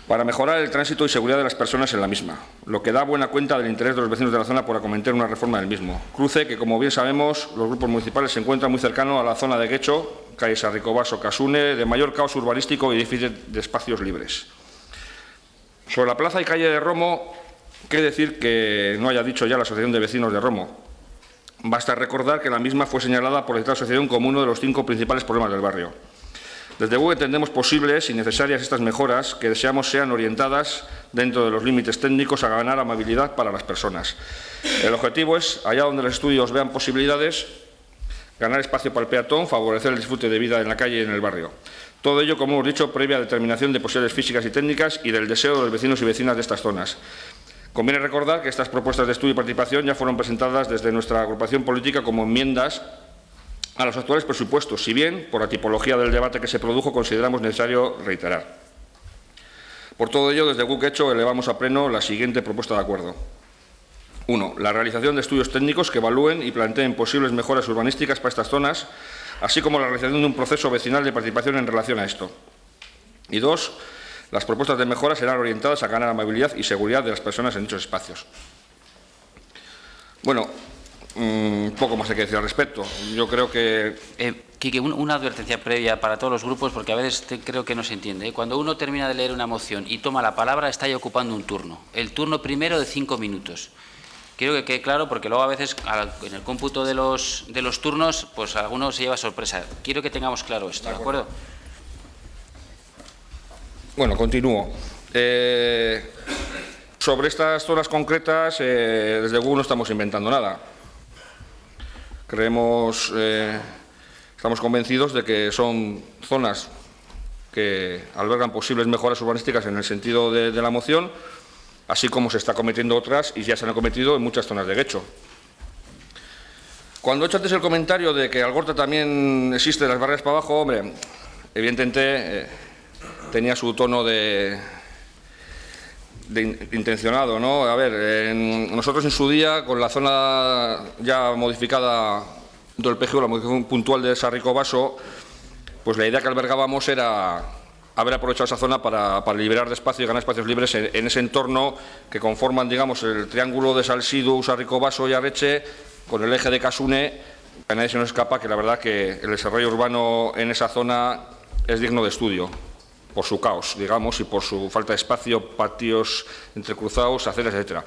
Speaker 6: para mejorar el tránsito y seguridad de las personas en la misma, lo que da buena cuenta del interés de los vecinos de la zona por acometer una reforma del mismo. Cruce que, como bien sabemos, los grupos municipales se encuentran muy cercano a la zona de Getxo, calle Sarricobaso, Casune, de mayor caos urbanístico y déficit de espacios libres. Sobre la plaza y calle de Romo, qué decir que no haya dicho ya la Asociación de Vecinos de Romo. Basta recordar que la misma fue señalada por esta asociación como uno de los 5 principales problemas del barrio. Desde GUC entendemos posibles y necesarias estas mejoras que deseamos sean orientadas dentro de los límites técnicos a ganar amabilidad para las personas. El objetivo es, allá donde los estudios vean posibilidades, ganar espacio para el peatón, favorecer el disfrute de vida en la calle y en el barrio. Todo ello, como hemos dicho, previa determinación de posibilidades físicas y técnicas y del deseo de los vecinos y vecinas de estas zonas. Conviene recordar que estas propuestas de estudio y participación ya fueron presentadas desde nuestra agrupación política como enmiendas a los actuales presupuestos, si bien, por la tipología del debate que se produjo, consideramos necesario reiterar. Por todo ello, desde GUC Getxo elevamos a pleno la siguiente propuesta de acuerdo. 1. La realización de estudios técnicos que evalúen y planteen posibles mejoras urbanísticas para estas zonas, así como la realización de un proceso vecinal de participación en relación a esto. Y 2. Las propuestas de mejora serán orientadas a ganar amabilidad y seguridad de las personas en dichos espacios. Bueno, poco más hay que decir al respecto. Yo creo que...
Speaker 1: Quique, una advertencia previa para todos los grupos, porque a veces creo que no se entiende. Cuando uno termina de leer una moción y toma la palabra, está ya ocupando un turno. El turno primero de 5 minutos. Quiero que quede claro, porque luego a veces en el cómputo de los turnos, pues alguno se lleva sorpresa. Quiero que tengamos claro esto, ¿de acuerdo?
Speaker 6: Bueno, continúo. Sobre estas zonas concretas, desde GUC no estamos inventando nada. Creemos, estamos convencidos de que son zonas que albergan posibles mejoras urbanísticas en el sentido de la moción, así como se está cometiendo otras y ya se han cometido en muchas zonas de Getxo. Cuando he hecho antes el comentario de que Algorta también existe las barreras para abajo, hombre, evidentemente tenía su tono de intencionado, ¿no? A ver, nosotros en su día, con la zona ya modificada del PGU, la modificación puntual de Sarricobaso, pues la idea que albergábamos era haber aprovechado esa zona para liberar de espacio y ganar espacios libres en ese entorno que conforman, digamos, el triángulo de Salsidu, Sarricobaso y Arretxe, con el eje de Casune, A nadie se nos escapa que la verdad que el desarrollo urbano en esa zona es digno de estudio, por su caos, digamos, y por su falta de espacio, patios entrecruzados, aceras, etcétera.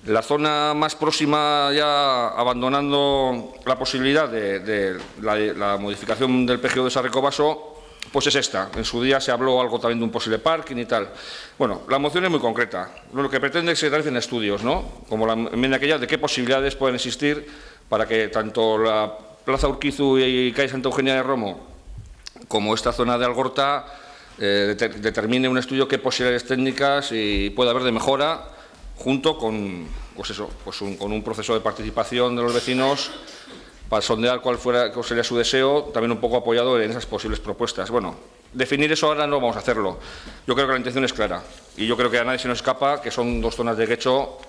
Speaker 6: La zona más próxima, ya abandonando la posibilidad de la modificación del PGO de Sarricobaso, pues es esta. En su día se habló algo también de un posible parking y tal. Bueno, la moción es muy concreta. Lo que pretende es que se realicen estudios, ¿no? Como la enmienda aquella, de qué posibilidades pueden existir para que tanto la Plaza Urquizu y calle Santa Eugenia de Romo como esta zona de Algorta determine un estudio qué posibilidades técnicas y puede haber de mejora, junto con, con un proceso de participación de los vecinos para sondear cuál sería su deseo, también un poco apoyado en esas posibles propuestas. Bueno, definir eso ahora no vamos a hacerlo. Yo creo que la intención es clara y yo creo que a nadie se nos escapa que son dos zonas de Guecho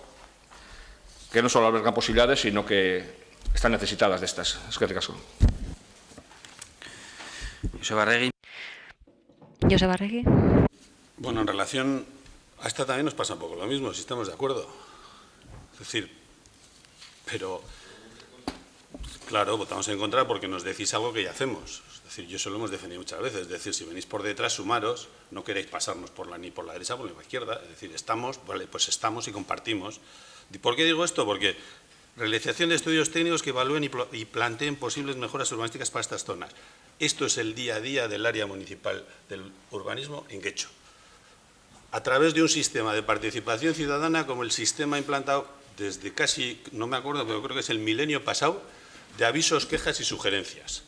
Speaker 6: que no solo albergan posibilidades, sino que están necesitadas de estas. Eskerrik asko.
Speaker 7: Joseba Arregui.
Speaker 8: Bueno, en relación a esta también nos pasa un poco lo mismo, si estamos de acuerdo. Es decir, pero, claro, votamos en contra porque nos decís algo que ya hacemos. Es decir, yo eso lo hemos defendido muchas veces. Es decir, si venís por detrás, sumaros, no queréis pasarnos ni por la derecha ni por la izquierda. Es decir, estamos, vale, pues estamos y compartimos. ¿Y por qué digo esto? Porque realización de estudios técnicos que evalúen y planteen posibles mejoras urbanísticas para estas zonas. Esto es el día a día del área municipal del urbanismo en Guecho. A través de un sistema de participación ciudadana como el sistema implantado desde casi, no me acuerdo, pero creo que es el milenio pasado, de avisos, quejas y sugerencias.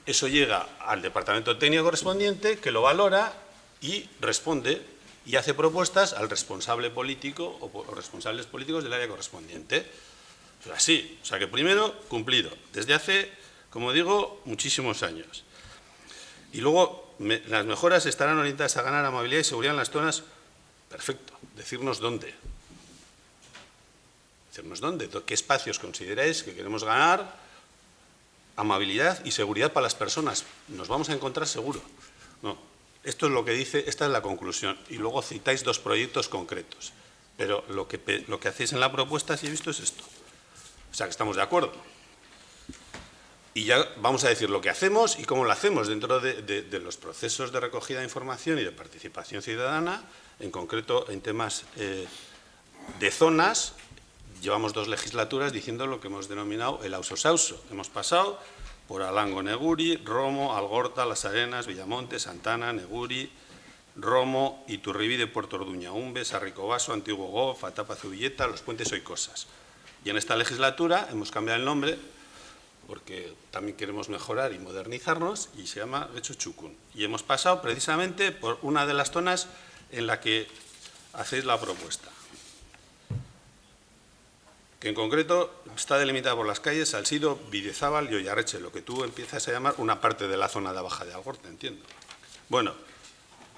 Speaker 8: Eso llega al departamento técnico correspondiente, que lo valora y responde y hace propuestas al responsable político o responsables políticos del área correspondiente. Pues así, o sea que primero, cumplido, desde hace, como digo, muchísimos años. Y luego, las mejoras estarán orientadas a ganar amabilidad y seguridad en las zonas. Perfecto, decirnos dónde. Decirnos dónde, qué espacios consideráis que queremos ganar amabilidad y seguridad para las personas. Nos vamos a encontrar seguro. No, esto es lo que dice, esta es la conclusión. Y luego citáis dos proyectos concretos. Pero lo que hacéis en la propuesta, si he visto, es esto. O sea, que estamos de acuerdo. Y ya vamos a decir lo que hacemos y cómo lo hacemos dentro de los procesos de recogida de información y de participación ciudadana, en concreto en temas de zonas. Llevamos 2 legislaturas diciendo lo que hemos denominado el auso-sauso. Hemos pasado por Alango, Neguri, Romo, Algorta, Las Arenas, Villamonte, Santana, Neguri, Romo, Iturribide, Puerto Orduña, Umbe, Sarricobaso, Antiguo Gof, Atapa, Zubilleta, Los Puentes, Hoy Cosas. Y en esta legislatura hemos cambiado el nombre porque también queremos mejorar y modernizarnos y se llama Guecho Txukun. Y hemos pasado precisamente por una de las zonas en la que hacéis la propuesta, que en concreto está delimitada por las calles Salsido, Videzábal y Ollarreche, lo que tú empiezas a llamar una parte de la zona de Baja de Algorta, entiendo. Bueno,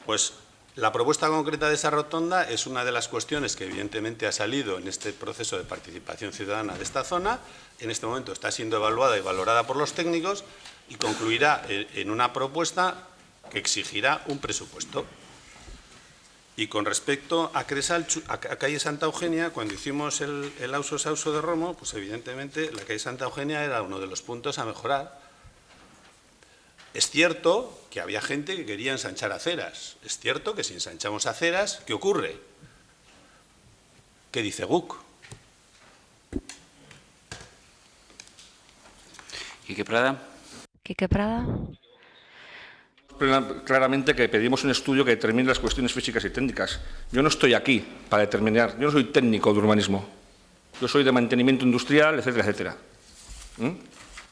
Speaker 8: pues la propuesta concreta de esa rotonda es una de las cuestiones que evidentemente ha salido en este proceso de participación ciudadana de esta zona. En este momento está siendo evaluada y valorada por los técnicos y concluirá en una propuesta que exigirá un presupuesto. Y con respecto a calle Santa Eugenia, cuando hicimos el auso-sauso de Romo, pues evidentemente la calle Santa Eugenia era uno de los puntos a mejorar. Es cierto que había gente que quería ensanchar aceras. Es cierto que si ensanchamos aceras, ¿qué ocurre? ¿Qué dice GUC?
Speaker 1: Quique Prada.
Speaker 7: Quique Prada.
Speaker 6: Claramente que pedimos un estudio que determine las cuestiones físicas y técnicas. Yo no estoy aquí para determinar, yo no soy técnico de urbanismo, yo soy de mantenimiento industrial, etcétera, etcétera.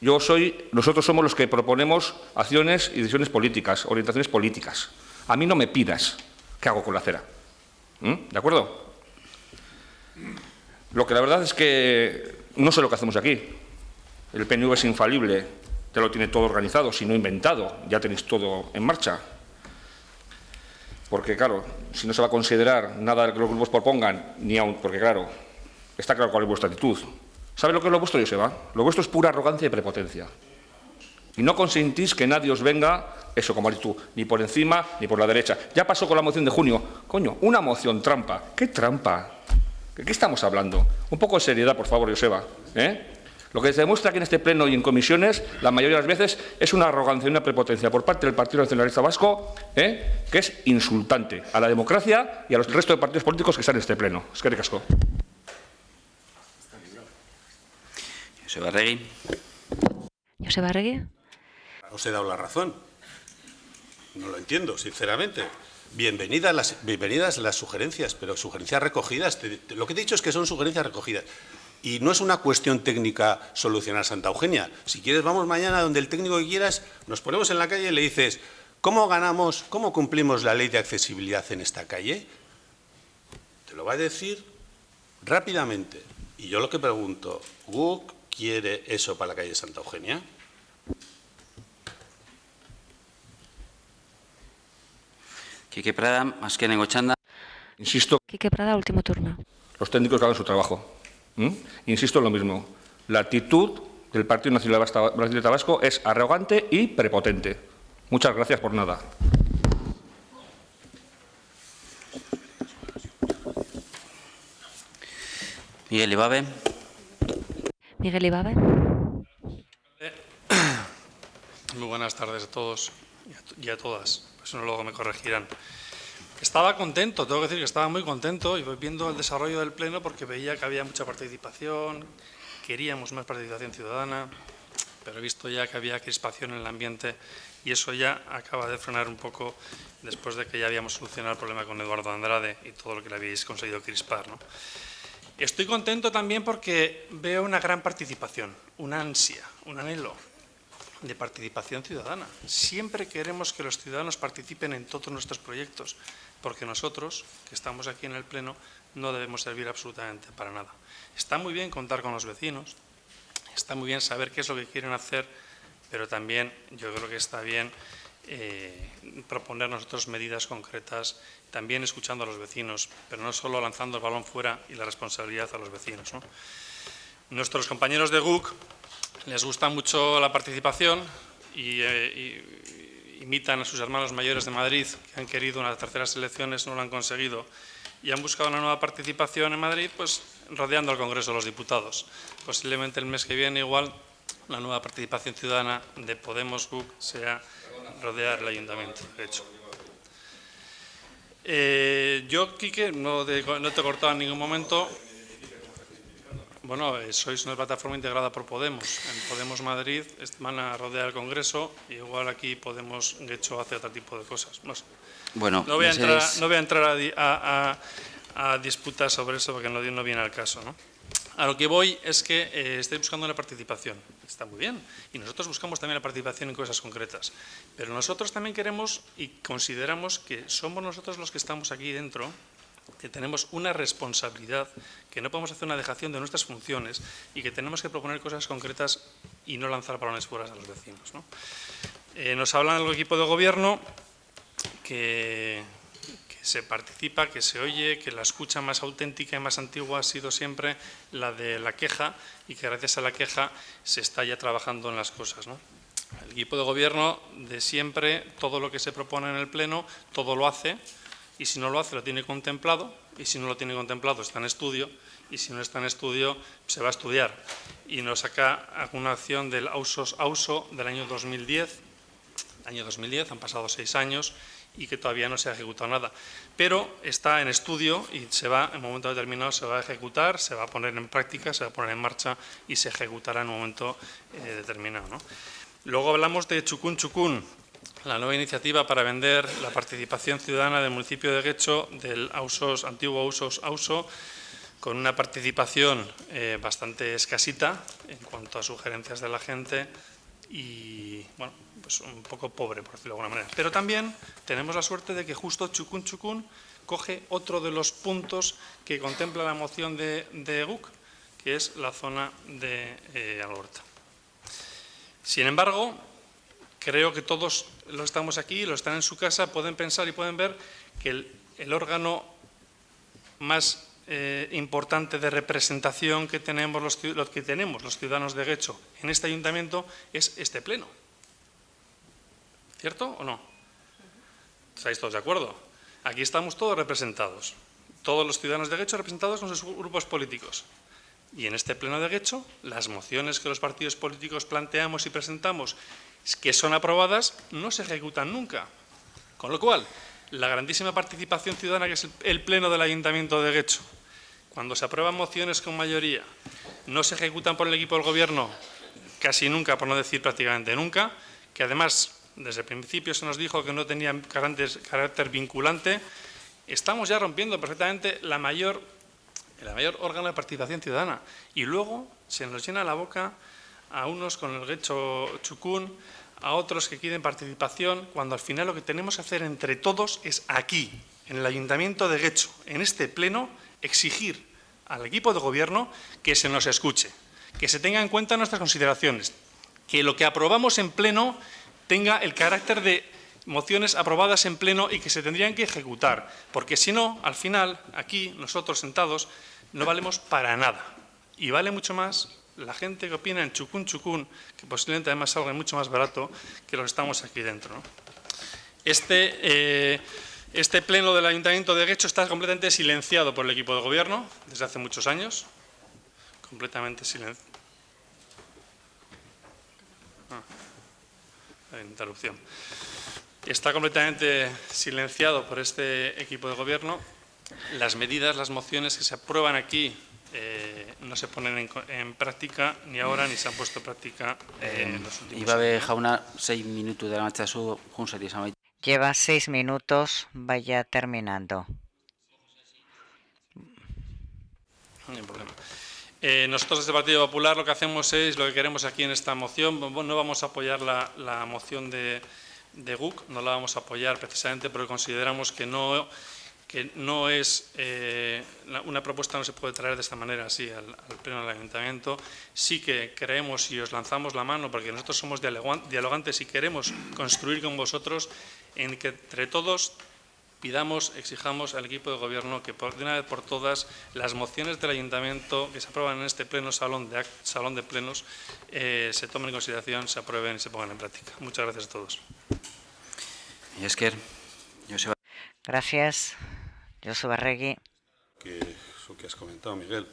Speaker 6: Nosotros somos los que proponemos acciones y decisiones políticas, orientaciones políticas. A mí no me pidas qué hago con la acera. ¿De acuerdo? Lo que la verdad es que no sé lo que hacemos aquí. El PNV es infalible, ya lo tiene todo organizado, si no inventado, ya tenéis todo en marcha. Porque, claro, si no se va a considerar nada que los grupos propongan, ni aún, porque, claro, está claro cuál es vuestra actitud. ¿Sabe lo que es lo vuestro, Joseba? Lo vuestro es pura arrogancia y prepotencia. Y no consentís que nadie os venga, eso como actitud, ni por encima ni por la derecha. Ya pasó con la moción de junio. Coño, una moción trampa. ¿Qué trampa? ¿De qué estamos hablando? Un poco de seriedad, por favor, Joseba. Lo que se demuestra aquí en este pleno y en comisiones, la mayoría de las veces, es una arrogancia y una prepotencia por parte del Partido Nacionalista Vasco, que es insultante a la democracia y a los resto de partidos políticos que están en este pleno. Eskerrik asko.
Speaker 1: Joseba Arregui.
Speaker 7: Joseba Arregui.
Speaker 8: Os he dado la razón. No lo entiendo, sinceramente. Bienvenidas las sugerencias, pero sugerencias recogidas. Lo que te he dicho es que son sugerencias recogidas. Y no es una cuestión técnica solucionar Santa Eugenia. Si quieres, vamos mañana donde el técnico que quieras, nos ponemos en la calle y le dices, ¿cómo ganamos, cómo cumplimos la ley de accesibilidad en esta calle? Te lo va a decir rápidamente. Y yo lo que pregunto, ¿GUC quiere eso para la calle Santa Eugenia?
Speaker 1: Quique Prada, más que Negochanda.
Speaker 6: Insisto.
Speaker 7: Quique Prada, último turno.
Speaker 6: Los técnicos que hagan su trabajo. Insisto en lo mismo. La actitud del Partido Nacionalista Vasco es arrogante y prepotente. Muchas gracias por nada.
Speaker 1: Miguel Ibabe.
Speaker 7: Miguel Ibabe.
Speaker 15: Muy buenas tardes a todos y a todas. Pues no, luego me corregirán. Estaba contento, tengo que decir que estaba muy contento y voy viendo el desarrollo del pleno porque veía que había mucha participación, queríamos más participación ciudadana, pero he visto ya que había crispación en el ambiente y eso ya acaba de frenar un poco después de que ya habíamos solucionado el problema con Eduardo Andrade y todo lo que le habéis conseguido crispar, ¿no? Estoy contento también porque veo una gran participación, una ansia, un anhelo de participación ciudadana. Siempre queremos que los ciudadanos participen en todos nuestros proyectos, porque nosotros, que estamos aquí en el Pleno, no debemos servir absolutamente para nada. Está muy bien contar con los vecinos, está muy bien saber qué es lo que quieren hacer, pero también yo creo que está bien proponer nosotros medidas concretas, también escuchando a los vecinos, pero no solo lanzando el balón fuera y la responsabilidad a los vecinos, ¿no? Nuestros compañeros de GUC les gusta mucho la participación y imitan a sus hermanos mayores de Madrid, que han querido unas terceras elecciones, no lo han conseguido, y han buscado una nueva participación en Madrid, pues rodeando al Congreso de los Diputados. Posiblemente el mes que viene igual la nueva participación ciudadana de Podemos GUC sea rodear el Ayuntamiento, de hecho. Yo, Quique, no te he cortado en ningún momento. Bueno, sois una plataforma integrada por Podemos. En Podemos Madrid van a rodear el Congreso, y igual aquí Podemos Guecho hace otro tipo de cosas. No sé.
Speaker 1: Bueno,
Speaker 15: no voy a entrar a disputas sobre eso porque no viene al caso, ¿no? A lo que voy es que estoy buscando la participación. Está muy bien. Y nosotros buscamos también la participación en cosas concretas. Pero nosotros también queremos y consideramos que somos nosotros los que estamos aquí dentro, que tenemos una responsabilidad, que no podemos hacer una dejación de nuestras funciones y que tenemos que proponer cosas concretas y no lanzar balones fuera a los vecinos, ¿no? Nos hablan del equipo de gobierno que se participa, que se oye, que la escucha más auténtica y más antigua ha sido siempre la de la queja y que gracias a la queja se está ya trabajando en las cosas, ¿no? El equipo de gobierno de siempre, todo lo que se propone en el Pleno, todo lo hace. Y si no lo hace, lo tiene contemplado, y si no lo tiene contemplado, está en estudio, y si no está en estudio, se va a estudiar. Y nos saca alguna acción del AUSO del año 2010. Año 2010, han pasado 6 años, y que todavía no se ha ejecutado nada. Pero está en estudio y se va, en un momento determinado, se va a ejecutar, se va a poner en práctica, se va a poner en marcha y se ejecutará en un momento determinado, ¿no? Luego hablamos de Txukun Txukun, la nueva iniciativa para vender la participación ciudadana del municipio de Guecho, del antiguo AUSO, con una participación bastante escasita en cuanto a sugerencias de la gente y, bueno, pues un poco pobre, por decirlo de alguna manera. Pero también tenemos la suerte de que justo Txukun Txukun coge otro de los puntos que contempla la moción de GUC, que es la zona de Algorta. Sin embargo, creo que todos los que estamos aquí, los que están en su casa, pueden pensar y pueden ver que el órgano más importante de representación que tenemos los ciudadanos de Guecho en este ayuntamiento es este pleno. ¿Cierto o no? ¿Estáis todos de acuerdo? Aquí estamos todos representados. Todos los ciudadanos de Guecho representados con sus grupos políticos. Y en este pleno de Guecho, las mociones que los partidos políticos planteamos y presentamos, que son aprobadas, no se ejecutan nunca. Con lo cual, la grandísima participación ciudadana que es el pleno del Ayuntamiento de Guecho, cuando se aprueban mociones con mayoría, no se ejecutan por el equipo del Gobierno casi nunca, por no decir prácticamente nunca, que además desde el principio se nos dijo que no tenían carácter vinculante, estamos ya rompiendo perfectamente el mayor órgano de participación ciudadana. Y luego se nos llena la boca a unos con el Guecho Txukun, a otros que quieren participación, cuando al final lo que tenemos que hacer entre todos es aquí, en el Ayuntamiento de Guecho, en este pleno, exigir al equipo de Gobierno que se nos escuche, que se tenga en cuenta nuestras consideraciones, que lo que aprobamos en pleno tenga el carácter de mociones aprobadas en pleno y que se tendrían que ejecutar, porque si no, al final, aquí, nosotros sentados, no valemos para nada. Y vale mucho más la gente que opina en Txukun, que posiblemente además salga mucho más barato que los que estamos aquí dentro, ¿no? Este pleno del Ayuntamiento de Guecho está completamente silenciado por el equipo de Gobierno desde hace muchos años. Completamente silenciado. Interrupción. Está completamente silenciado por este equipo de Gobierno. Las medidas, las mociones que se aprueban aquí no se ponen en práctica ni ahora ni se han puesto en práctica en los últimos
Speaker 1: Ibabe
Speaker 15: años.
Speaker 1: jauna 6 minutos de la marcha su junsari samaitu.
Speaker 2: Lleva 6 minutos, vaya terminando.
Speaker 15: No hay problema. Nosotros desde el Partido Popular lo que hacemos es, lo que queremos aquí en esta moción, no vamos a apoyar la moción de GUC, no la vamos a apoyar precisamente porque consideramos que no es una propuesta, no se puede traer de esta manera así al pleno del Ayuntamiento. Sí que creemos y os lanzamos la mano porque nosotros somos dialogantes y queremos construir con vosotros en que entre todos exijamos al equipo de Gobierno que de una vez por todas las mociones del Ayuntamiento que se aprueban en este pleno salón de plenos se tomen en consideración, se aprueben y se pongan en práctica. Muchas gracias a todos.
Speaker 2: Gracias. Josu Arregui.
Speaker 8: Eso que has comentado, Miguel,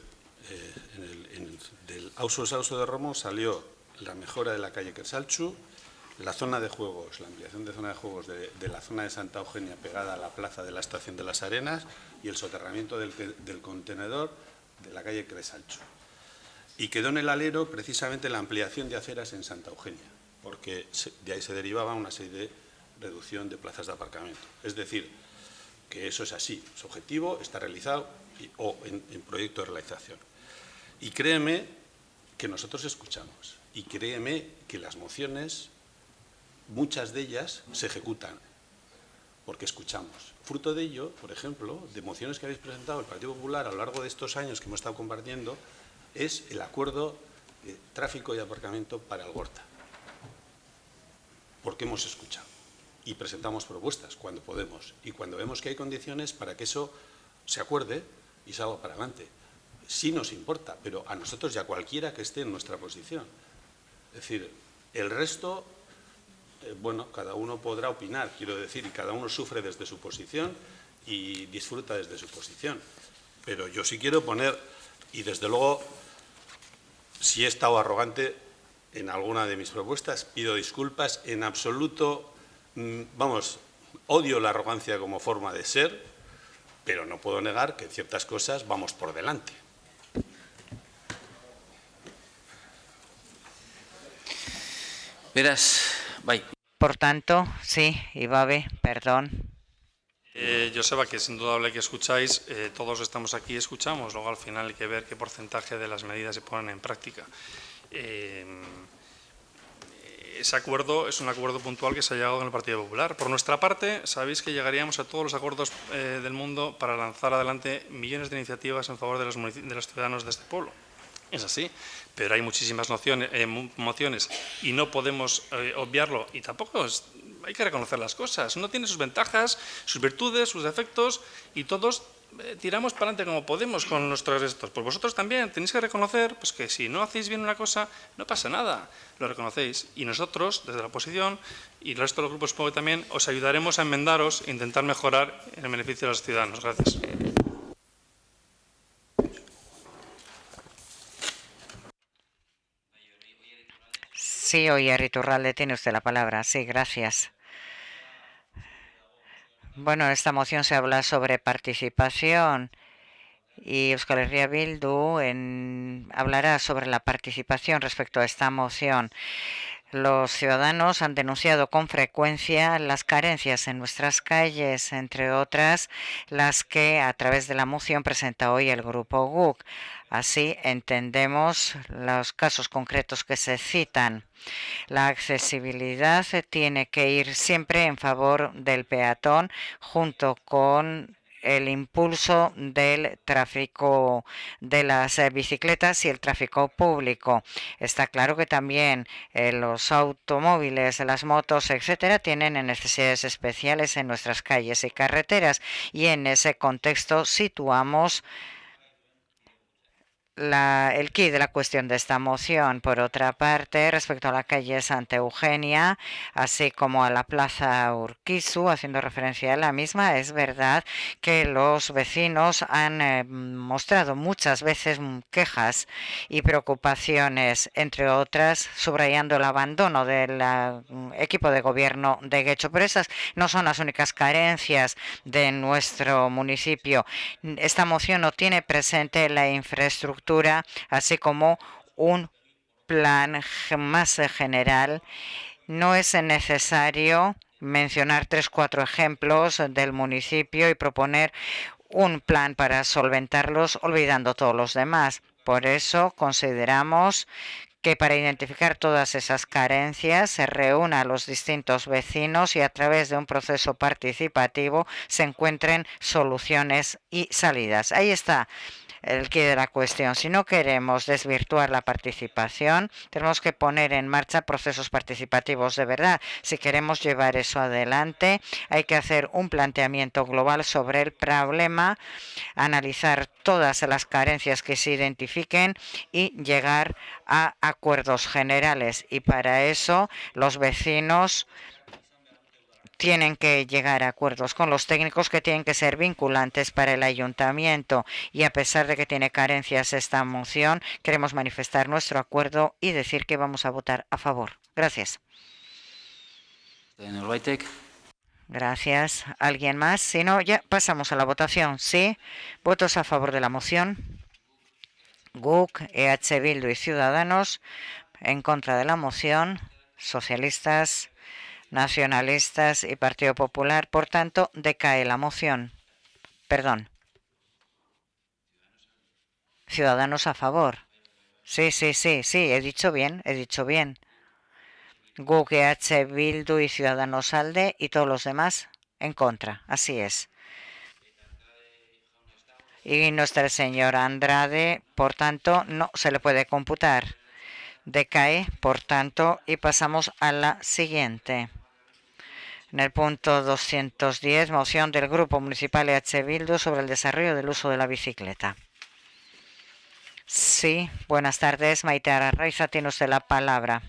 Speaker 8: del Auso de Romo salió la mejora de la calle Kersaltxu, la zona de juegos, la ampliación de zona de juegos de la zona de Santa Eugenia pegada a la plaza de la Estación de las Arenas y el soterramiento del contenedor de la calle Kersaltxu. Y quedó en el alero precisamente la ampliación de aceras en Santa Eugenia, porque de ahí se derivaba una serie de reducción de plazas de aparcamiento. Es decir, que eso es así, su objetivo está realizado o en proyecto de realización. Y créeme que nosotros escuchamos y créeme que las mociones, muchas de ellas se ejecutan porque escuchamos. Fruto de ello, por ejemplo, de mociones que habéis presentado el Partido Popular a lo largo de estos años que hemos estado compartiendo, es el acuerdo de tráfico y aparcamiento para el Gorta. Porque hemos escuchado y presentamos propuestas cuando podemos y cuando vemos que hay condiciones para que eso se acuerde y salga para adelante. Sí nos importa, pero a nosotros y a cualquiera que esté en nuestra posición. Es decir, el resto, bueno, cada uno podrá opinar, quiero decir, y cada uno sufre desde su posición y disfruta desde su posición. Pero yo sí quiero poner, y desde luego, si he estado arrogante en alguna de mis propuestas, pido disculpas, en absoluto. Vamos, odio la arrogancia como forma de ser, pero no puedo negar que en ciertas cosas vamos por delante.
Speaker 1: Verás, bye.
Speaker 2: Por tanto, sí, Ibabe, perdón.
Speaker 15: Joseba, que es indudable que escucháis, todos estamos aquí y escuchamos, luego al final hay que ver qué porcentaje de las medidas se ponen en práctica. Ese acuerdo es un acuerdo puntual que se ha llegado con el Partido Popular. Por nuestra parte, sabéis que llegaríamos a todos los acuerdos del mundo para lanzar adelante millones de iniciativas en favor de los ciudadanos de este pueblo. Es así, pero hay muchísimas mociones y no podemos obviarlo. Y tampoco hay que reconocer las cosas. Uno tiene sus ventajas, sus virtudes, sus defectos y todos tiramos para adelante como podemos con nuestros restos. Pues vosotros también tenéis que reconocer pues, que si no hacéis bien una cosa, no pasa nada, lo reconocéis. Y nosotros, desde la oposición y el resto de los grupos, supongo que también, os ayudaremos a enmendaros e intentar mejorar en el beneficio de los ciudadanos. Gracias.
Speaker 2: Sí, Oyer Iturralde, tiene usted la palabra. Sí, gracias. Bueno, en esta moción se habla sobre participación y Euskal Herria Bildu hablará sobre la participación respecto a esta moción. Los ciudadanos han denunciado con frecuencia las carencias en nuestras calles, entre otras las que a través de la moción presenta hoy el Grupo GUC. Así entendemos los casos concretos que se citan. La accesibilidad tiene que ir siempre en favor del peatón junto con el impulso del tráfico de las bicicletas y el tráfico público. Está claro que también los automóviles, las motos, etcétera, tienen necesidades especiales en nuestras calles y carreteras, y en ese contexto situamos el quid de la cuestión de esta moción. Por otra parte, respecto a la calle Santa Eugenia, así como a la Plaza Urquizu, haciendo referencia a la misma, es verdad que los vecinos han mostrado muchas veces quejas y preocupaciones, entre otras, subrayando el abandono del equipo de gobierno de Guecho. Pero esas no son las únicas carencias de nuestro municipio. Esta moción no tiene presente la infraestructura, así como un plan más general. No es necesario mencionar 3 o 4 ejemplos del municipio y proponer un plan para solventarlos, olvidando todos los demás. Por eso consideramos que para identificar todas esas carencias se reúna a los distintos vecinos y a través de un proceso participativo se encuentren soluciones y salidas. Ahí está el quid de la cuestión. Si no queremos desvirtuar la participación, tenemos que poner en marcha procesos participativos de verdad. Si queremos llevar eso adelante, hay que hacer un planteamiento global sobre el problema, analizar todas las carencias que se identifiquen y llegar a acuerdos generales. Y para eso los vecinos tienen que llegar a acuerdos con los técnicos que tienen que ser vinculantes para el ayuntamiento, y a pesar de que tiene carencias esta moción, queremos manifestar nuestro acuerdo y decir que vamos a votar a favor. Gracias. Gracias. ¿Alguien más? Si no, ya pasamos a la votación. ¿Sí? ¿Votos a favor de la moción? GUC, EH Bildu y Ciudadanos. En contra de la moción, socialistas, nacionalistas y Partido Popular. Por tanto, decae la moción. Perdón. Ciudadanos a favor. Sí, he dicho bien. GUC, EH Bildu y Ciudadanos ALDE y todos los demás en contra. Así es. Y nuestra señora Andrade, por tanto, no se le puede computar. Decae, por tanto, y pasamos a la siguiente. En el punto 210, moción del Grupo Municipal EH Bildu sobre el desarrollo del uso de la bicicleta. Sí, buenas tardes. Maite Arraiza, tiene usted la palabra.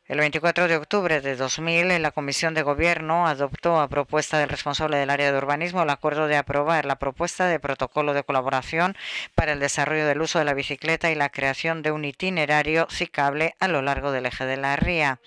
Speaker 2: El 24 de octubre de 2000, la Comisión de Gobierno adoptó a propuesta del responsable del área de urbanismo el acuerdo de aprobar la propuesta de protocolo de colaboración para el desarrollo del uso de la bicicleta y la creación de un itinerario ciclable a lo largo del eje de la ría.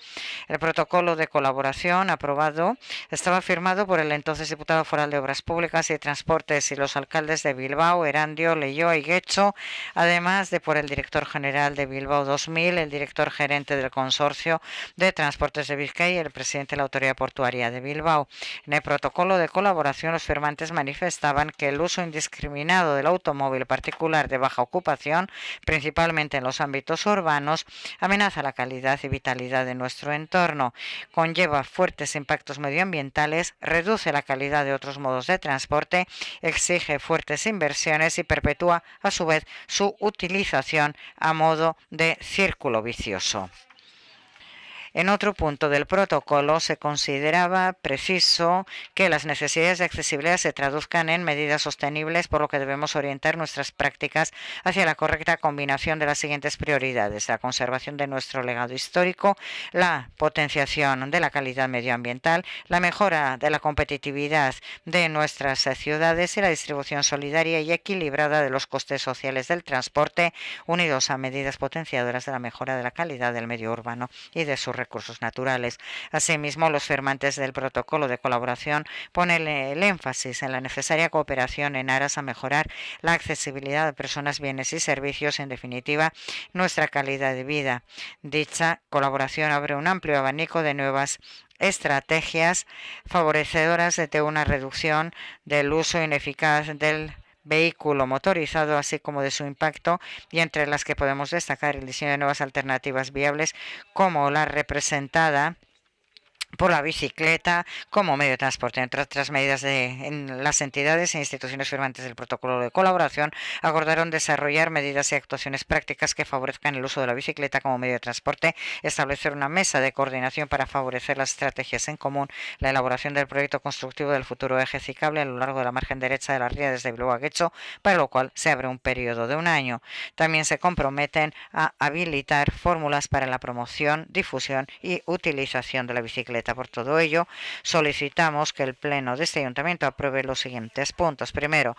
Speaker 2: El protocolo de colaboración aprobado estaba firmado por el entonces diputado foral de Obras Públicas y Transportes y los alcaldes de Bilbao, Erandio, Leioa y Guecho, además de por el director general de Bilbao 2000, el director gerente del consorcio de Transportes de Vizcaya y el presidente de la Autoridad Portuaria de Bilbao. En el protocolo de colaboración, los firmantes manifestaban que el uso indiscriminado del automóvil particular de baja ocupación, principalmente en los ámbitos urbanos, amenaza la calidad y vitalidad de nuestro entorno, conlleva fuertes impactos medioambientales, reduce la calidad de otros modos de transporte, exige fuertes inversiones y perpetúa, a su vez, su utilización a modo de círculo vicioso. En otro punto del protocolo se consideraba preciso que las necesidades de accesibilidad se traduzcan en medidas sostenibles, por lo que debemos orientar nuestras prácticas hacia la correcta combinación de las siguientes prioridades: la conservación de nuestro legado histórico, la potenciación de la calidad medioambiental, la mejora de la competitividad de nuestras ciudades y la distribución solidaria y equilibrada de los costes sociales del transporte, unidos a medidas potenciadoras de la mejora de la calidad del medio urbano y de sus recursos naturales. Asimismo, los firmantes del protocolo de colaboración ponen el énfasis en la necesaria cooperación en aras a mejorar la accesibilidad de personas, bienes y servicios, en definitiva, nuestra calidad de vida. Dicha colaboración abre un amplio abanico de nuevas estrategias favorecedoras de una reducción del uso ineficaz del vehículo motorizado, así como de su impacto, y entre las que podemos destacar el diseño de nuevas alternativas viables, como la representada por la bicicleta como medio de transporte. Entre otras medidas, en las entidades e instituciones firmantes del protocolo de colaboración acordaron desarrollar medidas y actuaciones prácticas que favorezcan el uso de la bicicleta como medio de transporte, establecer una mesa de coordinación para favorecer las estrategias en común, la elaboración del proyecto constructivo del futuro eje ciclable a lo largo de la margen derecha de la ría desde Bilbao a Getxo, para lo cual se abre un periodo de un año. También se comprometen a habilitar fórmulas para la promoción, difusión y utilización de la bicicleta. Por todo ello, solicitamos que el Pleno de este Ayuntamiento apruebe los siguientes puntos. Primero,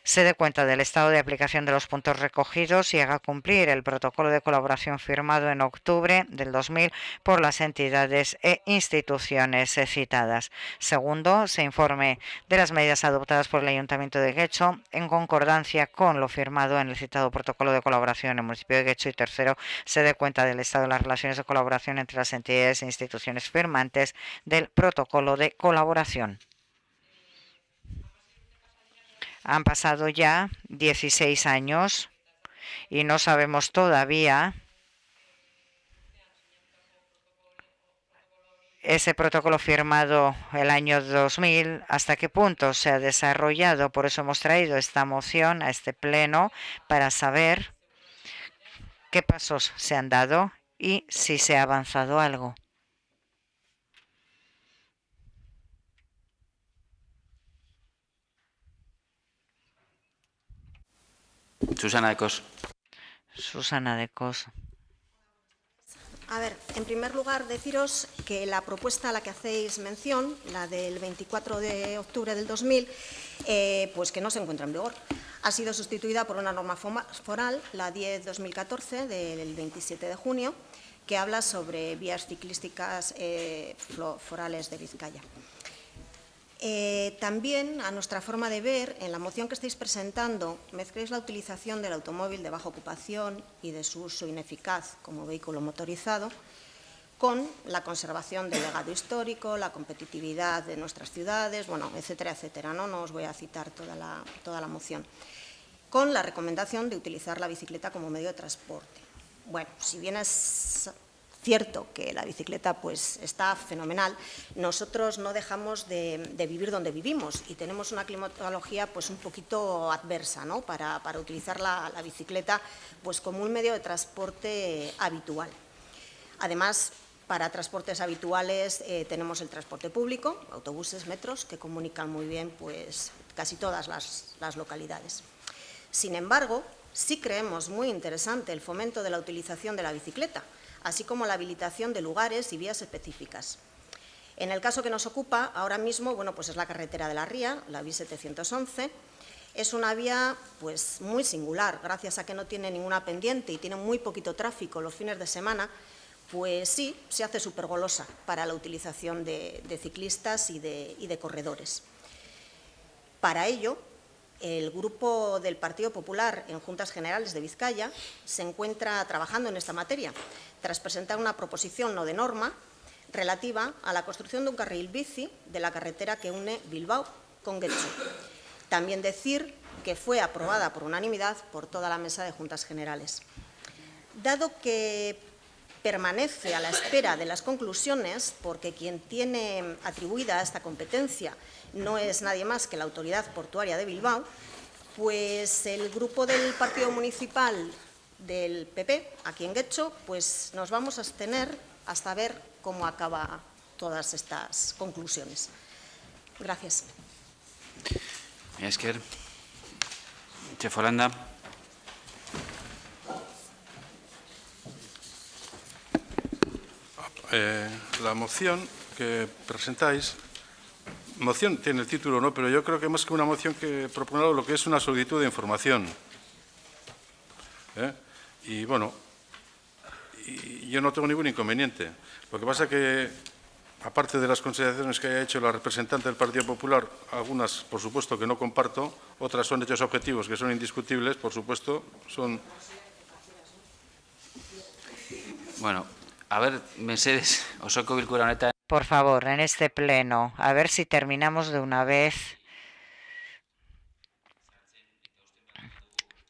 Speaker 2: se dé cuenta del estado de aplicación de los puntos recogidos y haga cumplir el protocolo de colaboración firmado en octubre del 2000 por las entidades e instituciones citadas. Segundo, se informe de las medidas adoptadas por el Ayuntamiento de Getxo en concordancia con lo firmado en el citado protocolo de colaboración en el municipio de Getxo. Y tercero, se dé cuenta del estado de las relaciones de colaboración entre las entidades e instituciones firmantes del protocolo de colaboración. Han pasado ya 16 años y no sabemos todavía ese protocolo firmado el año 2000, hasta qué punto se ha desarrollado. Por eso hemos traído esta moción a este pleno, para saber qué pasos se han dado y si se ha avanzado algo.
Speaker 1: Susana de Cos.
Speaker 2: Susana de Cos.
Speaker 16: A ver, en primer lugar, deciros que la propuesta a la que hacéis mención, la del 24 de octubre del 2000, pues que no se encuentra en vigor. Ha sido sustituida por una norma foral, la 10/2014, del 27 de junio, que habla sobre vías ciclísticas forales de Vizcaya. También, a nuestra forma de ver, en la moción que estáis presentando, mezcláis la utilización del automóvil de baja ocupación y de su uso ineficaz como vehículo motorizado con la conservación del legado histórico, la competitividad de nuestras ciudades, bueno, etcétera, etcétera. No os voy a citar toda la moción. Con la recomendación de utilizar la bicicleta como medio de transporte. Bueno, si bien es cierto que la bicicleta pues está fenomenal, nosotros no dejamos de vivir donde vivimos y tenemos una climatología pues un poquito adversa, ¿no?, para utilizar la bicicleta pues como un medio de transporte habitual. Además, para transportes habituales tenemos el transporte público, autobuses, metros, que comunican muy bien pues casi todas las localidades. Sin embargo, sí creemos muy interesante el fomento de la utilización de la bicicleta, así como la habilitación de lugares y vías específicas. En el caso que nos ocupa ahora mismo, bueno, pues es la carretera de la Ría, la vía 711. Es una vía pues muy singular, gracias a que no tiene ninguna pendiente y tiene muy poquito tráfico los fines de semana, pues sí, se hace súper golosa para la utilización de ciclistas y de corredores. Para ello, el Grupo del Partido Popular en Juntas Generales de Vizcaya se encuentra trabajando en esta materia, tras presentar una proposición no de norma relativa a la construcción de un carril bici de la carretera que une Bilbao con Getxo. También decir que fue aprobada por unanimidad por toda la Mesa de Juntas Generales. Dado que permanece a la espera de las conclusiones, porque quien tiene atribuida esta competencia no es nadie más que la Autoridad Portuaria de Bilbao, pues el Grupo del Partido Municipal del PP, aquí en Getxo, pues nos vamos a abstener hasta ver cómo acaba todas estas conclusiones. Gracias.
Speaker 1: Esker. Chef Holanda.
Speaker 8: La moción que presentáis, moción tiene el título, ¿no? Pero yo creo que más que una moción que propone lo que es una solicitud de información. Y bueno, yo no tengo ningún inconveniente. Lo que pasa que, aparte de las consideraciones que haya hecho la representante del Partido Popular, algunas, por supuesto, que no comparto, otras son hechos objetivos que son indiscutibles, por supuesto, son...
Speaker 1: Bueno, a ver, Mercedes, osoko bilkura honetan.
Speaker 2: Por favor, en este pleno, a ver si terminamos de una vez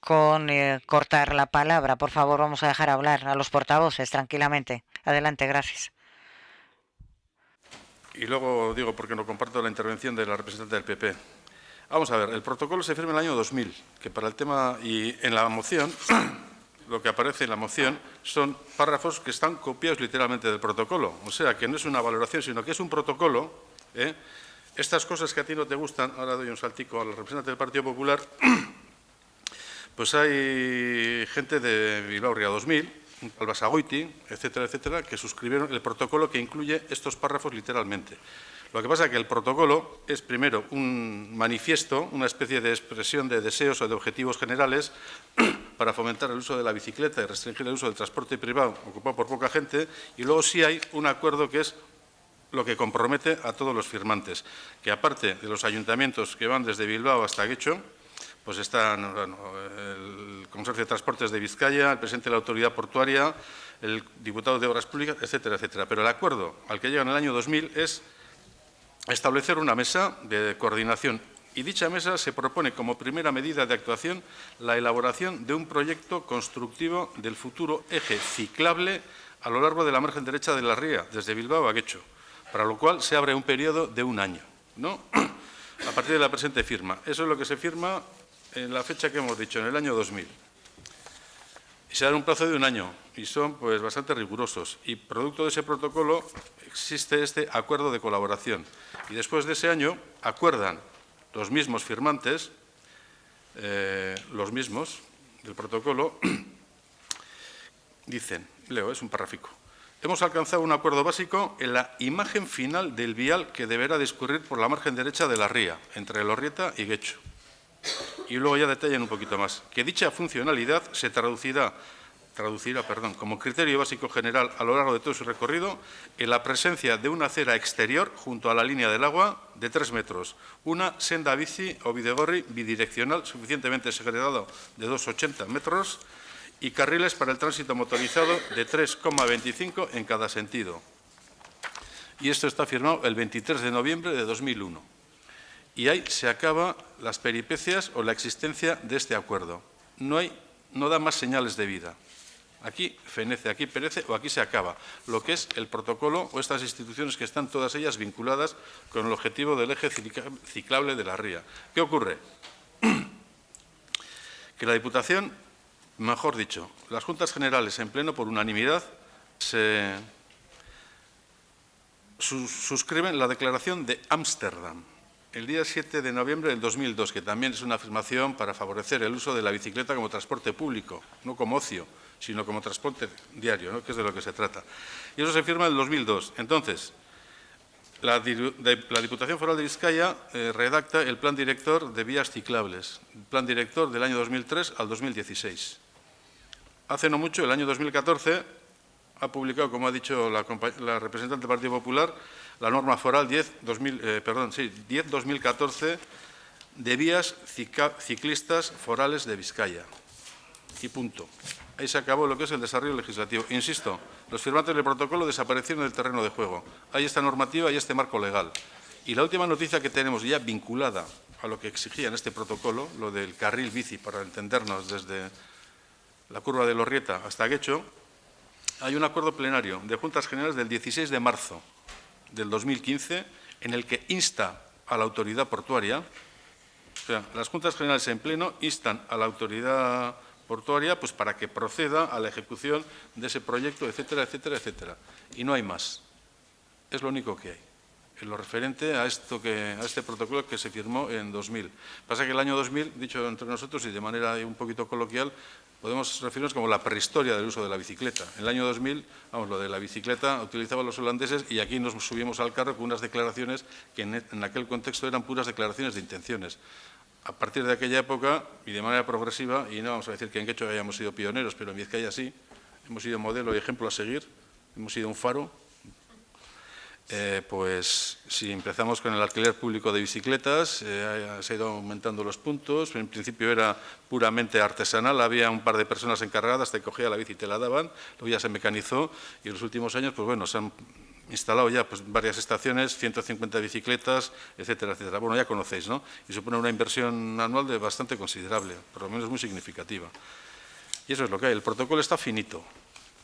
Speaker 2: con cortar la palabra. Por favor, vamos a dejar hablar a los portavoces tranquilamente. Adelante, gracias.
Speaker 8: Y luego digo, porque no comparto la intervención de la representante del PP. Vamos a ver, el protocolo se firma en el año 2000, que para el tema, y en la moción, lo que aparece en la moción son párrafos que están copiados literalmente del protocolo. O sea, que no es una valoración, sino que es un protocolo. Estas cosas que a ti no te gustan, ahora doy un saltico al representante del Partido Popular, pues hay gente de Bilbao Ría 2000, Albasagoiti, etcétera, etcétera, que suscribieron el protocolo que incluye estos párrafos literalmente. Lo que pasa es que el protocolo es, primero, un manifiesto, una especie de expresión de deseos o de objetivos generales para fomentar el uso de la bicicleta y restringir el uso del transporte privado ocupado por poca gente, y luego sí hay un acuerdo que es lo que compromete a todos los firmantes, que aparte de los ayuntamientos que van desde Bilbao hasta Guecho, pues están el Consorcio de Transportes de Vizcaya, el presidente de la Autoridad Portuaria, el diputado de Obras Públicas, etcétera, etcétera. Pero el acuerdo al que llega en el año 2000 es establecer una mesa de coordinación, y dicha mesa se propone como primera medida de actuación la elaboración de un proyecto constructivo del futuro eje ciclable a lo largo de la margen derecha de la ría, desde Bilbao a Guecho, para lo cual se abre un periodo de un año, ¿no? A partir de la presente firma. Eso es lo que se firma en la fecha que hemos dicho, en el año 2000. Y se da un plazo de un año, y son pues bastante rigurosos. Y producto de ese protocolo existe este acuerdo de colaboración. Y después de ese año acuerdan los mismos firmantes, los mismos del protocolo, dicen, leo, es un parrafico, hemos alcanzado un acuerdo básico en la imagen final del vial que deberá discurrir por la margen derecha de la ría, entre Elorrieta y Guecho. Y luego ya detallan un poquito más, que dicha funcionalidad se traducirá como criterio básico general a lo largo de todo su recorrido en la presencia de una acera exterior junto a la línea del agua de 3 metros, una senda bici o bidegorri bidireccional suficientemente segregado de 2,80 metros y carriles para el tránsito motorizado de 3,25 en cada sentido. Y esto está firmado el 23 de noviembre de 2001. Y ahí se acaban las peripecias o la existencia de este acuerdo. No da más señales de vida. Aquí fenece, aquí perece o aquí se acaba lo que es el protocolo o estas instituciones que están todas ellas vinculadas con el objetivo del eje ciclable de la ría. ¿Qué ocurre? Que la Diputación, mejor dicho, las Juntas Generales en pleno por unanimidad suscriben la Declaración de Ámsterdam el día 7 de noviembre del 2002, que también es una afirmación para favorecer el uso de la bicicleta como transporte público, no como ocio, sino como transporte diario, ¿no? Que es de lo que se trata. Y eso se firma en el 2002. Entonces, la Diputación Foral de Vizcaya redacta el Plan Director de Vías Ciclables, el Plan Director del año 2003 al 2016. Hace no mucho, el año 2014, ha publicado, como ha dicho la representante del Partido Popular, la norma foral 10-2014 de vías ciclistas forales de Vizcaya. Y punto. Ahí se acabó lo que es el desarrollo legislativo. Insisto, los firmantes del protocolo desaparecieron del terreno de juego. Hay esta normativa y este marco legal. Y la última noticia que tenemos ya vinculada a lo que exigía en este protocolo, lo del carril bici, para entendernos desde la curva de Elorrieta hasta Guecho, hay un acuerdo plenario de Juntas Generales del 16 de marzo del 2015 en el que insta a la autoridad portuaria, o sea, las Juntas Generales en pleno instan a la autoridad portuaria, pues para que proceda a la ejecución de ese proyecto, etcétera, etcétera, etcétera. Y no hay más. Es lo único que hay. En lo referente a este protocolo que se firmó en 2000. Pasa que el año 2000, dicho entre nosotros y de manera un poquito coloquial, podemos referirnos como la prehistoria del uso de la bicicleta. En el año 2000, vamos, lo de la bicicleta utilizaban los holandeses y aquí nos subimos al carro con unas declaraciones que en aquel contexto eran puras declaraciones de intenciones. A partir de aquella época, y de manera progresiva, y no vamos a decir que en Guecho hayamos sido pioneros, pero en Vizcaya sí, hemos sido modelo y ejemplo a seguir, hemos sido un faro. Pues si empezamos con el alquiler público de bicicletas, se ha ido aumentando los puntos. En principio era puramente artesanal, había un par de personas encargadas, te cogía la bici y te la daban, luego ya se mecanizó y en los últimos años pues bueno, se han instalado ya pues, varias estaciones, 150 bicicletas, etcétera, etcétera. Bueno, ya conocéis, ¿no? Y supone una inversión anual de bastante considerable, por lo menos muy significativa. Y eso es lo que hay. El protocolo está finito.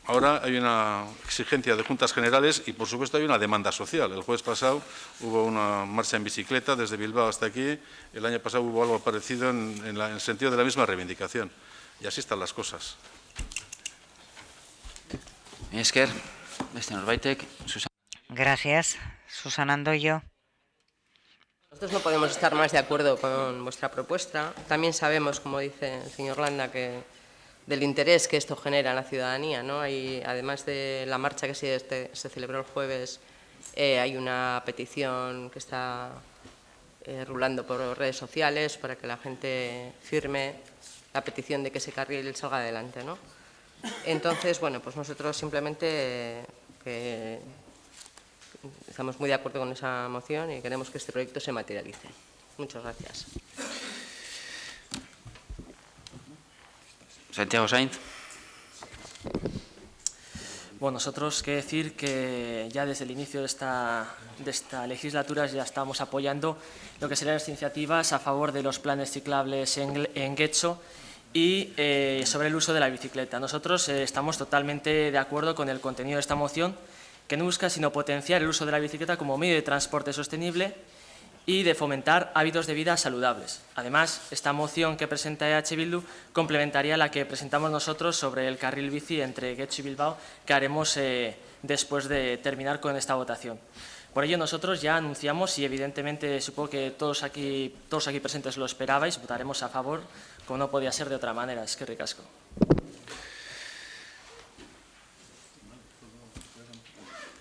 Speaker 8: Ahora hay una exigencia de juntas generales y, por supuesto, hay una demanda social. El jueves pasado hubo una marcha en bicicleta desde Bilbao hasta aquí. El año pasado hubo algo parecido en el sentido de la misma reivindicación. Y así están las cosas.
Speaker 1: Esker, beste norbaitek, Susana.
Speaker 2: Gracias. Susana Andoyo.
Speaker 11: Nosotros no podemos estar más de acuerdo con vuestra propuesta. También sabemos, como dice el señor Landa, del interés que esto genera en la ciudadanía, ¿no? Además de la marcha que se celebró el jueves, hay una petición que está rulando por redes sociales para que la gente firme la petición de que ese carril salga adelante, ¿no? Entonces, bueno, pues nosotros simplemente estamos muy de acuerdo con esa moción y queremos que este proyecto se materialice. Muchas gracias.
Speaker 1: Santiago Sainz.
Speaker 5: Bueno, nosotros qué decir que ya desde el inicio de esta legislatura ya estamos apoyando lo que serían las iniciativas a favor de los planes ciclables en Guecho y sobre el uso de la bicicleta. Nosotros estamos totalmente de acuerdo con el contenido de esta moción, que no busca sino potenciar el uso de la bicicleta como medio de transporte sostenible y de fomentar hábitos de vida saludables. Además, esta moción que presenta EH Bildu complementaría la que presentamos nosotros sobre el carril bici entre Guecho y Bilbao, que haremos después de terminar con esta votación. Por ello, nosotros ya anunciamos, y evidentemente supongo que todos aquí presentes lo esperabais, votaremos a favor, como no podía ser de otra manera. Es que ricasco.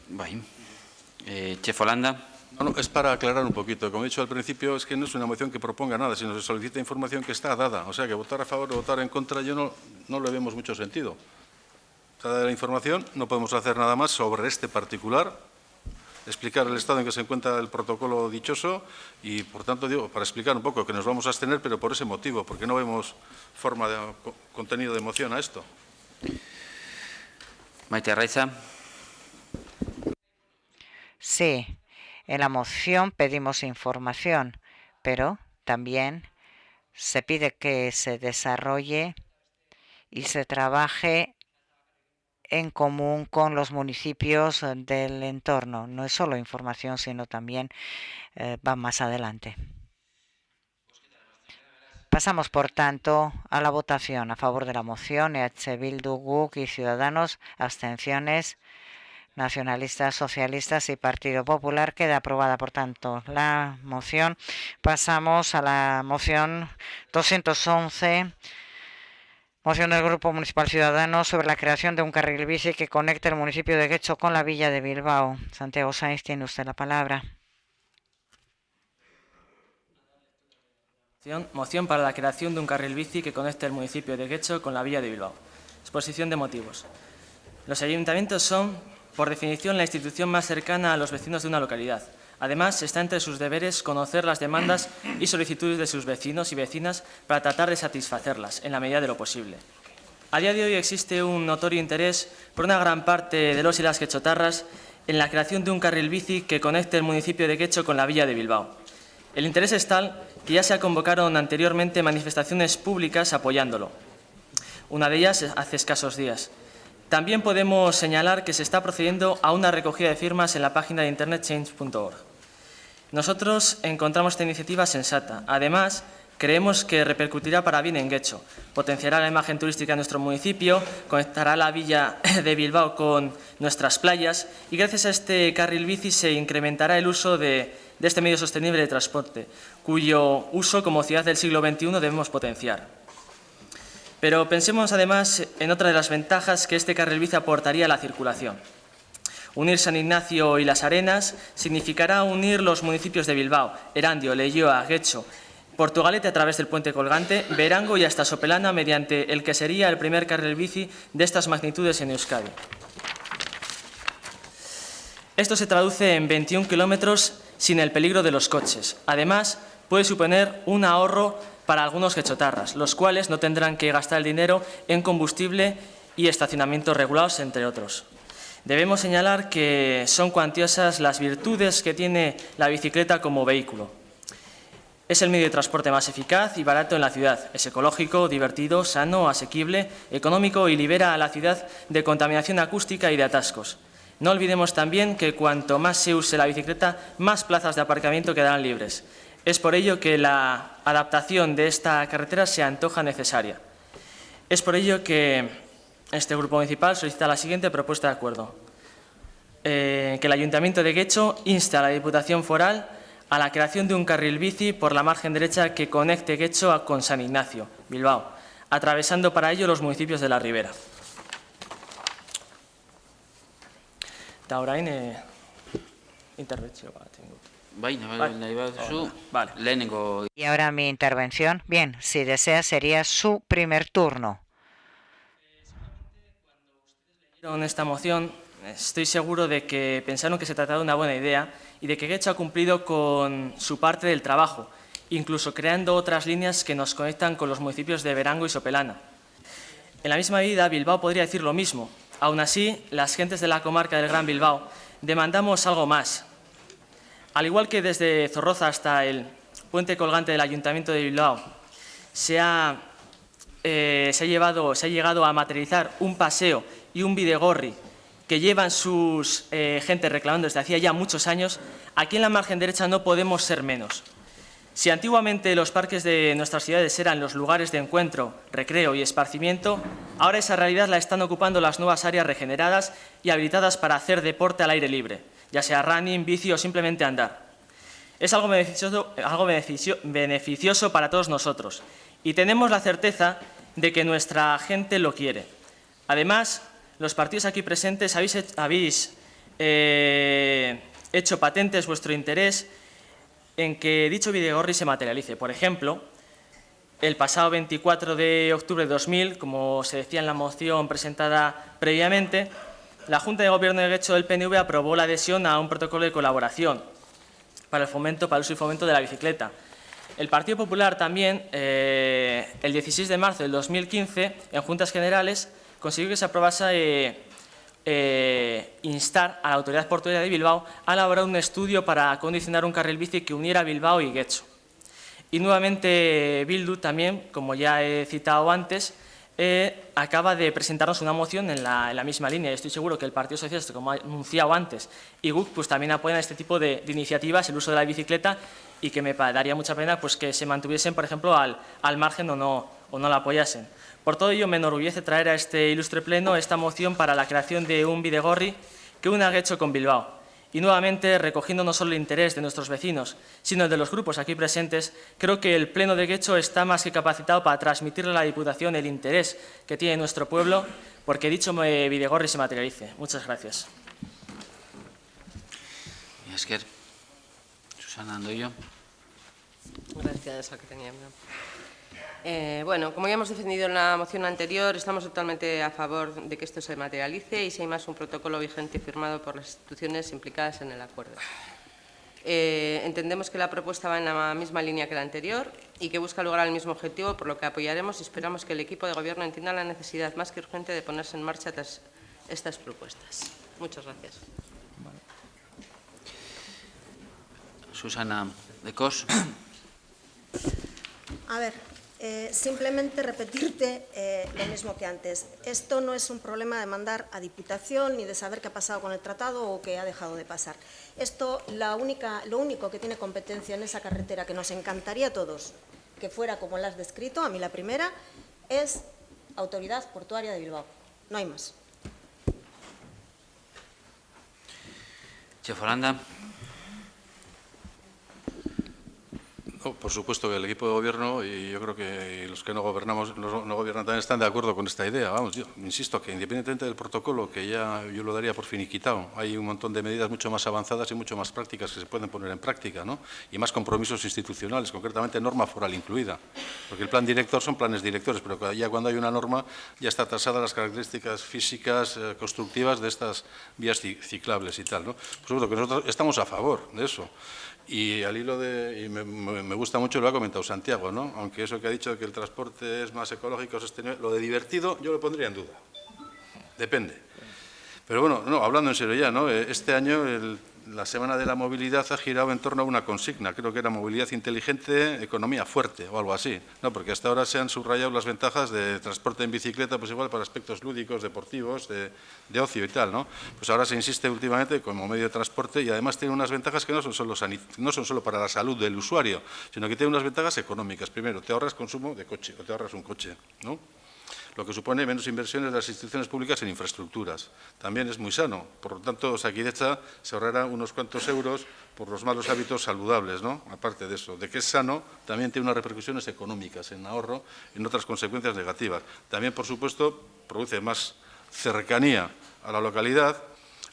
Speaker 1: Bai. Chef Holanda.
Speaker 8: No, es para aclarar un poquito. Como he dicho al principio, es que no es una moción que proponga nada, sino se solicita información que está dada. O sea, que votar a favor o votar en contra yo no le vemos mucho sentido. Dada la información, no podemos hacer nada más sobre este particular, explicar el estado en que se encuentra el protocolo dichoso y, por tanto, digo, para explicar un poco que nos vamos a abstener, pero por ese motivo, porque no vemos forma de contenido de moción a esto.
Speaker 1: Maite Arraiza.
Speaker 2: Sí, en la moción pedimos información, pero también se pide que se desarrolle y se trabaje en común con los municipios del entorno. No es solo información, sino también va más adelante. Pasamos, por tanto, a la votación. A favor de la moción, EH Bildu, GUC y Ciudadanos, abstenciones. Nacionalistas, Socialistas y Partido Popular. Queda aprobada, por tanto, la moción. Pasamos a la moción 211, moción del Grupo Municipal Ciudadanos sobre la creación de un carril bici que conecte el municipio de Guecho con la villa de Bilbao. Santiago Sainz, tiene usted la palabra.
Speaker 5: Moción para la creación de un carril bici que conecte el municipio de Guecho con la villa de Bilbao. Exposición de motivos. Los ayuntamientos son, por definición, la institución más cercana a los vecinos de una localidad. Además, está entre sus deberes conocer las demandas y solicitudes de sus vecinos y vecinas para tratar de satisfacerlas, en la medida de lo posible. A día de hoy existe un notorio interés por una gran parte de los y las guechotarras en la creación de un carril bici que conecte el municipio de Guecho con la villa de Bilbao. El interés es tal que ya se convocaron anteriormente manifestaciones públicas apoyándolo. Una de ellas hace escasos días. También podemos señalar que se está procediendo a una recogida de firmas en la página de internet change.org. Nosotros encontramos esta iniciativa sensata. Además, Creemos que repercutirá para bien en Guecho, potenciará la imagen turística de nuestro municipio, conectará la villa de Bilbao con nuestras playas y gracias a este carril bici se incrementará el uso de este medio sostenible de transporte, cuyo uso como ciudad del siglo XXI debemos potenciar. Pero pensemos además en otra de las ventajas que este carril bici aportaría a la circulación. Unir San Ignacio y Las Arenas significará unir los municipios de Bilbao, Erandio, Leioa, Guecho, Portugalete a través del puente colgante, Berango y hasta Sopelana mediante el que sería el primer carril bici de estas magnitudes en Euskadi. Esto se traduce en 21 kilómetros sin el peligro de los coches. Además, puede suponer un ahorro para algunos guechotarras, los cuales no tendrán que gastar el dinero en combustible y estacionamientos regulados, entre otros. Debemos señalar que son cuantiosas las virtudes que tiene la bicicleta como vehículo. Es el medio de transporte más eficaz y barato en la ciudad. Es ecológico, divertido, sano, asequible, económico y libera a la ciudad de contaminación acústica y de atascos. No olvidemos también que cuanto más se use la bicicleta, más plazas de aparcamiento quedarán libres. Es por ello que la adaptación de esta carretera se antoja necesaria. Es por ello que este grupo municipal solicita la siguiente propuesta de acuerdo. Que el Ayuntamiento de Guecho inste a la Diputación Foral a la creación de un carril bici por la margen derecha que conecte Guecho con San Ignacio, Bilbao, atravesando para ello los municipios de la Ribera. Eta orain interbentzio bat egingo dut.
Speaker 2: Vale. Y ahora mi intervención. Bien, si desea sería su primer turno.
Speaker 5: En esta moción estoy seguro de que pensaron que se trataba de una buena idea y de que Guecho ha cumplido con su parte del trabajo, incluso creando otras líneas que nos conectan con los municipios de Berango y Sopelana. En la misma medida, Bilbao podría decir lo mismo. Aún así, las gentes de la comarca del Gran Bilbao demandamos algo más. Al igual que desde Zorroza hasta el puente colgante del Ayuntamiento de Bilbao se ha llegado a materializar un paseo y un bidegorri que llevan sus gentes reclamando desde hacía ya muchos años, aquí en la margen derecha no podemos ser menos. Si antiguamente los parques de nuestras ciudades eran los lugares de encuentro, recreo y esparcimiento, ahora esa realidad la están ocupando las nuevas áreas regeneradas y habilitadas para hacer deporte al aire libre, ya sea running, bici o simplemente andar. Es algo beneficioso para todos nosotros y tenemos la certeza de que nuestra gente lo quiere. Además, los partidos aquí presentes habéis hecho patentes vuestro interés en que dicho bidegorri se materialice. Por ejemplo, el pasado 24 de octubre de 2000, como se decía en la moción presentada previamente, la Junta de Gobierno de Guecho del PNV aprobó la adhesión a un protocolo de colaboración para el uso y fomento de la bicicleta. El Partido Popular también, el 16 de marzo del 2015, en Juntas Generales, consiguió que se aprobase instar a la Autoridad Portuaria de Bilbao a elaborar un estudio para acondicionar un carril bici que uniera Bilbao y Guecho. Y nuevamente Bildu también, como ya he citado antes, acaba de presentarnos una moción en la misma línea. Y estoy seguro que el Partido Socialista, como ha anunciado antes, y GUC pues, también apoyan este tipo de iniciativas, el uso de la bicicleta, y que me daría mucha pena pues, que se mantuviesen, por ejemplo, al margen o no la apoyasen. Por todo ello, me enorgullece traer a este ilustre pleno esta moción para la creación de un bidegorri que una Guecho con Bilbao. Y nuevamente, recogiendo no solo el interés de nuestros vecinos, sino el de los grupos aquí presentes, creo que el Pleno de Guecho está más que capacitado para transmitirle a la Diputación el interés que tiene nuestro pueblo, porque dicho bidegorri se materialice. Muchas gracias.
Speaker 1: Esker. Susana Andoyo.
Speaker 11: Gracias, a que tenía. Bueno, como ya hemos defendido en la moción anterior, estamos totalmente a favor de que esto se materialice y si hay más un protocolo vigente firmado por las instituciones implicadas en el acuerdo. Entendemos que la propuesta va en la misma línea que la anterior y que busca lograr el mismo objetivo, por lo que apoyaremos y esperamos que el equipo de Gobierno entienda la necesidad más que urgente de ponerse en marcha tras estas propuestas. Muchas gracias.
Speaker 1: Susana de Cos.
Speaker 16: A ver, simplemente repetirte lo mismo que antes. Esto no es un problema de mandar a Diputación ni de saber qué ha pasado con el tratado o qué ha dejado de pasar. Esto, lo único que tiene competencia en esa carretera, que nos encantaría a todos, que fuera como la has descrito. A mí la primera es Autoridad Portuaria de Bilbao. No hay más.
Speaker 1: Chef Holanda.
Speaker 14: No, por supuesto que el equipo de gobierno y yo creo que los que no gobernamos, no gobiernan también están de acuerdo con esta idea. Vamos, yo insisto que independientemente del protocolo, que ya yo lo daría por finiquitado, hay un montón de medidas mucho más avanzadas y mucho más prácticas que se pueden poner en práctica, ¿no? Y más compromisos institucionales, concretamente norma foral incluida. Porque el plan director son planes directores, pero ya cuando hay una norma ya está tasada las características físicas, constructivas de estas vías ciclables y tal, ¿no? Por supuesto que nosotros estamos a favor de eso. Y al hilo de, y me gusta mucho, lo ha comentado Santiago, ¿no? Aunque eso que ha dicho de que el transporte es más ecológico, sostenible, lo de divertido yo lo pondría en duda. Depende. Pero bueno, no, hablando en serio ya, ¿no? Este año la Semana de la Movilidad ha girado en torno a una consigna, creo que era movilidad inteligente, economía fuerte o algo así, ¿no? Porque hasta ahora se han subrayado las ventajas de transporte en bicicleta, pues igual para aspectos lúdicos, deportivos, de ocio y tal, ¿no? Pues ahora se insiste últimamente como medio de transporte y además tiene unas ventajas que no son solo para la salud del usuario, sino que tiene unas ventajas económicas. Primero, te ahorras consumo de coche o te ahorras un coche, ¿no? Lo que supone menos inversiones de las instituciones públicas en infraestructuras. También es muy sano. Por lo tanto, Osakidetza se ahorrará unos cuantos euros por los malos hábitos saludables, ¿no? Aparte de eso, de que es sano, también tiene unas repercusiones económicas en ahorro y en otras consecuencias negativas. También, por supuesto, produce más cercanía a la localidad,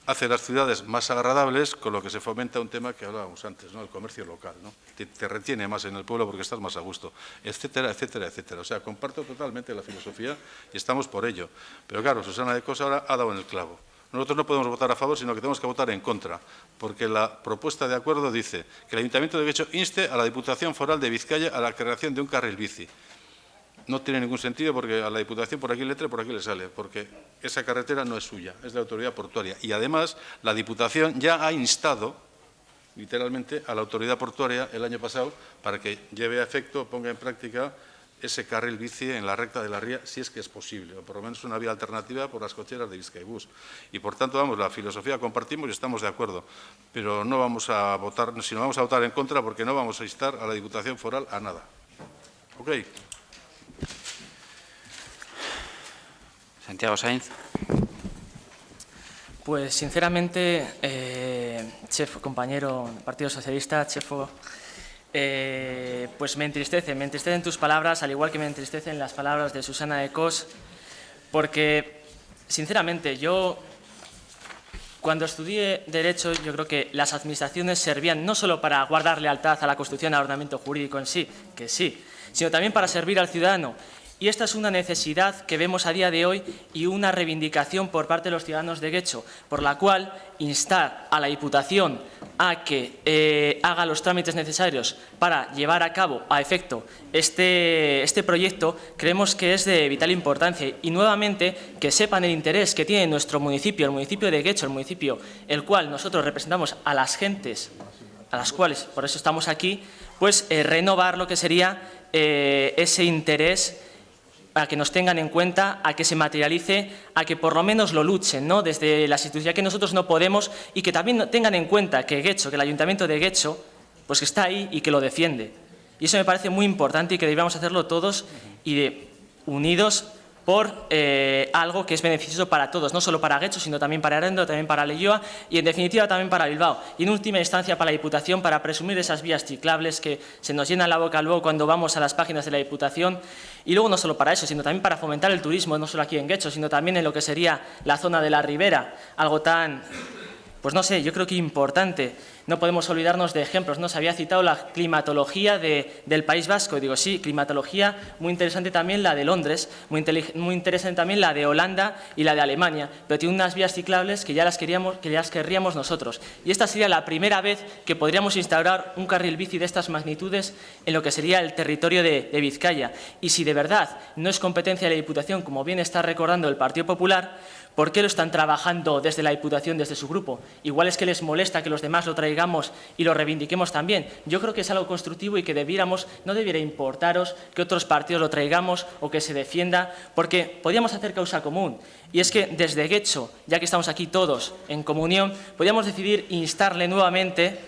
Speaker 14: hace las ciudades más agradables, con lo que se fomenta un tema que hablábamos antes, ¿no? El comercio local, ¿no? Te retiene más en el pueblo porque estás más a gusto, etcétera, etcétera, etcétera. O sea, comparto totalmente la filosofía y estamos por ello. Pero claro, Susana de Cos ahora ha dado en el clavo. Nosotros no podemos votar a favor, sino que tenemos que votar en contra, porque la propuesta de acuerdo dice que el Ayuntamiento de Guecho inste a la Diputación Foral de Vizcaya a la creación de un carril bici. No tiene ningún sentido porque a la Diputación por aquí le entra y por aquí le sale, porque esa carretera no es suya, es de la autoridad portuaria. Y además, la Diputación ya ha instado, literalmente, a la autoridad portuaria el año pasado para que lleve a efecto, ponga en práctica ese carril bici en la recta de la ría, si es que es posible, o por lo menos una vía alternativa por las cocheras de Bizkaibus. Y por tanto, vamos, la filosofía compartimos y estamos de acuerdo, pero no vamos a votar, sino vamos a votar en contra porque no vamos a instar a la Diputación Foral a nada. ¿Ok?
Speaker 1: Santiago Sainz.
Speaker 5: Pues sinceramente, chef, compañero del Partido Socialista, chefo, pues me entristecen tus palabras, al igual que me entristecen las palabras de Susana de Cos, porque sinceramente yo, cuando estudié Derecho, yo creo que las administraciones servían no solo para guardar lealtad a la Constitución, al ordenamiento jurídico en sí, que sí, sino también para servir al ciudadano. Y esta es una necesidad que vemos a día de hoy y una reivindicación por parte de los ciudadanos de Guecho, por la cual instar a la Diputación a que haga los trámites necesarios para llevar a cabo a efecto este proyecto, creemos que es de vital importancia. Y nuevamente que sepan el interés que tiene nuestro municipio, el municipio de Guecho, el municipio el cual nosotros representamos a las gentes, a las cuales por eso estamos aquí, pues renovar lo que sería ese interés, a que nos tengan en cuenta, a que se materialice, a que por lo menos lo luchen, ¿no? Desde las instituciones, que nosotros no podemos, y que también tengan en cuenta que Guecho, que el Ayuntamiento de Guecho, pues que está ahí y que lo defiende. Y eso me parece muy importante y que deberíamos hacerlo todos y unidos por algo que es beneficioso para todos, no solo para Guecho, sino también para Arendo, también para Leioa y en definitiva también para Bilbao. Y en última instancia para la Diputación, para presumir esas vías ciclables que se nos llena la boca luego cuando vamos a las páginas de la Diputación. Y luego no solo para eso, sino también para fomentar el turismo, no solo aquí en Guecho, sino también en lo que sería la zona de la Ribera, algo tan, pues no sé, yo creo que importante. No podemos olvidarnos de ejemplos, ¿no? Se había citado la climatología del País Vasco, y digo, sí, climatología, muy interesante también la de Londres, muy interesante también la de Holanda y la de Alemania, pero tiene unas vías ciclables que ya las querríamos nosotros. Y esta sería la primera vez que podríamos instaurar un carril bici de estas magnitudes en lo que sería el territorio de Vizcaya. Y si de verdad no es competencia de la Diputación, como bien está recordando el Partido Popular, ¿por qué lo están trabajando desde la Diputación, desde su grupo? Igual es que les molesta que los demás lo traigamos y lo reivindiquemos también. Yo creo que es algo constructivo y que no debiera importaros que otros partidos lo traigamos o que se defienda, porque podríamos hacer causa común. Y es que desde Guecho, ya que estamos aquí todos en comunión, podríamos decidir instarle nuevamente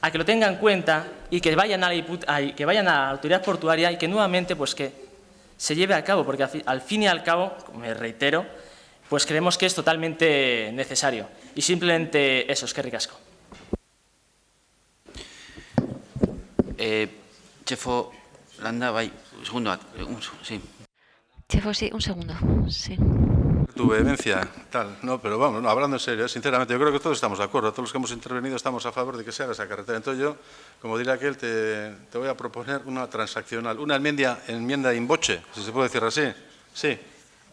Speaker 5: a que lo tenga en cuenta y que vayan a la autoridad portuaria y que nuevamente pues que se lleve a cabo, porque al fin y al cabo, me reitero, pues creemos que es totalmente necesario. Y simplemente eso, eskerrik asko.
Speaker 1: Chefo Landa, bai, un segundo, sí.
Speaker 7: Chefo, sí, un segundo, sí.
Speaker 14: Tu vehemencia, tal, no, pero vamos, no, hablando en serio, sinceramente, yo creo que todos estamos de acuerdo, todos los que hemos intervenido estamos a favor de que se haga esa carretera. Entonces yo, como dirá aquel, te voy a proponer una transaccional, una enmienda in voce, si se puede decir así. Sí,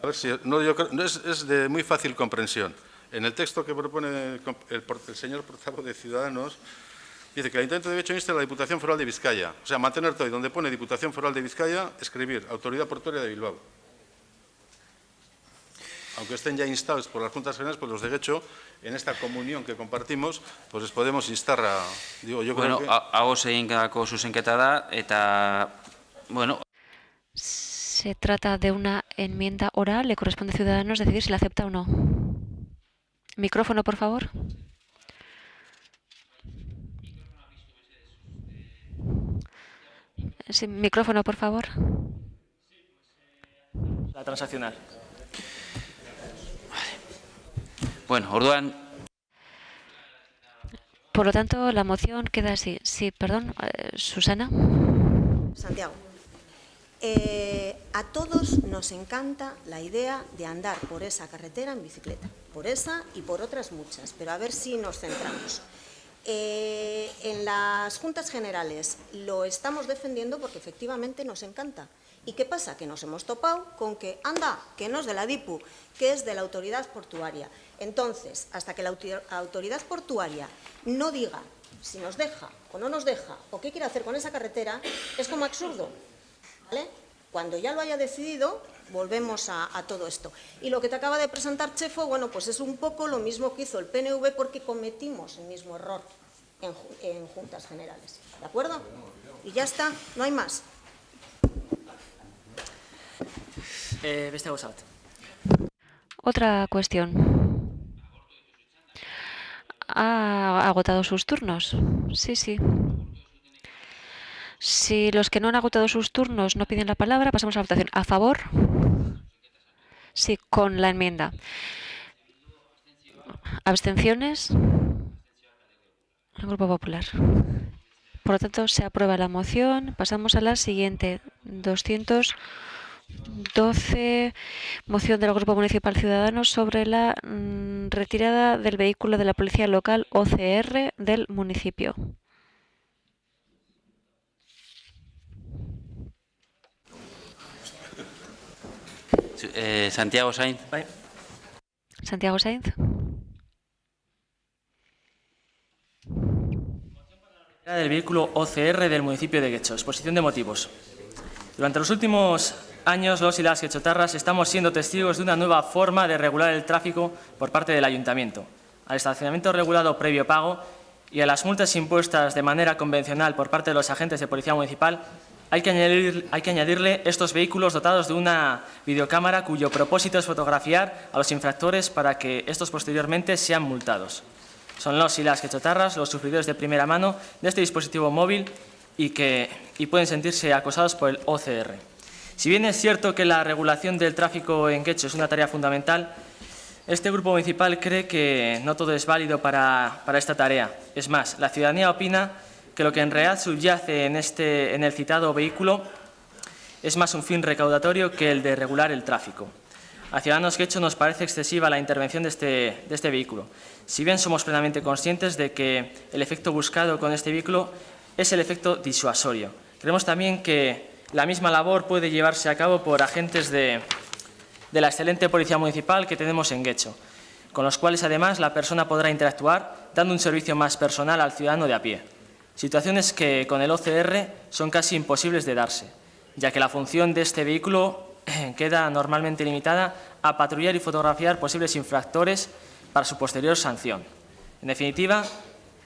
Speaker 14: a ver si, no, yo creo, no, es de muy fácil comprensión. En el texto que propone el señor portavoz de Ciudadanos, dice que el Ayuntamiento de Guecho insta a la Diputación Foral de Vizcaya, o sea, mantener todo y donde pone Diputación Foral de Vizcaya, escribir Autoridad Portuaria de Bilbao. Aunque estén ya instados por las Juntas Generales, pues los de Guecho, en esta comunión que compartimos, pues les podemos instar a... Digo, yo creo que...
Speaker 1: Hau egindako zuzenketa da, eta, bueno...
Speaker 7: Se trata de una enmienda oral, le corresponde a Ciudadanos decidir si la acepta o no. Micrófono, por favor. Sí, micrófono, por favor.
Speaker 5: La transaccional.
Speaker 1: Bueno, orduan...
Speaker 7: Por lo tanto, la moción queda así. Sí, perdón, Susana.
Speaker 16: Santiago, a todos nos encanta la idea de andar por esa carretera en bicicleta, por esa y por otras muchas, pero a ver si nos centramos. En las Juntas Generales lo estamos defendiendo porque efectivamente nos encanta. ¿Y qué pasa? Que nos hemos topado con que, anda, que no es de la DIPU, que es de la autoridad portuaria. Entonces, hasta que la autoridad portuaria no diga si nos deja o no nos deja o qué quiere hacer con esa carretera, es como absurdo, ¿vale? Cuando ya lo haya decidido, volvemos a todo esto. Y lo que te acaba de presentar, Chefo, bueno, pues es un poco lo mismo que hizo el PNV porque cometimos el mismo error en Juntas Generales. ¿De acuerdo? Y ya está, no hay más.
Speaker 5: Beste gauza bat.
Speaker 7: Otra cuestión. ¿Ha agotado sus turnos? Sí, sí. Si los que no han agotado sus turnos no piden la palabra, pasamos a la votación. ¿A favor? Sí, con la enmienda. ¿Abstenciones? El Grupo Popular. Por lo tanto, se aprueba la moción. Pasamos a la siguiente. 212, moción del Grupo Municipal Ciudadanos sobre la retirada del vehículo de la Policía Local OCR del municipio.
Speaker 1: Santiago Sainz.
Speaker 7: Santiago Sainz.
Speaker 5: Del vehículo OCR del municipio de Guecho. Exposición de motivos. Durante los últimos años, los y las guechotarras estamos siendo testigos de una nueva forma de regular el tráfico por parte del ayuntamiento. Al estacionamiento regulado previo pago y a las multas impuestas de manera convencional por parte de los agentes de policía municipal, hay que añadirle estos vehículos dotados de una videocámara cuyo propósito es fotografiar a los infractores para que estos posteriormente sean multados. Son los y las guechotarras los sufridores de primera mano de este dispositivo móvil y pueden sentirse acosados por el OCR. Si bien es cierto que la regulación del tráfico en Guecho es una tarea fundamental, este grupo municipal cree que no todo es válido para esta tarea. Es más, la ciudadanía opina que lo que en realidad subyace en el citado vehículo es más un fin recaudatorio que el de regular el tráfico. A Ciudadanos Guecho nos parece excesiva la intervención de este vehículo. Si bien somos plenamente conscientes de que el efecto buscado con este vehículo es el efecto disuasorio. Creemos también que la misma labor puede llevarse a cabo por agentes de la excelente policía municipal que tenemos en Guecho, con los cuales además la persona podrá interactuar dando un servicio más personal al ciudadano de a pie. Situaciones que con el OCR son casi imposibles de darse, ya que la función de este vehículo queda normalmente limitada a patrullar y fotografiar posibles infractores para su posterior sanción. En definitiva,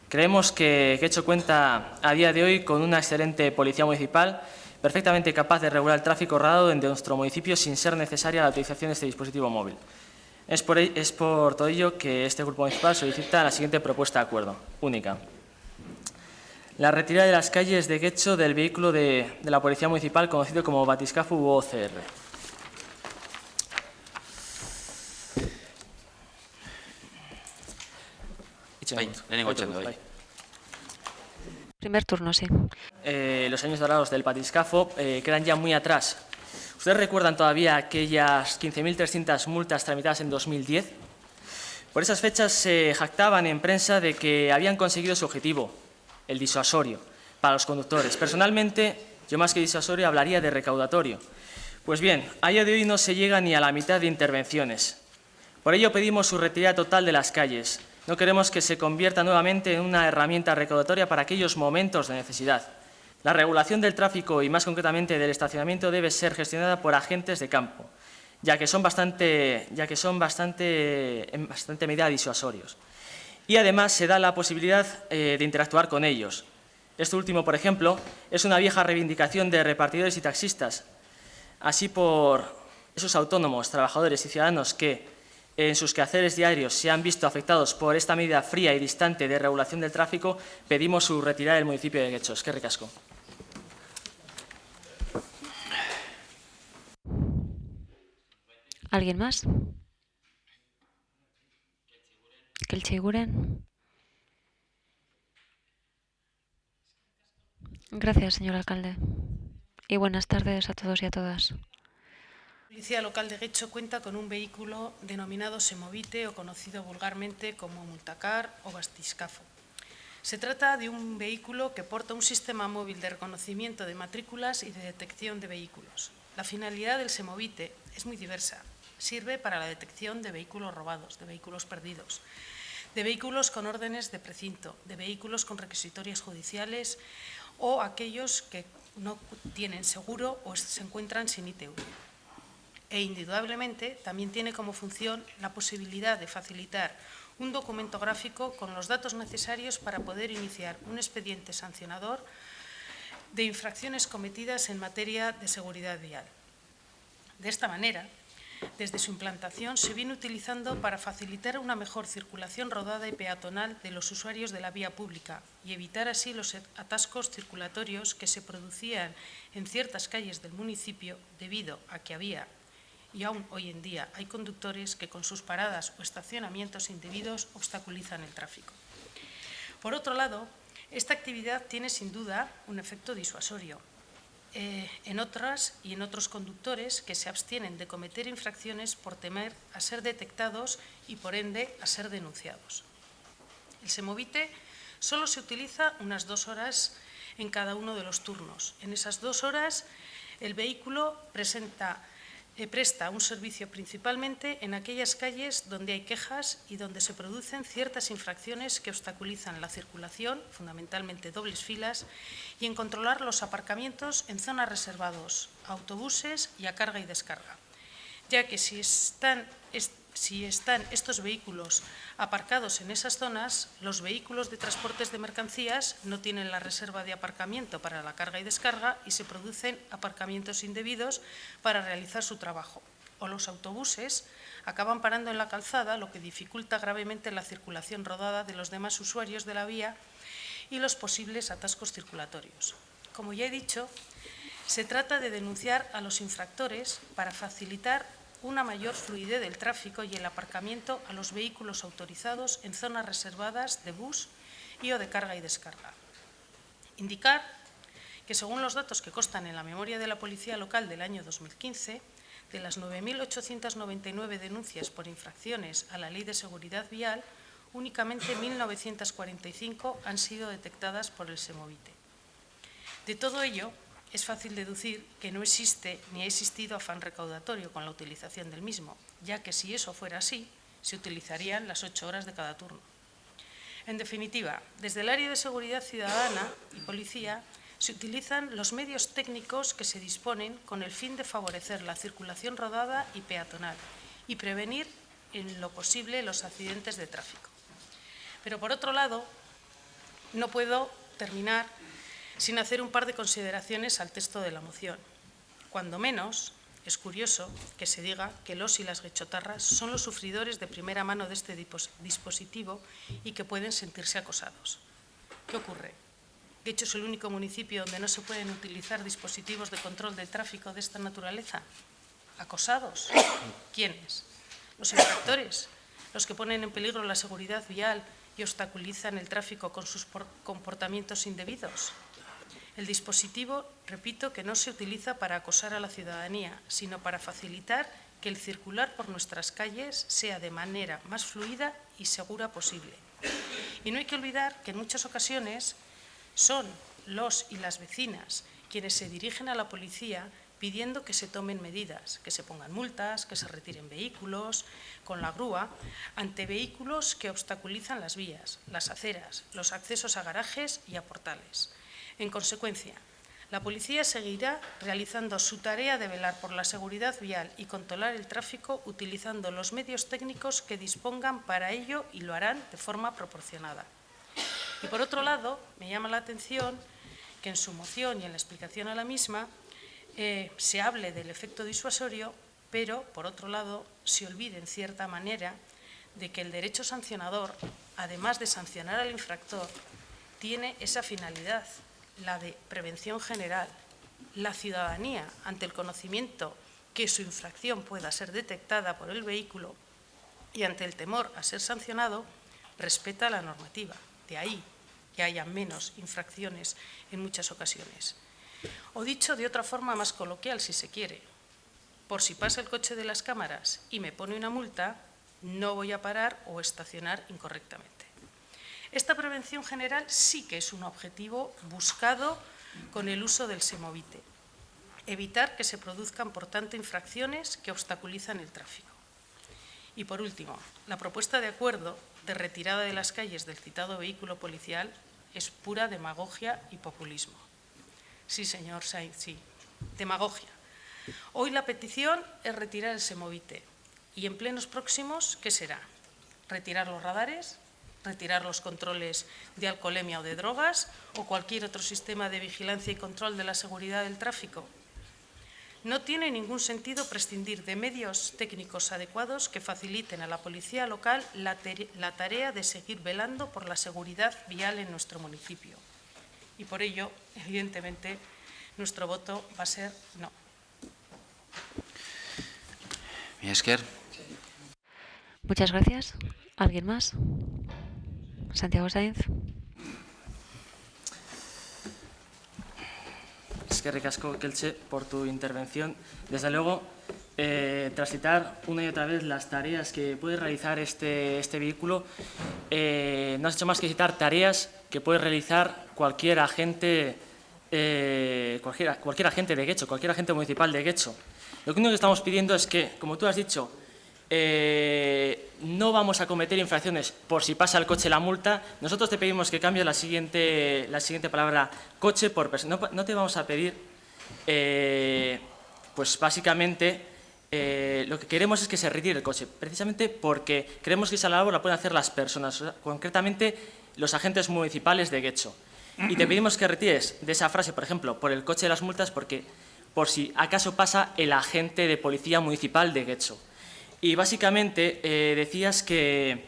Speaker 5: creemos que Guecho cuenta a día de hoy con una excelente policía municipal perfectamente capaz de regular el tráfico rodado en nuestro municipio sin ser necesaria la utilización de este dispositivo móvil. Es por todo ello que este grupo municipal solicita la siguiente propuesta de acuerdo, única. la retirada de las calles de Guecho del vehículo de la Policía Municipal conocido como batiscafo u OCR.
Speaker 7: Primer turno, sí.
Speaker 5: Los años dorados del batiscafo quedan ya muy atrás. ¿Ustedes recuerdan todavía aquellas 15.300 multas tramitadas en 2010? Por esas fechas se jactaban en prensa de que habían conseguido su objetivo, el disuasorio, para los conductores. Personalmente, yo más que disuasorio hablaría de recaudatorio. Pues bien, a día de hoy no se llega ni a la mitad de intervenciones. Por ello pedimos su retirada total de las calles. No queremos que se convierta nuevamente en una herramienta recaudatoria para aquellos momentos de necesidad. La regulación del tráfico y, más concretamente, del estacionamiento debe ser gestionada por agentes de campo, ya que son bastante en bastante medida disuasorios. Y además se da la posibilidad de interactuar con ellos. Esto último, por ejemplo, es una vieja reivindicación de repartidores y taxistas. Así, por esos autónomos, trabajadores y ciudadanos que en sus quehaceres diarios se han visto afectados por esta medida fría y distante de regulación del tráfico, pedimos su retirada del municipio de Guecho. Eskerrik asko.
Speaker 7: ¿Alguien más? Kelchiguren. Gracias, señor alcalde. Y buenas tardes a todos y a todas.
Speaker 17: La Policía Local de Guecho cuenta con un vehículo denominado Semovite o conocido vulgarmente como multacar o batiscafo. Se trata de un vehículo que porta un sistema móvil de reconocimiento de matrículas y de detección de vehículos. La finalidad del Semovite es muy diversa. Sirve para la detección de vehículos robados, de vehículos perdidos, de vehículos con órdenes de precinto, de vehículos con requisitorias judiciales o aquellos que no tienen seguro o se encuentran sin ITV. E indudablemente también tiene como función la posibilidad de facilitar un documento gráfico con los datos necesarios para poder iniciar un expediente sancionador de infracciones cometidas en materia de seguridad vial. De esta manera, desde su implantación se viene utilizando para facilitar una mejor circulación rodada y peatonal de los usuarios de la vía pública y evitar así los atascos circulatorios que se producían en ciertas calles del municipio debido a que había y aún hoy en día hay conductores que con sus paradas o estacionamientos indebidos obstaculizan el tráfico. Por otro lado, esta actividad tiene sin duda un efecto disuasorio en otras y en otros conductores que se abstienen de cometer infracciones por temer a ser detectados y por ende a ser denunciados. El Semovite solo se utiliza unas 2 horas en cada uno de los turnos. En esas 2 horas el vehículo presta un servicio principalmente en aquellas calles donde hay quejas y donde se producen ciertas infracciones que obstaculizan la circulación, fundamentalmente dobles filas, y en controlar los aparcamientos en zonas reservadas a autobuses y a carga y descarga, ya que si están estos vehículos aparcados en esas zonas, los vehículos de transportes de mercancías no tienen la reserva de aparcamiento para la carga y descarga y se producen aparcamientos indebidos para realizar su trabajo. O los autobuses acaban parando en la calzada, lo que dificulta gravemente la circulación rodada de los demás usuarios de la vía y los posibles atascos circulatorios. Como ya he dicho, se trata de denunciar a los infractores para facilitar una mayor fluidez del tráfico y el aparcamiento a los vehículos autorizados en zonas reservadas de bus y o de carga y descarga. Indicar que según los datos que constan en la memoria de la Policía Local del año 2015, de las 9.899 denuncias por infracciones a la Ley de Seguridad Vial, únicamente 1.945 han sido detectadas por el Semovite. De todo ello, es fácil deducir que no existe ni ha existido afán recaudatorio con la utilización del mismo, ya que si eso fuera así, se utilizarían las 8 horas de cada turno. En definitiva, desde el área de seguridad ciudadana y policía se utilizan los medios técnicos que se disponen con el fin de favorecer la circulación rodada y peatonal y prevenir en lo posible los accidentes de tráfico. Pero por otro lado, no puedo terminar sin hacer un par de consideraciones al texto de la moción. Cuando menos, es curioso que se diga que los y las guechotarras son los sufridores de primera mano de este dispositivo y que pueden sentirse acosados. ¿Qué ocurre? Guecho es el único municipio donde no se pueden utilizar dispositivos de control del tráfico de esta naturaleza. ¿Acosados? ¿Quiénes? Los infractores, los que ponen en peligro la seguridad vial y obstaculizan el tráfico con sus comportamientos indebidos. El dispositivo, repito, que no se utiliza para acosar a la ciudadanía, sino para facilitar que el circular por nuestras calles sea de manera más fluida y segura posible. Y no hay que olvidar que en muchas ocasiones son los y las vecinas quienes se dirigen a la policía pidiendo que se tomen medidas, que se pongan multas, que se retiren vehículos con la grúa, ante vehículos que obstaculizan las vías, las aceras, los accesos a garajes y a portales. En consecuencia, la policía seguirá realizando su tarea de velar por la seguridad vial y controlar el tráfico utilizando los medios técnicos que dispongan para ello y lo harán de forma proporcionada. Y por otro lado, me llama la atención que en su moción y en la explicación a la misma se hable del efecto disuasorio, pero, por otro lado, se olvide en cierta manera de que el derecho sancionador, además de sancionar al infractor, tiene esa finalidad, la de prevención general. La ciudadanía, ante el conocimiento que su infracción pueda ser detectada por el vehículo y ante el temor a ser sancionado, respeta la normativa. De ahí que haya menos infracciones en muchas ocasiones. O dicho de otra forma más coloquial, si se quiere, por si pasa el coche de las cámaras y me pone una multa, no voy a parar o estacionar incorrectamente. Esta prevención general sí que es un objetivo buscado con el uso del semovite. Evitar que se produzcan, por tanto, infracciones que obstaculizan el tráfico. Y, por último, la propuesta de acuerdo de retirada de las calles del citado vehículo policial es pura demagogia y populismo. Sí, señor Sainz, sí, demagogia. Hoy la petición es retirar el semovite y en plenos próximos, ¿qué será? ¿Retirar los radares? ¿Retirar los controles de alcoholemia o de drogas o cualquier otro sistema de vigilancia y control de la seguridad del tráfico? No tiene ningún sentido prescindir de medios técnicos adecuados que faciliten a la policía local la tarea de seguir velando por la seguridad vial en nuestro municipio. Y por ello, evidentemente, nuestro voto va a ser no.
Speaker 1: Esker.
Speaker 7: Muchas gracias. ¿Alguien más? Santiago Sainz.
Speaker 5: Eskerrik asko, Kelche, por tu intervención. Desde luego, transitar una y otra vez las tareas que puede realizar este vehículo, no has hecho más que citar tareas que puede realizar cualquier agente, cualquier agente de Guecho, cualquier agente municipal de Guecho. Lo único que estamos pidiendo es que, como tú has dicho, no vamos a cometer infracciones por si pasa el coche la multa. Nosotros te pedimos que cambies la siguiente palabra, coche por persona. No te vamos a pedir, pues básicamente, lo que queremos es que se retire el coche, precisamente porque creemos que esa labor la pueden hacer las personas, o sea, concretamente los agentes municipales de Guecho. Y te pedimos que retires de esa frase, por ejemplo, por el coche de las multas, porque por si acaso pasa el agente de policía municipal de Guecho. Y básicamente decías que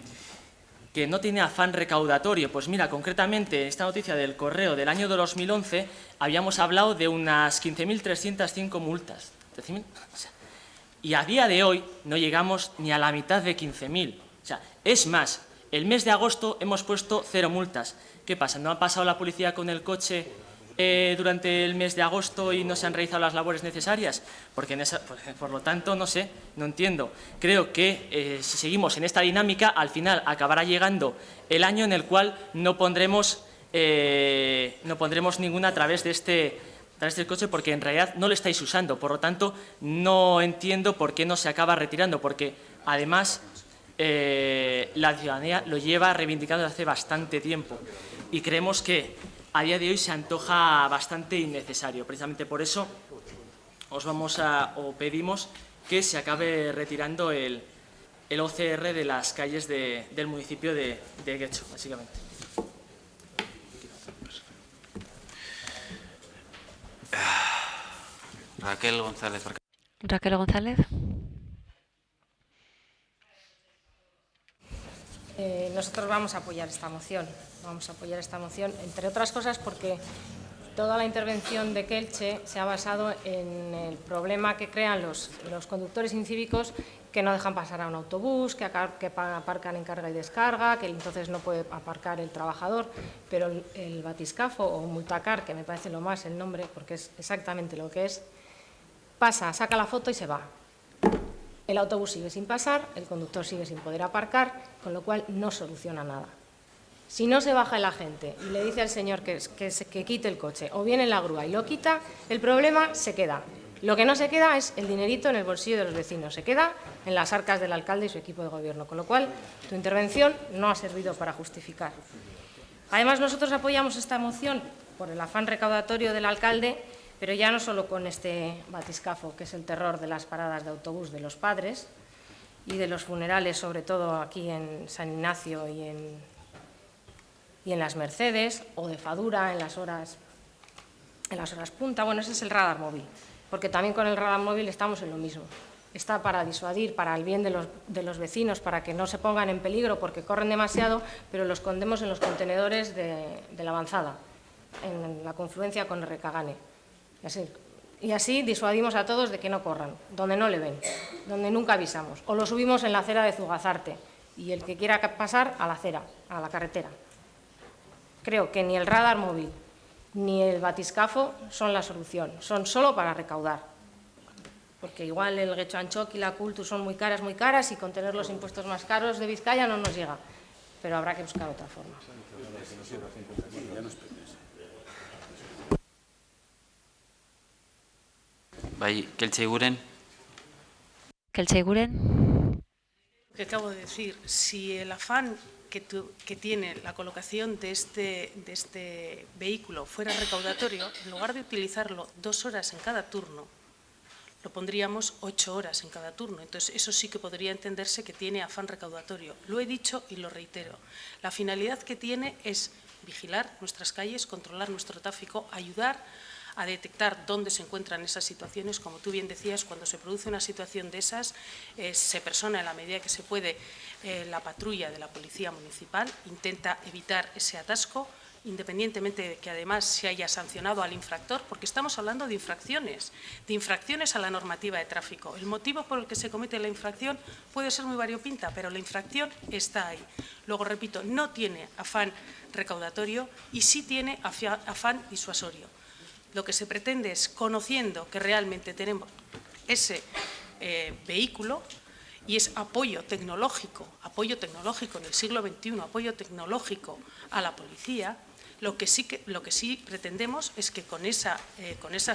Speaker 5: no tiene afán recaudatorio. Pues mira, concretamente, esta noticia del Correo del año 2011, habíamos hablado de unas 15.305 multas. Y a día de hoy no llegamos ni a la mitad de 15.000. O sea, es más, el mes de agosto hemos puesto 0 multas. ¿Qué pasa? ¿No ha pasado la policía con el coche durante el mes de agosto y no se han realizado las labores necesarias? Porque por lo tanto, no sé, no entiendo. Creo que si seguimos en esta dinámica, al final acabará llegando el año en el cual no pondremos ninguna a través de este coche, porque en realidad no lo estáis usando. Por lo tanto, no entiendo por qué no se acaba retirando, porque además la ciudadanía lo lleva reivindicando desde hace bastante tiempo y creemos que a día de hoy se antoja bastante innecesario. Precisamente por eso pedimos que se acabe retirando el OCR de las calles del municipio de Guecho, básicamente.
Speaker 1: Raquel González.
Speaker 7: Raquel González.
Speaker 18: Nosotros vamos a apoyar esta moción. Vamos a apoyar esta moción, entre otras cosas porque toda la intervención de Kelche se ha basado en el problema que crean los conductores incívicos que no dejan pasar a un autobús, que aparcan en carga y descarga, que entonces no puede aparcar el trabajador, pero el batiscafo o multacar, que me parece lo más el nombre, porque es exactamente lo que es, pasa, saca la foto y se va. El autobús sigue sin pasar, el conductor sigue sin poder aparcar, con lo cual no soluciona nada. Si no se baja el agente y le dice al señor que quite el coche, o viene la grúa y lo quita, el problema se queda. Lo que no se queda es el dinerito en el bolsillo de los vecinos, se queda en las arcas del alcalde y su equipo de gobierno, con lo cual tu intervención no ha servido para justificar. Además, nosotros apoyamos esta moción por el afán recaudatorio del alcalde, pero ya no solo con este batiscafo, que es el terror de las paradas de autobús de los padres y de los funerales, sobre todo aquí en San Ignacio y en las Mercedes, o de Fadura en las horas punta. Bueno, ese es el radar móvil, porque también con el radar móvil estamos en lo mismo. Está para disuadir, para el bien de los vecinos, para que no se pongan en peligro porque corren demasiado, pero los escondemos en los contenedores de la avanzada, en la confluencia con Recagane. Y así disuadimos a todos de que no corran, donde no le ven, donde nunca avisamos. O lo subimos en la acera de Zugazarte y el que quiera pasar a la acera, a la carretera. Creo que ni el radar móvil ni el batiscafo son la solución, son solo para recaudar. Porque igual el Guecho-Anchoqui y la Cultu son muy caras y con tener los impuestos más caros de Vizcaya no nos llega. Pero habrá que buscar otra forma.
Speaker 1: Kelche Iguren.
Speaker 7: Kelche Iguren.
Speaker 17: Lo que acabo de decir, si el afán que tiene la colocación de este vehículo fuera recaudatorio, en lugar de utilizarlo 2 horas en cada turno, lo pondríamos 8 horas en cada turno. Entonces, eso sí que podría entenderse que tiene afán recaudatorio. Lo he dicho y lo reitero. La finalidad que tiene es vigilar nuestras calles, controlar nuestro tráfico, ayudar a detectar dónde se encuentran esas situaciones. Como tú bien decías, cuando se produce una situación de esas, se persona en la medida que se puede la patrulla de la Policía Municipal, intenta evitar ese atasco, independientemente de que además se haya sancionado al infractor, porque estamos hablando de infracciones a la normativa de tráfico. El motivo por el que se comete la infracción puede ser muy variopinta, pero la infracción está ahí. Luego, repito, no tiene afán recaudatorio y sí tiene afán disuasorio. Lo que se pretende es, conociendo que realmente tenemos ese vehículo, y es apoyo tecnológico en el siglo XXI, apoyo tecnológico a la policía, lo que sí pretendemos es que con esa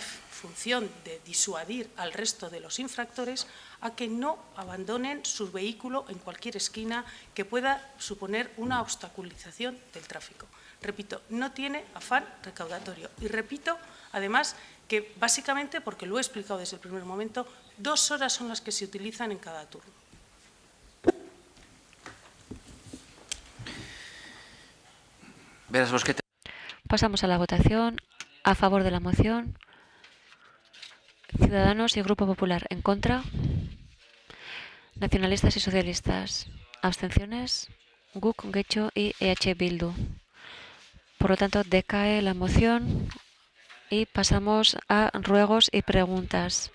Speaker 17: función de disuadir al resto de los infractores a que no abandonen su vehículo en cualquier esquina que pueda suponer una obstaculización del tráfico. Repito, no tiene afán recaudatorio. Y repito, además, que básicamente, porque lo he explicado desde el primer momento, 2 horas son las que se utilizan en cada turno.
Speaker 7: Pasamos a la votación. A favor de la moción, Ciudadanos y Grupo Popular. En contra, Nacionalistas y Socialistas. Abstenciones, GUC, Guecho y EH Bildu. Por lo tanto, decae la moción y pasamos a ruegos y preguntas.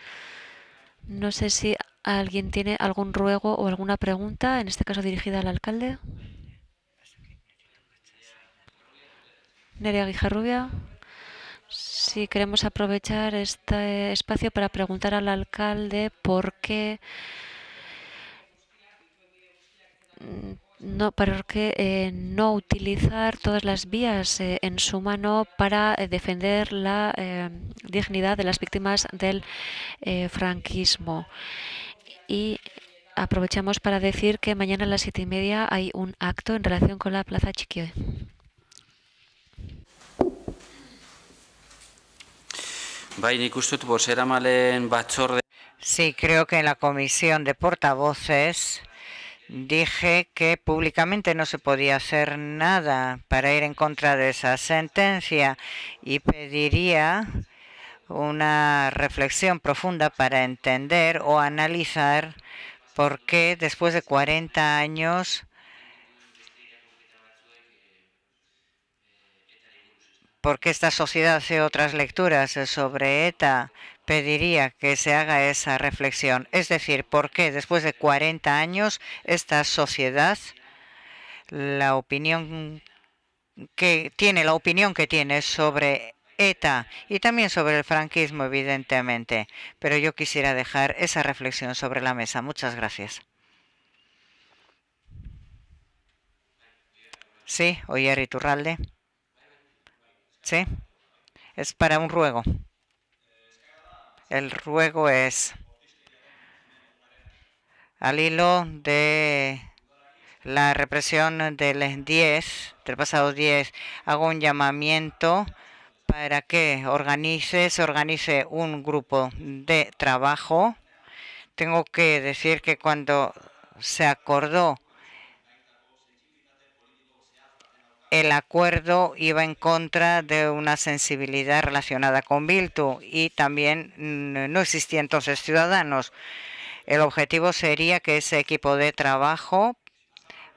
Speaker 7: No sé si alguien tiene algún ruego o alguna pregunta, en este caso dirigida al alcalde. Nerea Guijarrubia. Si queremos aprovechar este espacio para preguntar al alcalde por qué no utilizar todas las vías en su mano para defender la dignidad de las víctimas del franquismo. Y aprovechamos para decir que mañana a las 7:30 hay un acto en relación con la Plaza Txikioe.
Speaker 2: Sí, creo que en la comisión de portavoces dije que públicamente no se podía hacer nada para ir en contra de esa sentencia y pediría una reflexión profunda para entender o analizar por qué después de 40 años porque esta sociedad hace otras lecturas sobre ETA, pediría que se haga esa reflexión. Es decir, ¿por qué después de 40 años esta sociedad, la opinión que tiene sobre ETA y también sobre el franquismo, evidentemente? Pero yo quisiera dejar esa reflexión sobre la mesa. Muchas gracias. Sí, Oyer Iturralde. Sí, es para un ruego. El ruego es, al hilo de la represión del pasado 10, hago un llamamiento para que se organice un grupo de trabajo. Tengo que decir que cuando se acordó el acuerdo iba en contra de una sensibilidad relacionada con Bildu y también no existía entonces Ciudadanos. El objetivo sería que ese equipo de trabajo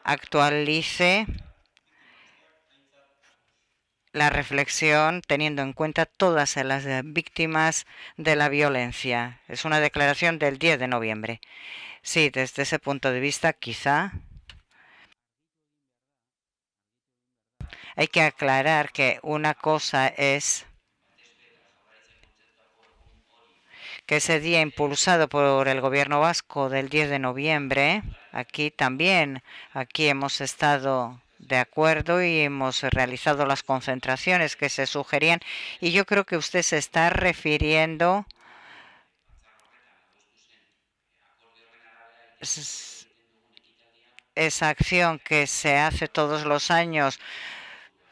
Speaker 2: actualice la reflexión teniendo en cuenta todas las víctimas de la violencia. Es una declaración del 10 de noviembre. Sí, desde ese punto de vista quizá hay que aclarar que una cosa es que ese día impulsado por el gobierno vasco del 10 de noviembre, aquí hemos estado de acuerdo y hemos realizado las concentraciones que se sugerían, y yo creo que usted se está refiriendo esa acción que se hace todos los años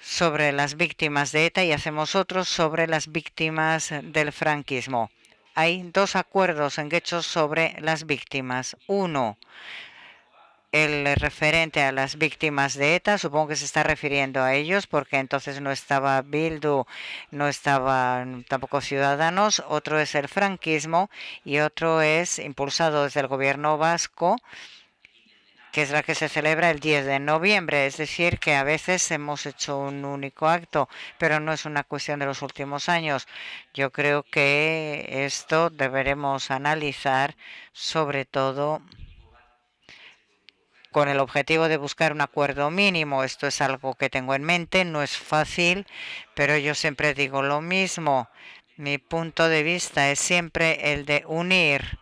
Speaker 2: sobre las víctimas de ETA y hacemos otros sobre las víctimas del franquismo. Hay dos acuerdos hechos sobre las víctimas. Uno, el referente a las víctimas de ETA, supongo que se está refiriendo a ellos porque entonces no estaba Bildu, no estaban tampoco Ciudadanos. Otro es el franquismo y otro es impulsado desde el gobierno vasco, que es la que se celebra el 10 de noviembre. Es decir, que a veces hemos hecho un único acto, pero no es una cuestión de los últimos años. Yo creo que esto deberemos analizar, sobre todo con el objetivo de buscar un acuerdo mínimo. Esto es algo que tengo en mente, no es fácil, pero yo siempre digo lo mismo. Mi punto de vista es siempre el de unir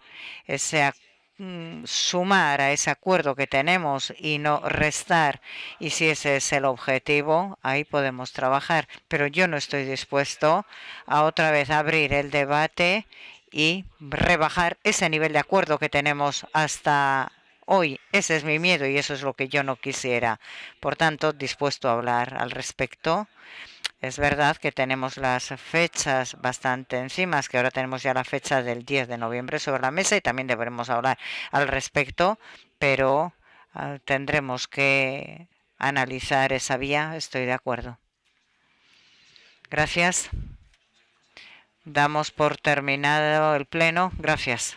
Speaker 2: sumar a ese acuerdo que tenemos y no restar, y si ese es el objetivo, ahí podemos trabajar, pero yo no estoy dispuesto a otra vez abrir el debate y rebajar ese nivel de acuerdo que tenemos hasta hoy. Ese es mi miedo y eso es lo que yo no quisiera. Por tanto, dispuesto a hablar al respecto. Es verdad que tenemos las fechas bastante encima, que ahora tenemos ya la fecha del 10 de noviembre sobre la mesa y también deberemos hablar al respecto, pero tendremos que analizar esa vía. Estoy de acuerdo. Gracias. Damos por terminado el pleno. Gracias.